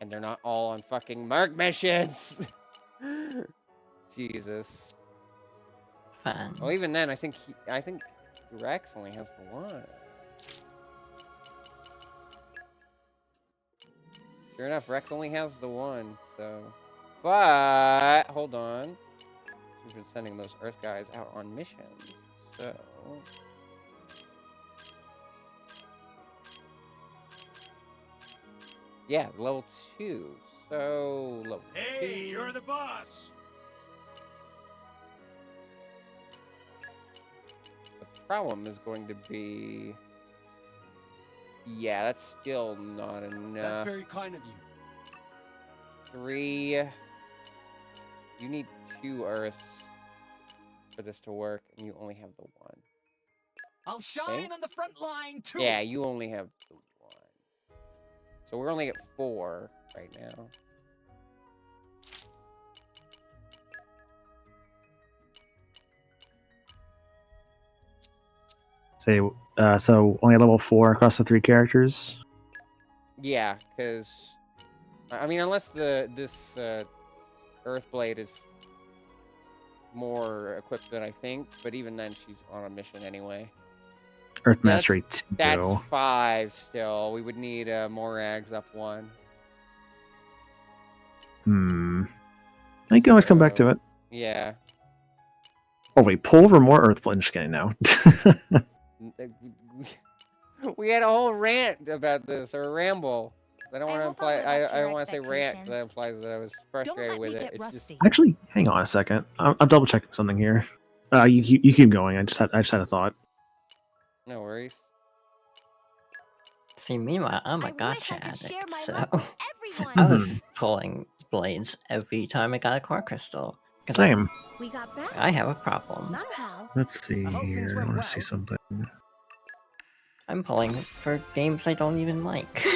And they're not all on fucking Merc missions! Jesus. Fun. Well, even then, I think Rex only has the one. Sure enough, Rex only has the one, so... But, hold on. We've been sending those Earth guys out on missions, so... Yeah, level 2. So, level 2. Hey, you're the boss! The problem is going to be... Yeah, that's still not enough. That's very kind of you. 3. You need 2 Earths for this to work, and you only have the 1. I'll shine on the front line too. Yeah, you only have the 1. So we're only at 4 right now. Say, so only level 4 across the 3 characters? Yeah, because... I mean, unless this Earthblade is more equipped than I think, but even then she's on a mission anyway. Earth Mastery 2. That's 5 still. We would need Morags up 1. I can always come back to it. Yeah. Oh wait, pull over more Earthblade. Just kidding now. We had a whole rant about this, or a ramble. I don't want to imply. I don't want to say rant because that implies that I was frustrated with it. It's just Actually, hang on a second. I'm double checking something here. You keep going. I just had a thought. No worries. See, meanwhile, I'm a gotcha addict, so I was pulling blades every time I got a core crystal. Same. I have a problem. Let's see here. I want to see something. I'm pulling for games I don't even like.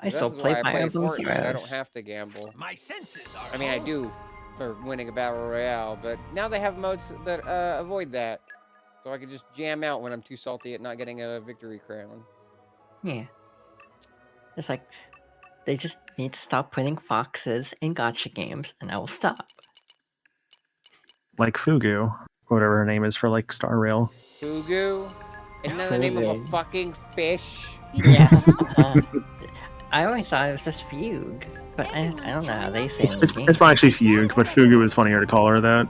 I still play Fire Emblem Heroes. I don't have to gamble. My senses are. I mean, I do for winning a battle royale, but now they have modes that avoid that, so I can just jam out when I'm too salty at not getting a victory crown. Yeah, it's like they just need to stop putting foxes in gacha games, and I will stop. Like Fugu, whatever her name is for like Star Rail. Fugu? Isn't that the name of a fucking fish? Yeah. I always thought it was just Fugue, but I don't know how they say it in the game. It's probably actually Fugue, but Fugu is funnier to call her that.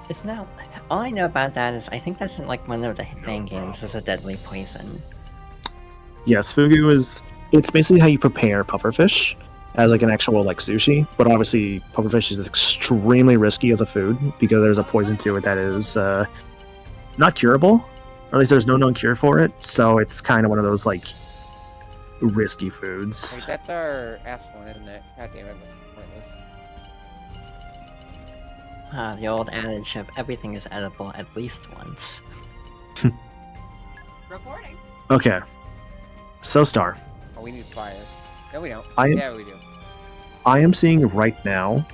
It's not. All I know about that is I think that's in like one of the Hitman games as a deadly poison. Yes, Fugu is. It's basically how you prepare pufferfish as like an actual like sushi, but obviously pufferfish is extremely risky as a food because there's a poison to it that is not curable, or at least there's no known cure for it. So it's kind of one of those like risky foods. Wait, that's our S1, isn't it? God damn it, this is pointless. The old adage of everything is edible at least once. Reporting. Okay. So Star. Oh, we need fire. No, we don't. We do. I am seeing right now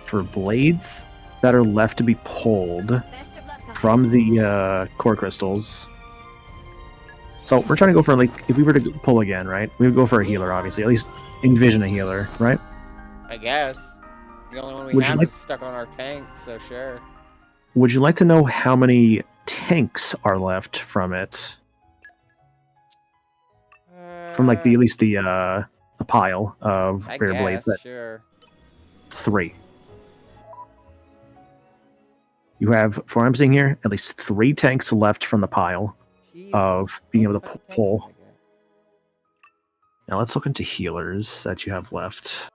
for blades that are left to be pulled from the core crystals. So we're trying to go for, like, if we were to pull again, right? We would go for a healer, obviously. At least envision a healer, right? I guess. The only one we have is stuck on our tank, so sure. Would you like to know how many tanks are left from it? From, like, at least the pile of rare blades. Sure. 3. You have, from what I'm seeing here, at least 3 tanks left from the pile of being able to pull. Now let's look into healers that you have left.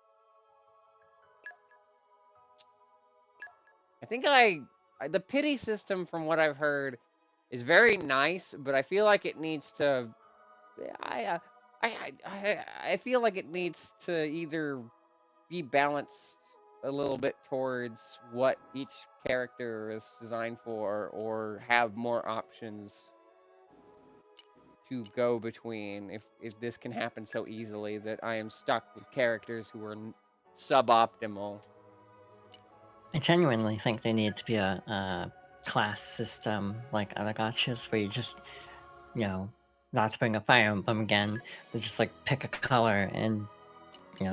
I think the pity system, from what I've heard, is very nice, but I feel like it needs to. I feel like it needs to either be balanced a little bit towards what each character is designed for, or have more options to go between. If this can happen so easily that I am stuck with characters who are suboptimal. I genuinely think there need to be a class system like other gotchas where you just, not to bring a Fire Emblem again, but just like pick a color and,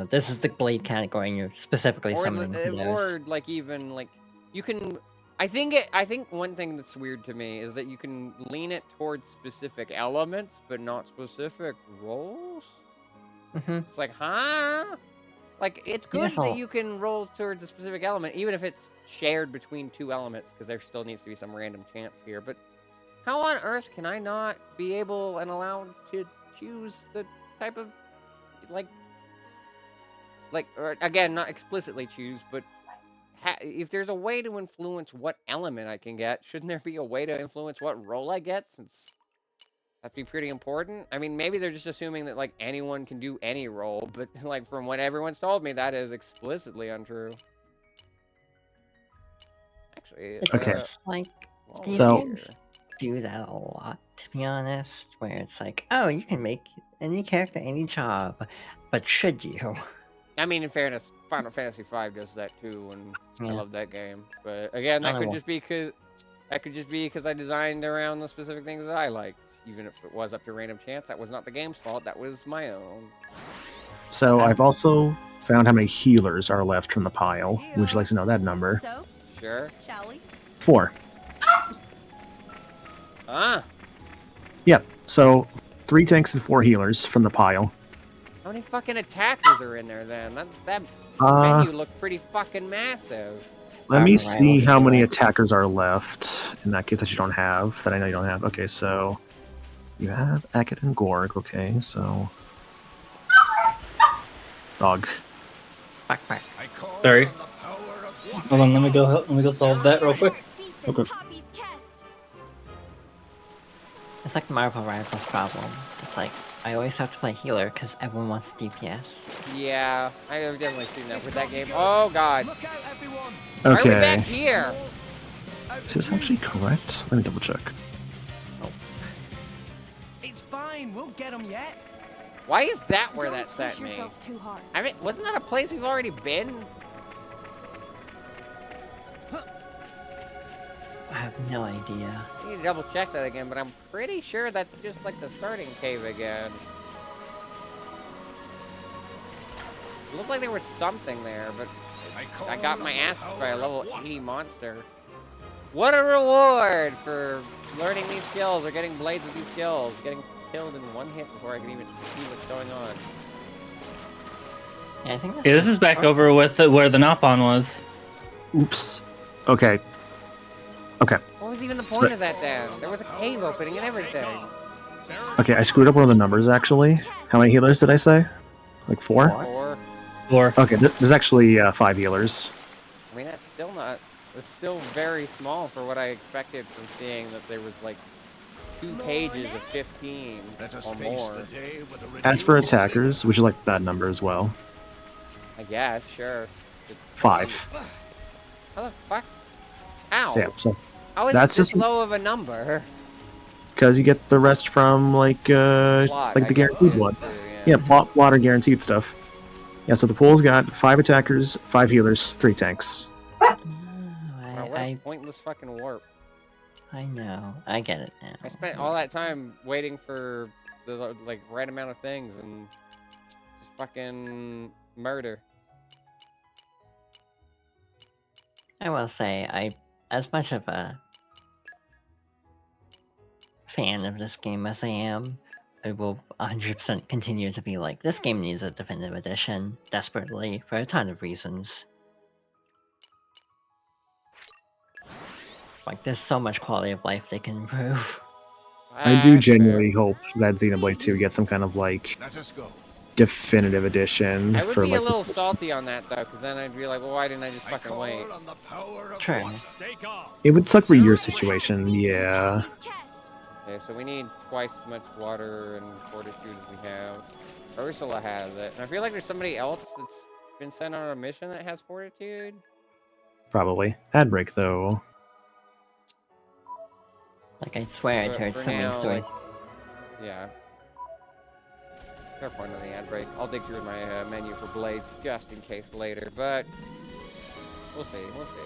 this is the blade category and you're specifically summoning those. Or like even like you can. I think one thing that's weird to me is that you can lean it towards specific elements, but not specific roles. It's like, huh? Like, it's good that you can roll towards a specific element, even if it's shared between 2 elements, because there still needs to be some random chance here. But how on earth can I not be able and allowed to choose the type of, or again, not explicitly choose, but if there's a way to influence what element I can get, shouldn't there be a way to influence what role I get, since that'd be pretty important? I mean, maybe they're just assuming that, like, anyone can do any role, but, like, from what everyone's told me, that is explicitly untrue. Actually, okay. These games do that a lot, to be honest, where it's like, oh, you can make any character any job, but should you? I mean, in fairness, Final Fantasy V does that too, and I love that game. But again, that could just be because I designed around the specific things that I liked. Even if it was up to random chance, that was not the game's fault. That was my own. So I've also found how many healers are left from the pile. Would you like to know that number? So, sure. Shall we? 4. Yep. So 3 tanks and 4 healers from the pile. How many fucking attackers are in there then? That menu looked pretty fucking massive. Let me see how many attackers are left. In that case, that you don't have. That I know you don't have. Okay, so you have Akit and Gorg. Okay, so dog. Back. Sorry. Hold on. Let me go solve that real quick. Okay. It's like the Marvel Rivals problem. It's like, I always have to play healer because everyone wants DPS. Yeah, I have definitely seen that with that game. Oh god. Okay. Why are we back here? Is this actually correct? Let me double check. It's fine, we'll get them yet. Why is that where that sent me? Too hard. I mean, wasn't that a place we've already been? I have no idea. I need to double check that again, but I'm pretty sure that's just like the starting cave again. It looked like there was something there, but I got my ass kicked by a level 80 monster. What a reward for learning these skills or getting blades of these skills. Getting killed in one hit before I can even see what's going on. Yeah, I think that's this is back over with where the Nopon was. Oops. Okay. Okay. What was even the point of that then? There was a cave opening and everything. Okay, I screwed up one of the numbers actually. How many healers did I say? Like 4? 4. Okay, there's actually 5 healers. I mean, that's still not. It's still very small for what I expected from seeing that there was like 2 pages of 15 or more. As for attackers, would you like that number as well? I guess, sure. 5. How the fuck? Ow. So, yeah, so How is that's it this just low of a number? because you get the rest from like the guaranteed one. Yeah, water guaranteed stuff. Yeah, so the pool's got 5 attackers, 5 healers, 3 tanks. Wow, what a pointless fucking warp. I know. I get it now. I spent all that time waiting for the like right amount of things and just fucking murder. I will say, as much of a fan of this game as I am, I will 100% continue to be like, this game needs a definitive edition, desperately, for a ton of reasons. Like, there's so much quality of life they can improve. I do genuinely hope that Xenoblade 2 gets some kind of, like, definitive edition. I would for, be like, a little salty on that, though, because then I'd be like, well, why didn't I just fucking wait? True. It would suck for your situation, yeah. Okay, so we need twice as much water and fortitude as we have. Ursula has it. And I feel like there's somebody else that's been sent on a mission that has fortitude. Probably. Ad break, though. Like, I swear I'd heard so many stories. Yeah. Fair point on the ad break. I'll dig through my menu for blades just in case later, but we'll see. We'll see.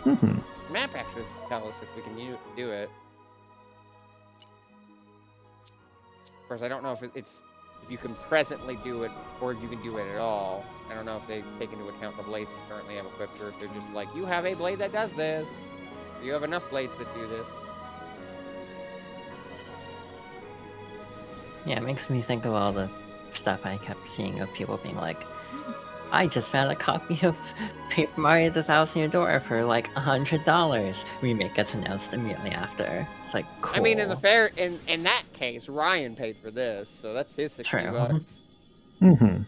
Mm-hmm. Map actually tell us if we can do it. Of course, I don't know if it's if you can presently do it or if you can do it at all. I don't know if they take into account the blades you currently have equipped, or if they're just like, you have a blade that does this. You have enough blades that do this. Yeah, it makes me think of all the stuff I kept seeing of people being like, I just found a copy of Paper Mario the Thousand Year Door for like $100. Remake gets announced immediately after. It's like, cool. I mean, in that case, Ryan paid for this, so that's his 60 bucks. Mm-hmm.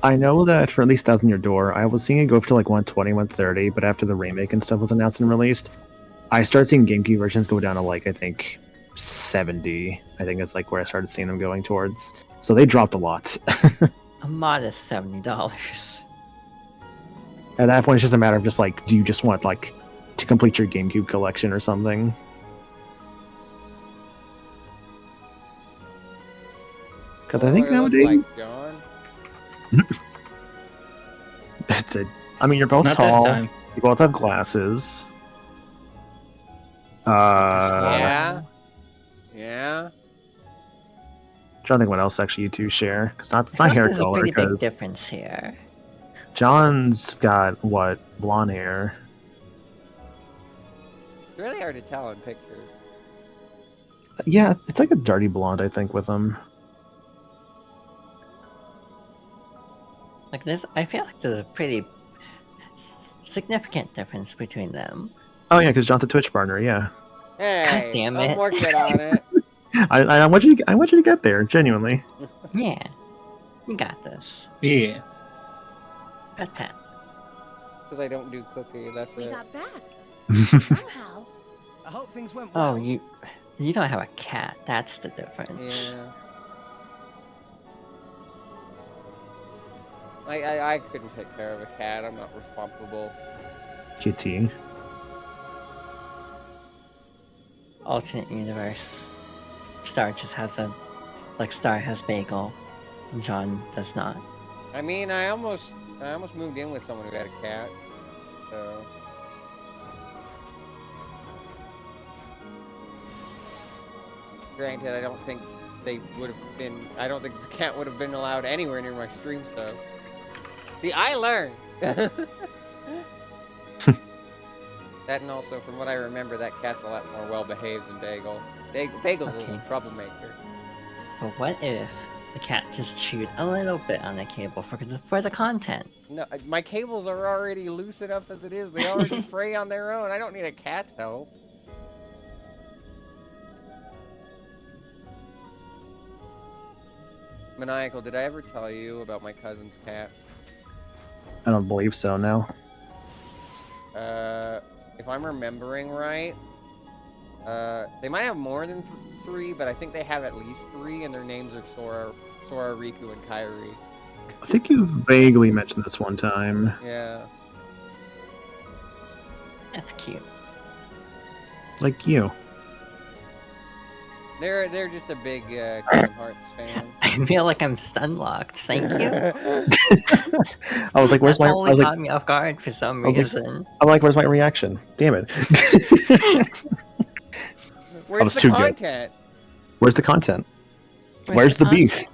I know that for at least Thousand Year Door, I was seeing it go up to like 120, 130, but after the remake and stuff was announced and released, I started seeing GameCube versions go down to like, I think, 70. I think it's like where I started seeing them going towards. So they dropped a lot. A modest $70. At that point, it's just a matter of just like, do you just want like to complete your GameCube collection or something? Because I think nowadays, it's a. I mean, you're both Not tall. this time. You both have glasses. Yeah. Yeah. I'm trying to think what else actually you two share. Because it's not hair There's color. a pretty big Because difference here. John's got what, blonde hair. It's really hard to tell in pictures. Yeah, it's like a dirty blonde, I think, with him. Like this, I feel like there's a pretty significant difference between them. Oh yeah, because John's a Twitch partner. Yeah. Hey, God damn it. I'm working on it. I want you to get there, genuinely. Yeah, you got this. Yeah. Pat. Because I don't do cookie. That's We it. got back. Somehow. I hope things went well. Oh, you don't have a cat. That's the difference. Yeah. I couldn't take care of a cat. I'm not responsible. Kitty. Alternate universe. Star just has Star has bagel, and John does not. I mean, I almost moved in with someone who had a cat. So. Granted, I don't think the cat would have been allowed anywhere near my stream stuff. See, I learned. That, and also, from what I remember, that cat's a lot more well-behaved than Bagel. Bagel's a little troublemaker. But what if the cat just chewed a little bit on the cable for the content? No, my cables are already loose enough as it is. They already fray on their own. I don't need a cat's help. Maniacal, did I ever tell you about my cousin's cats? I don't believe so. No. If I'm remembering right, they might have more than 3, but I think they have at least 3, and their names are Sora, Riku, and Kairi. I think you vaguely mentioned this one time. Yeah. That's cute. Like you. They're just a big Kingdom Hearts fan. I feel like I'm stun locked. Thank you. I was like, "Where's my?" I Totally was caught like, me off guard for some I was reason. like, "Where's my reaction?" Damn it! Where's was the too good. content? Where's the content? Where's Where's the the beef?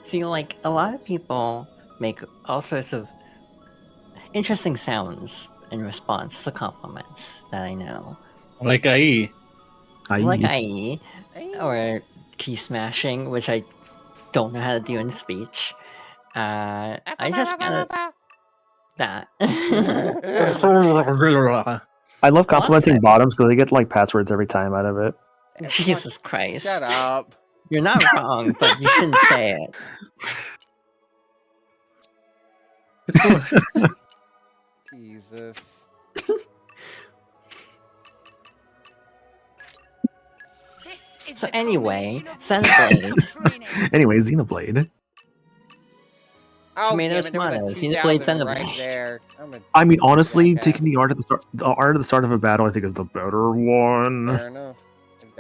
See, like, a lot of people make all sorts of interesting sounds in response to compliments that I know. Like IE. Like IE, or key smashing, which I don't know how to do in speech. I just got that. I love complimenting bottoms because they get like passwords every time out of it. Jesus Christ. Shut up. You're not wrong, but you shouldn't say it. Jesus. So anyway, Xenoblade. Anyway, Xenoblade. Oh, Tomatoes, damn it, there was a tomatoes. Xenoblade 2000 right Xenoblade. there. I mean, honestly, taking the art at the start of a battle, I think is the better one. Fair enough.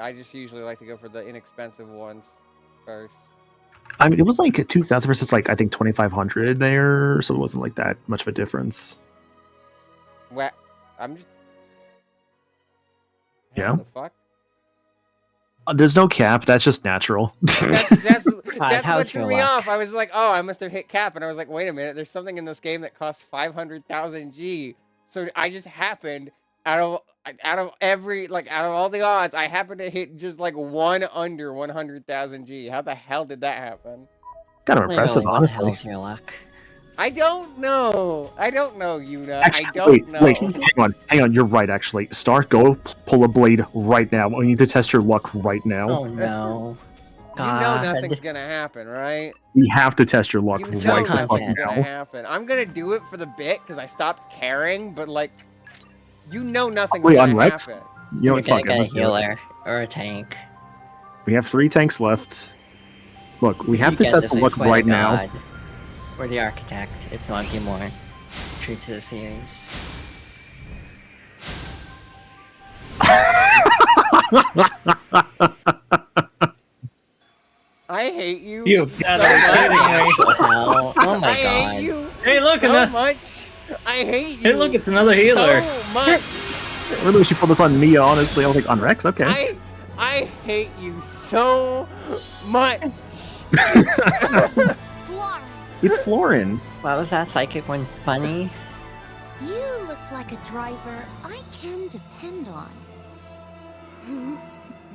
I just usually like to go for the inexpensive ones first. I mean, it was like 2,000 versus like I think 2,500 there, so it wasn't like that much of a difference. What? I'm just. Yeah. What the fuck? There's no cap. That's just natural. That's what threw me off. I was like, oh, I must have hit cap, and I was like, wait a minute. There's something in this game that costs 500,000 G. So I just happened out of all the odds, I happened to hit just like one under 100,000 G. How the hell did that happen? Kind of impressive, honestly. What the hell's your luck? I don't know. I don't know, Yuna. Actually, I don't know. Wait, hang on. You're right, actually. Start, go pull a blade right now. We need to test your luck right now. Oh no. You know nothing's gonna happen, right? We have to test your luck You right know the fuck nothing's gonna now. happen. I'm gonna do it for the bit because I stopped caring, but like, you know nothing's Wait, gonna on Rex? happen. You know You're what? gonna Fuck it. get a Let's do it. healer or a tank. We have 3 tanks left. Look, we have If to you get test this, the I luck swear to right now. God. Or the architect, if not be more true to the series. I hate you. You so gotta be kidding me. Oh my I god. hate you. Hey, look, so much. I hate you. Hey, look, it's another healer. So much. Really, we should put this on me, honestly. I was like, on Rex? Okay. I hate you so much. It's Florin. Why was that psychic one funny? You look like a driver I can depend on.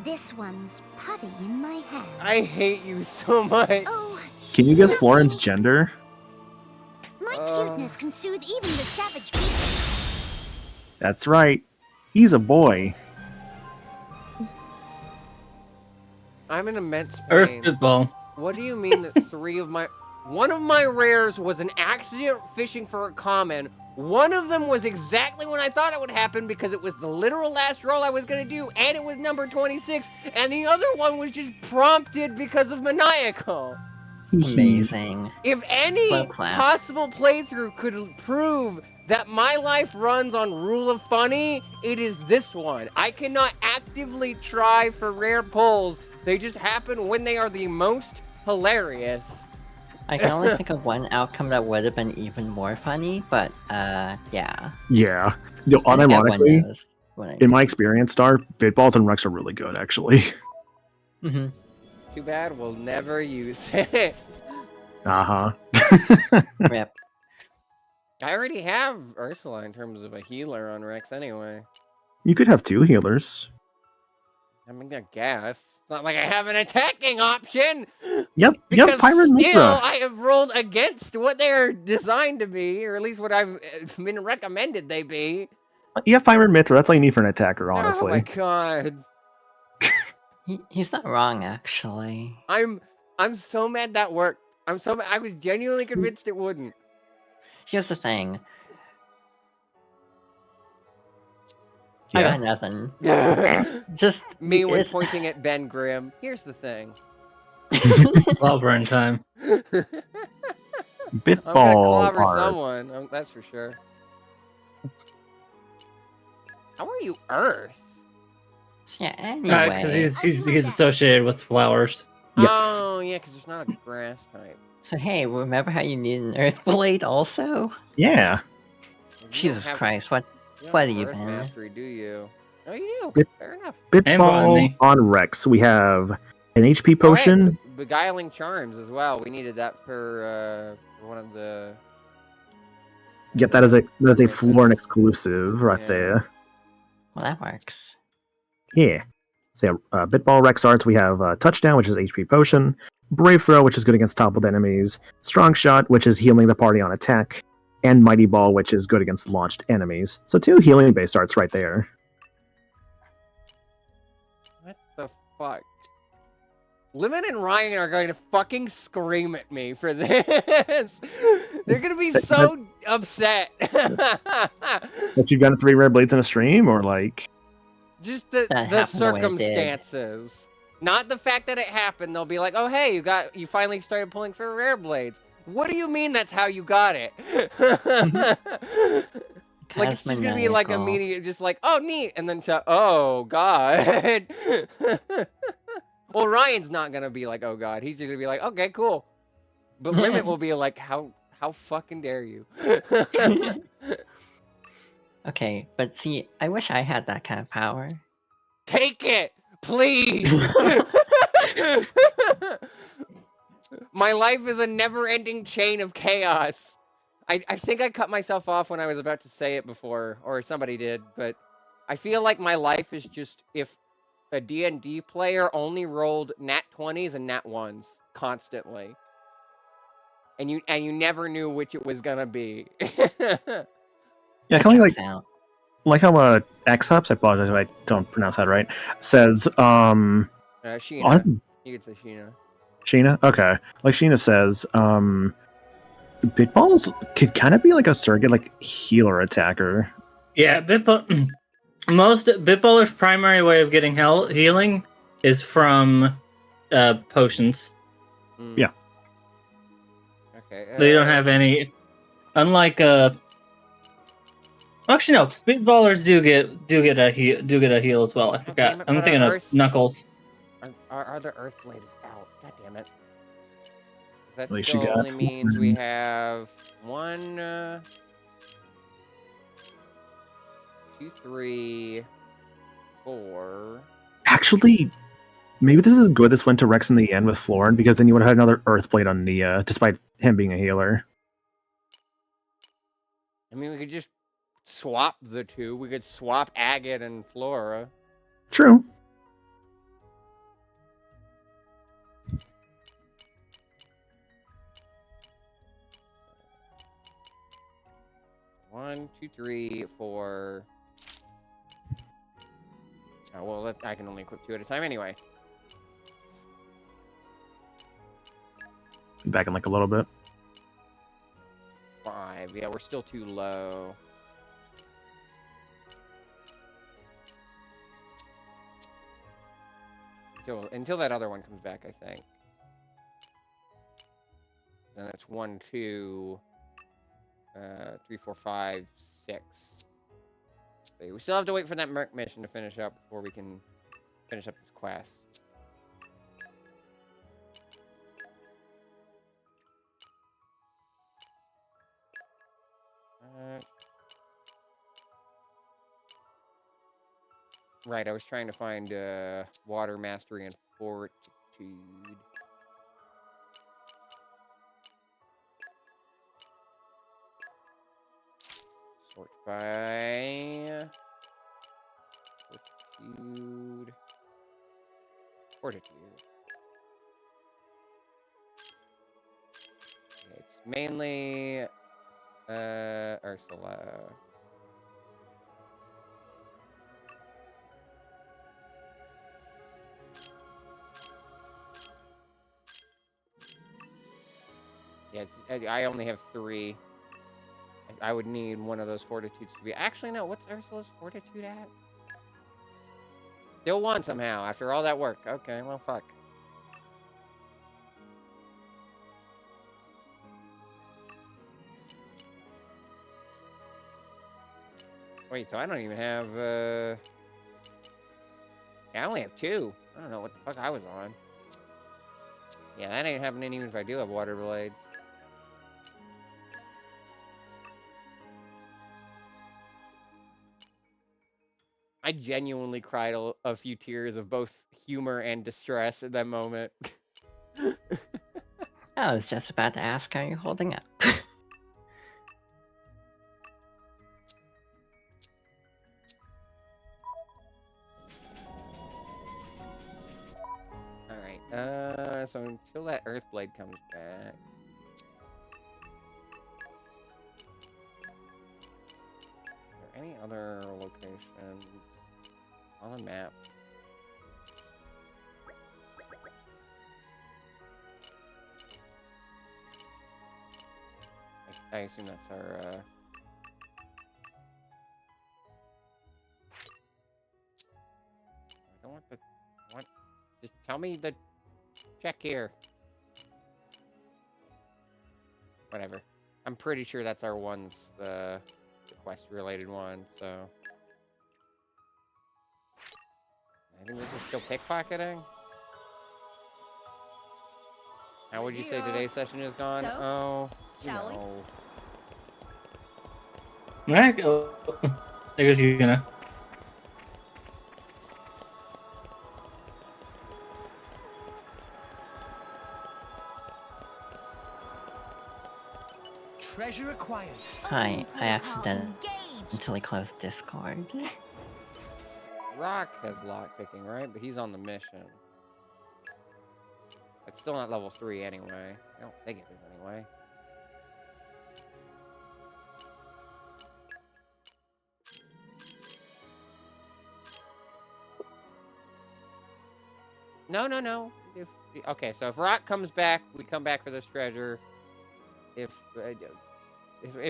This one's putty in my hand. I hate you so much. Oh, Can you guess Florin's gender? my cuteness can soothe even the savage beast. That's right. He's a boy. I'm in immense pain. Earth football. What do you mean that one of my rares was an accident fishing for a common. One of them was exactly when I thought it would happen because it was the literal last roll I was going to do, and it was number 26, and the other one was just prompted because of maniacal. Amazing. If any possible playthrough could prove that my life runs on rule of funny, it is this one. I cannot actively try for rare pulls. They just happen when they are the most hilarious. I can only think of one outcome that would have been even more funny, but yeah. Yeah. Yo, And everyone unironically, knows what I in my experience, Star, Bitballs and Rex are really good, actually. Mm-hmm. Too bad we'll never use it. Uh-huh. Rip. I already have Ursula in terms of a healer on Rex anyway. You could have 2 healers. I mean, I guess. It's not like I have an attacking option! Yep, you Because have Pyra and still, Mithra. I have rolled against what they're designed to be, or at least what I've been recommended they be. You have Pyra and Mithra. That's all you need for an attacker, honestly. Oh my god. He's not wrong, actually. I'm so mad that worked. I'm so mad. I was genuinely convinced it wouldn't. Here's the thing. Yeah. I got nothing. Just Me when pointing at Ben Grimm. Here's the thing. Well, burn time. I'm gonna Bitball clobber art. someone. That's for sure. How are you Earth? Yeah, anyway. Because he's associated with flowers. Yes. Oh, yeah, because there's not a grass type. So hey, remember how you need an earth blade also? Yeah. Jesus Christ, what You are don't you, have Earth Ben? Mastery, do you? Oh, you do. Bit- Fair enough. Bitball on Rex. We have an HP Oh, hey, potion. Beguiling Charms as well. We needed that for one of the... Yep, that is a Florin exclusive right there. Well, that works. Yeah. So yeah, Bitball Rex Arts, we have Touchdown, which is HP Potion, Brave Throw, which is good against toppled enemies, Strong Shot, which is healing the party on attack, and Mighty Ball, which is good against launched enemies. So 2 healing-based arts right there. What the fuck? Limit and Ryan are going to fucking scream at me for this. They're going to be so upset. That you've gotten 3 rare blades in a stream, or like... Just the circumstances. Not the fact that it happened. They'll be like, oh, hey, you finally started pulling for rare blades. What do you mean that's how you got it? Like, it's just going to be like immediate, just like, oh, neat. And then, oh, God. Well, Ryan's not going to be like, oh, God. He's just going to be like, okay, cool. But Limit will be like, how fucking dare you? Okay, but see, I wish I had that kind of power. Take it, please. My life is a never-ending chain of chaos. I think I cut myself off when I was about to say it before, or somebody did, but I feel like my life is just if a D&D player only rolled nat 20s and nat 1s constantly. And you never knew which it was gonna be. Yeah, kind of like how X-Ups, I apologize if I don't pronounce that right, says, Sheena. Oh, You could say Sheena. Sheena? Okay. Like Sheena says, Bitballs could kind of be like a surrogate, like, healer attacker. Yeah, most Bitballer's primary way of getting healing is from potions. Yeah. Okay. They don't have any, unlike actually no, Bitballers do get a heal as well. I forgot. I'm thinking of Knuckles. Our the Earth Blade is out. God damn it. That Like still only means we have 1, 2, 3, 4. Actually, maybe this is good. This went to Rex in the end with Florin, because then you would have had another Earth Blade on Nia, despite him being a healer. I mean, we could just swap the two. We could swap Agate and Flora. True. One, 2, 3, 4. Oh, well, I can only equip 2 at a time anyway. Back in like a little bit. 5. Yeah, we're still too low. Until that other one comes back, I think. Then it's 1, 2, 3, 4, 5, 6. So we still have to wait for that Merc mission to finish up before we can finish up this quest. Right, I was trying to find Water Mastery and Fortitude. Sort by Fortitude. Okay, it's mainly Ursula. Yeah, I only have 3. I would need one of those fortitudes to be... Actually, no. What's Ursula's fortitude at? Still 1 somehow, after all that work. Okay, well, fuck. Wait, so I don't even have... I only have 2. I don't know what the fuck I was on. Yeah, that ain't happening even if I do have water blades. I genuinely cried a few tears of both humor and distress at that moment. I was just about to ask how you're holding up. Alright, so until that Earthblade comes back... Are there any other locations on the map? I assume that's our, I don't want the... What? Just tell me the... Check here. Whatever. I'm pretty sure that's our ones, the quest-related one, so... I think this is still pickpocketing? How would you say today's session is gone? So, oh, shall no. Alright, go. There goes Yuna. Treasure acquired. Hi, I accidentally closed Discord. Rock has lockpicking, right? But he's on the mission. It's still not level 3 anyway. I don't think it is anyway. No. Okay, so if Rock comes back, we come back for this treasure. Is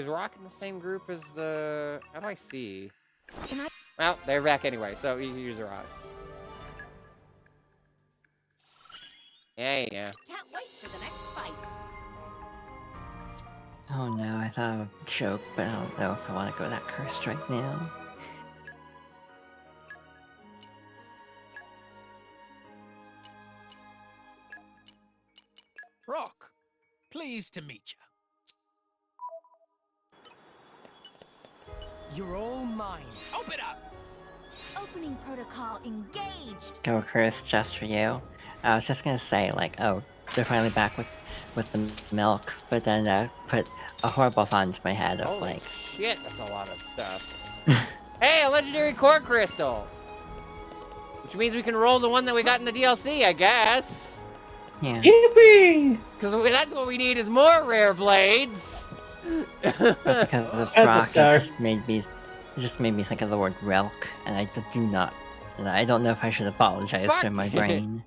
Rock in the same group as the... How do I see? Well, they're back anyway, so you can use Rock. Yeah. Can't wait for the next fight. Oh no, I thought of a joke, but I don't know if I want to go that cursed right now. Rock, pleased to meet you. You're all mine. Open up! Opening protocol engaged. Go cursed just for you. I was just gonna say, like, oh, they're finally back with the milk, but then put a horrible thought into my head of Holy like... shit, that's a lot of stuff. Hey, a legendary core crystal! Which means we can roll the one that we got in the DLC, I guess. Yeah. Yippee! Because that's what we need is more rare blades. But because of this rock, it just made me think of the word relk, and I do not. And I don't know if I should apologize to my brain.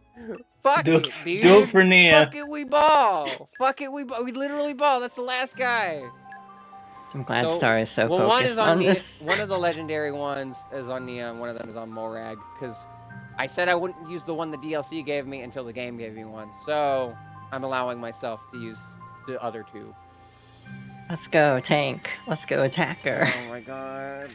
Fuck do, it, dude. Do it for Nia. Fuck it, we ball. Fuck it, we literally ball. That's the last guy. I'm glad Star is so focused one is on this. One of the legendary ones is on Nia, and one of them is on Morag. Because I said I wouldn't use the one the DLC gave me until the game gave me one. So I'm allowing myself to use the other 2. Let's go, tank. Let's go, attacker. Oh my god.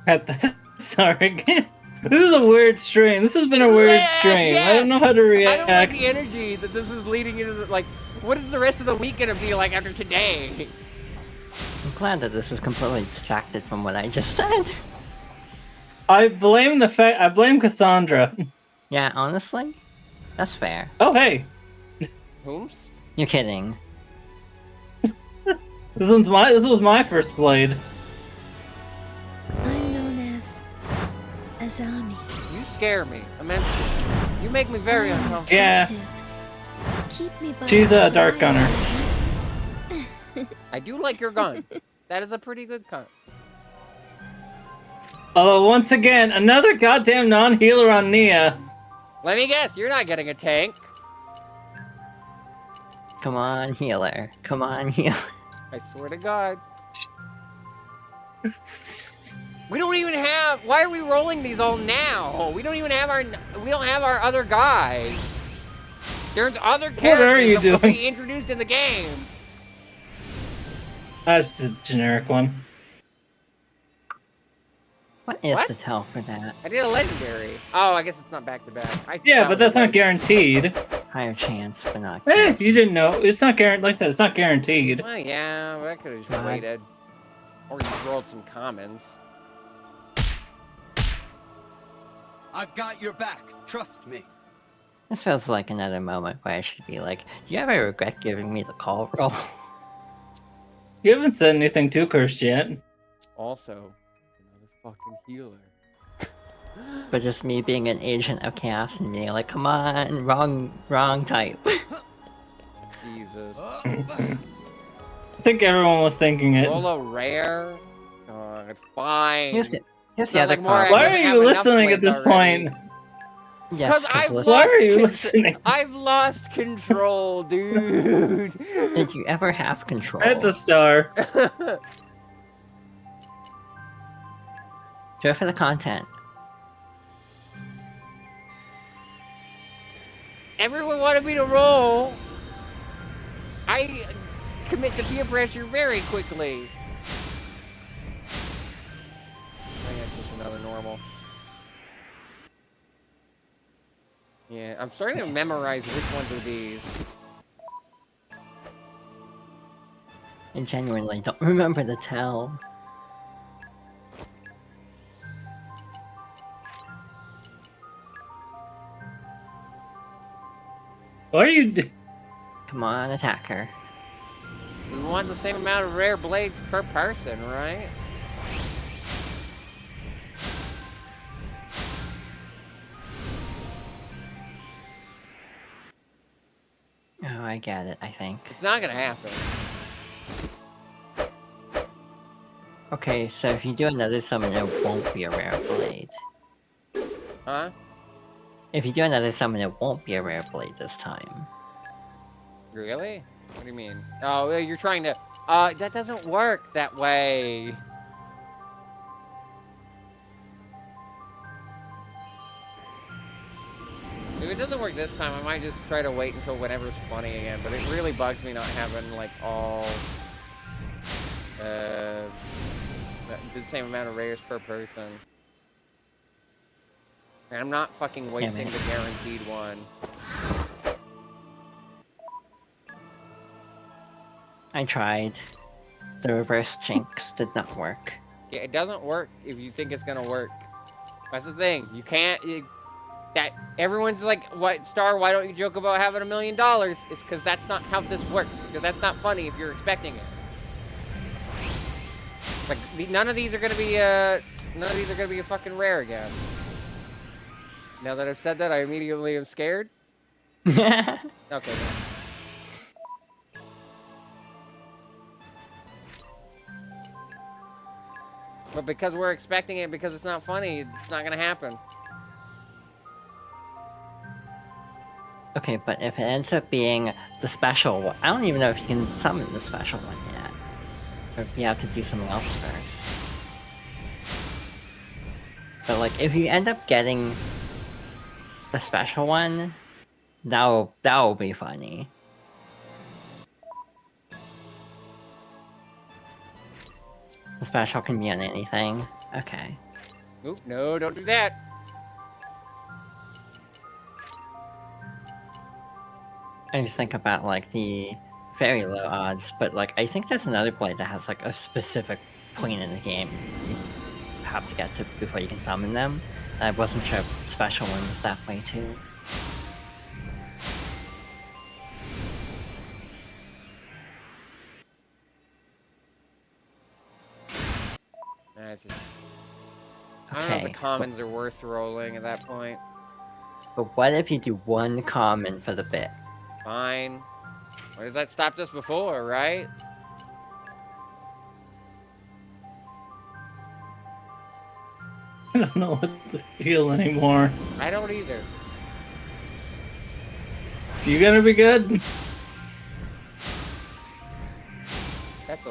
At the start again. This is a weird stream. This has been a weird stream. Yes! I don't know how to react. I don't like the energy that this is leading into. Like, what is the rest of the week gonna be like after today? I'm glad that this is completely distracted from what I just said. I blame Cassandra. Yeah, honestly, that's fair. Oh hey. Whomst? You're kidding. This was my first blade. I'm known as Azami. You scare me immensely. You make me very uncomfortable. Yeah. Keep me by She's your a dark side. gunner. I do like your gun. That is a pretty good gun. Although once again, another goddamn non-healer on Nia. Let me guess, you're not getting a tank. Come on, healer. Come on, healer. I swear to God. We don't even have. Why are we rolling these all now? We don't even have our. We don't have our other guys. There's other characters that will be introduced in the game. That's just a generic one. What is What? the tell for that? I did a legendary. Oh, I guess it's not back to back. Yeah, but that's not guaranteed. Higher chance, but not. Hey, you didn't know. It's not guaranteed. Like I said, it's not guaranteed. Well, yeah, but I could have just waited. Or just rolled some commons. I've got your back. Trust me. This feels like another moment where I should be like, do you ever regret giving me the call roll? You haven't said anything too cursed yet. Also, another fucking healer. But just me being an agent of chaos and being like, come on, wrong type. Jesus. I think everyone was thinking it. Roll a rare? Oh, it's fine. Here's the It's other not like part. Why are you listening at this point? Yes, Why are you listening? I've lost control, dude. Did you ever have control? At the star. Do it for the content. Everyone wanted me to roll. I commit to peer pressure very quickly. I guess it's another normal. Yeah, I'm starting to memorize which ones are these. I genuinely don't remember the tell. What are you Come on, attack her. We want the same amount of rare blades per person, right? Oh, I get it, I think. It's not gonna happen. Okay, so if you do another summon, it won't be a rare blade. Huh? If you do another summon, it won't be a rare blade this time. Really? What do you mean? Oh, you're trying to... that doesn't work that way. If it doesn't work this time, I might just try to wait until whenever's funny again. But it really bugs me not having, like, all... the same amount of rares per person. And I'm not fucking wasting the guaranteed one. I tried. The reverse jinx did not work. Yeah, it doesn't work if you think it's gonna work. That's the thing. You can't... that everyone's like, "What, Star, why don't you joke about having $1 million?" It's because that's not how this works. Because that's not funny if you're expecting it. Like, none of these are gonna be a fucking rare again. Now that I've said that, I immediately am scared. Okay. No. But because we're expecting it, because it's not funny, it's not gonna happen. Okay, but if it ends up being the special one, I don't even know if you can summon the special one yet. Or if you have to do something else first. But like, if you end up getting the special one, that'll be funny. The special can be on anything. Okay. Oop, no, don't do that. I just think about like the very low odds, but like I think there's another blade that has like a specific point in the game you have to get to before you can summon them. I wasn't sure if the special one was that way too. I don't know if the commons are worth rolling at that point. But what if you do one common for the bit? Fine. What has that stopped us before, right? I don't know what to feel anymore. I don't either. You gonna be good?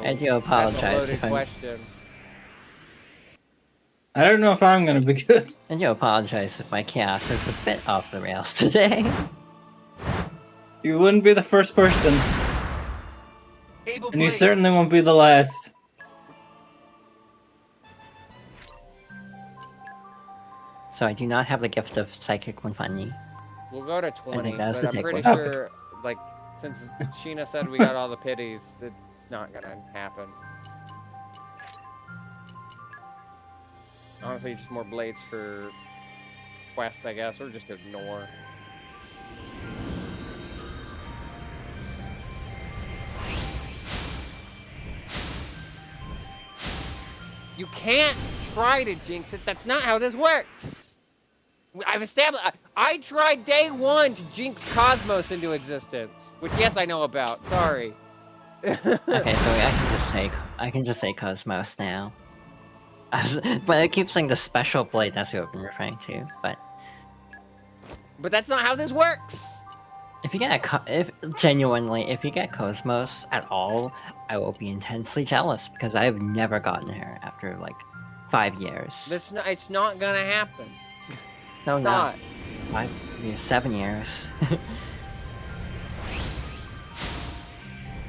I do apologize. That's a loaded question. I don't know if I'm gonna be good. I do apologize if my chaos is a bit off the rails today. You wouldn't be the first person. And you certainly won't be the last. So I do not have the gift of psychic when funny. We'll go to 20, that's but the I'm pretty takeaway. sure, like, since Sheena said we got all the pities, it's not gonna happen. Honestly, just more blades for quests, I guess, or just ignore. You can't try to jinx it. That's not how this works. I've established. I tried day one to jinx Cosmos into existence, which yes, I know about. Sorry. Okay, so I can just say Cosmos now. But I keep saying the special blade. That's what I've been referring to. But that's not how this works. If you get if you get Cosmos at all, I will be intensely jealous because I've never gotten her after like 5 years. It's not gonna happen. No, not 7 years.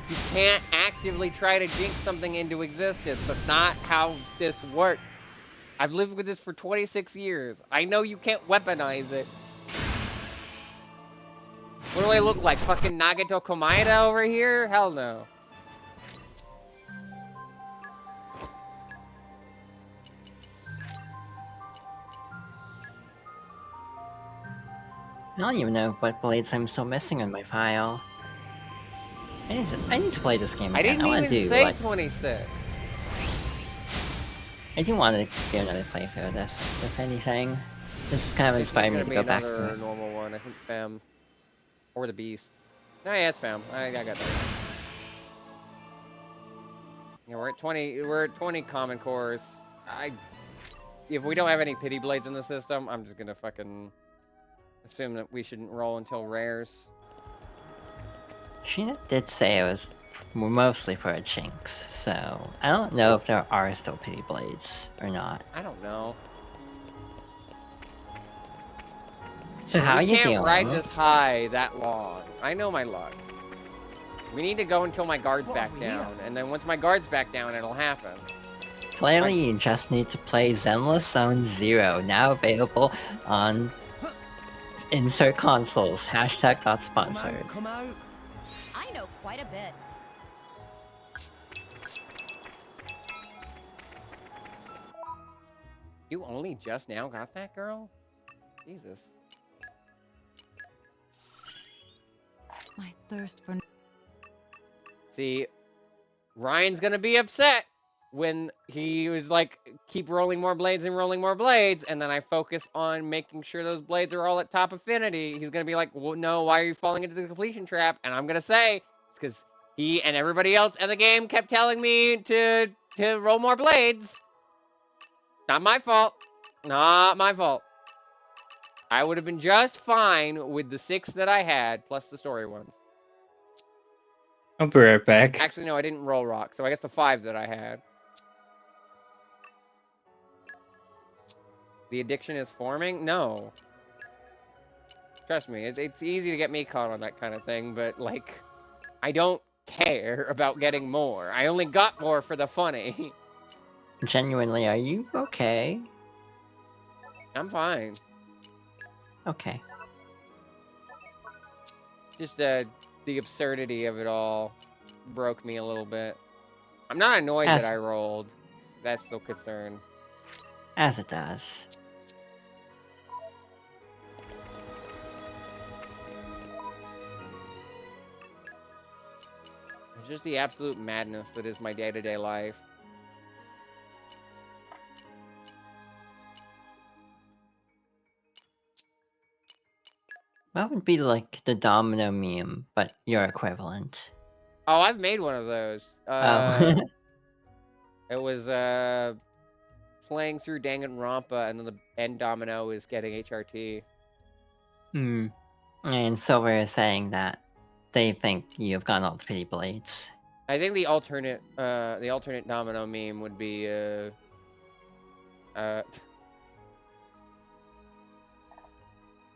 You can't actively try to jinx something into existence. That's not how this works. I've lived with this for 26 years. I know you can't weaponize it. What do I look like? Fucking Nagato Komaeda over here? Hell no. I don't even know what blades I'm still missing in my file. I need to play this game again. I didn't even say 26. I do want to do another playthrough of this, if anything. This is kind of inspired me to go back to it. Another normal one, I think Fem. Or the Beast. No, yeah, it's Fem. I got that. Yeah, we're at 20 common cores. If we don't have any pity blades in the system, I'm just gonna fucking assume that we shouldn't roll until rares. Sheena did say it was mostly for a Jinx, so I don't know if there are still pity blades or not. I don't know. So how are you can't doing? ride this high that long. I know my luck. We need to go until my guard's back down, and then once my guard's back down, it'll happen. Clearly, you just need to play Zenless Zone 0, now available on insert consoles. Hashtag not sponsored. Come out. I know quite a bit. You only just now got that, girl? Jesus. My thirst for... See, Ryan's gonna be upset when he was like, keep rolling more blades and rolling more blades, and then I focus on making sure those blades are all at top affinity. He's gonna be like, well, no, why are you falling into the completion trap? And I'm gonna say, it's because he and everybody else in the game kept telling me to roll more blades. Not my fault. Not my fault. I would have been just fine with the 6 that I had, plus the story ones. I'll be right back. Actually, no, I didn't roll rock, so I guess the 5 that I had. The addiction is forming? No. Trust me, it's easy to get me caught on that kind of thing, but, like, I don't care about getting more. I only got more for the funny. Genuinely, are you okay? I'm fine. Okay. Just the absurdity of it all broke me a little bit. I'm not annoyed that I rolled. That's the concern. As it does. It's just the absolute madness that is my day-to-day life. What would be like the domino meme, but your equivalent? Oh, I've made one of those. It was playing through Danganronpa, and then the end domino is getting HRT. And Silver is saying that they think you've gotten all the pity blades. I think the alternate domino meme would be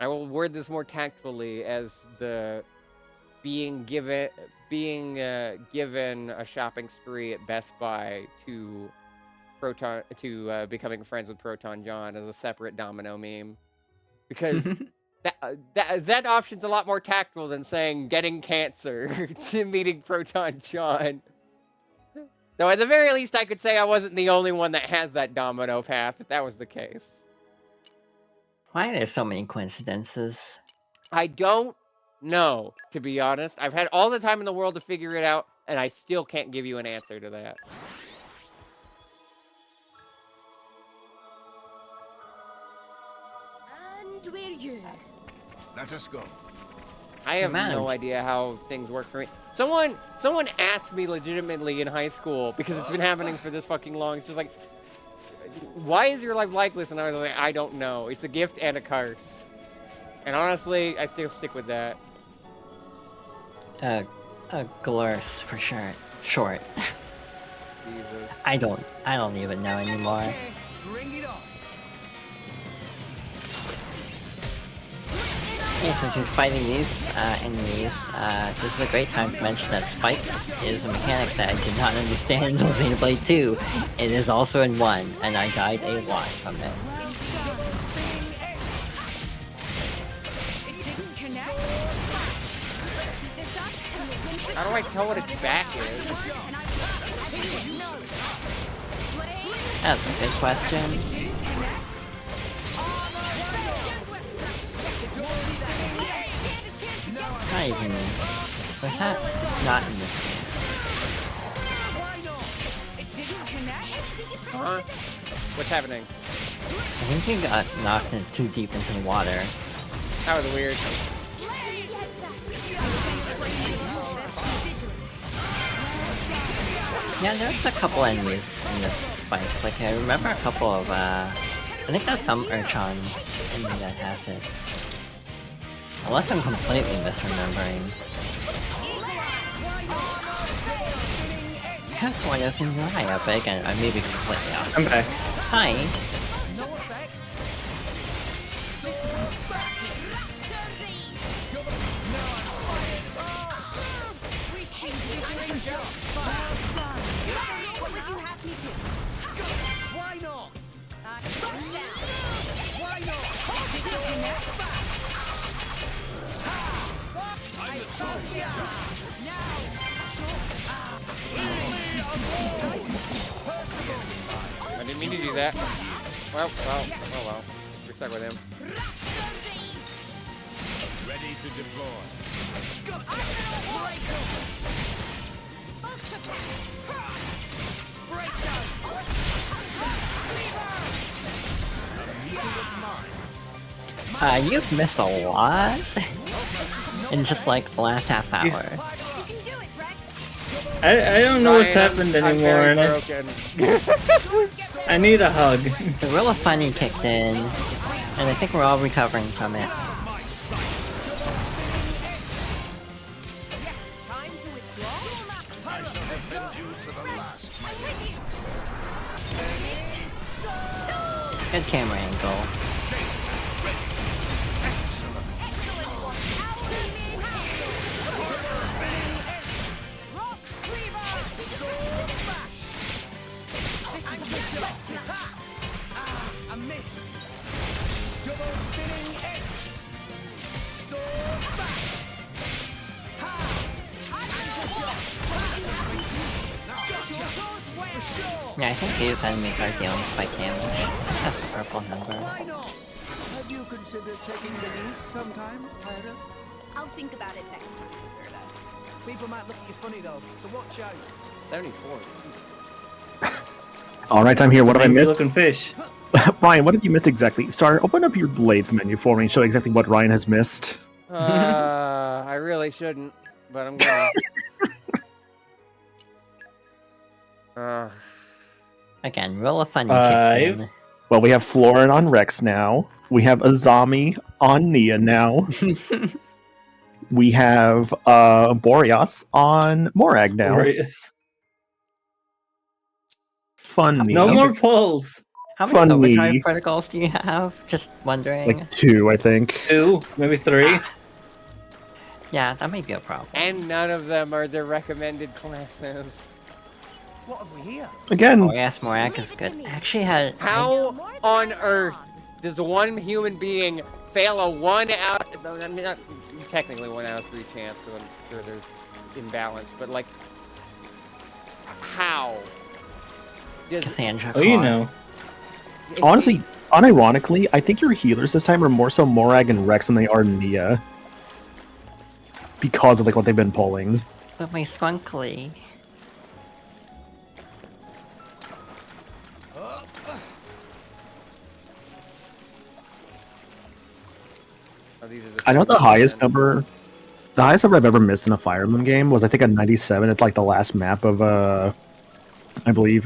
I will word this more tactfully as the being given a shopping spree at Best Buy to becoming friends with Proton John as a separate Domino meme, because that option's a lot more tactful than saying getting cancer to meeting Proton John. Though at the very least, I could say I wasn't the only one that has that domino path, if that was the case. Why are there so many coincidences? I don't know, to be honest. I've had all the time in the world to figure it out, and I still can't give you an answer to that. And we're you. Let us go. I have no idea how things work for me. Someone asked me legitimately in high school, because it's been happening for this fucking long. It's just like, why is your life like this? And I was like, I don't know. It's a gift and a curse. And honestly, I still stick with that. A glurse for sure. Short. Jesus. I don't even know anymore. Bring it on. Okay, since you're fighting these enemies, this is a great time to mention that Spike is a mechanic that I did not understand until Xenoblade 2. It is also in 1, and I died a lot from it. How do I tell what its back is? That's a good question. Not even... Was that not in this game? What's happening? I think you got knocked too deep into the water. That was weird. Yeah, there's a couple enemies in this spike. Like, I remember a couple of, I think there's some Urchan enemy that has it. Unless I'm completely misremembering. I guess one is in Uriah, but again, I may be completely off. I'm back. Hi. Why not? Why not? I didn't mean to do that. Well. We're stuck with him. Ready to deploy. You've missed a lot in just like the last half hour. I don't know what's happened anymore, and I need a hug. The Real Funny kicked in, and I think we're all recovering from it. Good camera angle. I missed. Double spinning edge. Sword back. Yeah, I think these enemies are dealing spike damage. That's the purple number. Why not? Have you considered taking the lead sometime, Hyder? I'll think about it next time, Zerda. People might look at you funny though, so watch out. 74. All right, I'm here. What have I missed? Looking fish. Ryan, what did you miss exactly? Star, open up your Blades menu for me and show exactly what Ryan has missed. I really shouldn't, but I'm gonna. Again, Real Funny kicked in. Well, we have Florin on Rex now. We have Azami on Nia now. We have Boreas on Morag now. Boreas. Fun me. No more polls. How many overdrive protocols do you have? Just wondering. Like 2, I think. 2, maybe 3. Yeah, that might be a problem. And none of them are the recommended classes. What have we here? Again. Oh yes, Morak is good. I actually had. How on earth does one human being fail a 1 out? I mean, not technically 1 out of 3 chance, because I'm sure there's imbalance, but like, how? Cassandra. Oh, you know. Honestly, unironically, I think your healers this time are more so Morag and Rex than they are Nia. Because of like what they've been pulling. But my Skunkly. I know the highest number I've ever missed in a Fire Emblem game was I think a 97. It's like the last map of I believe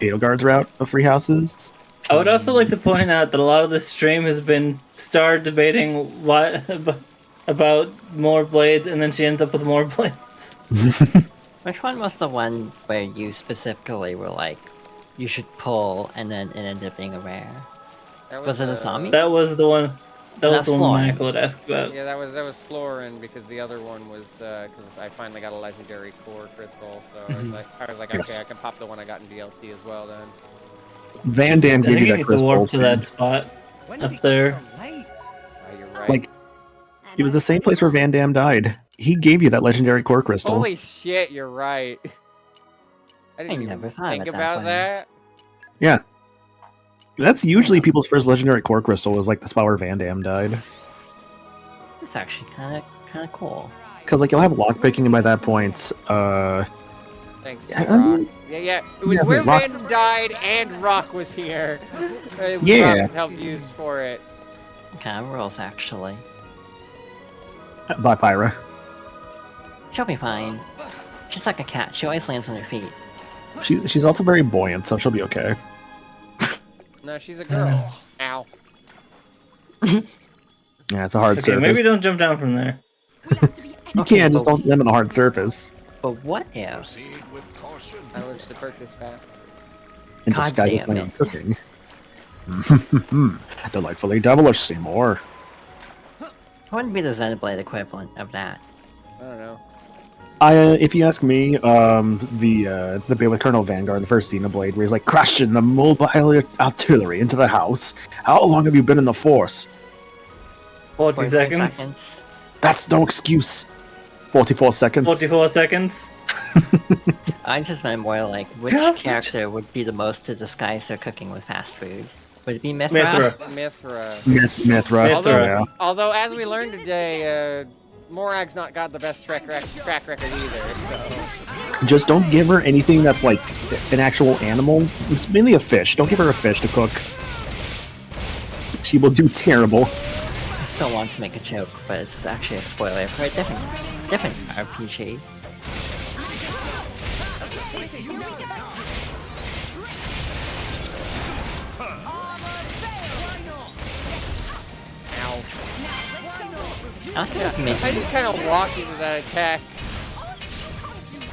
Edelgard's route of 3 houses. I would also like to point out that a lot of the stream has been Star debating what about more blades, and then she ends up with more blades. Which one was the one where you specifically were like, you should pull, and then it ended up being a rare? Was it a zombie? That was the one. That was That's the one Florin. Michael had asked about. Yeah, that was Florin, because the other one was because I finally got a legendary core crystal, so I was like, Yes. okay, I can pop the one I got in DLC as well then. Van Dam I gave think you you that need to crystal. warp to that spot up there. You're right. Like, it was the same place where Van Dam died. He gave you that legendary core crystal. Holy shit, you're right. I didn't even never thought think of it that about way. that. Yeah. That's usually people's first legendary core crystal was like the spot where Van Dam died. That's actually kind of cool. Because like you'll have lockpicking, and by that point, Thanks, I Rock. mean- Yeah, it was Yeah, where Rock- Van died and Rock was here. Yeah. Rock was help used for it. Kind of rules, actually. By Pyra. She'll be fine. She's like a cat. She always lands on her feet. She's also very buoyant, so she'll be okay. No, she's a girl. Ow. Yeah, it's a hard Okay, surface. maybe don't jump down from there. You can, just don't land on a hard surface. But what if? I was to purchase fast. And God disguise damn when it. I'm cooking. Delightfully devilish, Seymour. What would be the Xenoblade equivalent of that? I don't know. If you ask me, the bit with Colonel Vanguard, the first Xenoblade, where he's like crashing the mobile artillery into the house. How long have you been in the force? 40 seconds. That's no excuse. 44 seconds. 44 seconds. I just meant more like, which God. character would be the most to disguise their cooking with fast food? Would it be Mithra? Mithra. Mithra. Although, as we learned today, Morag's not got the best track record either, so... Just don't give her anything that's like an actual animal. It's mainly a fish. Don't give her a fish to cook. She will do terrible. I still want to make a joke, but it's actually a spoiler for a different RPG. I just kind of walked into that attack.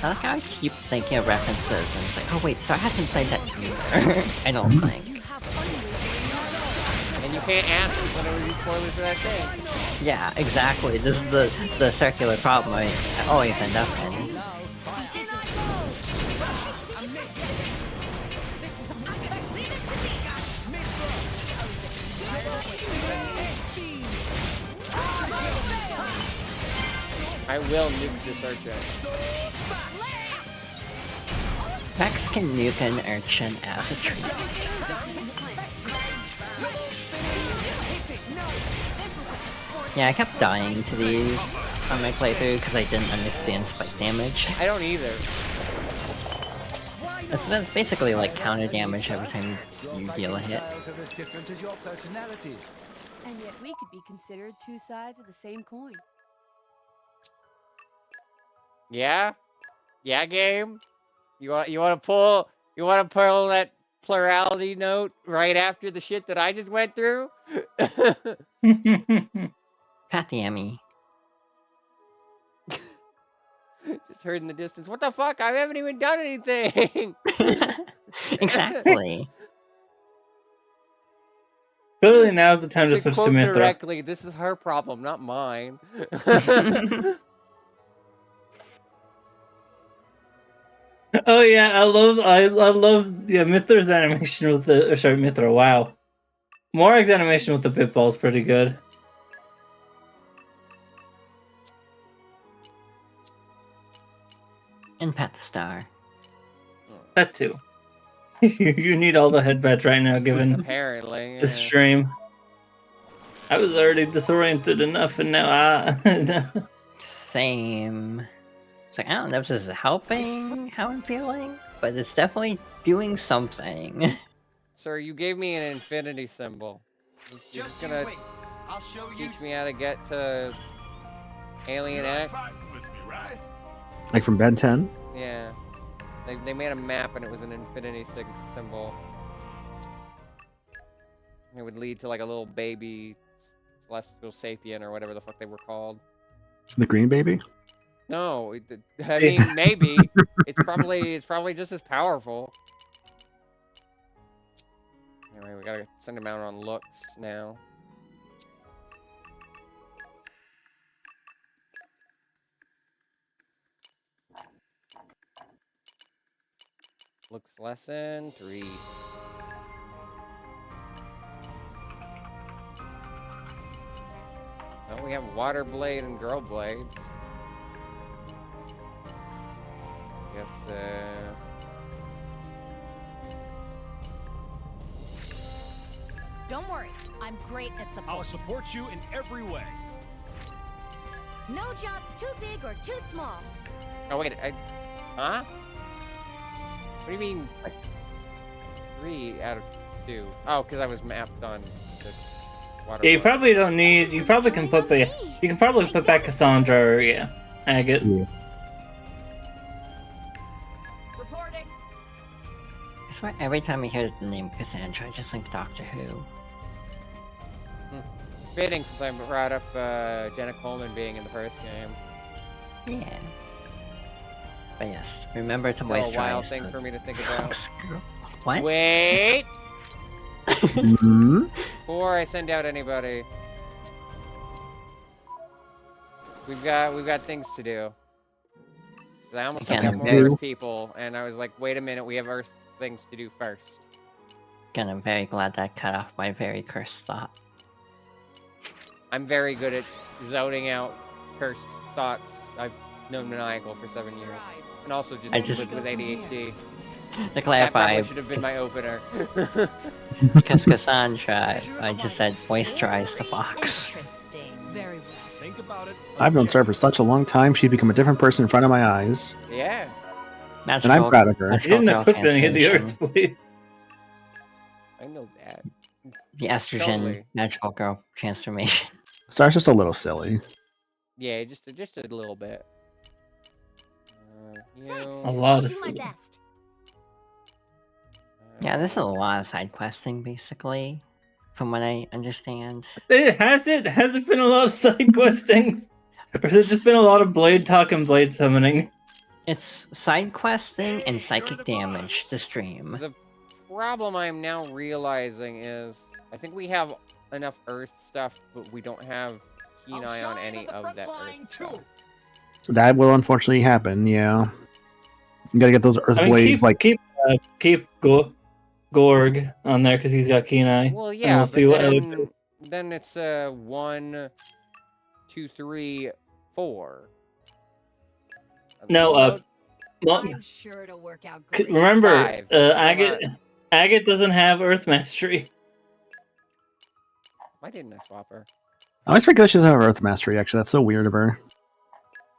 I like how I keep thinking of references and it's like, oh wait, so I haven't played that either. I don't think. And you can't ask whenever these spoilers for that thing. Yeah, exactly. This is the circular problem I always end up in. I will nuke this urchin. Rex can nuke an urchin as a treat. Yeah, I kept dying to these on my playthrough because I didn't understand spike damage. I don't either. It's basically like counter damage every time you deal a hit. And yet we could be considered two sides of the same coin. Yeah? Yeah, game? You want to pull that plurality note right after the shit that I just went through? Pat the Emmy. Just heard in the distance. What the fuck? I haven't even done anything. Exactly. Clearly now's the time to switch to quote Mithra. directly, this is her problem, not mine. Oh yeah, I love Mithra's animation with the Mithra. Wow, Morak's animation with the pitball is pretty good. And Pet the Star. That too. You need all the headbats right now, given apparently the stream. I was already disoriented enough, and now Same. It's like, I don't know if this is helping how I'm feeling, but it's definitely doing something. Sir, you gave me an infinity symbol. You're just gonna teach me how to get to Alien X? Like from Ben 10? Yeah. They made a map and it was an infinity symbol. It would lead to like a little baby celestial sapien or whatever the fuck they were called. The green baby? No, I mean maybe. It's probably just as powerful. Anyway, we gotta send him out on looks now. Looks lesson 3. Oh, we have water blade and girl blades. Guess Don't worry, I'm great at support. I'll support you in every way. No job's too big or too small. Oh wait, huh? What do you mean? 3 out of 2. Oh, because I was mapped on the water. Yeah, you probably don't need. You probably can put back. You can probably put back Cassandra or Agate. Yeah. Reporting. I swear, every time I hear the name Cassandra, I just think Doctor Who. Fitting since I brought up Jenna Coleman being in the first game. Yeah. But yes, remember to Still moisturize. a wild thing for me to think about. What? Wait! Mm-hmm. Before I send out anybody, we've got things to do. I almost sent out more Earth people, and I was like, wait a minute, we have Earth things to do first. Again, I'm very glad that cut off my very cursed thought. I'm very good at zoning out cursed thoughts. I've known maniacal for 7 years, and also just lived with ADHD. To clarify, that should have been my opener. Because Cassandra, I just said moisturize the fox. Very well. Think about it. I've known Sarah for such a long time, she'd become a different person in front of my eyes. Yeah. And I'm proud of her. You didn't equip any of the Earth, please. I know that. The estrogen Totally. magical girl transformation. Sarah's just a little silly. Yeah, just a little bit. A lot of Do my best. Yeah, this is a lot of side questing, basically, from what I understand. Has it been a lot of side questing? Or has it just been a lot of blade talk and blade summoning? It's side questing and psychic damage to stream. The problem I'm now realizing is I think we have enough Earth stuff, but we don't have keen eye on any of that Earth stuff. That will unfortunately happen, yeah. You gotta get those Earth blades, keep Gorg on there because he's got keen eye. Well, And yeah, we'll see what then it's 1, 2, 3, 4. No, I'm sure it'll work out great. remember, 5. Agate doesn't have Earth Mastery. Why didn't I swap her? I always forget she doesn't have Earth Mastery, actually. That's so weird of her.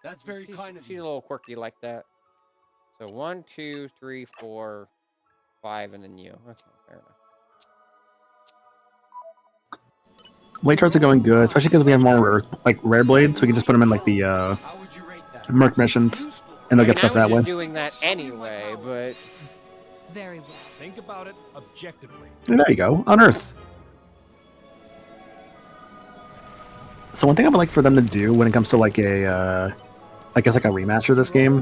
That's very kind of you. She's a little quirky like that. So 1, 2, 3, 4, 5, and then you. Okay, fair enough. Blade charts are going good, especially because we have more rare blades, so we can just put them in the Merc missions, and they'll get stuff that I was way. just doing that anyway, but very well. Think about it objectively. And there you go, on Earth. So one thing I would like for them to do when it comes to I guess a remaster of this game,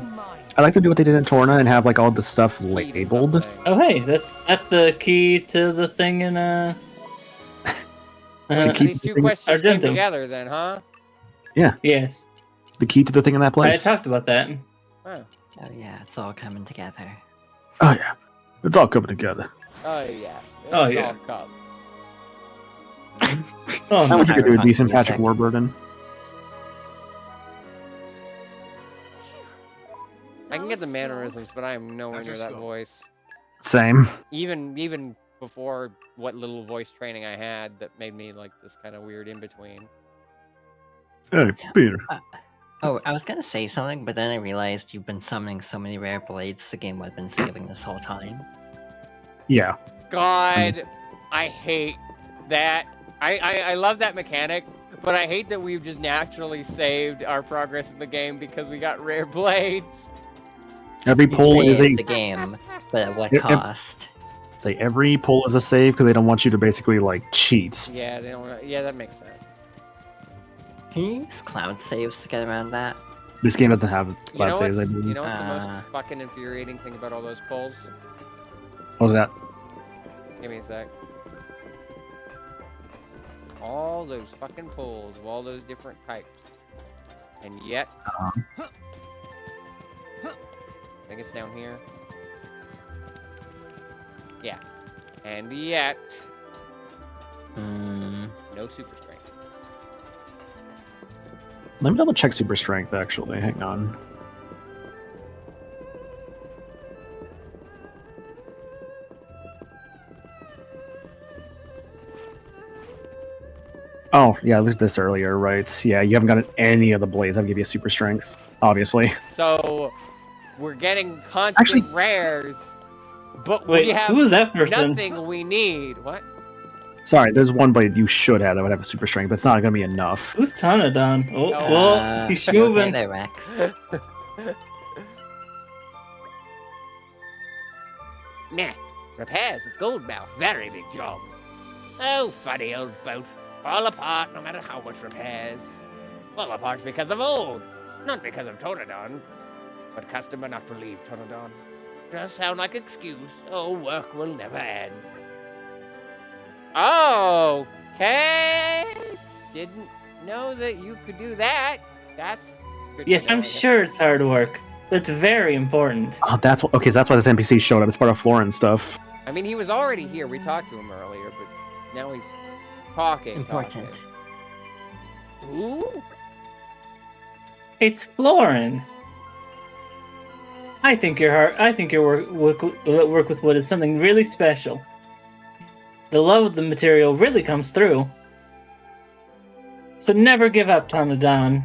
I'd like to do what they did in Torna and have all the stuff labeled. Oh hey, that's the key to the thing in these two questions came Argentum. together then, huh? Yeah. Yes. The key to the thing in that place. I talked about that. Huh. Oh yeah, it's all coming together. Oh yeah, it's all coming together. Oh yeah. Oh, It's yeah. all come. Oh, I wish I could do a Cyberpunk decent music. Patrick Warburton. I can get the mannerisms, but I am nowhere near that voice. Same. Even before what little voice training I had, that made me like this kind of weird in between. Hey, Peter. Oh, I was gonna say something, but then I realized you've been summoning so many rare blades, the game would have been saving this whole time. Yeah. God, I hate that. I love that mechanic, but I hate that we've just naturally saved our progress in the game because we got rare blades. Every You pull is a saved the game, but at what cost? say every pull is a save because they don't want you to basically like cheat. Yeah, they don't. Yeah, that makes sense. Can you use cloud saves to get around that? This game doesn't have You cloud know saves. I what's, believe. you know what's the most fucking infuriating thing about all those pulls? What was that? Give me a sec. All those fucking pulls of all those different types. And yet... I think it's down here. Yeah. And yet... No super strength. Let me double check super strength. Actually, hang on. Oh, yeah, I looked at this earlier, right? Yeah, you haven't gotten any of the blades. I'll give you a super strength, obviously. So, we're getting constant rares, but Wait, we have who was that person? nothing we need. What? Sorry, there's one blade you should have that would have a super strength, but it's not going to be enough. Who's Tanadon? Oh, No. well, he's you okay moving. there, Rex? Nah, repairs of Goldmouth, very big job. Oh, funny old boat. Fall apart no matter how much repairs. Fall apart because of old, not because of Tonadon. But customer not believe Tonadon. Just sound like excuse. Oh, work will never end. Okay. Didn't know that you could do that. That's good to Yes, know, I'm I guess. sure it's hard work. That's very important. Oh, that's what, okay. So that's why this NPC showed up. It's part of Florin stuff. I mean, he was already here. We talked to him earlier, but now he's talking. Important. Ooh. It's Florin. I think your work with wood is something really special. The love of the material really comes through. So never give up, Tanadon.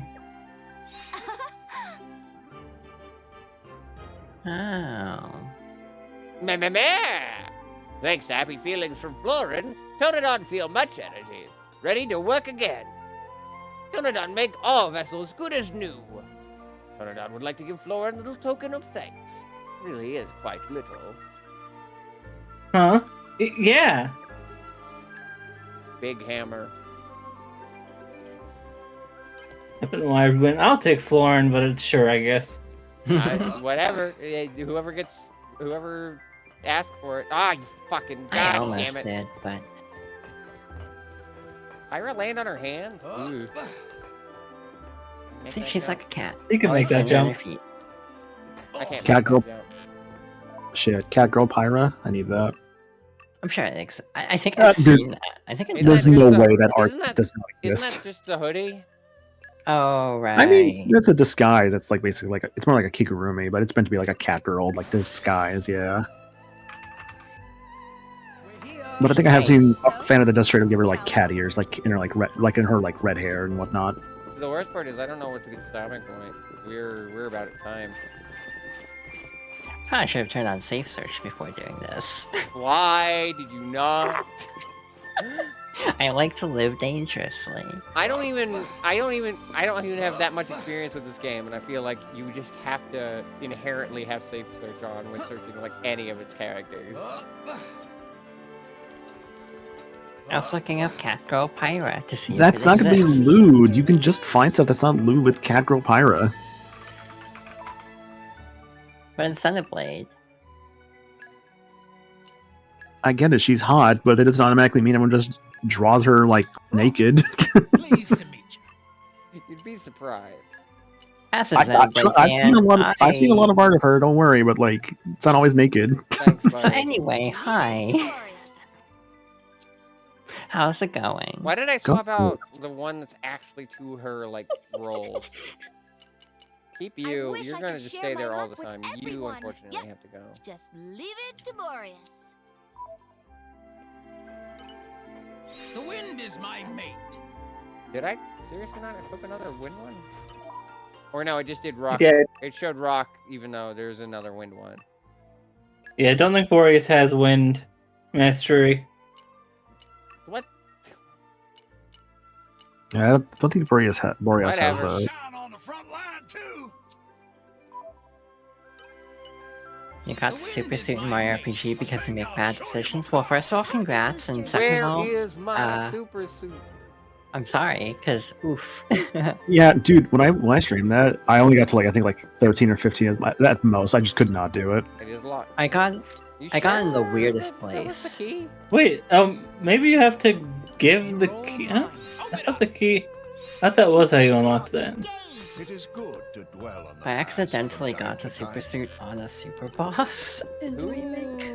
Oh. Meh. Thanks to happy feelings from Florin, Tonadon feel much energy, ready to work again. Tonadon make all vessels good as new. Tonadon would like to give Florin a little token of thanks. Really is quite little. Huh? Yeah. Big hammer. I don't know why I went. I'll take Florin, but it's sure, I guess. Whatever. Whoever asked for it. Ah, you fucking I god almost damn it. did, but Pyra land on her hands? Ooh. Make see, that she's jump. like a cat. You can make that Always landing on jump. her feet. I can't Cat make girl. that jump. Shit, cat girl Pyra. I need that. I'm sure it exists. I think I've Dude, seen that. I think it's Isn't There's that no just a- way that art isn't that- does not Isn't exist. that just a hoodie? Oh right. I mean, it's a disguise. It's like basically like it's more like a kigurumi, but it's meant to be like a cat girl, like disguise. Yeah. But I think I have seen a fan of the does straight up give her like cat ears, like in her like red hair and whatnot. So the worst part is I don't know what's a good stopping point. We're about at time. Probably should have turned on safe search before doing this. Why did you not? I like to live dangerously. I don't even have that much experience with this game, and I feel like you just have to inherently have safe search on when searching like any of its characters. I was looking up Catgirl Pyra to see. That's if it not gonna be exists. lewd. You can just find stuff that's not lewd with cat girl Pyra. But in Xenoblade, I get it. She's hot, but it doesn't automatically mean everyone just draws her like naked. Pleased to meet you. You'd be surprised. As a I've seen a lot. I've seen a lot of art of her. Don't worry, but like, it's not always naked. Thanks, buddy. So anyway, hi. How's it going? Why did I swap out the one that's actually to her, like, rolls? Keep you. You're going to just stay there all the time. You, unfortunately, have to go. Just leave it to Boreas. The wind is my mate. Did I seriously not equip another wind one? Or no, it just did rock. Yeah. It showed rock, even though there's another wind one. Yeah, I don't think Boreas has wind mastery. What? Yeah, I don't think Boreas has Whatever. the. You got the super suit in Mario RPG because you make bad decisions? Well, first of all, congrats, and second of all, Where is my super suit? I'm sorry, because oof. Yeah, dude. When I streamed that, I only got to like I think like 13 or 15 at most. I just could not do it. It is locked. I got in the weirdest place. Wait, maybe you have to give the key. Huh? I thought the key. I thought that was how you unlocked that. It is good to dwell on the I accidentally got the super suit on a super boss in the remake.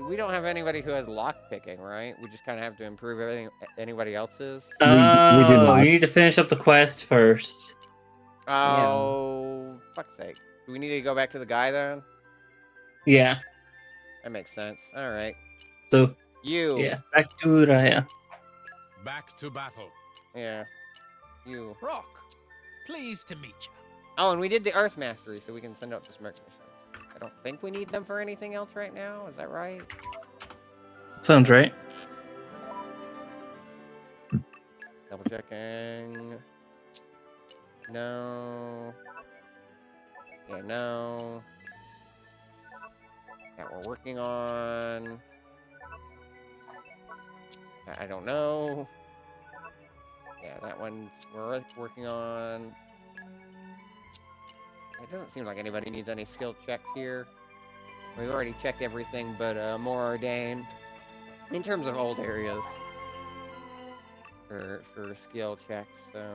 We don't have anybody who has lock picking, right? We just kind of have to improve everything anybody else's. We do not. We need to finish up the quest first. Oh, fuck's sake. Do we need to go back to the guy then? Yeah. That makes sense. All right. So. You. Yeah. Back to Raya. Back to battle. Yeah. You. Rock, pleased to meet you. Oh, and we did the Earth Mastery, so we can send out the Smirk missions. I don't think we need them for anything else right now. Is that right? Sounds right. Double checking. No. Yeah, no. That we're working on. I don't know. Yeah, that one's we're working on. It doesn't seem like anybody needs any skill checks here. We've already checked everything but Moradane. In terms of old areas. For skill checks, so...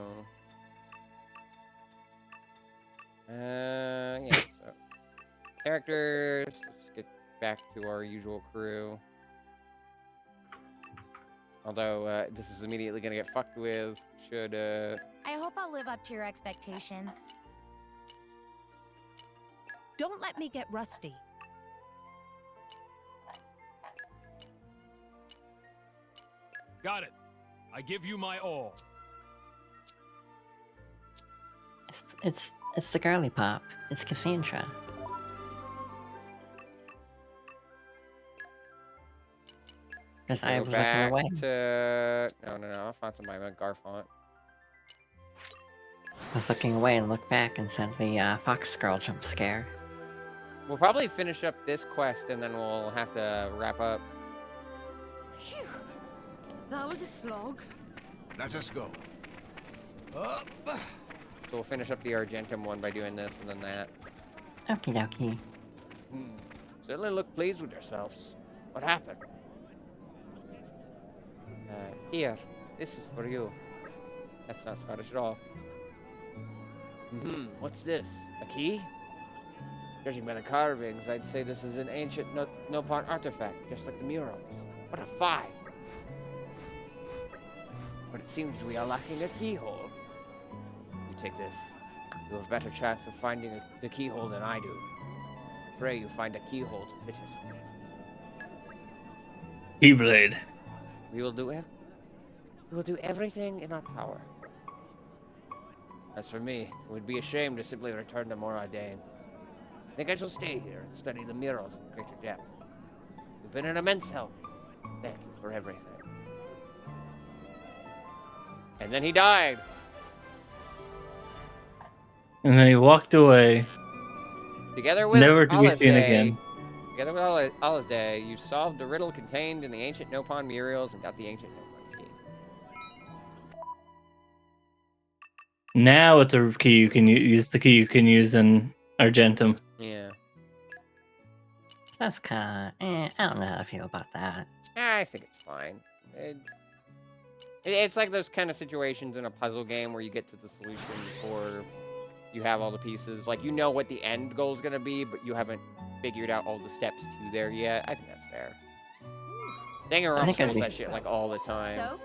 yeah, so... Characters, let's get back to our usual crew. Although, this is immediately gonna get fucked with. Should, I hope I'll live up to your expectations. Don't let me get rusty. Got it. I give you my all. It's the girly pop. It's Cassandra. Because I was looking away. No. Alfonso Maima, Garfont. I was looking away and looked back and said the fox girl jump scare. We'll probably finish up this quest and then we'll have to wrap up. Phew. That was a slog. Let us go. Up. So we'll finish up the Argentum one by doing this and then that. Okie dokie. Certainly look pleased with yourselves. What happened? Here. This is for you. That's not Scottish at all. What's this? A key? Judging by the carvings, I'd say this is an ancient Nopon artifact, just like the murals. What a find! But it seems we are lacking a keyhole. You take this. You have a better chance of finding the keyhole than I do. Pray you find a keyhole to fit it. Keyblade. We will do everything in our power. As for me, it would be a shame to simply return to Moradane. I think I shall stay here and study the murals in greater depth. You've been an immense help. Thank you for everything. And then he died. And then he walked away. Together with never to be seen Alasdair, again. Together with Alasdair, you solved the riddle contained in the ancient Nopon murals and got the ancient Nopon key. Now it's a key you can use. The key you can use in Argentum. Yeah. That's kind of... I don't know how to feel about that. I think it's fine. It's like those kind of situations in a puzzle game where you get to the solution before you have all the pieces. Like, you know what the end goal is going to be, but you haven't figured out all the steps to there yet. I think that's fair. Danganronpa does that shit, like, all the time. So,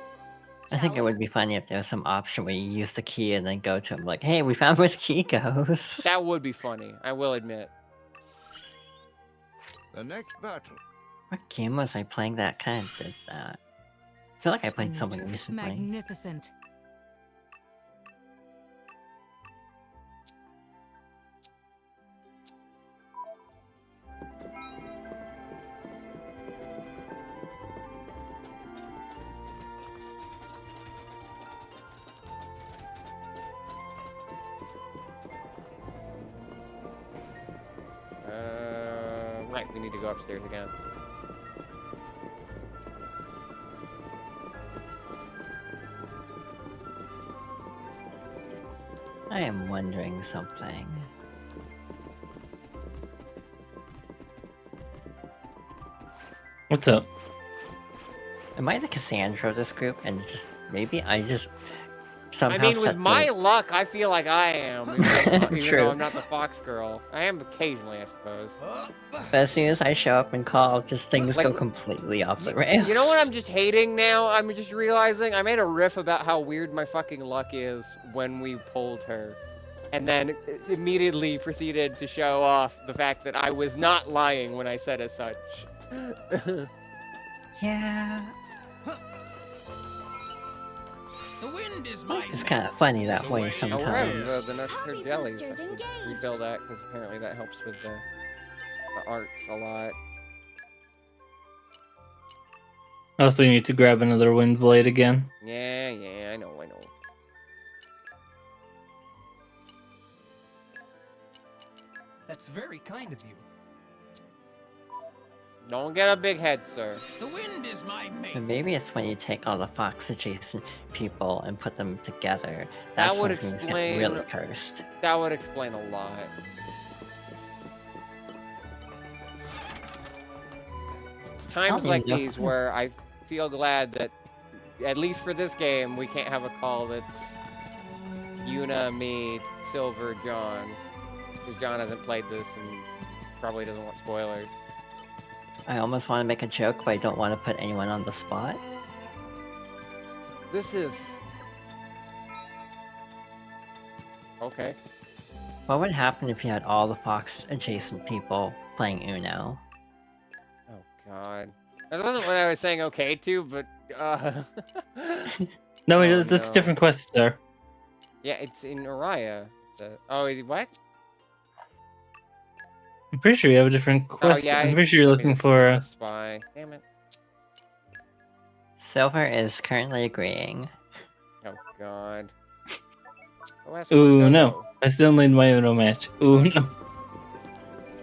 I think it would be funny if there was some option where you use the key and then go to him like, hey, we found where the key goes. That would be funny, I will admit. The next battle. What game was I playing that kind of did that? I feel like I played something recently. Magnificent. Right, we need to go upstairs again. I am wondering something. What's up? Am I the Cassandra of this group? And just maybe I just somehow. I mean, with my luck, I feel like I am. Even True. though I'm not the fox girl. I am occasionally, I suppose. But as soon as I show up and call, just things go completely off the rails. You know what I'm just hating now? I'm just realizing I made a riff about how weird my fucking luck is when we pulled her. And then immediately proceeded to show off the fact that I was not lying when I said as such. Yeah. The wind is my It's kind of funny that way Oh, we're having sometimes. the Nutshker jellies. I should refill that because apparently that helps with the arts a lot. Also, you need to grab another wind blade again. Yeah, I know. That's very kind of you. Don't get a big head, sir. The wind is my mate. But maybe it's when you take all the fox adjacent people and put them together. That That's would when things get explain. really cursed. That would explain a lot. It's times Oh, like yeah. these where I feel glad that, at least for this game, we can't have a call that's Yuna, me, Silver, John. Because John hasn't played this and probably doesn't want spoilers. I almost want to make a joke, but I don't want to put anyone on the spot. This is... Okay. What would happen if you had all the fox adjacent people playing Uno? Oh, God. That wasn't what I was saying okay to, but... No, Oh, that's no. different quest, sir. Yeah, it's in Araya. Oh, is it what? I'm pretty sure you have a different quest. Oh, yeah, I'm pretty sure you're looking for a spy. Damn it. Silver is currently agreeing. Oh, God. Go ask where Ooh, to no. go. I still need my Uno match. Ooh, no.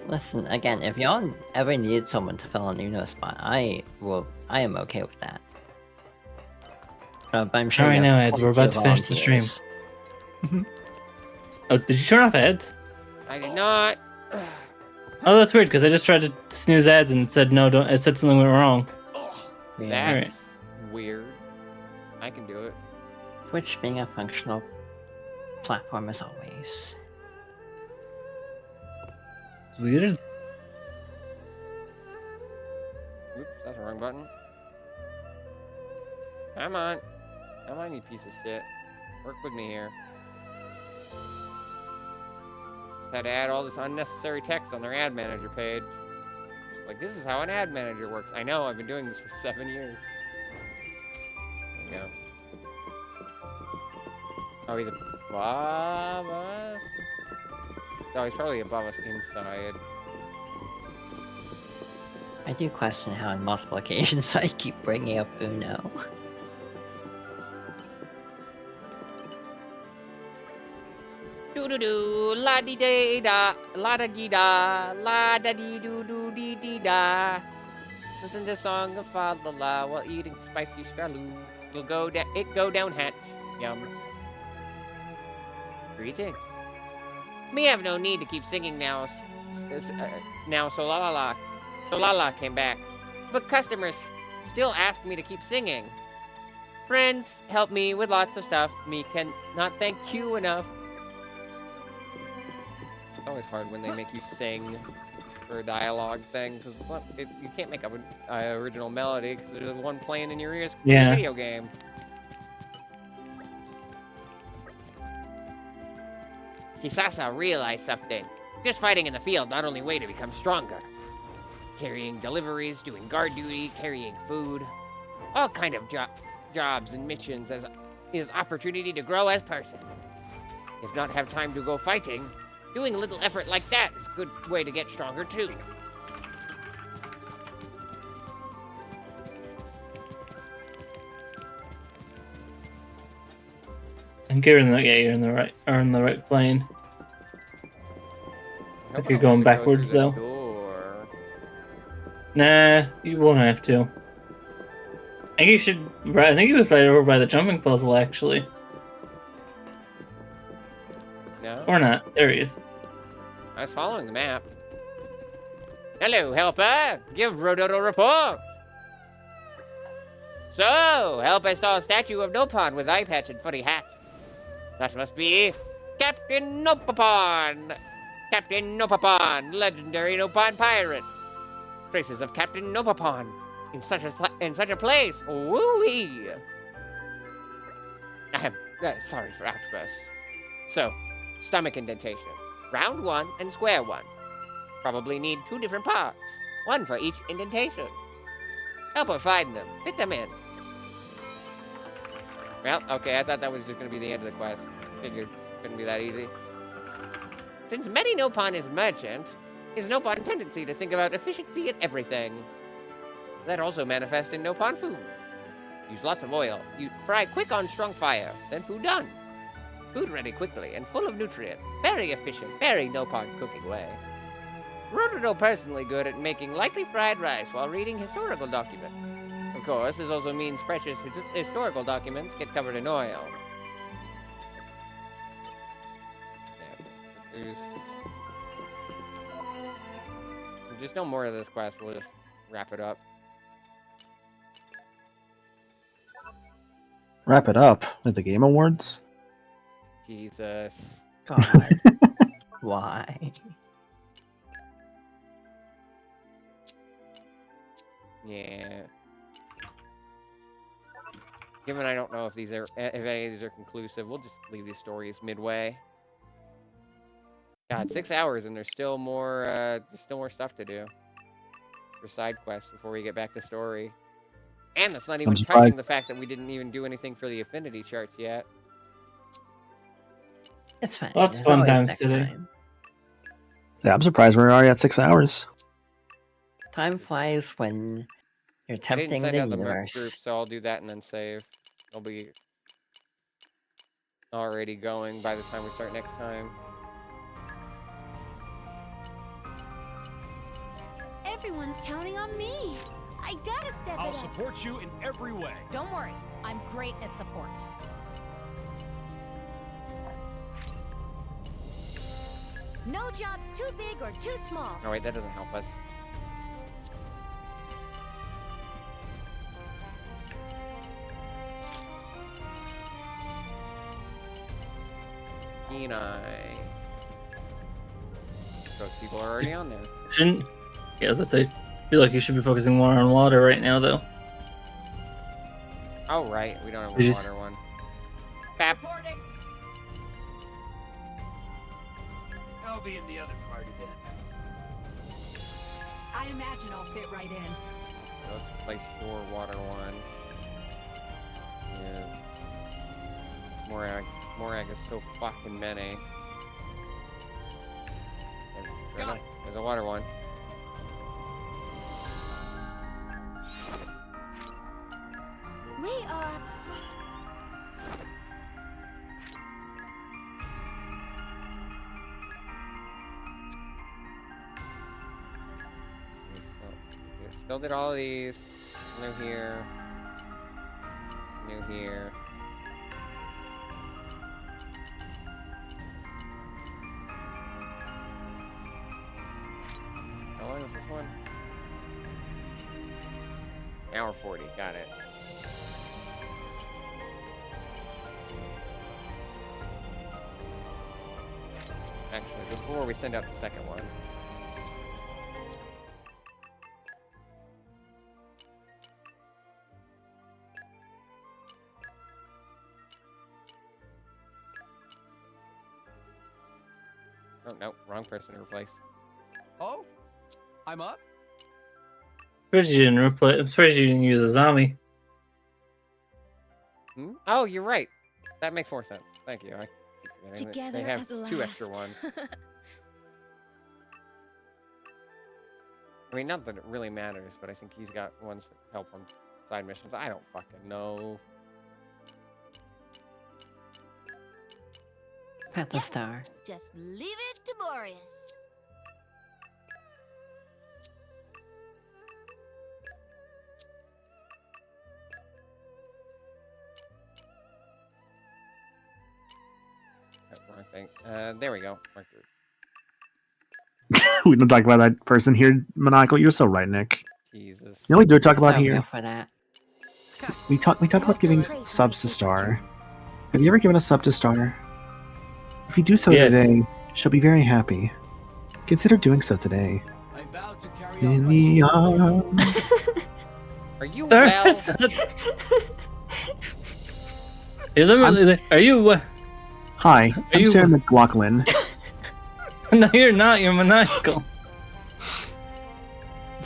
Listen, again, if y'all ever need someone to fill an Uno spot, I am okay with that. But I'm sure Alright, you now, have Eds, we're plenty about of to finish the stream. volunteers. Oh, did you turn off ads? I did not. Oh, that's weird, because I just tried to snooze ads and it said no, don't. It said something went wrong. Yeah. That's weird. I can do it. Twitch being a functional platform as always. It's weird. Oops, that's the wrong button. Come on. Come on, you piece of shit. Work with me here. Just had to add all this unnecessary text on their ad manager page. Just like, this is how an ad manager works. I know, I've been doing this for 7 years. There we go. Oh, he's above us? No, he's probably above us inside. I do question how on multiple occasions I keep bringing up Uno. Do do do, la di da da, la da di da, la da di do do di di da. Listen to the song of fa la la while eating spicy shaloo. You'll go down, go down hatch. Yum. Greetings. Me have no need to keep singing now. Now so la la la. So la la came back. But customers still ask me to keep singing. Friends help me with lots of stuff. Me can not thank you enough. It's always hard when they make you sing for a dialogue thing, because it's not, you can't make up an original melody, because there's one playing in your ears. Yeah. Video game. Hisasa realized something. Just fighting in the field not only way to become stronger. Carrying deliveries, doing guard duty, carrying food. All kind of jobs and missions as is opportunity to grow as person. If not have time to go fighting, doing a little effort like that is a good way to get stronger too. I think you're in the you're in the right plane. If you're going backwards though. Nah, you won't have to. I think you should. I think he was right over by the jumping puzzle, actually. No. Or not. There he is. I was following the map. Hello, helper. Give Rodoto a report. So, helper saw a statue of Nopon with eye patch and funny hat. That must be Captain Nopapon. Captain Nopapon, legendary Nopon pirate. Traces of Captain Nopapon in such a place. Woo-wee. Sorry for outburst. So, stomach indentations. Round one and square one. Probably need 2 different parts. One for each indentation. Help her find them. Fit them in. Well, okay, I thought that was just going to be the end of the quest. Figured it couldn't be that easy. Since many Nopon is merchant, is Nopon tendency to think about efficiency in everything. That also manifests in Nopon food. Use lots of oil. You fry quick on strong fire. Then food done. Food ready quickly and full of nutrient. Very efficient, very Nopon cooking way. Rototo personally good at making lightly fried rice while reading historical documents. Of course, this also means precious historical documents get covered in oil. There's just no more of this quest. We'll just wrap it up. Wrap it up at the Game Awards? Jesus. God. Why? Yeah. Given I don't know if any of these are conclusive, we'll just leave these stories midway. God, 6 hours and there's still more stuff to do for side quests before we get back to story. And that's not even touching the fact that we didn't even do anything for the affinity charts yet. It's fine. Lots of fun times today. Yeah, I'm surprised we're already at 6 hours. Time flies when you're tempting the out the universe. group, so I'll do that and then save. I'll be already going by the time we start next time. Everyone's counting on me. I gotta step I'll it up. support you in every way. Don't worry, I'm great at support. No job's too big or too small. Oh wait, that doesn't help us. Kenai. Those people are already on there. Shouldn't? Yeah, as I say, I feel like you should be focusing more on water right now, though. Oh right, we don't have a water one. Pap. I'll be in the other party then. I imagine I'll fit right in. Let's replace your water one. Yeah. Morag is so fucking many. There's a water one. We are... Still did all of these. New here. New here. How long is this one? Hour 40. Got it. actually, before we send out the second one. Oh, no, wrong person to replace. Oh, I'm up. I'm surprised you didn't use a zombie. Hmm? Oh, you're right. That makes more sense. Thank you. Together they have at 2 extra last. ones. I mean, not that it really matters, but I think he's got ones that help on side missions. I don't fucking know. At the star. Just leave it to Boreas. That's the wrong thing. There we go. Mark through. We don't talk about that person here, Maniacal. You're so right, Nick. Jesus. You know what we do talk about So here? real for that. We talk about giving subs to Star. Have you ever given a sub to Star? If you do so today, she'll be very happy. Consider doing so today. I vow to carry In the arms. Are you well? Are you? Hi, I'm Sarah McLaughlin. No, you're not. You're Maniacal.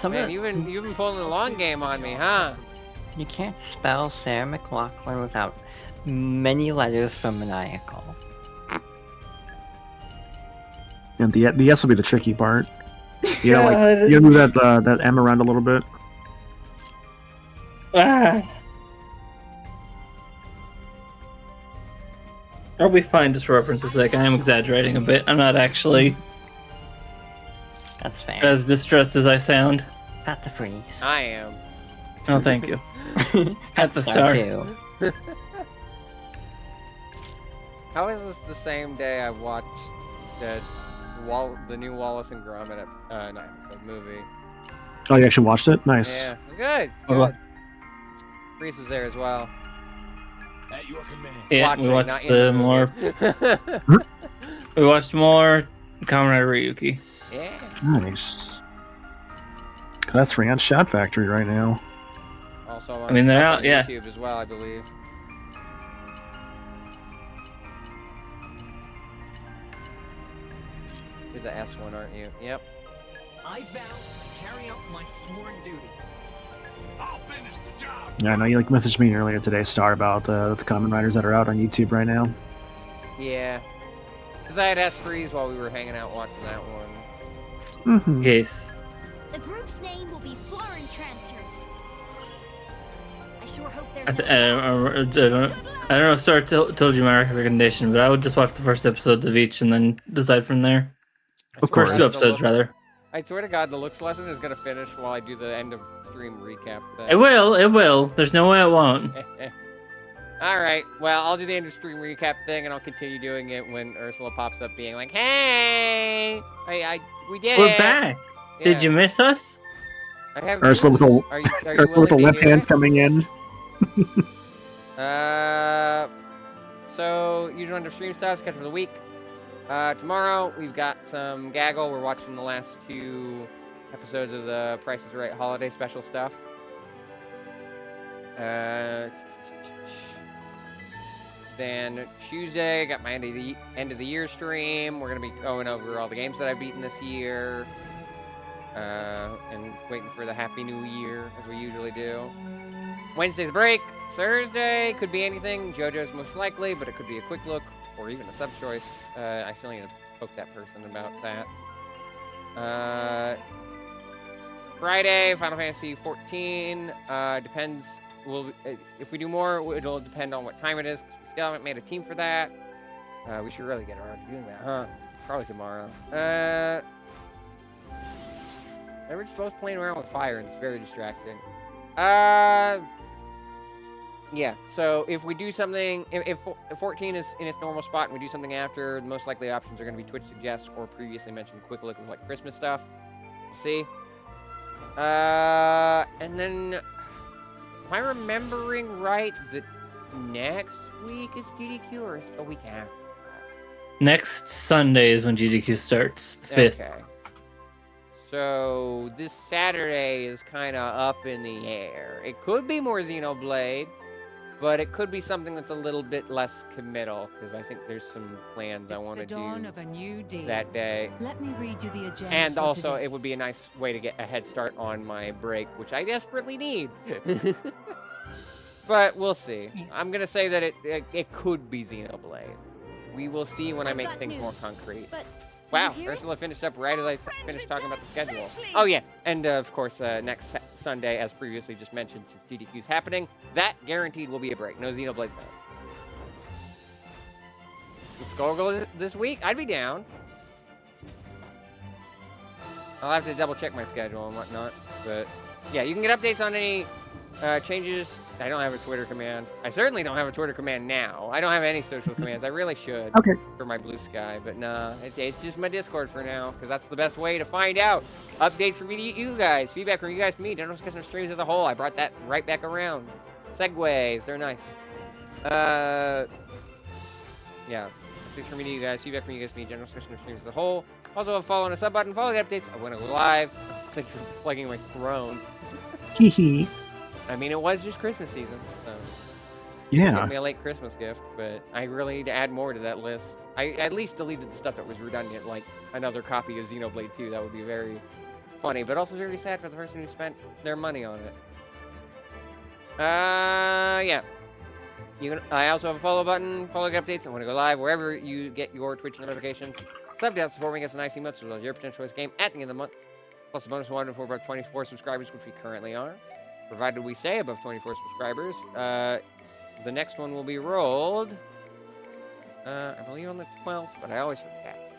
Man, you've been pulling the long game on me, huh? You can't spell Sarah McLaughlin without many letters from Maniacal. And the S will be the tricky part. You know, like you move that M around a little bit. I'll be fine. Just references like I am exaggerating a bit. I'm not actually. That's fair. As distressed as I sound. At the freeze. I am. Oh, thank you. At the star. Too. How is this the same day I watched the new Wallace and Gromit episode movie? Oh, you actually watched it? Nice. Yeah, it's good. It's good. Reese was there as well. At your command. Yeah, we watched the more. We watched more Kamen Rider Ryuki. Yeah. Nice. That's free on Shout Factory right now. Also, I mean, they're out, on yeah. YouTube as well, I believe. You're the S one, aren't you? Yep. I vow to carry out my sworn duty. I'll finish the job. Yeah, I know you messaged me earlier today, Star, about the Kamen Riders that are out on YouTube right now. Yeah. Because I had asked Freeze while we were hanging out watching that one. Mm-hmm. Yes. The group's name will be Florin Trancers. I sure hope they're I don't know if Star told you my recommendation, but I would just watch the first episodes of each and then decide from there. Of course. First 2 episodes, rather. I swear to God, the looks lesson is going to finish while I do the end of stream recap thing. It will. There's no way it won't. Alright, well, I'll do the end of stream recap thing, and I'll continue doing it when Ursula pops up being like, hey! We did We're it! back! Yeah. Did you miss us? I have Ursula with news. a, Are you Ursula with a willing lip to hear hand it? coming in. So, usual end of stream stuff, schedule for the week. Tomorrow, we've got some gaggle. We're watching the last 2 episodes of the Price is Right holiday special stuff. Then Tuesday, I got my end of the year stream. We're gonna be going over all the games that I've beaten this year, and waiting for the Happy New Year as we usually do. Wednesday's break. Thursday could be anything. JoJo's most likely, but it could be a quick look or even a sub choice. I still need to poke that person about that. Friday, Final Fantasy 14. Depends. If we do more, it'll depend on what time it is, 'cause we still haven't made a team for that. We should really get around to doing that, huh? Probably tomorrow. We're just both playing around with fire, and it's very distracting. Yeah, so if we do something, if 14 is in its normal spot and we do something after, the most likely options are going to be Twitch Suggests or previously mentioned quick look of like Christmas stuff. We'll see. And then, am I remembering right that next week is GDQ or is it the week after? Next Sunday is when GDQ starts, the 5th. Okay. So this Saturday is kind of up in the air. It could be more Xenoblade, but it could be something that's a little bit less committal, because I think there's some plans I want to do that day. Let me read you the agenda. And for also, today. it would be a nice way to get a head start on my break, which I desperately need. But we'll see. I'm going to say that it could be Xenoblade. We will see when I make things more concrete. Wow, Ursula finished up right as I finished talking about the schedule. Oh yeah, and of course, next Sunday, as previously just mentioned, since GDQ's happening, that guaranteed will be a break. No Xenoblade though. Let's go this week. I'd be down. I'll have to double check my schedule and whatnot, but yeah, you can get updates on any changes. I don't have a Twitter command. I certainly don't have a Twitter command now. I don't have any social commands. I really should. Okay. For my Blue Sky, but nah, it's just my Discord for now, because that's the best way to find out updates from me to you guys, feedback from you guys to me, general discussion of streams as a whole. I brought that right back around. Segues, they're nice. Yeah, updates from me to you guys, feedback from you guys to me, general discussion of streams as a whole. Also, a follow and a sub button, follow the updates. I want to go live. Thank you for plugging my throne. Hee. I mean, it was just Christmas season, so. Yeah. Give me a late Christmas gift, but I really need to add more to that list. I at least deleted the stuff that was redundant, like another copy of Xenoblade 2. That would be very funny, but also very sad for the person who spent their money on it. Yeah. I also have a follow button, follow updates. I want to go live wherever you get your Twitch notifications. Sub to support me, get some nice emotes, as well as your potential choice game at the end of the month. Plus a bonus one for about 24 subscribers, which we currently are. Provided we stay above 24 subscribers. The next one will be rolled, I believe on the 12th, but I always forget.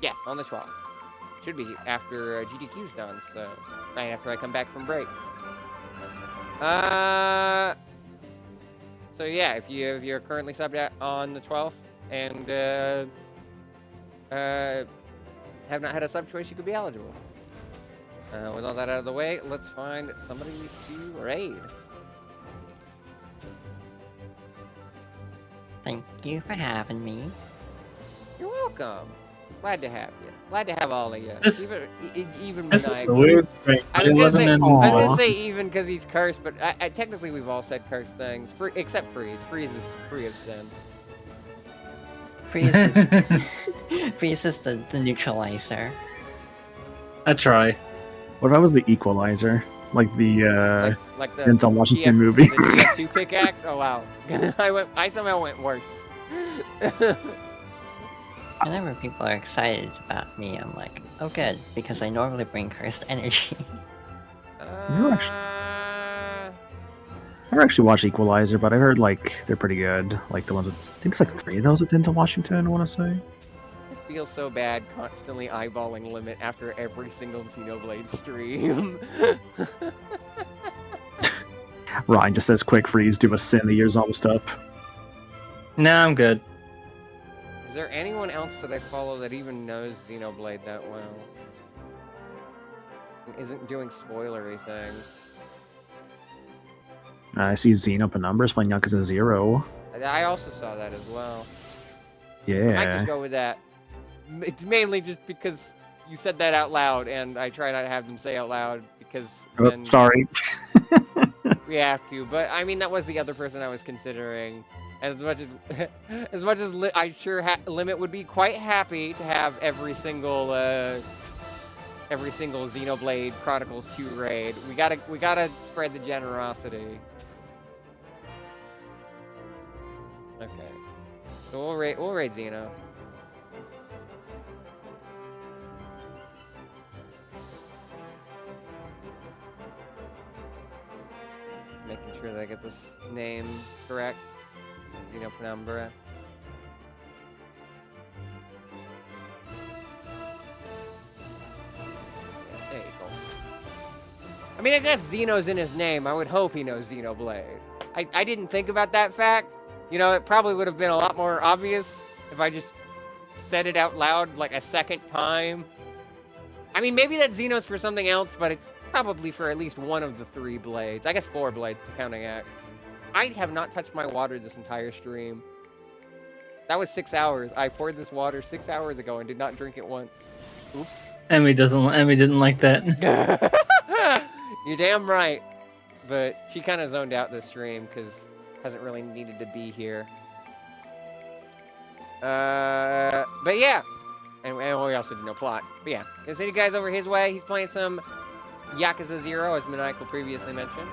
Yes, on the 12th. Should be after GDQ's done, so right after I come back from break. So yeah, if you're currently subbed on the 12th and have not had a sub choice, you could be eligible. With all that out of the way, let's find somebody to raid. Thank you for having me. You're welcome. Glad to have you. Glad to have all of you. Even That's maniacal. weird. I was gonna say even because he's cursed, but technically we've all said cursed things, except Freeze. Freeze is free of sin. Freeze is the neutralizer. I try. What if I was the equalizer? Like the like the Denzel Washington movie. The TF2 pickaxe? Oh wow. I somehow went worse. Whenever people are excited about me, I'm like, oh good, because I normally bring cursed energy. I've never actually watched Equalizer, but I heard like they're pretty good. Like the ones with, I think it's like 3 of those with Denzel Washington, I want to say. I feel so bad constantly eyeballing Limit after every single Xenoblade stream. Ryan just says quick freeze, do a sin, the year's almost up. Nah, I'm good. Is there anyone else that I follow that even knows Xenoblade that well? And isn't doing spoilery things? I see Xeno Penumbras playing Yakuza 0. I also saw that as well. Yeah. I might just go with that. It's mainly just because you said that out loud, and I try not to have them say out loud because then sorry. we have to. But I mean, that was the other person I was considering. As much as I'm sure Limit would be quite happy to have every single Xenoblade Chronicles 2 raid. We gotta spread the generosity. Okay, so we'll raid Xeno. Making sure that I get this name correct. Xeno Penumbra. There you go. I mean, I guess Xeno's in his name. I would hope he knows Xenoblade. I didn't think about that fact. You know, it probably would have been a lot more obvious if I just said it out loud like a second time. I mean, maybe that Xeno's for something else, but it's probably for at least one of the 3 blades. I guess 4 blades, counting X. I have not touched my water this entire stream. That was 6 hours. I poured this water 6 hours ago and did not drink it once. Oops. Emmy didn't like that. You're damn right. But she kind of zoned out this stream because hasn't really needed to be here. But yeah. And we also did no plot. But yeah. Gonna send you guys over his way. He's playing some Yakuza 0, as Maniacal previously mentioned.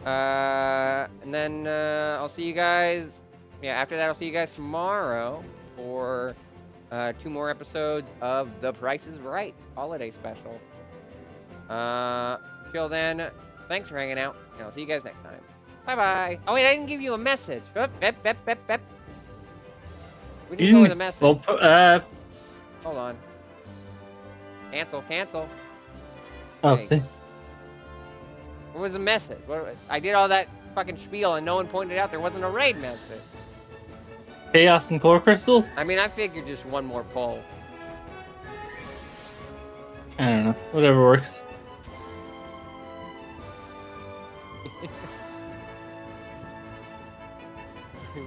And then I'll see you guys. Yeah, after that, I'll see you guys tomorrow for 2 more episodes of The Price is Right holiday special. Till then, thanks for hanging out, and I'll see you guys next time. Bye-bye. Oh, wait, I didn't give you a message. We didn't go with a message. Well, Hold on. Cancel. Oh. Hey. What was the message? I did all that fucking spiel, and no one pointed out there wasn't a raid message. Chaos and core crystals? I mean, I figured just one more poll. I don't know. Whatever works.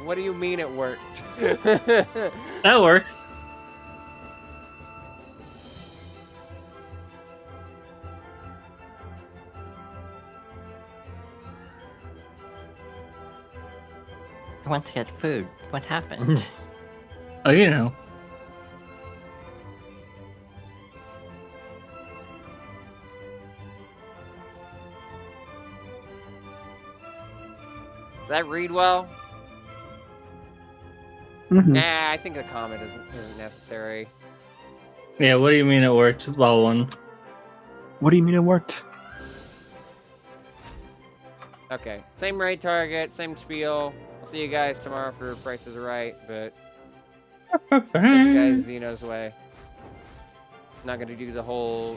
What do you mean it worked? That works. I went to get food. What happened? Oh, you know. Does that read well? Nah, I think the comment isn't necessary. Yeah, what do you mean it worked? Well, one. What do you mean it worked? Okay, same raid target, same spiel. I'll see you guys tomorrow for Price is Right, but send you guys Xeno's way. I'm not gonna do the whole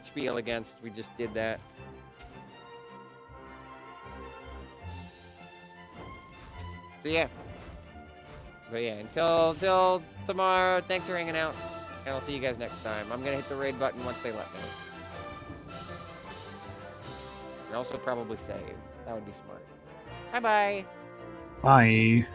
spiel against. We just did that. So yeah. But yeah, until tomorrow, thanks for hanging out, and I'll see you guys next time. I'm gonna hit the raid button once they let me. And also probably save. That would be smart. Bye-bye. Bye.